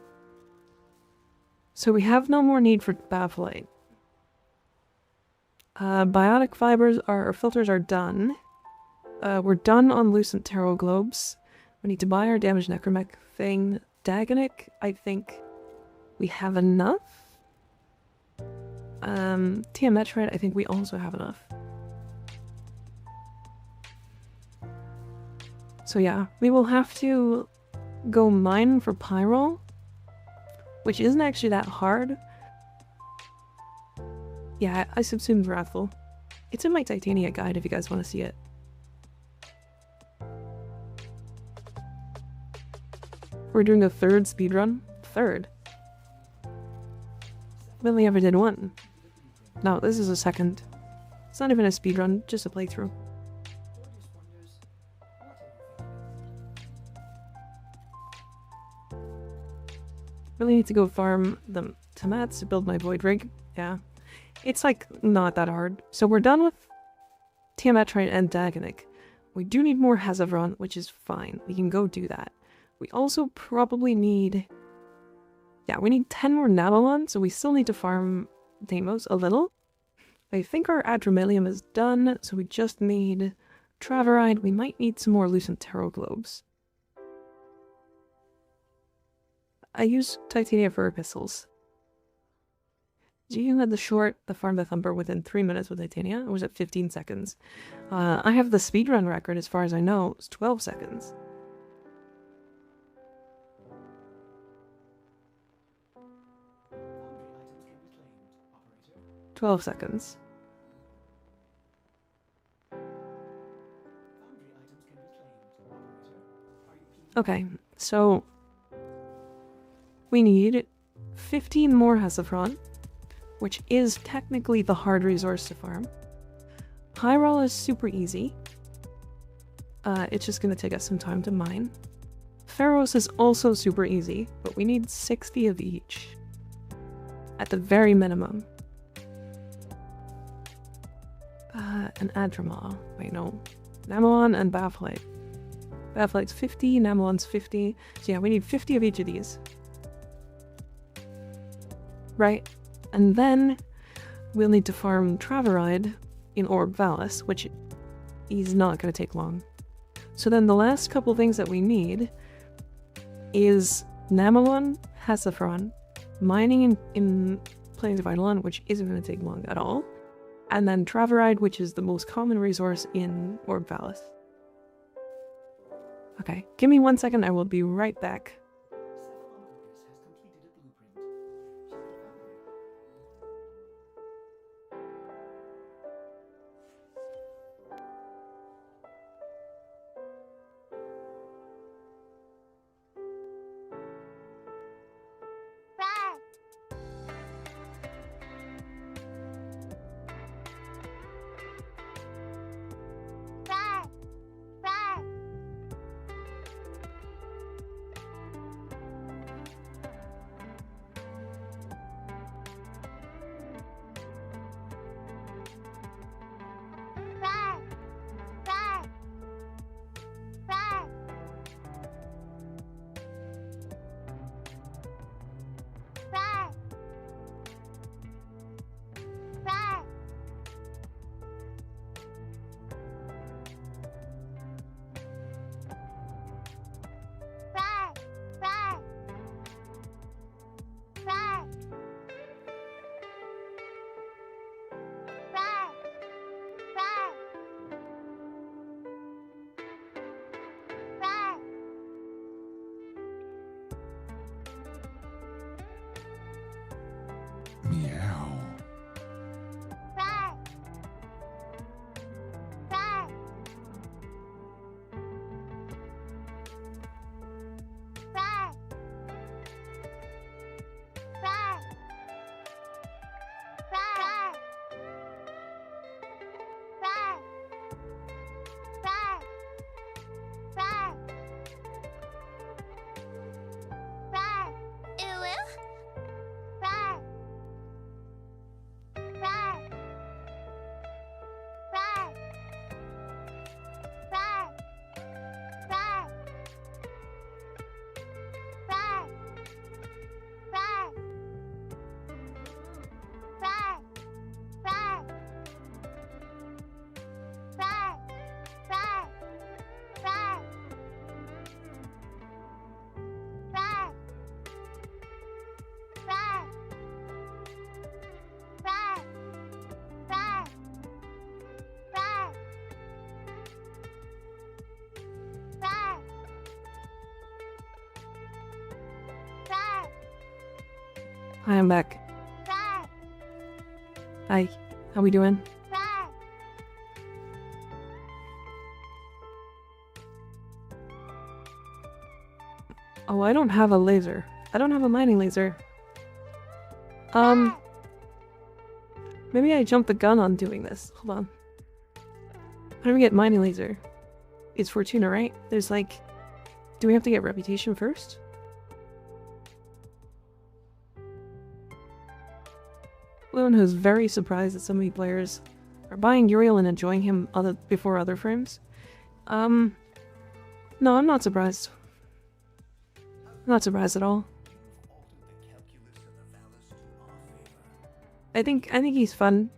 So we have no more need for Bafflite. Biotic fibers, our filters are done. We're done on Lucent Tarot Globes. We need to buy our damaged Necromech thing. Daganic, I think we have enough. Tiametrite, I think we also have enough. So yeah, we will have to go mine for Pyro, which isn't actually that hard. Yeah, I subsumed Wrathful. It's in my Titania guide if you guys want to see it. We're doing a 3rd speedrun? 3rd? We only ever did 1. No, this is a 2nd. It's not even a speedrun, just a playthrough. Really need to go farm the tomats to build my void rig. Yeah. It's like not that hard. So we're done with Tiametrite and Daganic. We do need more Hazavron, which is fine. We can go do that. We also probably need... Yeah, we need 10 more Nabalon, so we still need to farm Deimos a little. I think our Adramelium is done, so we just need Traveride. We might need some more Lucent Tarot Globes. I use Titania for epistles. You had the farm the Thumper within 3 minutes with Titania, or was it 15 seconds? I have the speedrun record, as far as I know, it's 12 seconds. 12 seconds. Foundry items can be claimed. Operator, are you pleased? Okay, so we need 15 more Hesafron, which is technically the hard resource to farm. Pyral is super easy. It's just gonna take us some time to mine. Pharos is also super easy, but we need 60 of each. At the very minimum. And Adramar. Wait, no. Namelon and Bathlite. Bathlite's 50, Namelon's 50. So yeah, we need 50 of each of these. Right. And then we'll need to farm Traveride in Orb Valis, which is not going to take long. So then the last couple things that we need is Namelon, Hesafron, mining in Plains of Eidolon, which isn't going to take long at all, and then Traveride, which is the most common resource in Orb Valis. Okay, give me 1 second, I will be right back. Cephalopithecus has completed a blueprint. Check the foundry. Meow. Hi, I'm back. Hi, how we doing? Oh, I don't have a laser. I don't have a mining laser. Maybe I jumped the gun on doing this. Hold on. How do we get mining laser? It's Fortuna, right? There's like... Do we have to get reputation first? Luan, who's very surprised that so many players are buying Uriel and enjoying him before other frames. No, I'm not surprised. I'm not surprised at all. I think he's fun.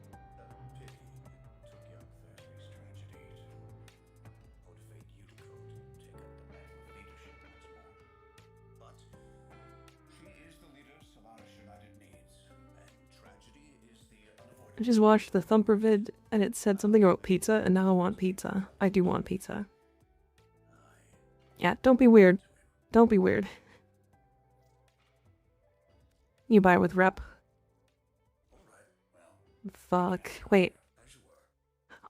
I just watched the Thumper vid and it said something about pizza and now I want pizza. I do want pizza. Yeah, don't be weird. Don't be weird. You buy with rep. Fuck. Wait.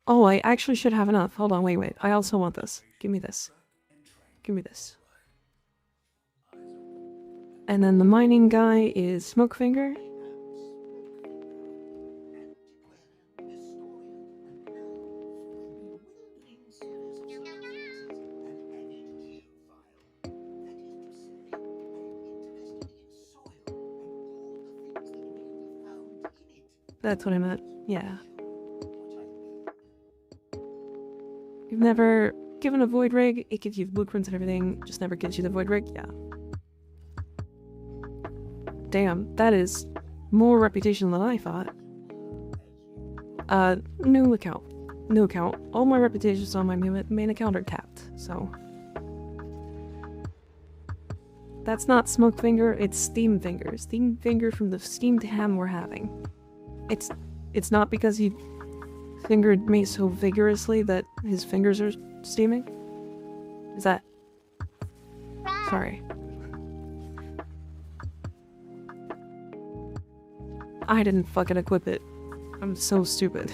Oh, I actually should have enough. Hold on, wait. I also want this. Give me this. Give me this. And then the mining guy is Smokefinger. That's what I meant. Yeah. You've never given a void rig, it gives you blueprints and everything, just never gives you the void rig? Yeah. Damn, that is more reputation than I thought. New account. New account. All my reputations on my main account are tapped, so... That's not Smokefinger, it's Steamfinger. Steamfinger from the steamed ham we're having. It's not because he fingered me so vigorously that his fingers are steaming? Is that... Sorry. I didn't fucking equip it. I'm so stupid.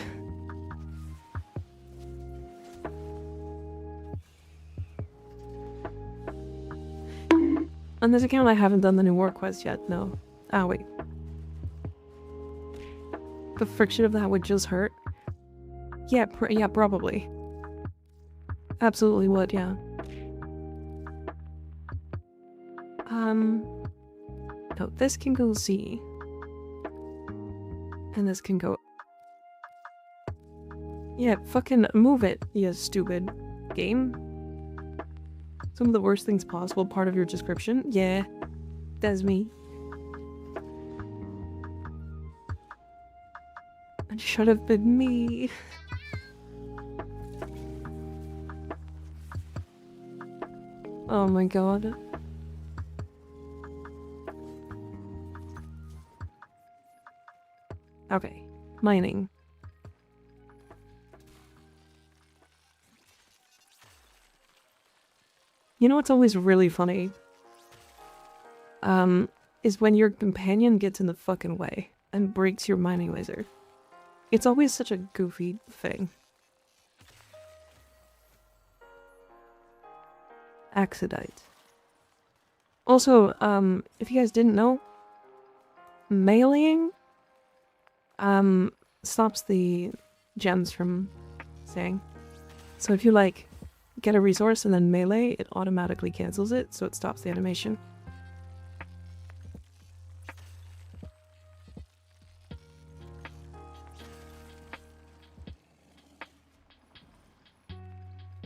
On this account I haven't done the new war quest yet, no. Ah, wait. The friction of that would just hurt? Yeah, yeah, probably. Absolutely would, yeah. No, this can go Z. And this can go... Yeah, fucking move it, you stupid game. Some of the worst things possible, part of your description? Yeah, that's me. It should have been me. Oh my god. Okay, mining. You know what's always really funny? Is when your companion gets in the fucking way and breaks your mining laser. It's always such a goofy thing. Axodite. Also, if you guys didn't know, meleeing stops the gems from staying. So if you like get a resource and then melee, it automatically cancels it, so it stops the animation.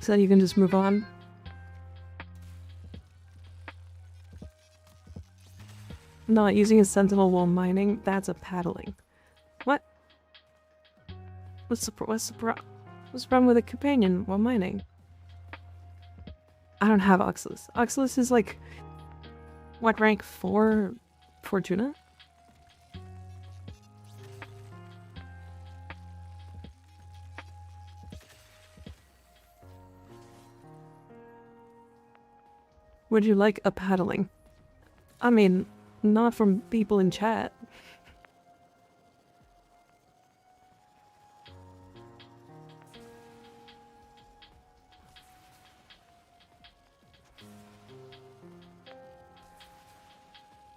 So you can just move on. Not using a sentinel while mining, that's a paddling. What? What's the problem with a companion while mining? I don't have Oxalis. Oxalis is like... what, rank 4 Fortuna? Would you like a paddling? I mean, not from people in chat.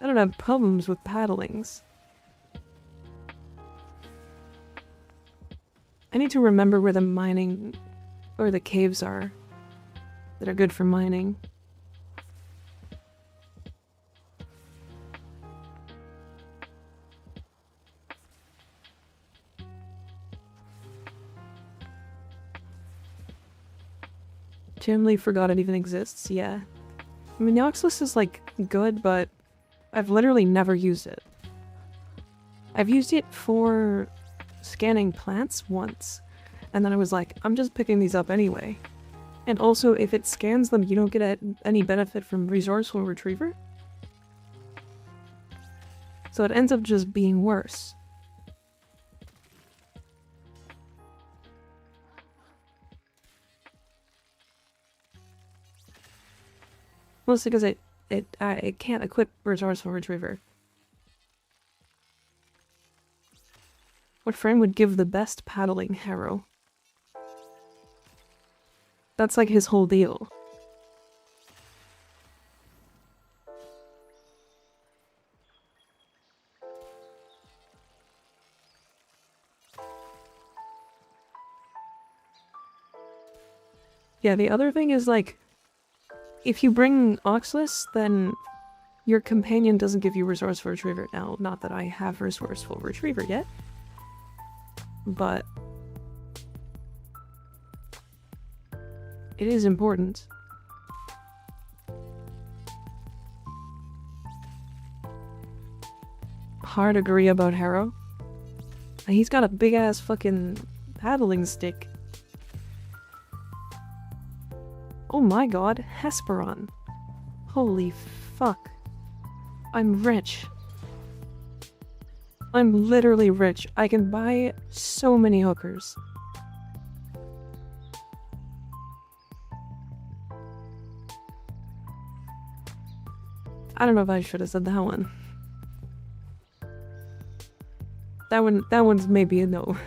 I don't have problems with paddlings. I need to remember where the mining or the caves are that are good for mining. Generally forgot it even exists, yeah. I mean, the Oxalis is like good, but I've literally never used it. I've used it for scanning plants once, and then I was like, I'm just picking these up anyway. And also, if it scans them, you don't get any benefit from resourceful retriever. So it ends up just being worse. Mostly because it can't equip resourceful retriever. What frame would give the best paddling hero? That's like his whole deal. Yeah, the other thing is like, if you bring Oxless, then your companion doesn't give you Resourceful Retriever. Now, not that I have Resourceful Retriever yet, but it is important. Hard agree about Harrow. He's got a big ass fucking paddling stick. Oh my god, Hesperon. Holy fuck. I'm rich. I'm literally rich. I can buy so many hookers. I don't know if I should have said that one. That one's maybe a no.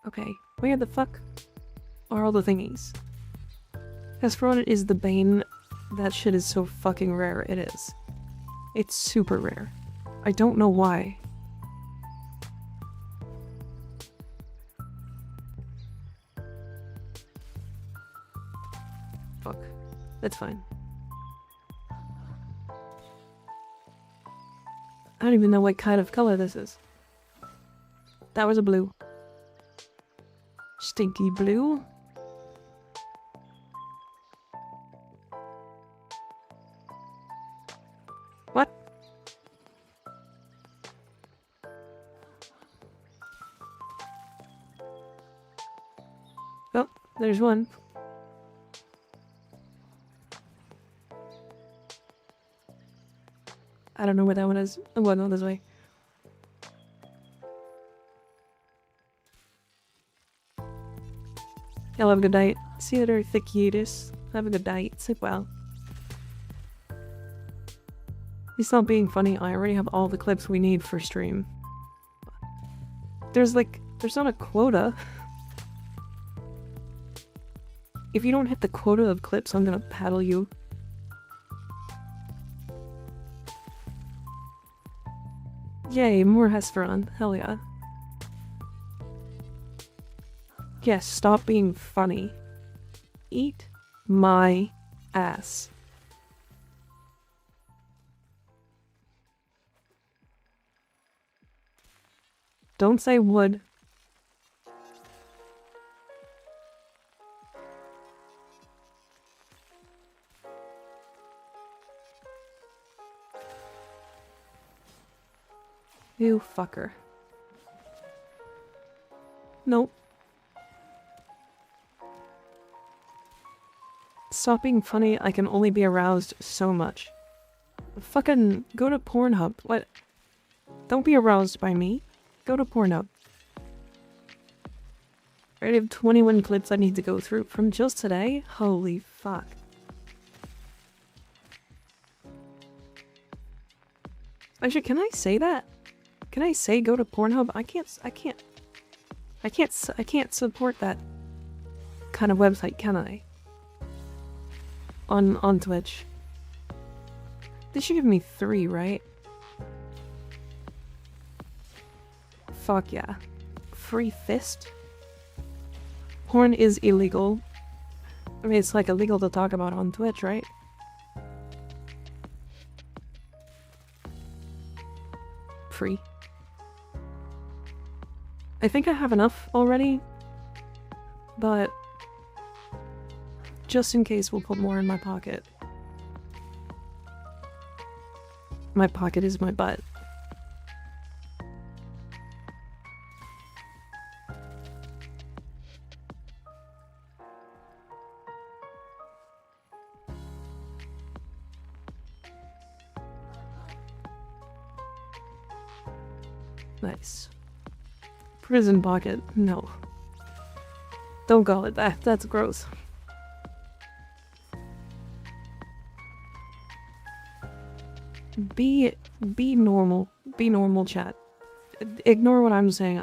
Okay, where the fuck are all the thingies? Hesperon is the bane. That shit is so fucking rare, it is. It's super rare. I don't know why. Fuck. That's fine. I don't even know what kind of color this is. That was a blue. Stinky blue. What? Oh, there's one. I don't know where that one is. Oh, well, no, this way. Y'all have a good night. See you later, Thickiatus. Have a good night. Sleep well. He's not being funny. I already have all the clips we need for stream. There's not a quota. If you don't hit the quota of clips, I'm gonna paddle you. Yay, more Hesperon. Hell yeah. Yes, stop being funny. Eat my ass. Don't say would. You fucker. Nope. Stop being funny, I can only be aroused so much. Fucking go to Pornhub. What? Don't be aroused by me. Go to Pornhub. I already have 21 clips I need to go through from just today. Holy fuck. Actually, can I say that? Can I say go to Pornhub? I can't support that kind of website, can I? On Twitch. They should give me 3, right? Fuck yeah. Free fist? Porn is illegal. I mean, it's like illegal to talk about on Twitch, right? Free. I think I have enough already, but just in case, we'll put more in my pocket. My pocket is my butt. Nice. Prison pocket. No. Don't call it that. That's gross. Be normal. Be normal, chat. Ignore what I'm saying.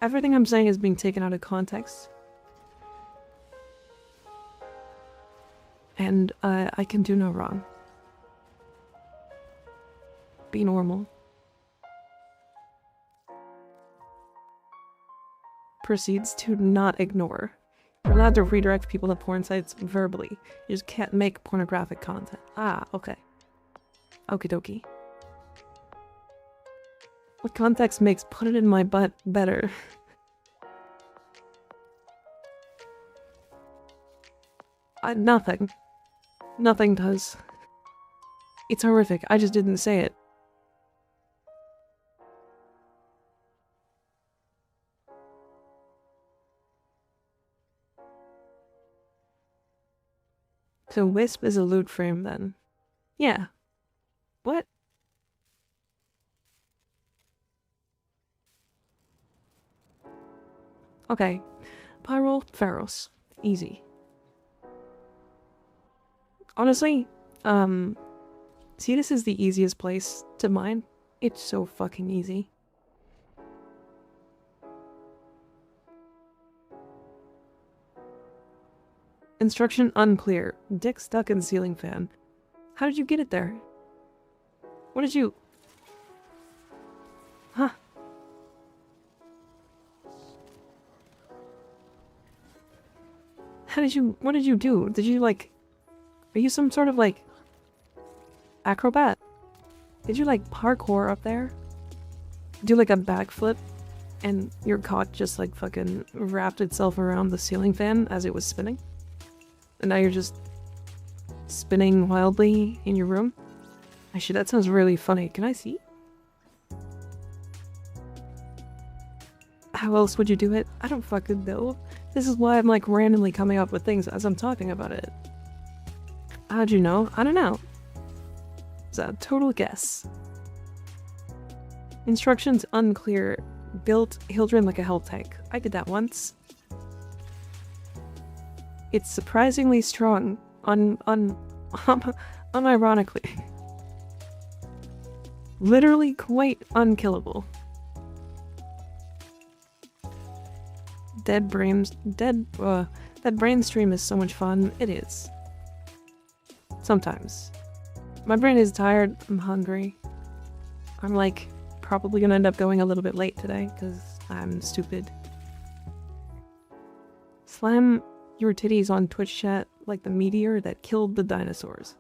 Everything I'm saying is being taken out of context. And I can do no wrong. Be normal. Proceeds to not ignore. You're allowed to redirect people to porn sites verbally. You just can't make pornographic content. Ah, okay. Okie dokie. What context makes put it in my butt better? Nothing. Nothing does. It's horrific. I just didn't say it. So Wisp is a loot frame then? Yeah. What? Okay. Pyrol, Pharos. Easy. Honestly, see, this is the easiest place to mine. It's so fucking easy. Instruction unclear. Dick stuck in ceiling fan. How did you get it there? What did you... Huh? How did you... What did you do? Did you, like... Are you some sort of, like... acrobat? Did you, like, parkour up there? Do, like, a backflip? And your cock just, like, fucking wrapped itself around the ceiling fan as it was spinning? And now you're just... spinning wildly in your room? Actually, that sounds really funny. Can I see? How else would you do it? I don't fucking know. This is why I'm like randomly coming up with things as I'm talking about it. How'd you know? I don't know. It's a total guess. Instructions unclear. Built Hildren like a health tank. I did that once. It's surprisingly strong. Unironically. Literally quite unkillable. That brain stream is so much fun. It is. Sometimes. My brain is tired. I'm hungry. I'm like probably gonna end up going a little bit late today because I'm stupid. Slam your titties on Twitch chat like the meteor that killed the dinosaurs.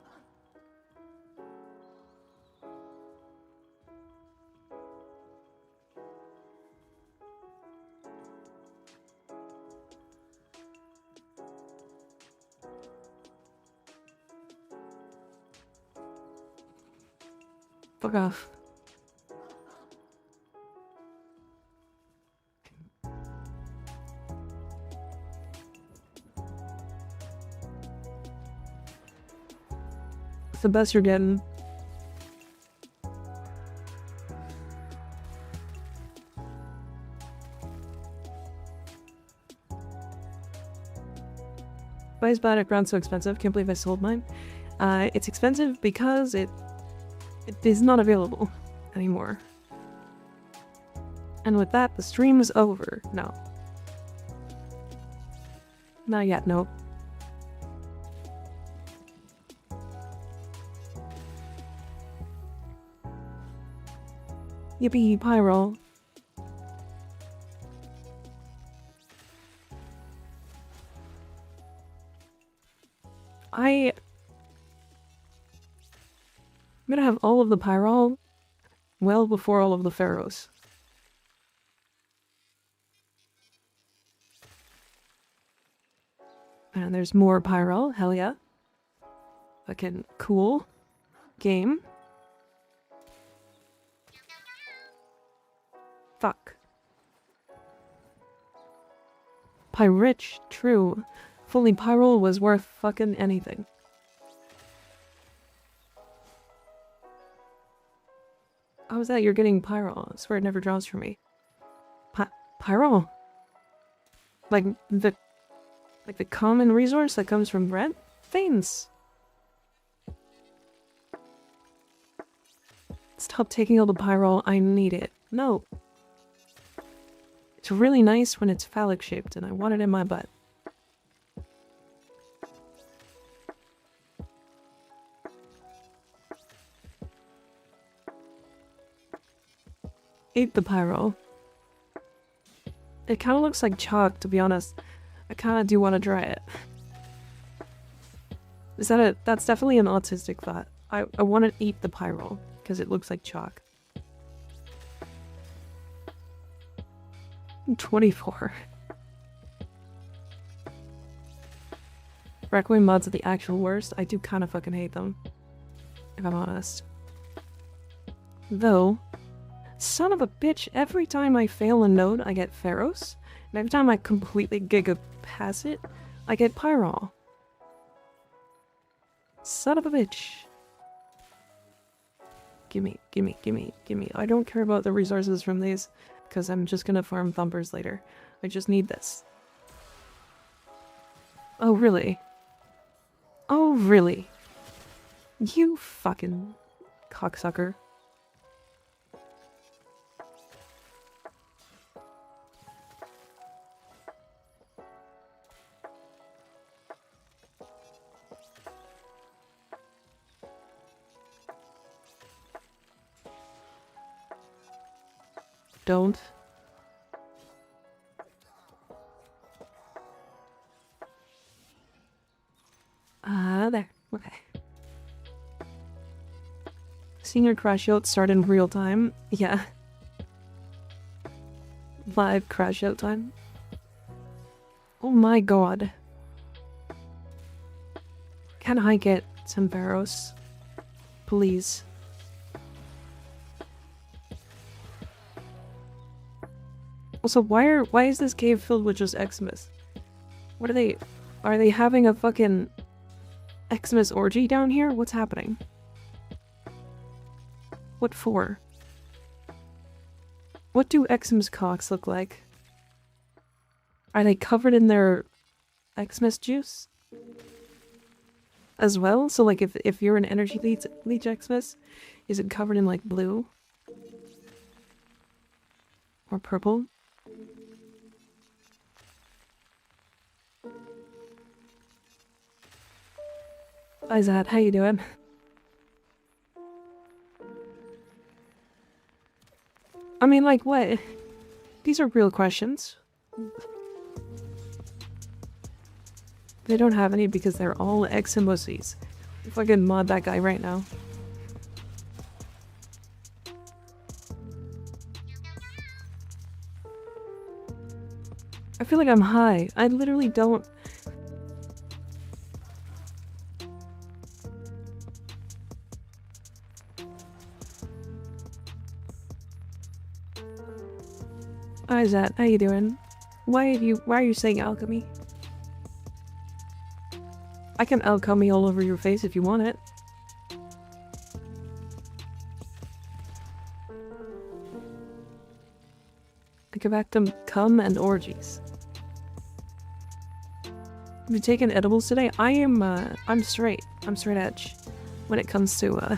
Fuck off. It's the best you're getting. Why is battleground so expensive? Can't believe I sold mine. It's expensive because it is not available anymore. And with that, the stream is over. No. Not yet, nope. Yippee, Pyro. I'm gonna have all of the Pyro well before all of the Pharaohs. And there's more Pyro, hell yeah. Fucking cool game. Fuck. Pyrich, true. Fully Pyro was worth fucking anything. How is that? You're getting Pyro. I swear it never draws for me. Pyro? Like the common resource that comes from red? Veins. Stop taking all the pyro. I need it. No. It's really nice when it's phallic shaped and I want it in my butt. Eat the pyro. It kind of looks like chalk, to be honest. I kind of do want to try it. Is that a... That's definitely an autistic thought. I want to eat the pyro, because it looks like chalk. 24. Requiem mods are the actual worst. I do kind of fucking hate them, if I'm honest. Though, son of a bitch, every time I fail a node, I get Pharaohs. And every time I completely giga pass it, I get Pyro. Son of a bitch. Gimme, gimme, gimme, gimme. I don't care about the resources from these, because I'm just gonna farm thumpers later. I just need this. Oh, really? Oh, really? You fucking cocksucker. Don't. There. Okay. Senior Crash Yacht start in real time. Yeah. Live Crash Yacht time. Oh my god. Can I get some barrows? Please. Also, why is this cave filled with just Xmas? What are they having a fucking Xmas orgy down here? What's happening? What for? What do Xmas cocks look like? Are they covered in their Xmas juice? As well? So like if you're an energy leech Xmas, is it covered in like blue? Or purple? Izad, how you doing? I mean, like, what? These are real questions. They don't have any because they're all ex-embassies. Fucking mod that guy right now. I feel like I'm high. I literally don't... Hi Zat, how you doing? Why are you saying alchemy? I can alchemy all over your face if you want it. I go back to cum and orgies. Have you taken edibles today? I'm straight. I'm straight edge when it comes to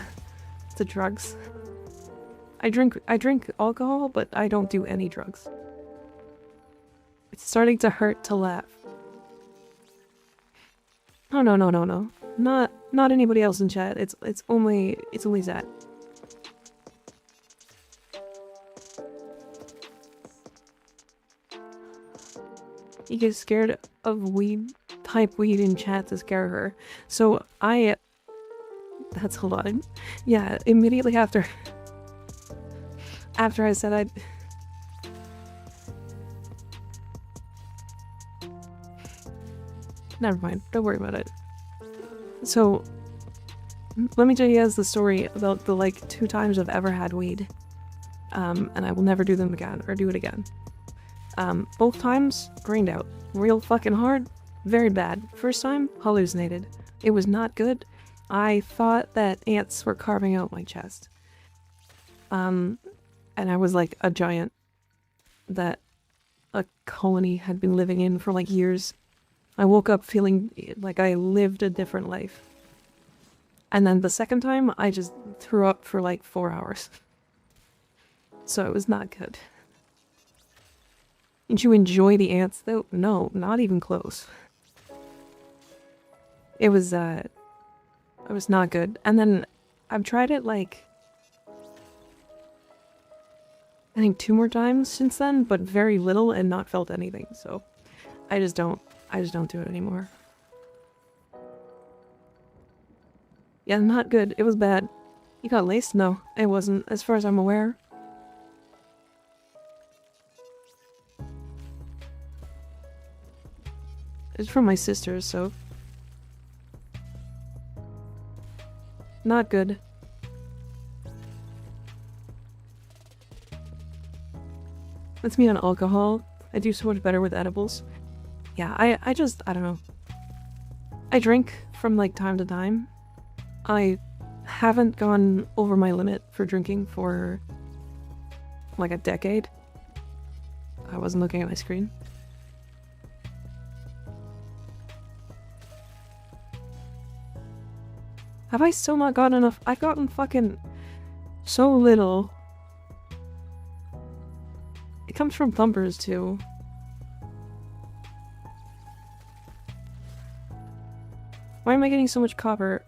drugs. I drink alcohol, but I don't do any drugs. It's starting to hurt to laugh. Oh no. Not anybody else in chat. It's only Zat. You get scared of weed, type weed in chat to scare her. So that's a lot. Yeah, immediately after I said I'd... Never mind, don't worry about it. So, let me tell you guys the story about the, like, 2 times I've ever had weed. And I will never do them again, or do it again. Both times, grained out. Real fucking hard, very bad. First time, hallucinated. It was not good. I thought that ants were carving out my chest. And I was like a giant that a colony had been living in for like years. I woke up feeling like I lived a different life. And then the second time, I just threw up for like 4 hours. So it was not good. Did you enjoy the ants though? No, not even close. It was not good. And then I've tried it like I think 2 more times since then, but very little and not felt anything. So I just don't do it anymore. Yeah, not good. It was bad. You got laced? No, it wasn't, as far as I'm aware. It's from my sister, so... not good. That's me on alcohol. I do so much better with edibles. Yeah, I don't know. I drink from like time to time. I haven't gone over my limit for drinking for like a decade. I wasn't looking at my screen. Have I still not gotten enough? I've gotten fucking so little. It comes from thumpers too. Why am I getting so much copper?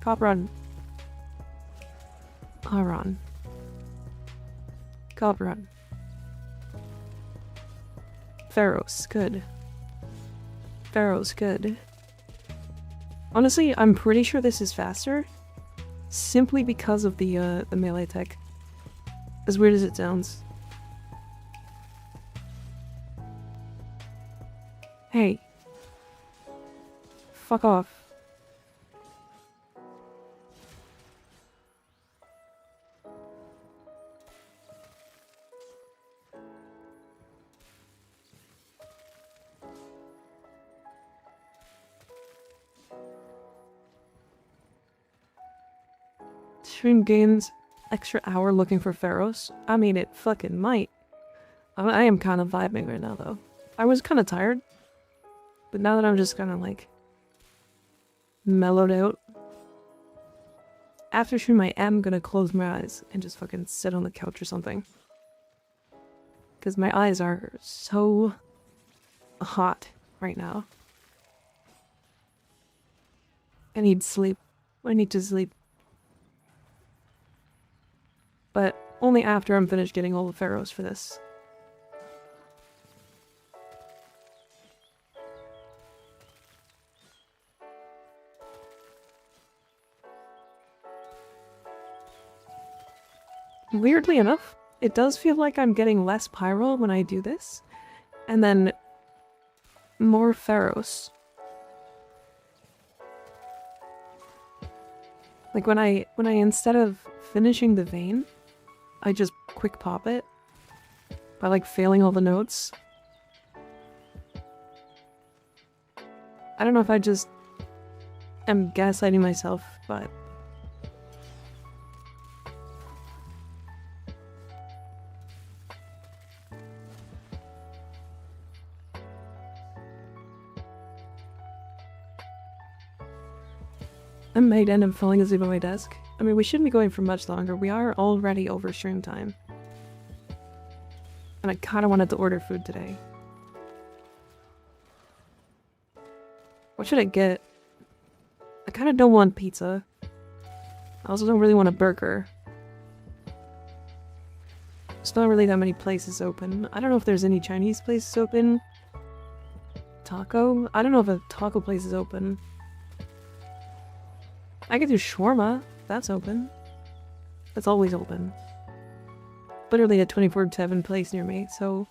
Copper on. Aron. Copper on. Pharaoh's good. Pharaoh's good. Honestly, I'm pretty sure this is faster, simply because of the melee tech. As weird as it sounds. Hey. Fuck off. Stream gains extra hour looking for pharaohs. I mean, it fucking might. I am kind of vibing right now, though. I was kind of tired. But now that I'm just kind of, like, mellowed out. After stream, I am gonna close my eyes and just fucking sit on the couch or something. Because my eyes are so hot right now. I need sleep. I need to sleep. But only after I'm finished getting all the pharaohs for this. Weirdly enough, it does feel like I'm getting less pyro when I do this. And then more pharaohs. Like when I instead of finishing the vein, I just quick pop it by like failing all the notes. I don't know if I just am gaslighting myself, but I might end up falling asleep at my desk. I mean, we shouldn't be going for much longer. We are already over stream time. And I kind of wanted to order food today. What should I get? I kind of don't want pizza. I also don't really want a burger. There's not really that many places open. I don't know if there's any Chinese places open. Taco? I don't know if a taco place is open. I could do shawarma. That's open. That's always open. Literally a 24/7 place near me, so...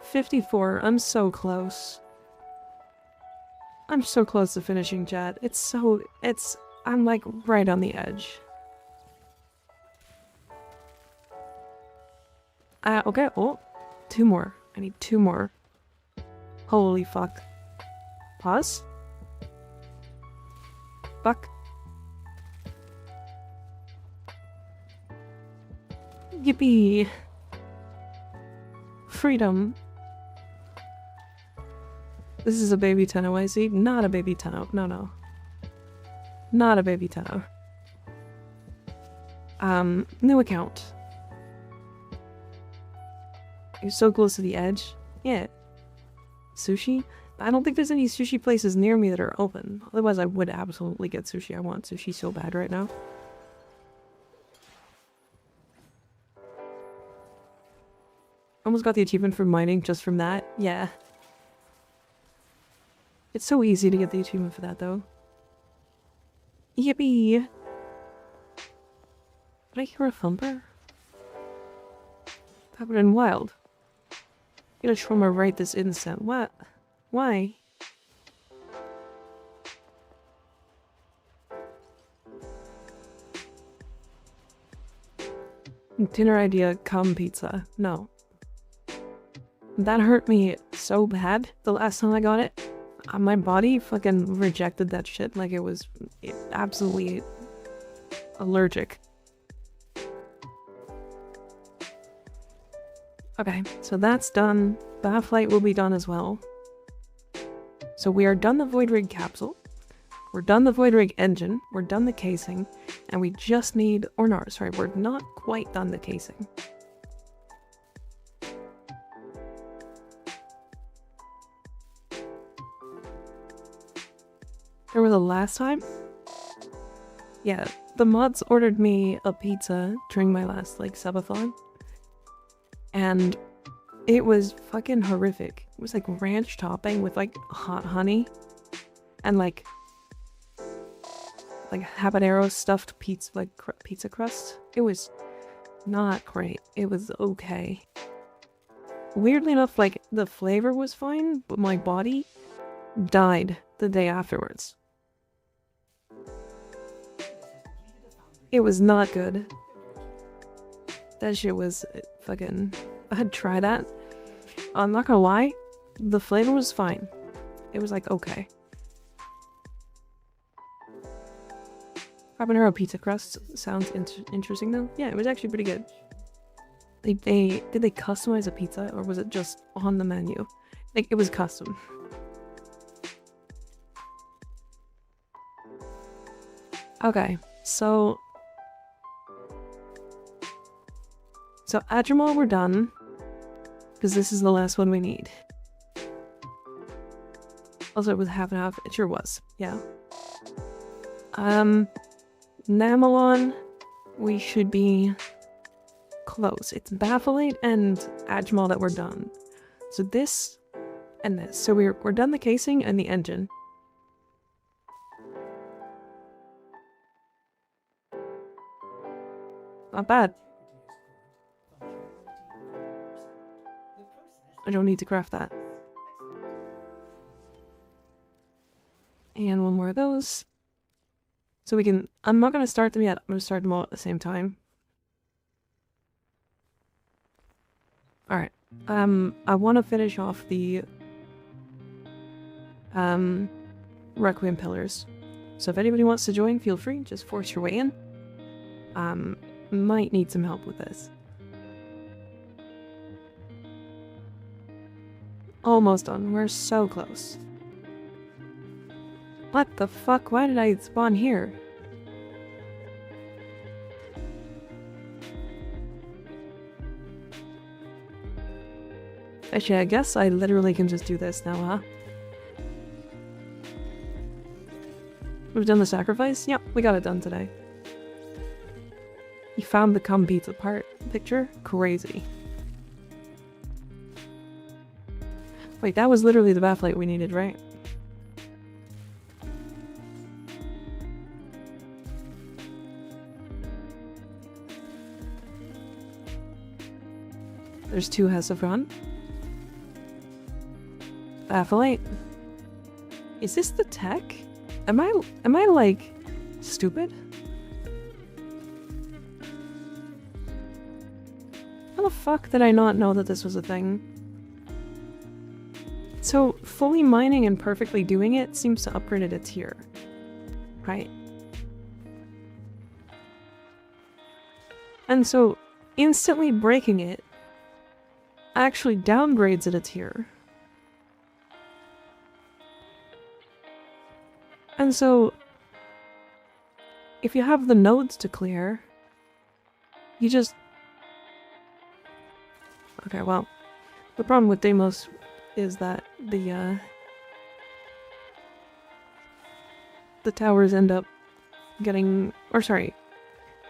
$54. I'm so close. I'm so close to finishing, chat. I'm like right on the edge. Okay, oh. 2 more. I need 2 more. Holy fuck. Pause? Fuck. Yippee. freedom. This is a baby Tenno, I see. Not a baby Tenno. No, no. Not a baby Tenno. New account. You're so close to the edge. Yeah. Sushi? I don't think there's any sushi places near me that are open. Otherwise, I would absolutely get sushi. I want sushi so bad right now. Almost got the achievement for mining just from that. Yeah. It's so easy to get the achievement for that, though. Yippee! Did I hear a thumper? Happened in wild. Get a trauma right this instant. What? Why? Dinner idea, cum pizza. No. That hurt me so bad the last time I got it. My body fucking rejected that shit like it was absolutely allergic. Okay, so that's done. Bathlight will be done as well. So we are done the Void Rig capsule. We're done the Void Rig engine. We're done the casing. And we just need... Or no, sorry, we're not quite done the casing. Remember the last time? Yeah, the mods ordered me a pizza during my last, like, subathon. And it was fucking horrific. It was like ranch topping with like hot honey and like habanero stuffed pizza, like pizza crust. It was not great. It was okay. Weirdly enough, like the flavor was fine, but my body died the day afterwards. It was not good. That shit was fucking... I'd try that. I'm not gonna lie, the flavor was fine. It was like, okay. Habanero pizza crust sounds interesting though. Yeah, it was actually pretty good. Did they customize a pizza or was it just on the menu? Like, it was custom. Okay, so Adjamal, we're done. Because this is the last one we need. Also, it was half and half. It sure was. Yeah. Namalon, we should be close. It's Bafflate and Adjamal that we're done. So this and this. So we're done the casing and the engine. Not bad. I don't need to craft that. And one more of those. So we can... I'm not going to start them yet. I'm going to start them all at the same time. Alright. I want to finish off the... Requiem pillars. So if anybody wants to join, feel free. Just force your way in. Might need some help with this. Almost done. We're so close. What the fuck? Why did I spawn here? Actually, I guess I literally can just do this now, huh? We've done the sacrifice? Yep, we got it done today. You found the cum pizza part picture? Crazy. Wait, that was literally the bathlight we needed, right? There's two Hesafron. Bafflate. Is this the tech? Am I like stupid? How the fuck did I not know that this was a thing? So, fully mining and perfectly doing it seems to upgrade it a tier. Right? And so, instantly breaking it actually downgrades it a tier. And so, if you have the nodes to clear, you just... Okay, well, the problem with Deimos is that the towers end up getting... Or sorry,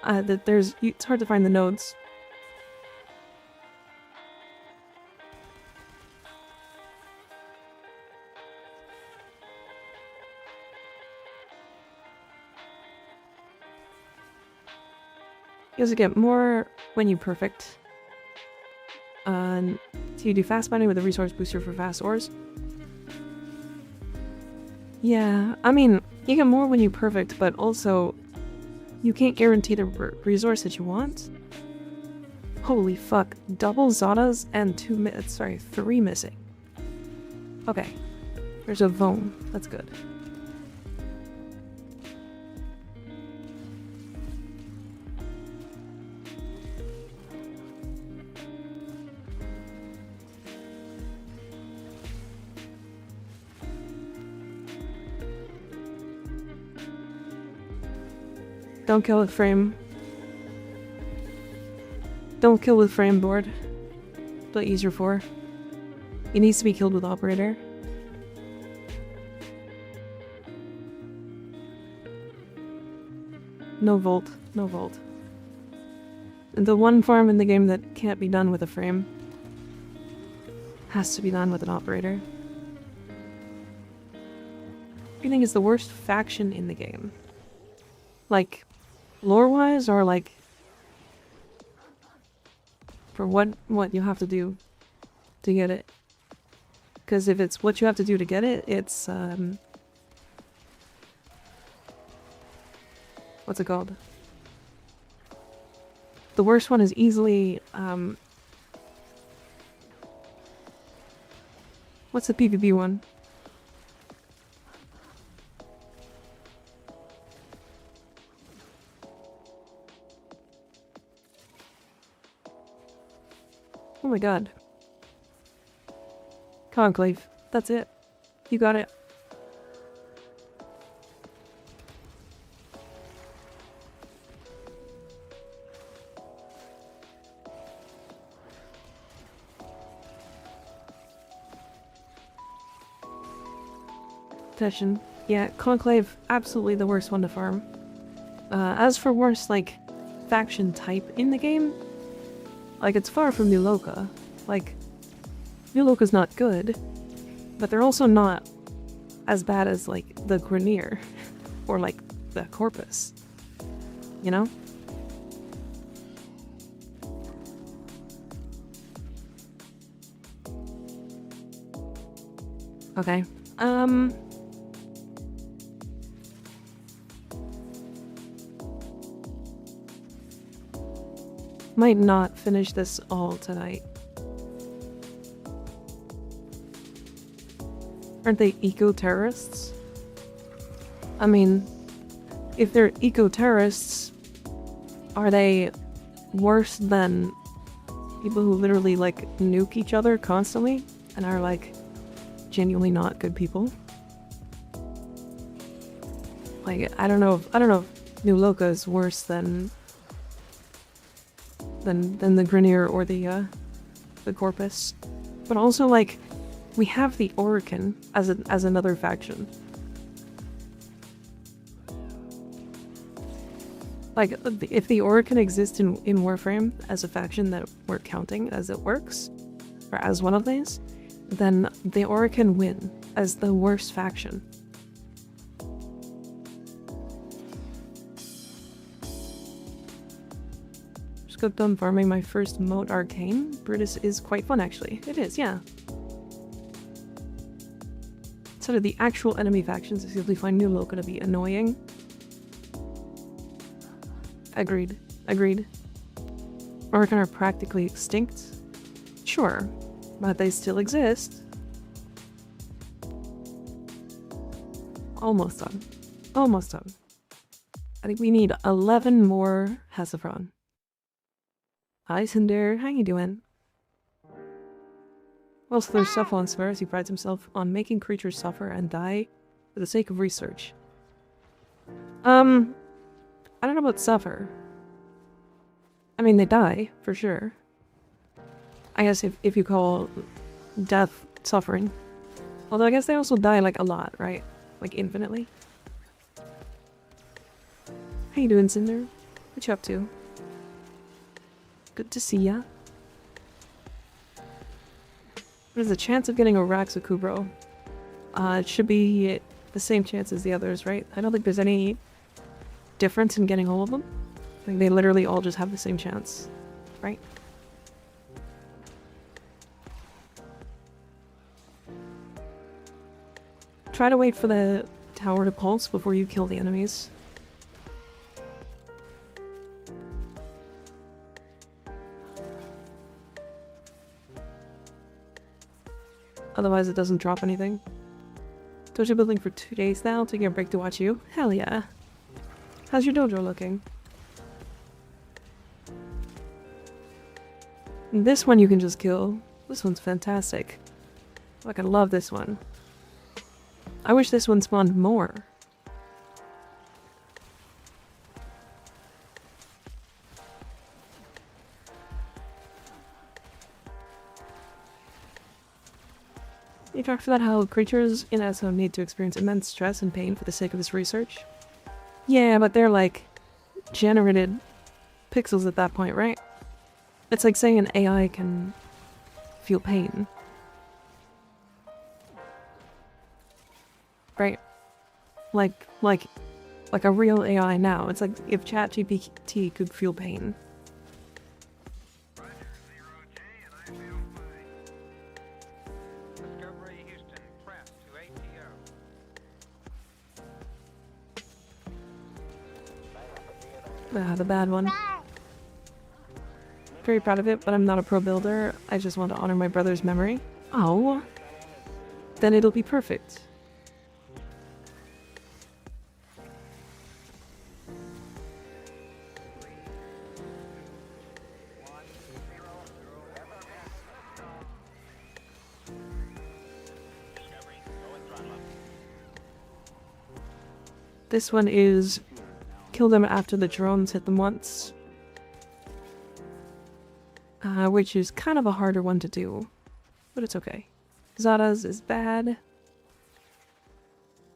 that there's... It's hard to find the nodes. You also get more when you perfect. So you do fast binding with a resource booster for fast ores. Yeah, I mean, you get more when you perfect, but also you can't guarantee the resource that you want. Holy fuck, double Zadas and 3 missing. Okay, there's a Vone, that's good. Don't kill with frame. Don't kill with frame board. What use your 4. It needs to be killed with operator. No volt. No volt. The one farm in the game that can't be done with a frame has to be done with an operator. What do you think is the worst faction in the game? Like, lore-wise, or like for what you have to do to get it? Because if it's what you have to do to get it, it's what's it called? The worst one is easily what's the PvP one? Oh my god. Conclave. That's it. You got it. Teshin. Yeah, Conclave, absolutely the worst one to farm. As for worst, like, faction type in the game, like, it's far from New Loka. Like, New Loka's not good, but they're also not as bad as, like, the Grineer or, like, the Corpus. You know? Okay. Might not finish this all tonight. Aren't they eco-terrorists? I mean, if they're eco-terrorists, are they worse than people who literally, like, nuke each other constantly and are, like, genuinely not good people? Like, I don't know if New Loka is worse than the Grineer or the Corpus. But also, like, we have the Orokin as another faction. Like, if the Orokin exists in Warframe as a faction that we're counting as it works, or as one of these, then the Orokin win as the worst faction. Just got done farming my first Moat Arcane. Brutus is quite fun, actually. It is, yeah. Instead of the actual enemy factions, I simply find New Loka to be annoying. Agreed. Agreed. Orokin are practically extinct. Sure, but they still exist. Almost done. Almost done. I think we need 11 more Hasafron. Hi Cinder, how you doing? Whilst there's stuff on Swears, he prides himself on making creatures suffer and die for the sake of research. I don't know about suffer. I mean, they die, for sure. I guess if you call death suffering. Although I guess they also die, like, a lot, right? Like, infinitely. How you doing, Cinder? What you up to? Good to see ya. What is the chance of getting a Raxakubro? It should be the same chance as the others, right? I don't think there's any difference in getting all of them. I think they literally all just have the same chance, right? Try to wait for the tower to pulse before you kill the enemies. Otherwise it doesn't drop anything. Dojo building for 2 days now, taking a break to watch you. Hell yeah. How's your dojo looking? And this one you can just kill. This one's fantastic. Like, I love this one. I wish this one spawned more. You talked about how creatures in SO need to experience immense stress and pain for the sake of this research. Yeah, but they're like generated pixels at that point, right? It's like saying an AI can feel pain. Right? Like a real AI now. It's like if ChatGPT could feel pain. The bad one. Very proud of it, but I'm not a pro builder. I just want to honor my brother's memory. Oh. Then it'll be perfect. This one is kill them after the drones hit them once. Which is kind of a harder one to do. But it's okay. Zada's is bad.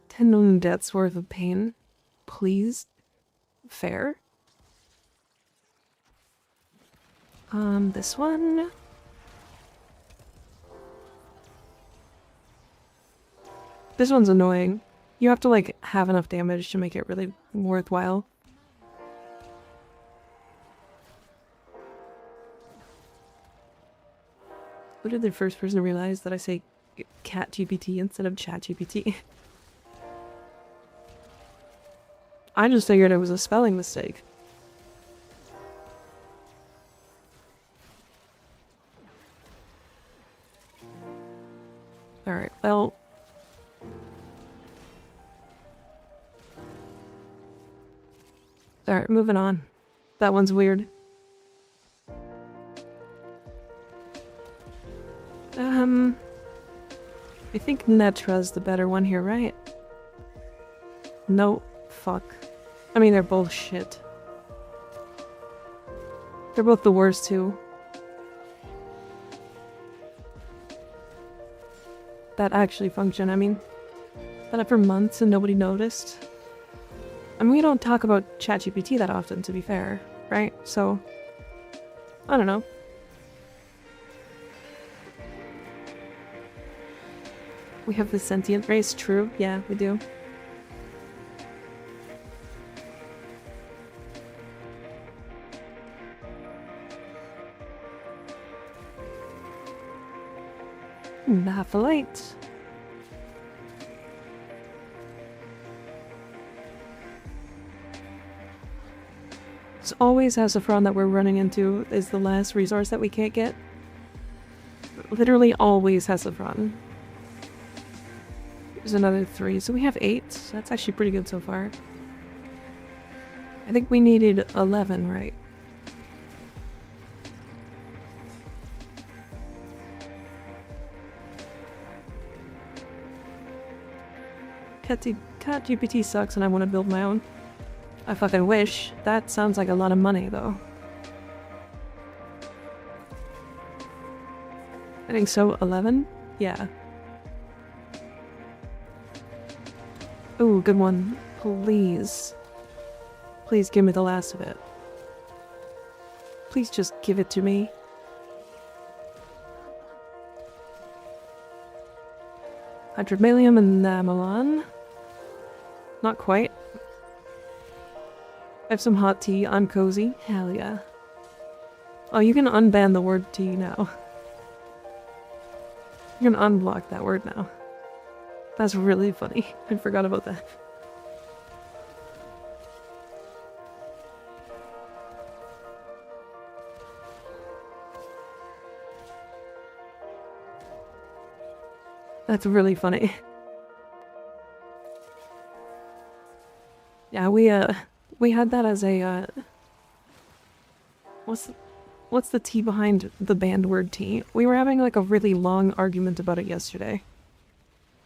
10 million deaths worth of pain. Please. Fair. This one. This one's annoying. You have to, like, have enough damage to make it really worthwhile. Who did the first person realize that I say cat GPT instead of chat GPT? I just figured it was a spelling mistake. Alright, well... Alright, moving on. That one's weird. I think Netra's the better one here, right? No, fuck. I mean, they're both shit. They're both the worst, too. That actually functioned, I mean. Done it for months and nobody noticed. I mean, we don't talk about ChatGPT that often, to be fair, right? So, I don't know. We have the sentient race, true? Yeah, we do. Half a light. It's always Sassafron that we're running into is the last resource that we can't get. Literally always Sassafron. There's another 3, so we have 8. That's actually pretty good so far. I think we needed 11, right? Cat GPT sucks and I want to build my own. I fucking wish. That sounds like a lot of money, though. I think so. 11? Yeah. Ooh, good one. Please. Please give me the last of it. Please just give it to me. Hydromelium and Namelon. Not quite. I have some hot tea. I'm cozy. Hell yeah. Oh, you can unban the word tea now. You can unblock that word now. That's really funny. I forgot about that. That's really funny. Yeah, we had that as a what's the tea behind the banned word tea? We were having like a really long argument about it yesterday.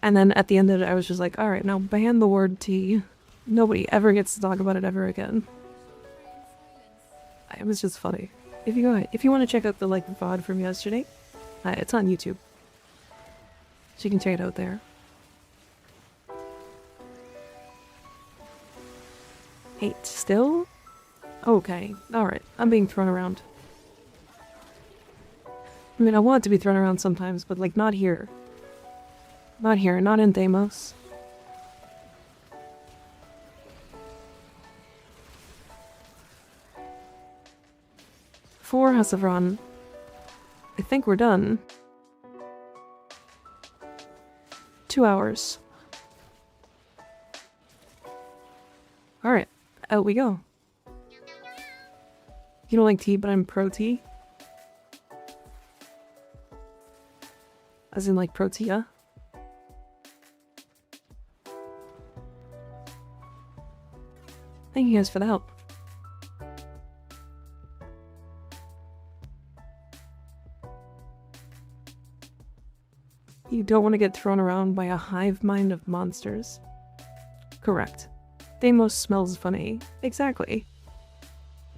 And then at the end of it I was just like, alright, now ban the word tea. Nobody ever gets to talk about it ever again. It was just funny. If you want to check out the VOD from yesterday, it's on YouTube. So you can check it out there. 8 still? Okay, alright. I'm being thrown around. I mean, I want it to be thrown around sometimes, but like not here. Not here, not in Deimos. For House of Ron. I think we're done. 2 hours. Alright, out we go. You don't like tea, but I'm pro tea? As in like Protea? Thank you guys for the help. You don't want to get thrown around by a hive mind of monsters. Correct. Deimos smells funny. Exactly.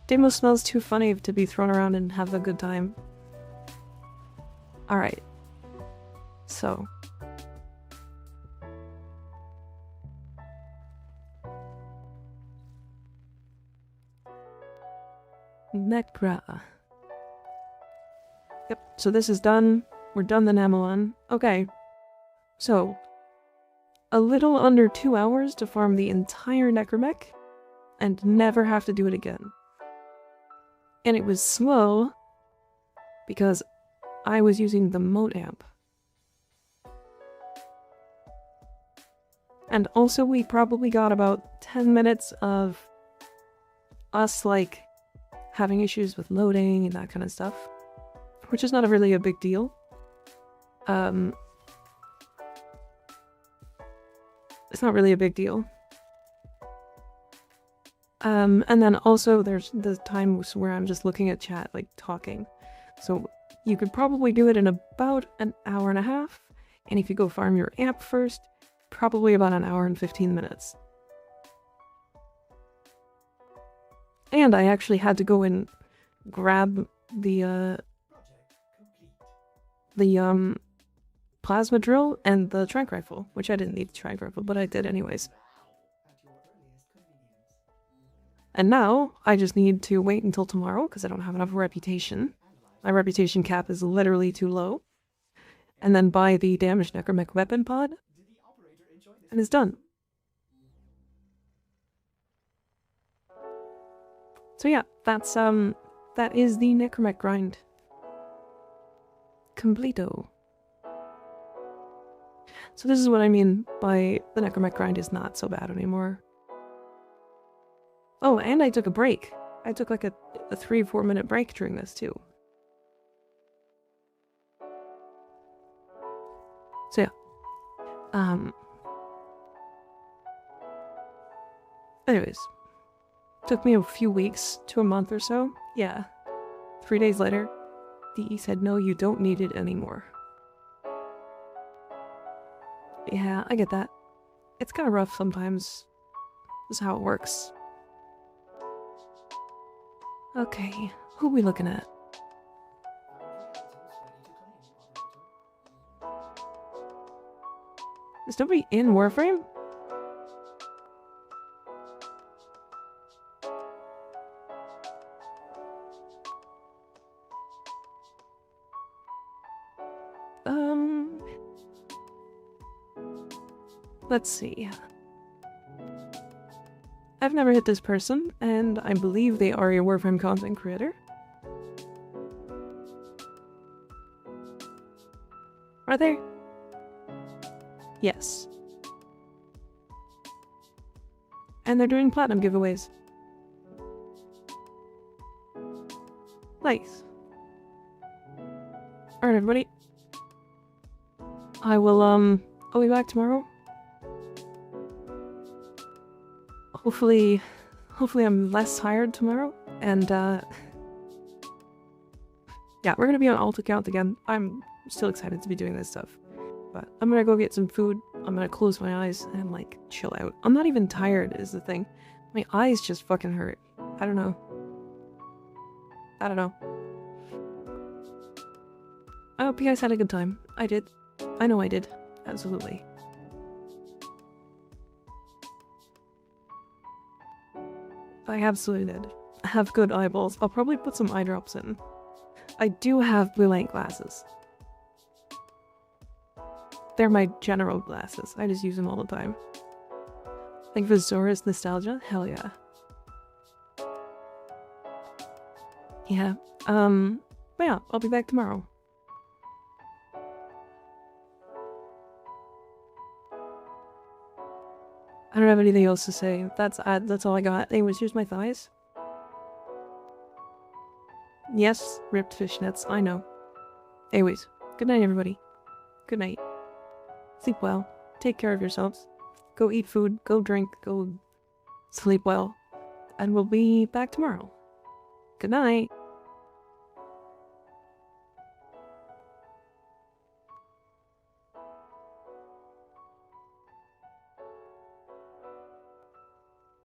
Deimos smells too funny to be thrown around and have a good time. Alright. So. Nekra. Yep, so this is done. We're done the Namelon. Okay. So, a little under 2 hours to farm the entire Necromech and never have to do it again. And it was slow because I was using the moat amp. And also we probably got about 10 minutes of us like having issues with loading and that kind of stuff, which is not really a big deal. It's not really a big deal. And then also there's the times where I'm just looking at chat, like talking. So you could probably do it in about an hour and a half. And if you go farm your amp first, probably about an hour and 15 minutes. And I actually had to go and grab the plasma drill and the tranq rifle, which I didn't need the tranq rifle, but I did anyways. And now I just need to wait until tomorrow because I don't have enough reputation. My reputation cap is literally too low. And then buy the damaged necromech weapon pod. And it's done. So yeah, that is the necromech grind. Completo. So this is what I mean by the necromech grind is not so bad anymore. Oh, and I took a break. I took like a 3-4 minute break during this too. So yeah. Anyways. Took me a few weeks to a month or so. Yeah. 3 days later, DE said, no, you don't need it anymore. Yeah, I get that. It's kind of rough sometimes. This is how it works. Okay, who are we looking at? Is nobody in Warframe? Let's see. I've never hit this person, and I believe they are a Warframe content creator. Are they? Yes. And they're doing platinum giveaways. Nice. Alright, everybody. I'll be back tomorrow. Hopefully I'm less tired tomorrow, and yeah, we're gonna be on alt account again. I'm still excited to be doing this stuff, but I'm gonna go get some food. I'm gonna close my eyes and like chill out. I'm not even tired is the thing. My eyes just fucking hurt. I don't know. I hope you guys had a good time. I did. I know I did. Absolutely. I absolutely did. I have good eyeballs. I'll probably put some eye drops in. I do have blue light glasses. They're my general glasses. I just use them all the time. Thank you for Zora's nostalgia. Hell yeah. Yeah. But yeah, I'll be back tomorrow. I don't have anything else to say. That's all I got. Anyways, here's my thighs. Yes, ripped fishnets. I know. Anyways, good night, everybody. Good night. Sleep well. Take care of yourselves. Go eat food. Go drink. Go sleep well. And we'll be back tomorrow. Good night.